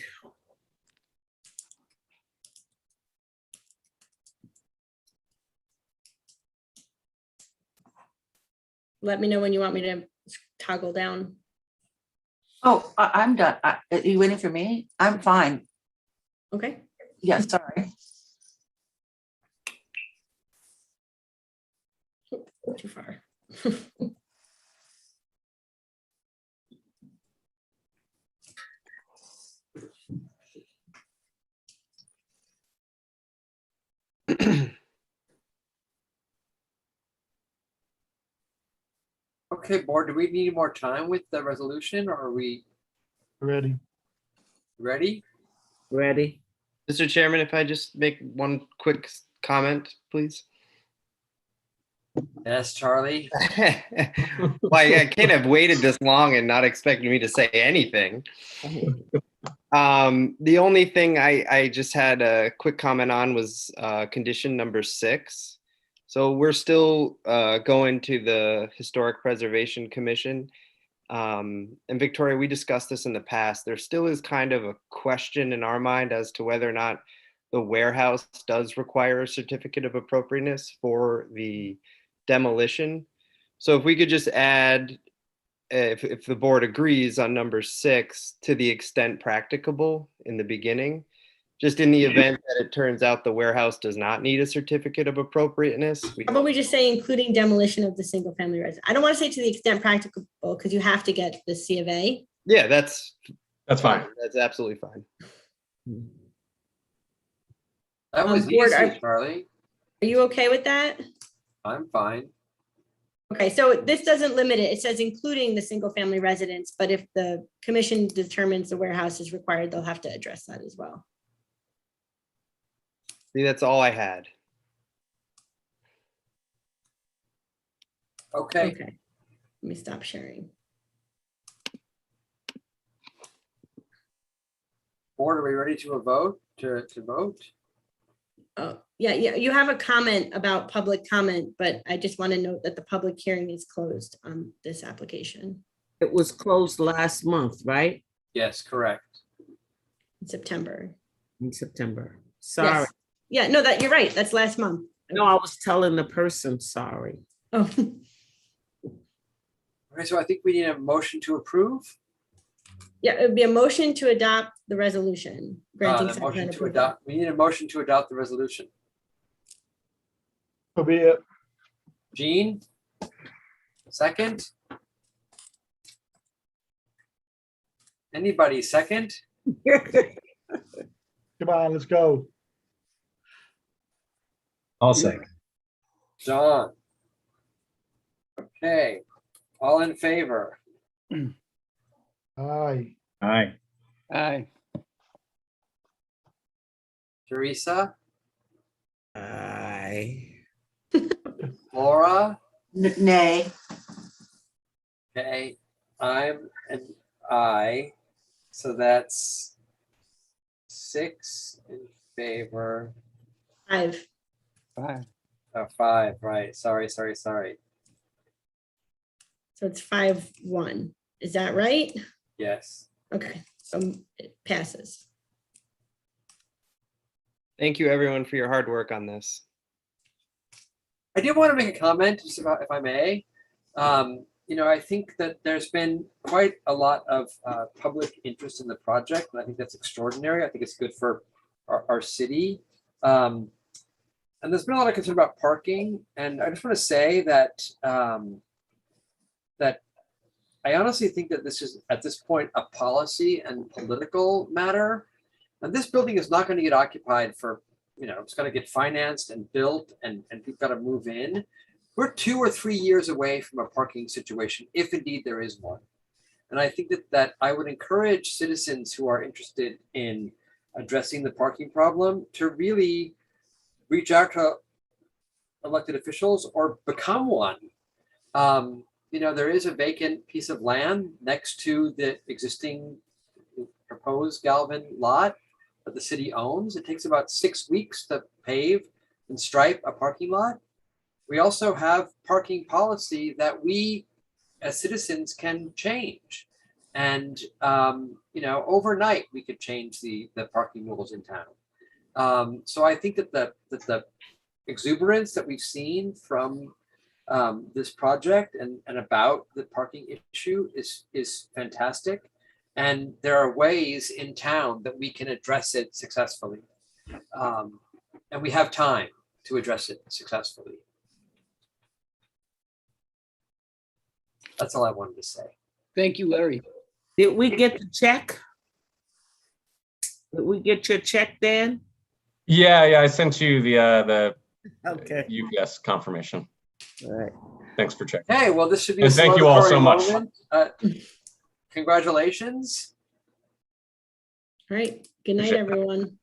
Let me know when you want me to toggle down. Oh, I'm done. Are you waiting for me? I'm fine. Okay. Yeah, sorry. Too far. Okay, board, do we need more time with the resolution or are we Ready. ready? Ready? Mr. Chairman, if I just make one quick comment, please. Yes, Charlie. Well, I can't have waited this long and not expecting me to say anything. The only thing I just had a quick comment on was condition number 6. So we're still going to the Historic Preservation Commission. And Victoria, we discussed this in the past. There still is kind of a question in our mind as to whether or not the warehouse does require a certificate of appropriateness for the demolition. So if we could just add, if the board agrees on number 6, to the extent practicable in the beginning, just in the event that it turns out the warehouse does not need a certificate of appropriateness. How about we just say including demolition of the single family residence? I don't want to say to the extent practicable because you have to get the C of A. Yeah, that's fine. That's absolutely fine. That was Board, easy, Charlie. Are you okay with that? I'm fine. Okay, so this doesn't limit it. It says including the single family residence, but if the commission determines the warehouse is required, they'll have to address that as well. See, that's all I had. Okay. Okay. Let me stop sharing. Board, are we ready to vote, to vote? Oh, yeah, you have a comment about public comment, but I just want to note that the public hearing is closed on this application It was closed last month, right? Yes, correct. in September. In September. Sorry. Yes. Yeah, no, that, you're right. That's last month. No, I was telling the person, sorry. Oh, Okay, so I think we need a motion to approve. yeah, it would be a motion to adopt the resolution. Granting A site motion plan to approval. adopt, we need a motion to adopt the resolution. So be it. Jean? Second? Anybody second? Come on, let's go. I'll say. John? Okay, all in favor? Aye. Aye. Aye. Teresa? Aye. Laura? Nay. Okay, I'm an I, so that's 6 in favor, 5. 5, right, sorry. So it's 5-1. Is that right? Yes. Okay, so it passes. Thank you, everyone, for your hard work on this. I did want to make a comment, just about, if I may. You know, I think that there's been quite a lot of public interest in the project, and I think that's extraordinary. I think it's good for our city. And there's been a lot of concern about parking, and I just want to say that that I honestly think that this is, at this point, a policy and political matter. And this building is not going to get occupied for, you know, it's got to get financed and built, and we've got to move in. We're 2 or 3 years away from a parking situation, if indeed there is one. And I think that I would encourage citizens who are interested in addressing the parking problem to really reach out to elected officials or become one. You know, there is a vacant piece of land next to the existing proposed Galvin lot that the city owns. It takes about 6 weeks to pave and stripe a parking lot. We also have parking policy that we as citizens can change. And, you know, overnight we could change the parking rules in town. So I think that the exuberance that we've seen from this project and about the parking issue is fantastic. And there are ways in town that we can address it successfully. And we have time to address it successfully. That's all I wanted to say. Thank you, Larry. Did we get the check? Did we get your check, Dan? Yeah, I sent you the Okay. UPS confirmation. All right. Thanks for checking. Hey, well, this should be a And thank you all so celebratory much. moment. Congratulations. All right, good night, everyone.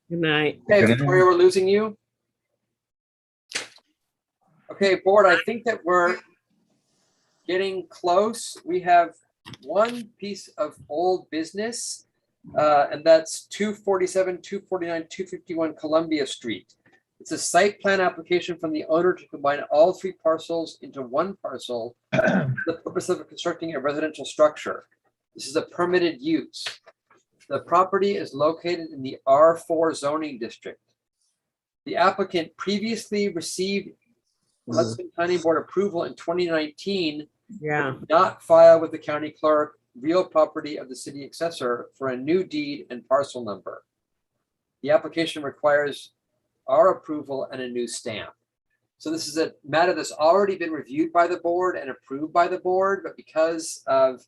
Good night. Okay, Victoria, we're losing you. Okay, board, I think that we're getting close. We have one piece of old business, and that's 247, 249, 251 Columbia Street. It's a site plan application from the owner to combine all 3 parcels into one parcel for the purpose of constructing a residential structure. This is a permitted use. The property is located in the R4 zoning district. The applicant previously received Hudson Planning Board approval in 2019. Yeah. Did not file with the county clerk real property of the city assessor for a new deed and parcel number. The application requires our approval and a new stamp. So this is a matter that's already been reviewed by the board and approved by the board, but because of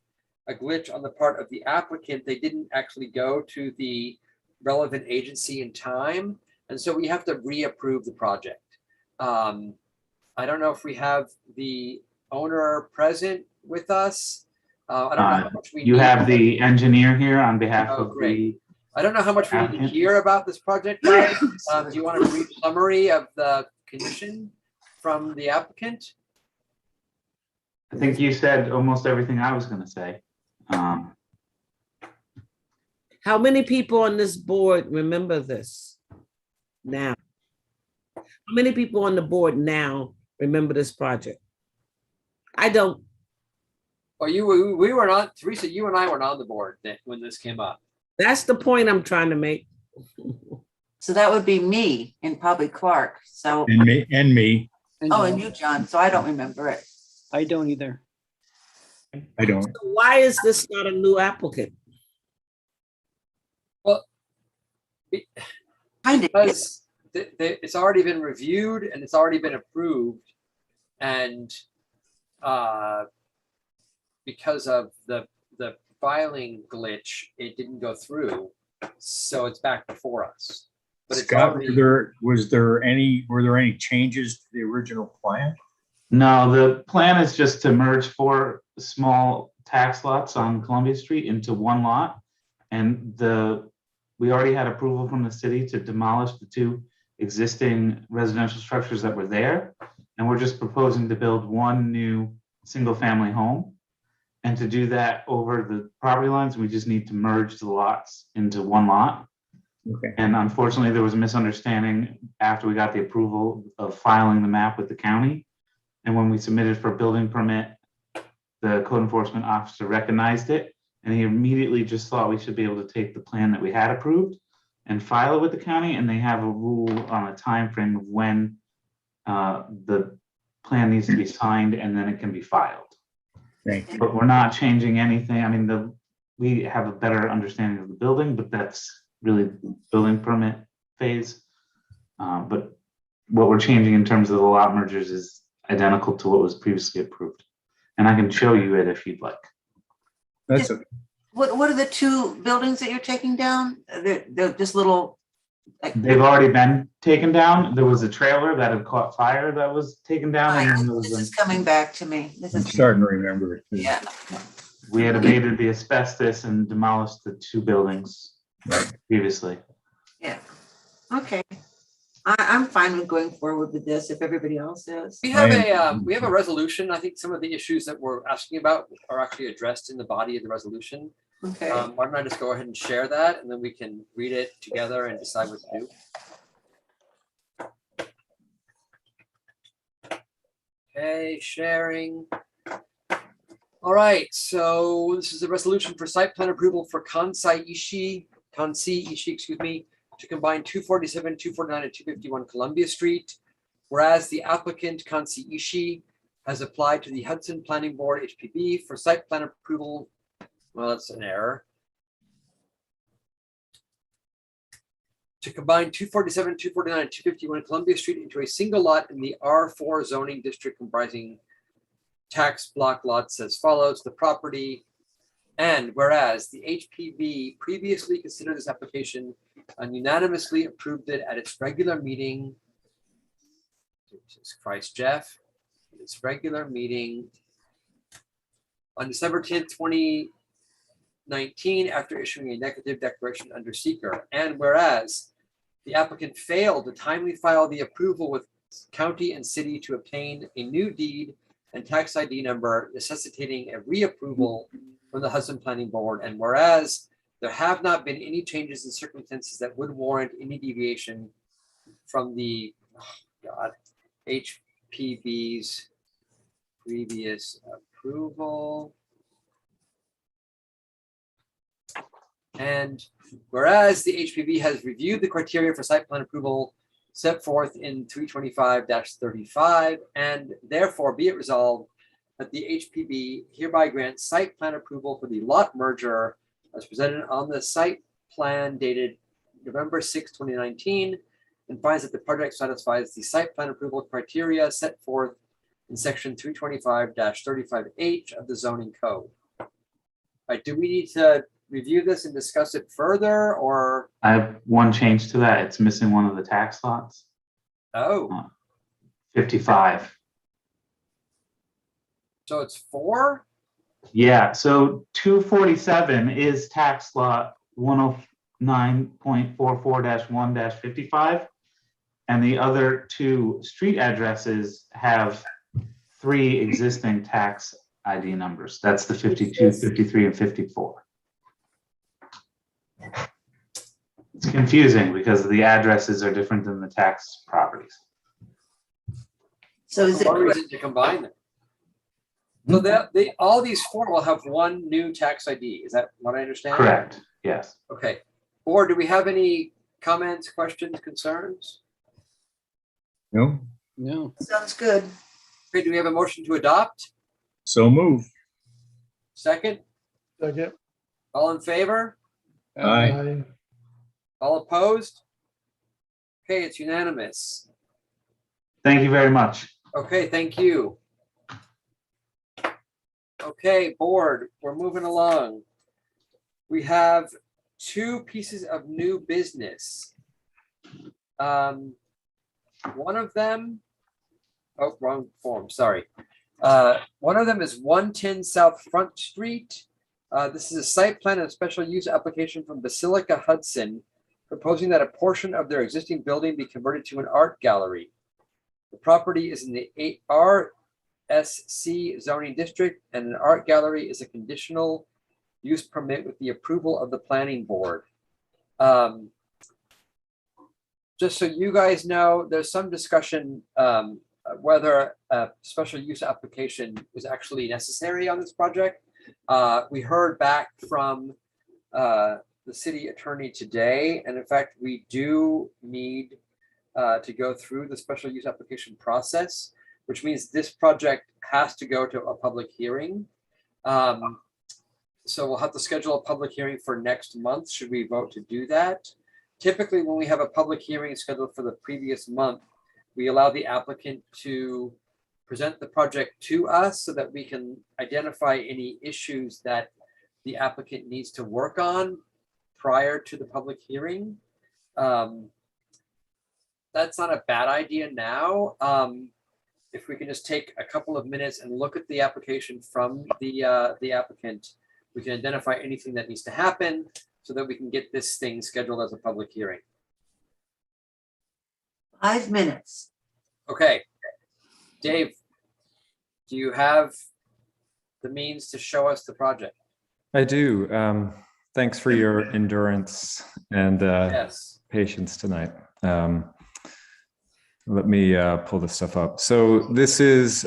a glitch on the part of the applicant, they didn't actually go to the relevant agency in time. And so we have to reapprove the project. I don't know if we have the owner present with us. I don't know how much we You need. have the engineer here on behalf Oh, of great. I don't know how much we need to hear about this project, guys. Do you want a brief summary of the condition from the applicant? I think you said almost everything I was gonna say. How many people on this board remember this now? How many people on the board now remember this project? I don't. Well, we were not, Teresa, you and I were not on the board when this came up. That's the point I'm trying to make. So that would be me and probably Clark. So, And me. oh, and you, John. So I don't remember it. I don't either. I don't. So why is this not a new applicant? Well, because it's already been reviewed and it's already been approved, and because of the filing glitch, it didn't go through, so it's back before us. But it's Scott, already, were there any changes to the original plan? No, the plan is just to merge 4 small tax lots on Columbia Street into one lot. And we already had approval from the city to demolish the 2 existing residential structures that were there. And we're just proposing to build 1 new single-family home. And to do that over the property lines, we just need to merge the lots into one lot. Okay. And unfortunately, there was a misunderstanding after we got the approval of filing the map with the county. And when we submitted for a building permit, the code enforcement officer recognized it. And he immediately just thought we should be able to take the plan that we had approved and file it with the county. And they have a rule on a time frame of when the plan needs to be signed and then it can be filed. Thank you. But we're not changing anything. I mean, we have a better understanding of the building, but that's really building permit phase. But what we're changing in terms of the lot mergers is identical to what was previously approved. And I can show you it if you'd like. That's okay. What are the 2 buildings that you're taking down? They're just little. They've already been taken down. There was a trailer that had caught fire that was taken down. And then there was This is coming back to me. This I'm is starting to remember it too. yeah. we had abated the asbestos and demolished the 2 buildings previously. Yeah. Okay. I'm fine with going forward with this if everybody else is. we have a resolution. I think some of the issues that we're asking about are actually addressed in the body of the resolution. Okay. Why don't I just go ahead and share that, and then we can read it together and decide what to do. Okay, sharing. All right, so this is a resolution for site plan approval for Kansai Ishii, excuse me, to combine 247, 249, and 251 Columbia Street. Whereas the applicant Kansai Ishii has applied to the Hudson Planning Board HPB for site plan approval. Well, that's an error. To combine 247, 249, and 251 Columbia Street into a single lot in the R4 zoning district comprising tax block lots as follows. The property, and whereas the HPB previously considered this application and unanimously approved it at its regular meeting. Jesus Christ, Jeff. Its regular meeting on December 10th, 2019, after issuing a negative declaration under seeker. And whereas the applicant failed to timely file the approval with county and city to obtain a new deed and tax ID number, necessitating a reapproval from the Hudson Planning Board. And whereas there have not been any changes in circumstances that would warrant any deviation from the HPB's previous approval. And whereas the HPB has reviewed the criteria for site plan approval set forth in 325-35, and therefore be it resolved that the HPB hereby grants site plan approval for the lot merger as presented on the site plan dated November 6, 2019, and finds that the project satisfies the site plan approval criteria set forth in section 325-35H of the zoning code. All right, do we need to review this and discuss it further, or? I have one change to that. It's missing one of the tax lots. Oh. 55. So it's 4? Yeah, so 247 is tax lot 109 9.44-1-55. And the other two street addresses have 3 existing tax ID numbers. That's the 52, 53, and 54. It's confusing because the addresses are different than the tax properties. So is it No correct? reason to combine them. So all these 4 will have one new tax ID. Is that what I understand? Correct, yes. Okay. Board, do we have any comments, questions, concerns? No, No. Sounds good. Okay, do we have a motion to adopt? so move. Second? Second. All in favor? Aye. All opposed? Okay, it's unanimous. Thank you very much. Okay, thank you. Okay, board, we're moving along. We have 2 pieces of new business. One of them, oh, wrong form, sorry. One of them is 110 South Front Street. This is a site plan and special use application from Basilica Hudson, proposing that a portion of their existing building be converted to an art gallery. The property is in the RSC zoning district, and an art gallery is a conditional use permit with the approval of the planning board. Just so you guys know, there's some discussion whether a special use application is actually necessary on this project. We heard back from the city attorney today, and in fact, we do need to go through the special use application process, which means this project has to go to a public hearing. So we'll have to schedule a public hearing for next month, should we vote to do that. Typically, when we have a public hearing scheduled for the previous month, we allow the applicant to present the project to us so that we can identify any issues that the applicant needs to work on prior to the public hearing. That's not a bad idea now. If we can just take a couple of minutes and look at the application from the applicant, we can identify anything that needs to happen so that we can get this thing scheduled as a public hearing. 5 minutes. Okay. Dave, do you have the means to show us the project? I do. Thanks for your endurance and Yes. patience tonight. Let me pull this stuff up. So this is,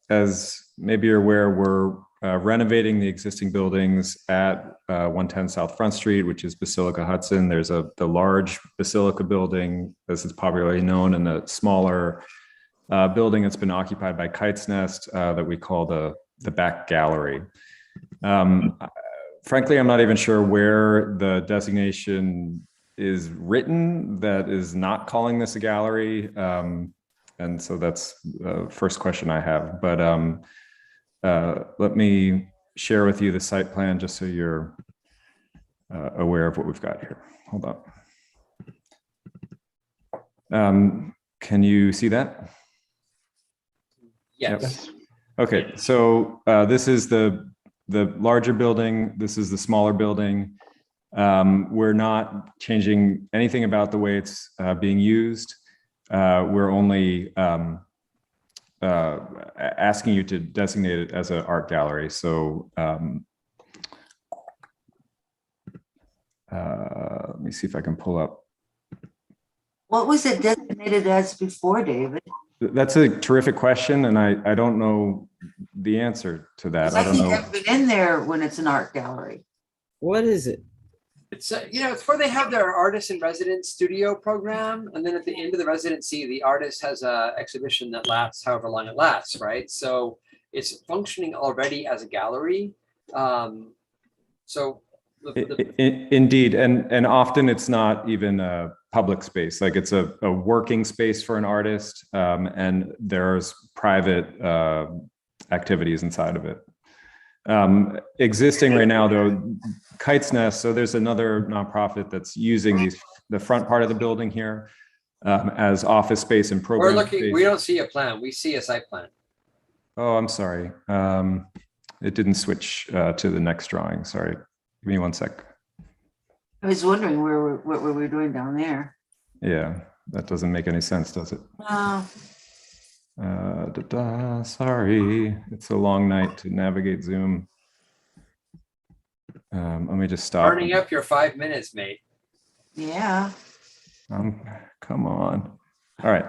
as maybe you're aware, we're renovating the existing buildings at 110 South Front Street, which is Basilica Hudson. There's the large Basilica building, as it's popularly known, and a smaller building that's been occupied by Kite's Nest that we call the back gallery. Frankly, I'm not even sure where the designation is written that is not calling this a gallery. And so that's the first question I have. But let me share with you the site plan just so you're aware of what we've got here. Hold on. Can you see that? Yes. Yep. Okay, so this is the larger building. This is the smaller building. We're not changing anything about the way it's being used. We're only asking you to designate it as an art gallery. So let me see if I can pull up. What was it designated as before, David? That's a terrific question, and I don't know the answer to that. I don't know. I've been in there when it's an art gallery. What is it? It's it's where they have their artist in residence studio program, and then at the end of the residency, the artist has a exhibition that lasts however long it lasts, right? So it's functioning already as a gallery. Indeed, and often it's not even a public space. Like it's a working space for an artist, and there's private activities inside of it. Existing right now, though, Kite's Nest. So there's another nonprofit that's using the front part of the building here as office space and program. We're looking. space. We don't see a plan. We see a site plan. Oh, I'm sorry. It didn't switch to the next drawing. Sorry. Give me one sec. I was wondering what were we doing down there? Yeah, that doesn't make any sense, does it? No. Sorry, it's a long night to navigate Zoom. Let me just stop. Burning up your 5 minutes, mate. Yeah. Come on. All right.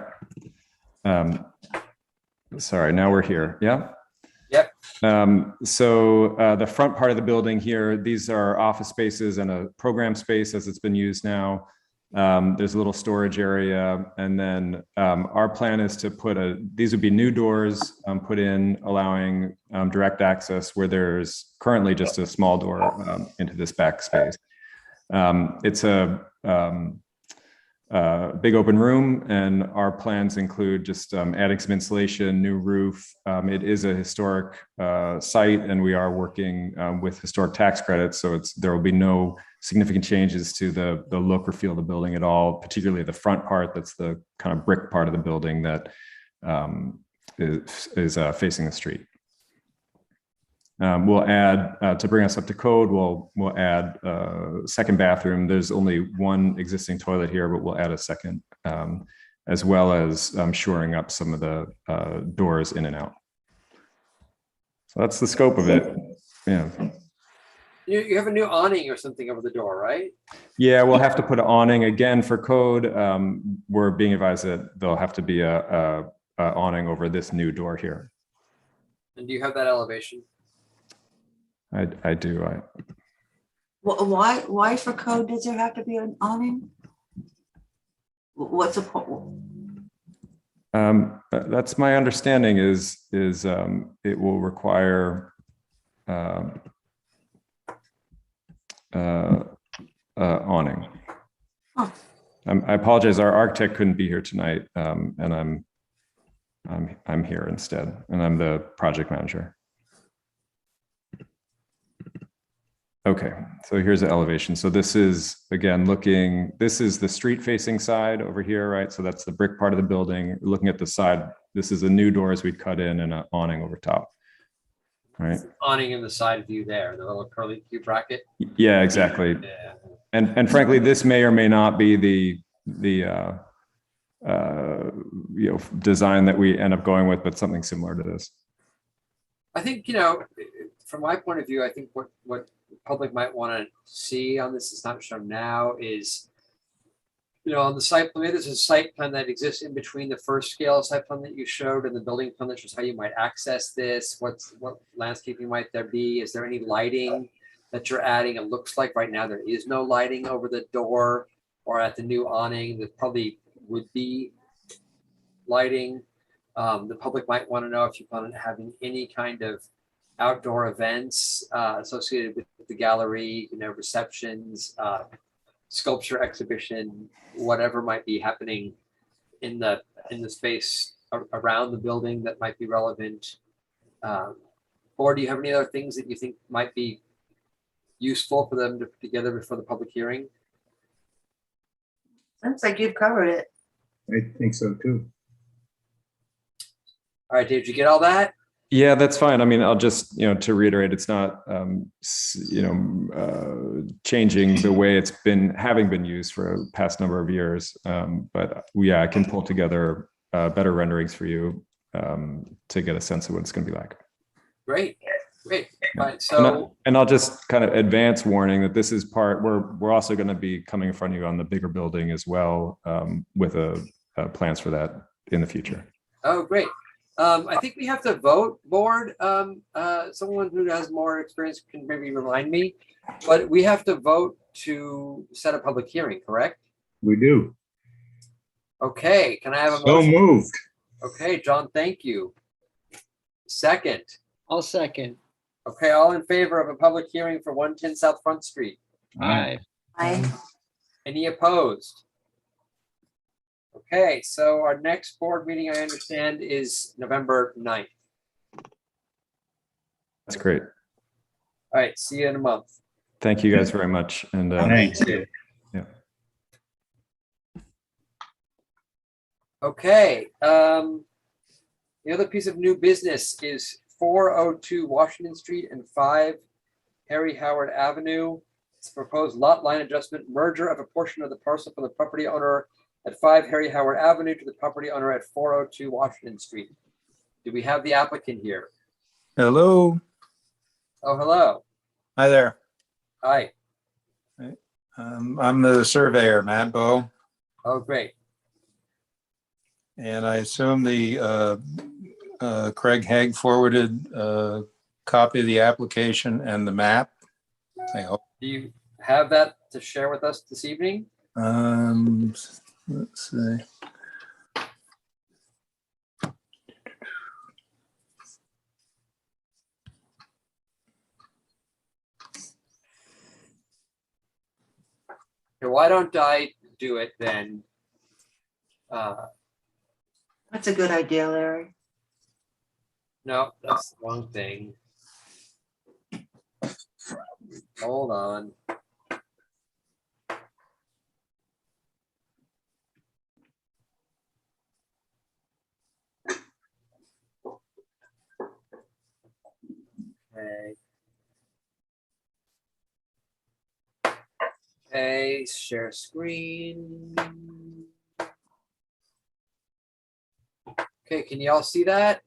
Sorry, now we're here. Yeah. Yep. So the front part of the building here, these are office spaces and a program space as it's been used now. There's a little storage area. And then our plan is to these would be new doors put in, allowing direct access where there's currently just a small door into this back space. It's a big open room, and our plans include just adding some insulation, new roof. It is a historic site, and we are working with historic tax credits, so there will be no significant changes to the look or feel of the building at all, particularly the front part. That's the kind of brick part of the building that is facing the street. We'll add, to bring us up to code, we'll add a second bathroom. There's only one existing toilet here, but we'll add a second, as well as shoring up some of the doors in and out. So that's the scope of it. Yeah. You have a new awning or something over the door, right? Yeah, we'll have to put an awning again for code. We're being advised that there'll have to be a awning over this new door here. And do you have that elevation? I do. Why for code does there have to be an awning? What's the point? That's my understanding is it will require awning. Huh. I apologize. Our architect couldn't be here tonight, and I'm here instead, and I'm the project manager. Okay, so here's the elevation. So this is, again, this is the street facing side over here, right? So that's the brick part of the building. Looking at the side, this is the new doors we cut in and an awning over top. Right. Awning in the side view there, the little curly Q bracket. Yeah, exactly. Yeah. And frankly, this may or may not be the design that we end up going with, but something similar to this. I think, from my point of view, I think what the public might want to see on this is not shown now is, on the site plan, maybe there's a site plan that exists in between the first scale site plan that you showed and the building plan that shows how you might access this. What landscaping might there be? Is there any lighting that you're adding? It looks like right now there is no lighting over the door or at the new awning. There probably would be lighting. The public might want to know if you plan on having any kind of outdoor events associated with the gallery, receptions, sculpture exhibition, whatever might be happening in the space around the building that might be relevant. Or do you have any other things that you think might be useful for them to put together before the public hearing? Sounds like you've covered it. I think so too. All right, Dave, did you get all that? Yeah, that's fine. I mean, I'll just, to reiterate, it's not, changing the way it's having been used for the past number of years. But yeah, I can pull together better renderings for you to get a sense of what it's going to be like. Great. Fine. And I'll just kind of advance warning that this is we're also going to be coming in front of you on the bigger building as well, with plans for that in the future. Oh, great. I think we have to vote, board. Someone who has more experience can maybe remind me, but we have to vote to set a public hearing, correct? We do. Okay, can I have a So motion? moved. Okay, John, thank you. Second. I'll second. Okay, all in favor of a public hearing for 110 South Front Street? Aye. Aye. Any opposed? Okay, so our next board meeting, I understand, is November 9th. That's great. All right, see you in a month. Thank you guys very much. And Thanks. yeah. Okay, the other piece of new business is 402 Washington Street and 5 Harry Howard Avenue. It's a proposed lot line adjustment, merger of a portion of the parcel from the property owner at 5 Harry Howard Avenue to the property owner at 402 Washington Street. Do we have the applicant here? Hello. Oh, hello. Hi there. Hi. I'm the surveyor, Matt Bowe, Oh, great. and I assume the Craig Haig forwarded a copy of the application and the map. I hope. Do you have that to share with us this evening? Let's see. Okay, why don't I do it then? That's a good idea, Larry. No, that's the wrong thing. Hold on. Okay. Okay, share screen. Okay, can you all see that?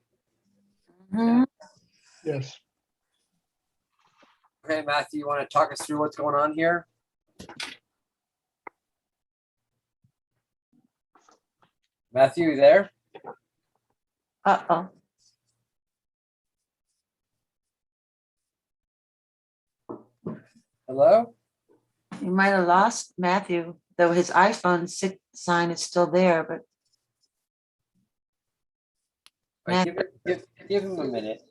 Yes. Okay, Matthew, you want to talk us through what's going on here? Matthew, you there? Uh-oh. Hello? You might have lost Matthew, though his iPhone sign is still there, but. All right, give him a minute.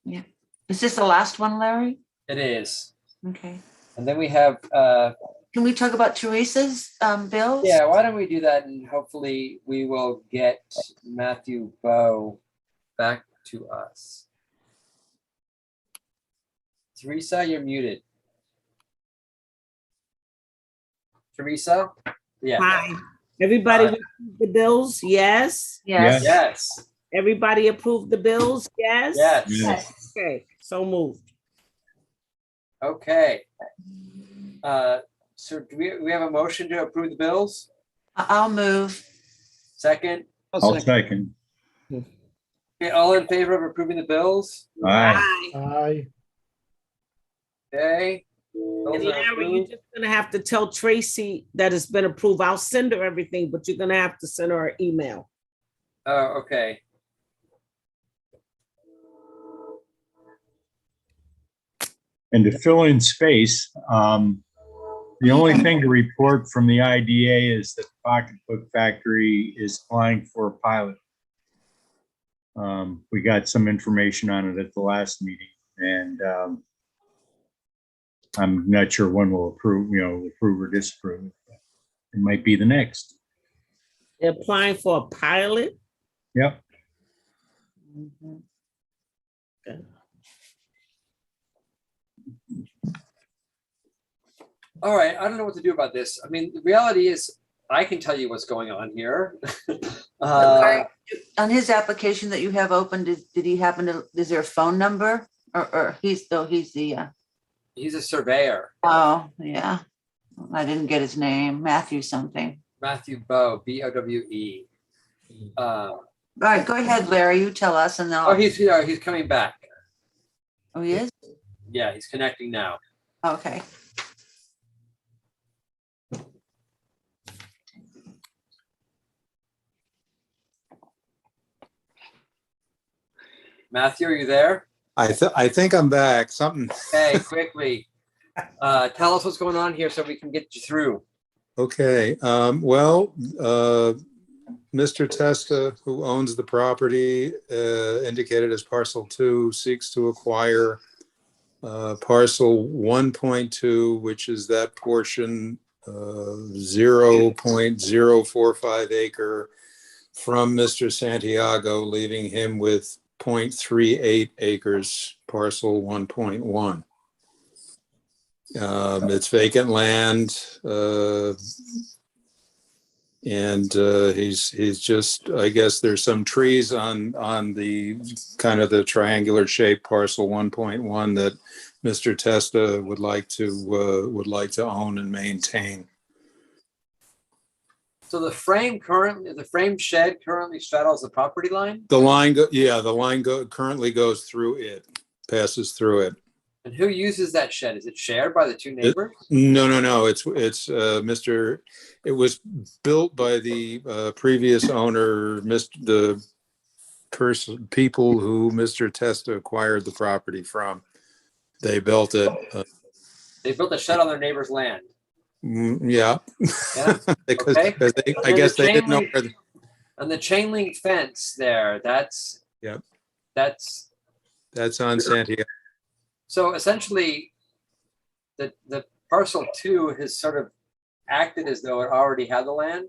Yeah. Is this the last one, Larry? It is. Okay. And then we have, Can we talk about Teresa's bills? yeah, why don't we do that, and hopefully we will get Matthew Bowe back to us. Teresa, you're muted. Teresa? Yeah. Hi. Everybody Hi. received the bills? Yes? Yes. Yes. Everybody approved the bills? Yes? Yes. Yes. Okay, so moved. Okay. So do we have a motion to approve the bills? I'll move. Second? I'll second. Okay, all in favor of approving the bills? Aye. Aye. Okay. And Those are Larry, you're approved. just gonna have to tell Tracy that it's been approved. I'll send her everything, but you're gonna have to send her an email. Oh, okay. And to fill in space, the only thing to report from the IDA is that the Pocketbook Factory is applying for a pilot. We got some information on it at the last meeting, and I'm not sure when we'll approve or disapprove. It might be the next. They're applying for a pilot. Yep. Okay. All right, I don't know what to do about this. I mean, the reality is, I can tell you what's going on here. On his application that you have open, did he happen to, is there a phone number? Or he's the, He's a surveyor, oh, yeah. I didn't get his name, Matthew something. Matthew Bowe, B-O-W-E. All right, go ahead, Larry, you tell us and then Oh, he's coming back. Oh, he is? Yeah, he's connecting now. Okay. Matthew, are you there? I think I'm back. Something. Hey, quickly, tell us what's going on here so we can get you through. Okay. Mr. Testa, who owns the property, indicated as parcel 2, seeks to acquire parcel 1.2, which is that portion 0.045 acre from Mr. Santiago, leaving him with 0.38 acres, parcel 1.1. It's vacant land. And he's just, I guess there's some trees on the kind of the triangular shaped parcel 1.1 that Mr. Testa would like to own and maintain. So the frame shed currently straddles the property line? The line, currently goes through it, passes through it. And who uses that shed? Is it shared by the two neighbors? No. It was built by the previous owner, people who Mr. Testa acquired the property from. They built it. They built a shed on their neighbor's land. Yeah. Yeah. because Okay. I guess they didn't know where. And the chain link fence there, that's on Santiago. so essentially the parcel 2 has sort of acted as though it already had the land.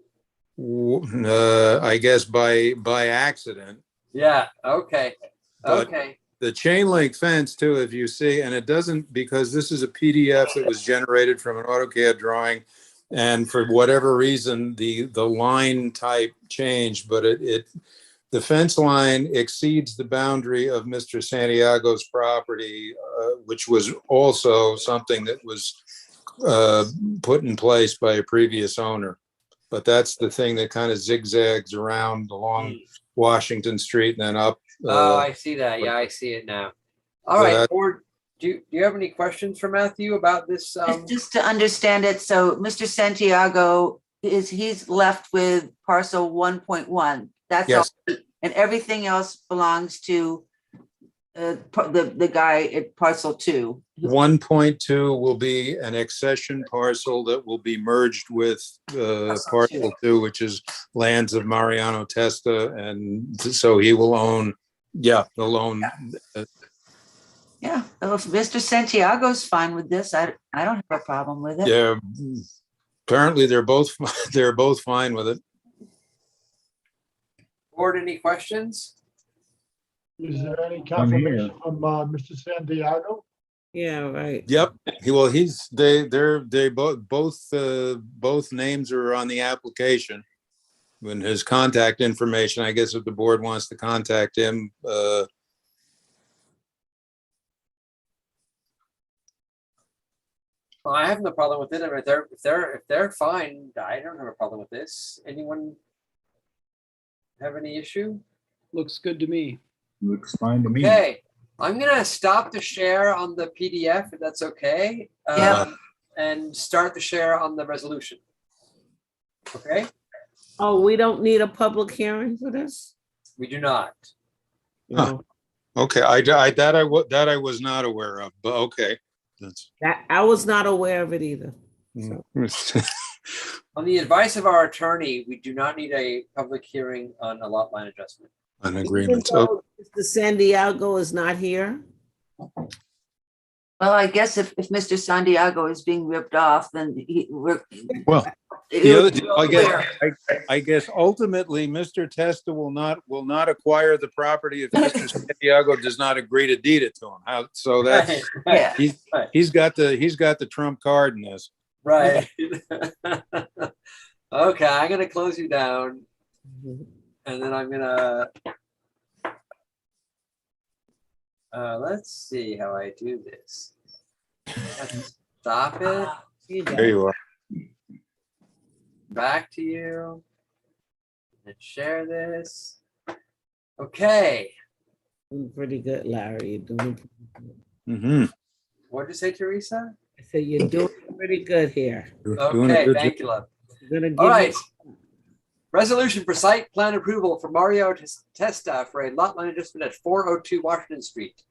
I guess by accident. Yeah. Okay. But Okay. the chain link fence too, if you see, and it doesn't, because this is a PDF that was generated from an AutoCAD drawing, and for whatever reason, the line type changed, but the fence line exceeds the boundary of Mr. Santiago's property, which was also something that was put in place by a previous owner. But that's the thing that kind of zigzags around along Washington Street and then up. Oh, I see that. Yeah, I see it now. All So right, that- board. Do you have any questions for Matthew about this? Just to understand it, so Mr. Santiago he's left with parcel 1.1. That's all, Yes. and everything else belongs to the guy at parcel 2. 1.2 will be an accession parcel that will be merged with parcel 2, which is lands of Mariano Testa, and so he will own. Yeah, he'll own. Yeah, well, if Mr. Santiago's fine with this, I don't have a problem with it. Yeah, apparently they're both fine with it. Board, any questions? Is there any I'm confirmation here. from Mr. Santiago? Yeah, right. Yep. They both names are on the application. When his contact information, I guess if the board wants to contact him, Well, I have no problem with it. I mean, if they're fine, I don't have a problem with this. Anyone have any issue? Looks good to me. Looks fine to me. Okay, I'm gonna stop the share on the PDF if that's okay. And start the share on the resolution. Okay, Oh, we don't need a public hearing for this? we do not. Huh. Okay, that I was not aware of, but okay. That's That, I was not aware of it either. On the advice of our attorney, we do not need a public hearing on a lot line adjustment. an Even agreement. though Mr. Santiago is not here? Well, I guess if Mr. Santiago is being ripped off, then Well, I guess ultimately, Mr. Testa will not acquire the property if Mr. Santiago does not agree to deed it to him. So that's, Right, he's got the trump card in this. right. Okay, I'm gonna close you down. And then I'm gonna, let's see how I do this. Let's stop it, There you are. back to you. And share this. Okay, Doing pretty good, Larry. You're doing, Mm-hmm. what'd you say, Teresa? I said you're doing pretty good here. Okay, thank you, love. We're gonna give All you- right. Resolution for site plan approval for Mario Testa for a lot line adjustment at 402 Washington Street.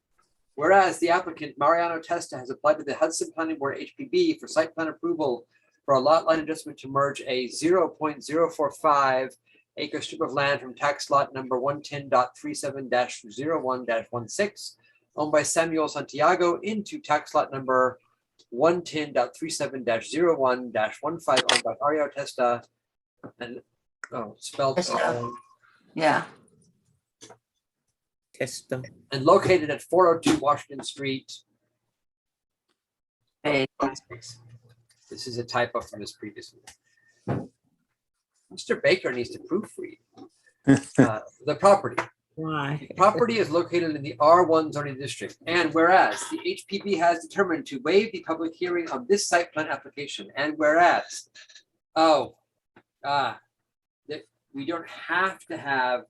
Whereas the applicant Mariano Testa has applied to the Hudson Planning Board HPB for site plan approval for a lot line adjustment to merge a 0.045 acre strip of land from tax lot number 110.37-01-16 owned by Samuel Santiago into tax lot number 110.37-01-15 owned by Mario Testa and spelled Yeah. Testa. and located at 402 Washington Street. Hey. This is a typo from this previous one. Mr. Baker needs to proofread. The property. Why? The property is located in the R1 zoning district, and whereas the HPP has determined to waive the public hearing on this site plan application, and whereas, that we don't have to have,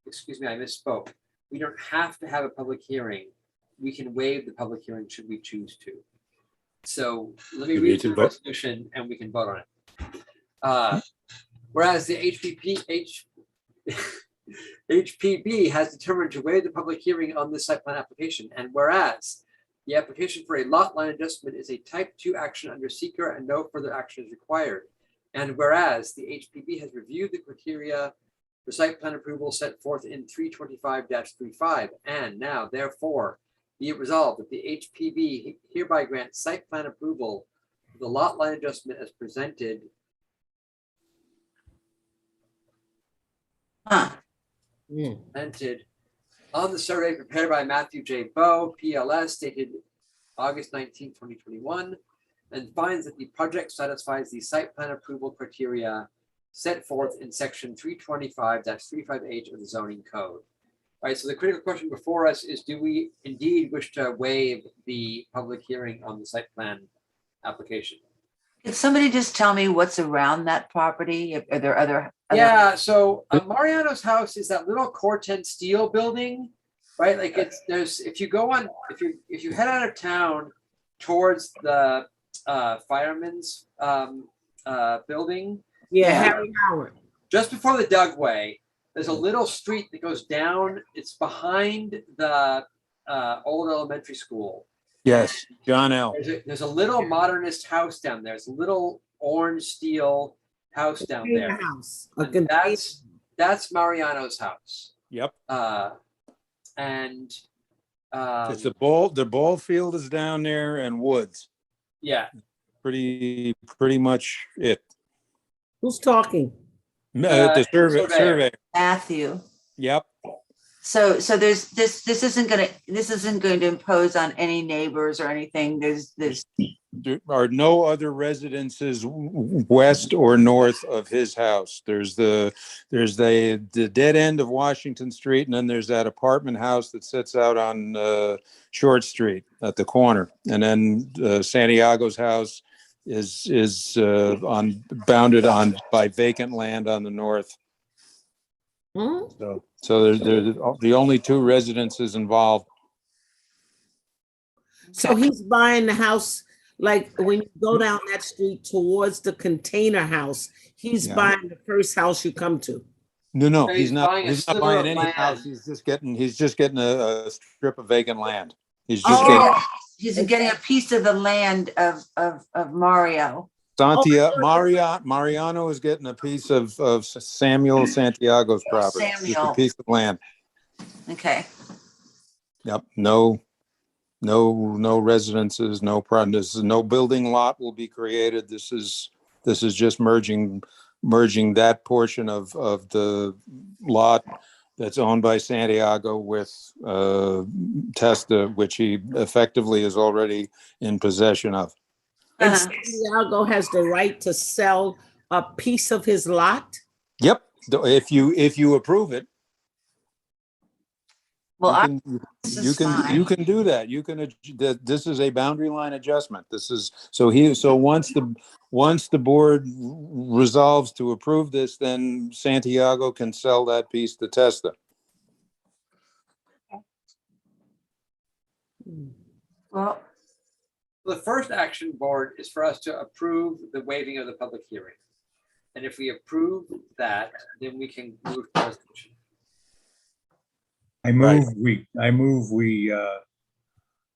excuse me, I misspoke. We don't have to have a public hearing. We can waive the public hearing should we choose to. So let me You read need to the vote. resolution and we can vote on it. Whereas the HPP has determined to waive the public hearing on this site plan application, and whereas the application for a lot line adjustment is a type 2 action under seeker and no further action is required, and whereas the HPP has reviewed the criteria for site plan approval set forth in 325-35, and now therefore be it resolved that the HPP hereby grants site plan approval for the lot line adjustment as presented. Presented on the survey prepared by Matthew J. Bowe, PLS, dated August 19, 2021, and finds that the project satisfies the site plan approval criteria set forth in section 325-35H of the zoning code. All right, so the critical question before us is, do we indeed wish to waive the public hearing on the site plan application? Can somebody just tell me what's around that property? Are there other? Yeah, so Mariano's house is that little Corten steel building, right? Like if you head out of town towards the fireman's building. Yeah, Harry Howard. Just before the Dugway, there's a little street that goes down. It's behind the old elementary school. Yes, John L. There's a little modernist house down there. It's a little orange steel house down there. And that's Mariano's house. Yep. And It's the ball field is down there and woods. yeah, Pretty much it. Who's talking? The survey. Matthew. Yep. So this isn't going to impose on any neighbors or anything. There are no other residences west or north of his house. There's the dead end of Washington Street, and then there's that apartment house that sits out on Short Street at the corner. And then Santiago's house is bounded by vacant land on the north. So they're the only two residences involved. So he's buying the house, like when you go down that street towards the container house, he's Yeah. buying the first house you come to. No, He's he's not. buying a He's not sliver buying of any land. house. He's just getting a strip of vacant land. He's just Oh, he's getting a piece of the land of Mario. getting Mariano is getting a piece of Samuel Santiago's property. Just a Samuel. piece of land. Okay. Yep. No residences. No building lot will be created. This is just merging that portion of the lot that's owned by Santiago with Testa, which he effectively is already in possession of. And Santiago has the right to sell a piece of his lot? Yep. If you approve it. Well, you can do that. This is a boundary line adjustment. So once the board resolves to approve this, then Santiago can sell that piece to Testa. Well, the first action board is for us to approve the waiving of the public hearing. And if we approve that, then we can move to resolution. I move we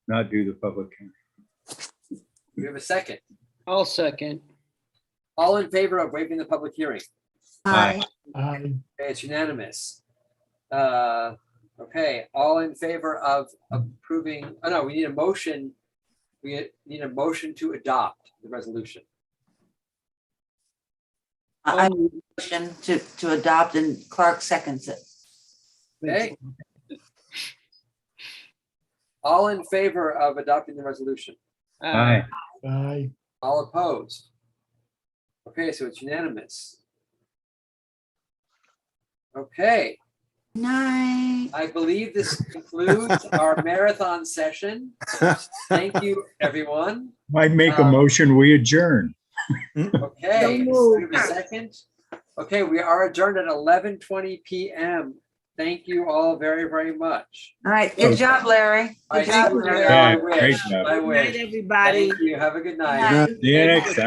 not do the public hearing. We have a second. I'll second. All in favor of waiving the public hearing? Aye. Okay, it's unanimous. Okay, all in favor of approving, oh no, we need a motion. We need a motion to adopt the resolution. I motion to adopt, and Clark seconds it. Okay. All in favor of adopting the resolution? Aye. Aye. All opposed? Okay, so it's unanimous. Okay, Night. I believe this concludes our marathon session. Thank you, everyone. Might make a motion, we adjourn. Okay, So give me a second. Okay, we are adjourned at 11:20 p.m. Thank you all very, very much. All right. Good job, Larry. I Good job, think Larry. I Yeah, great wish. job. I Good night, wish. everybody. Thank you. Have a good night. See you next time.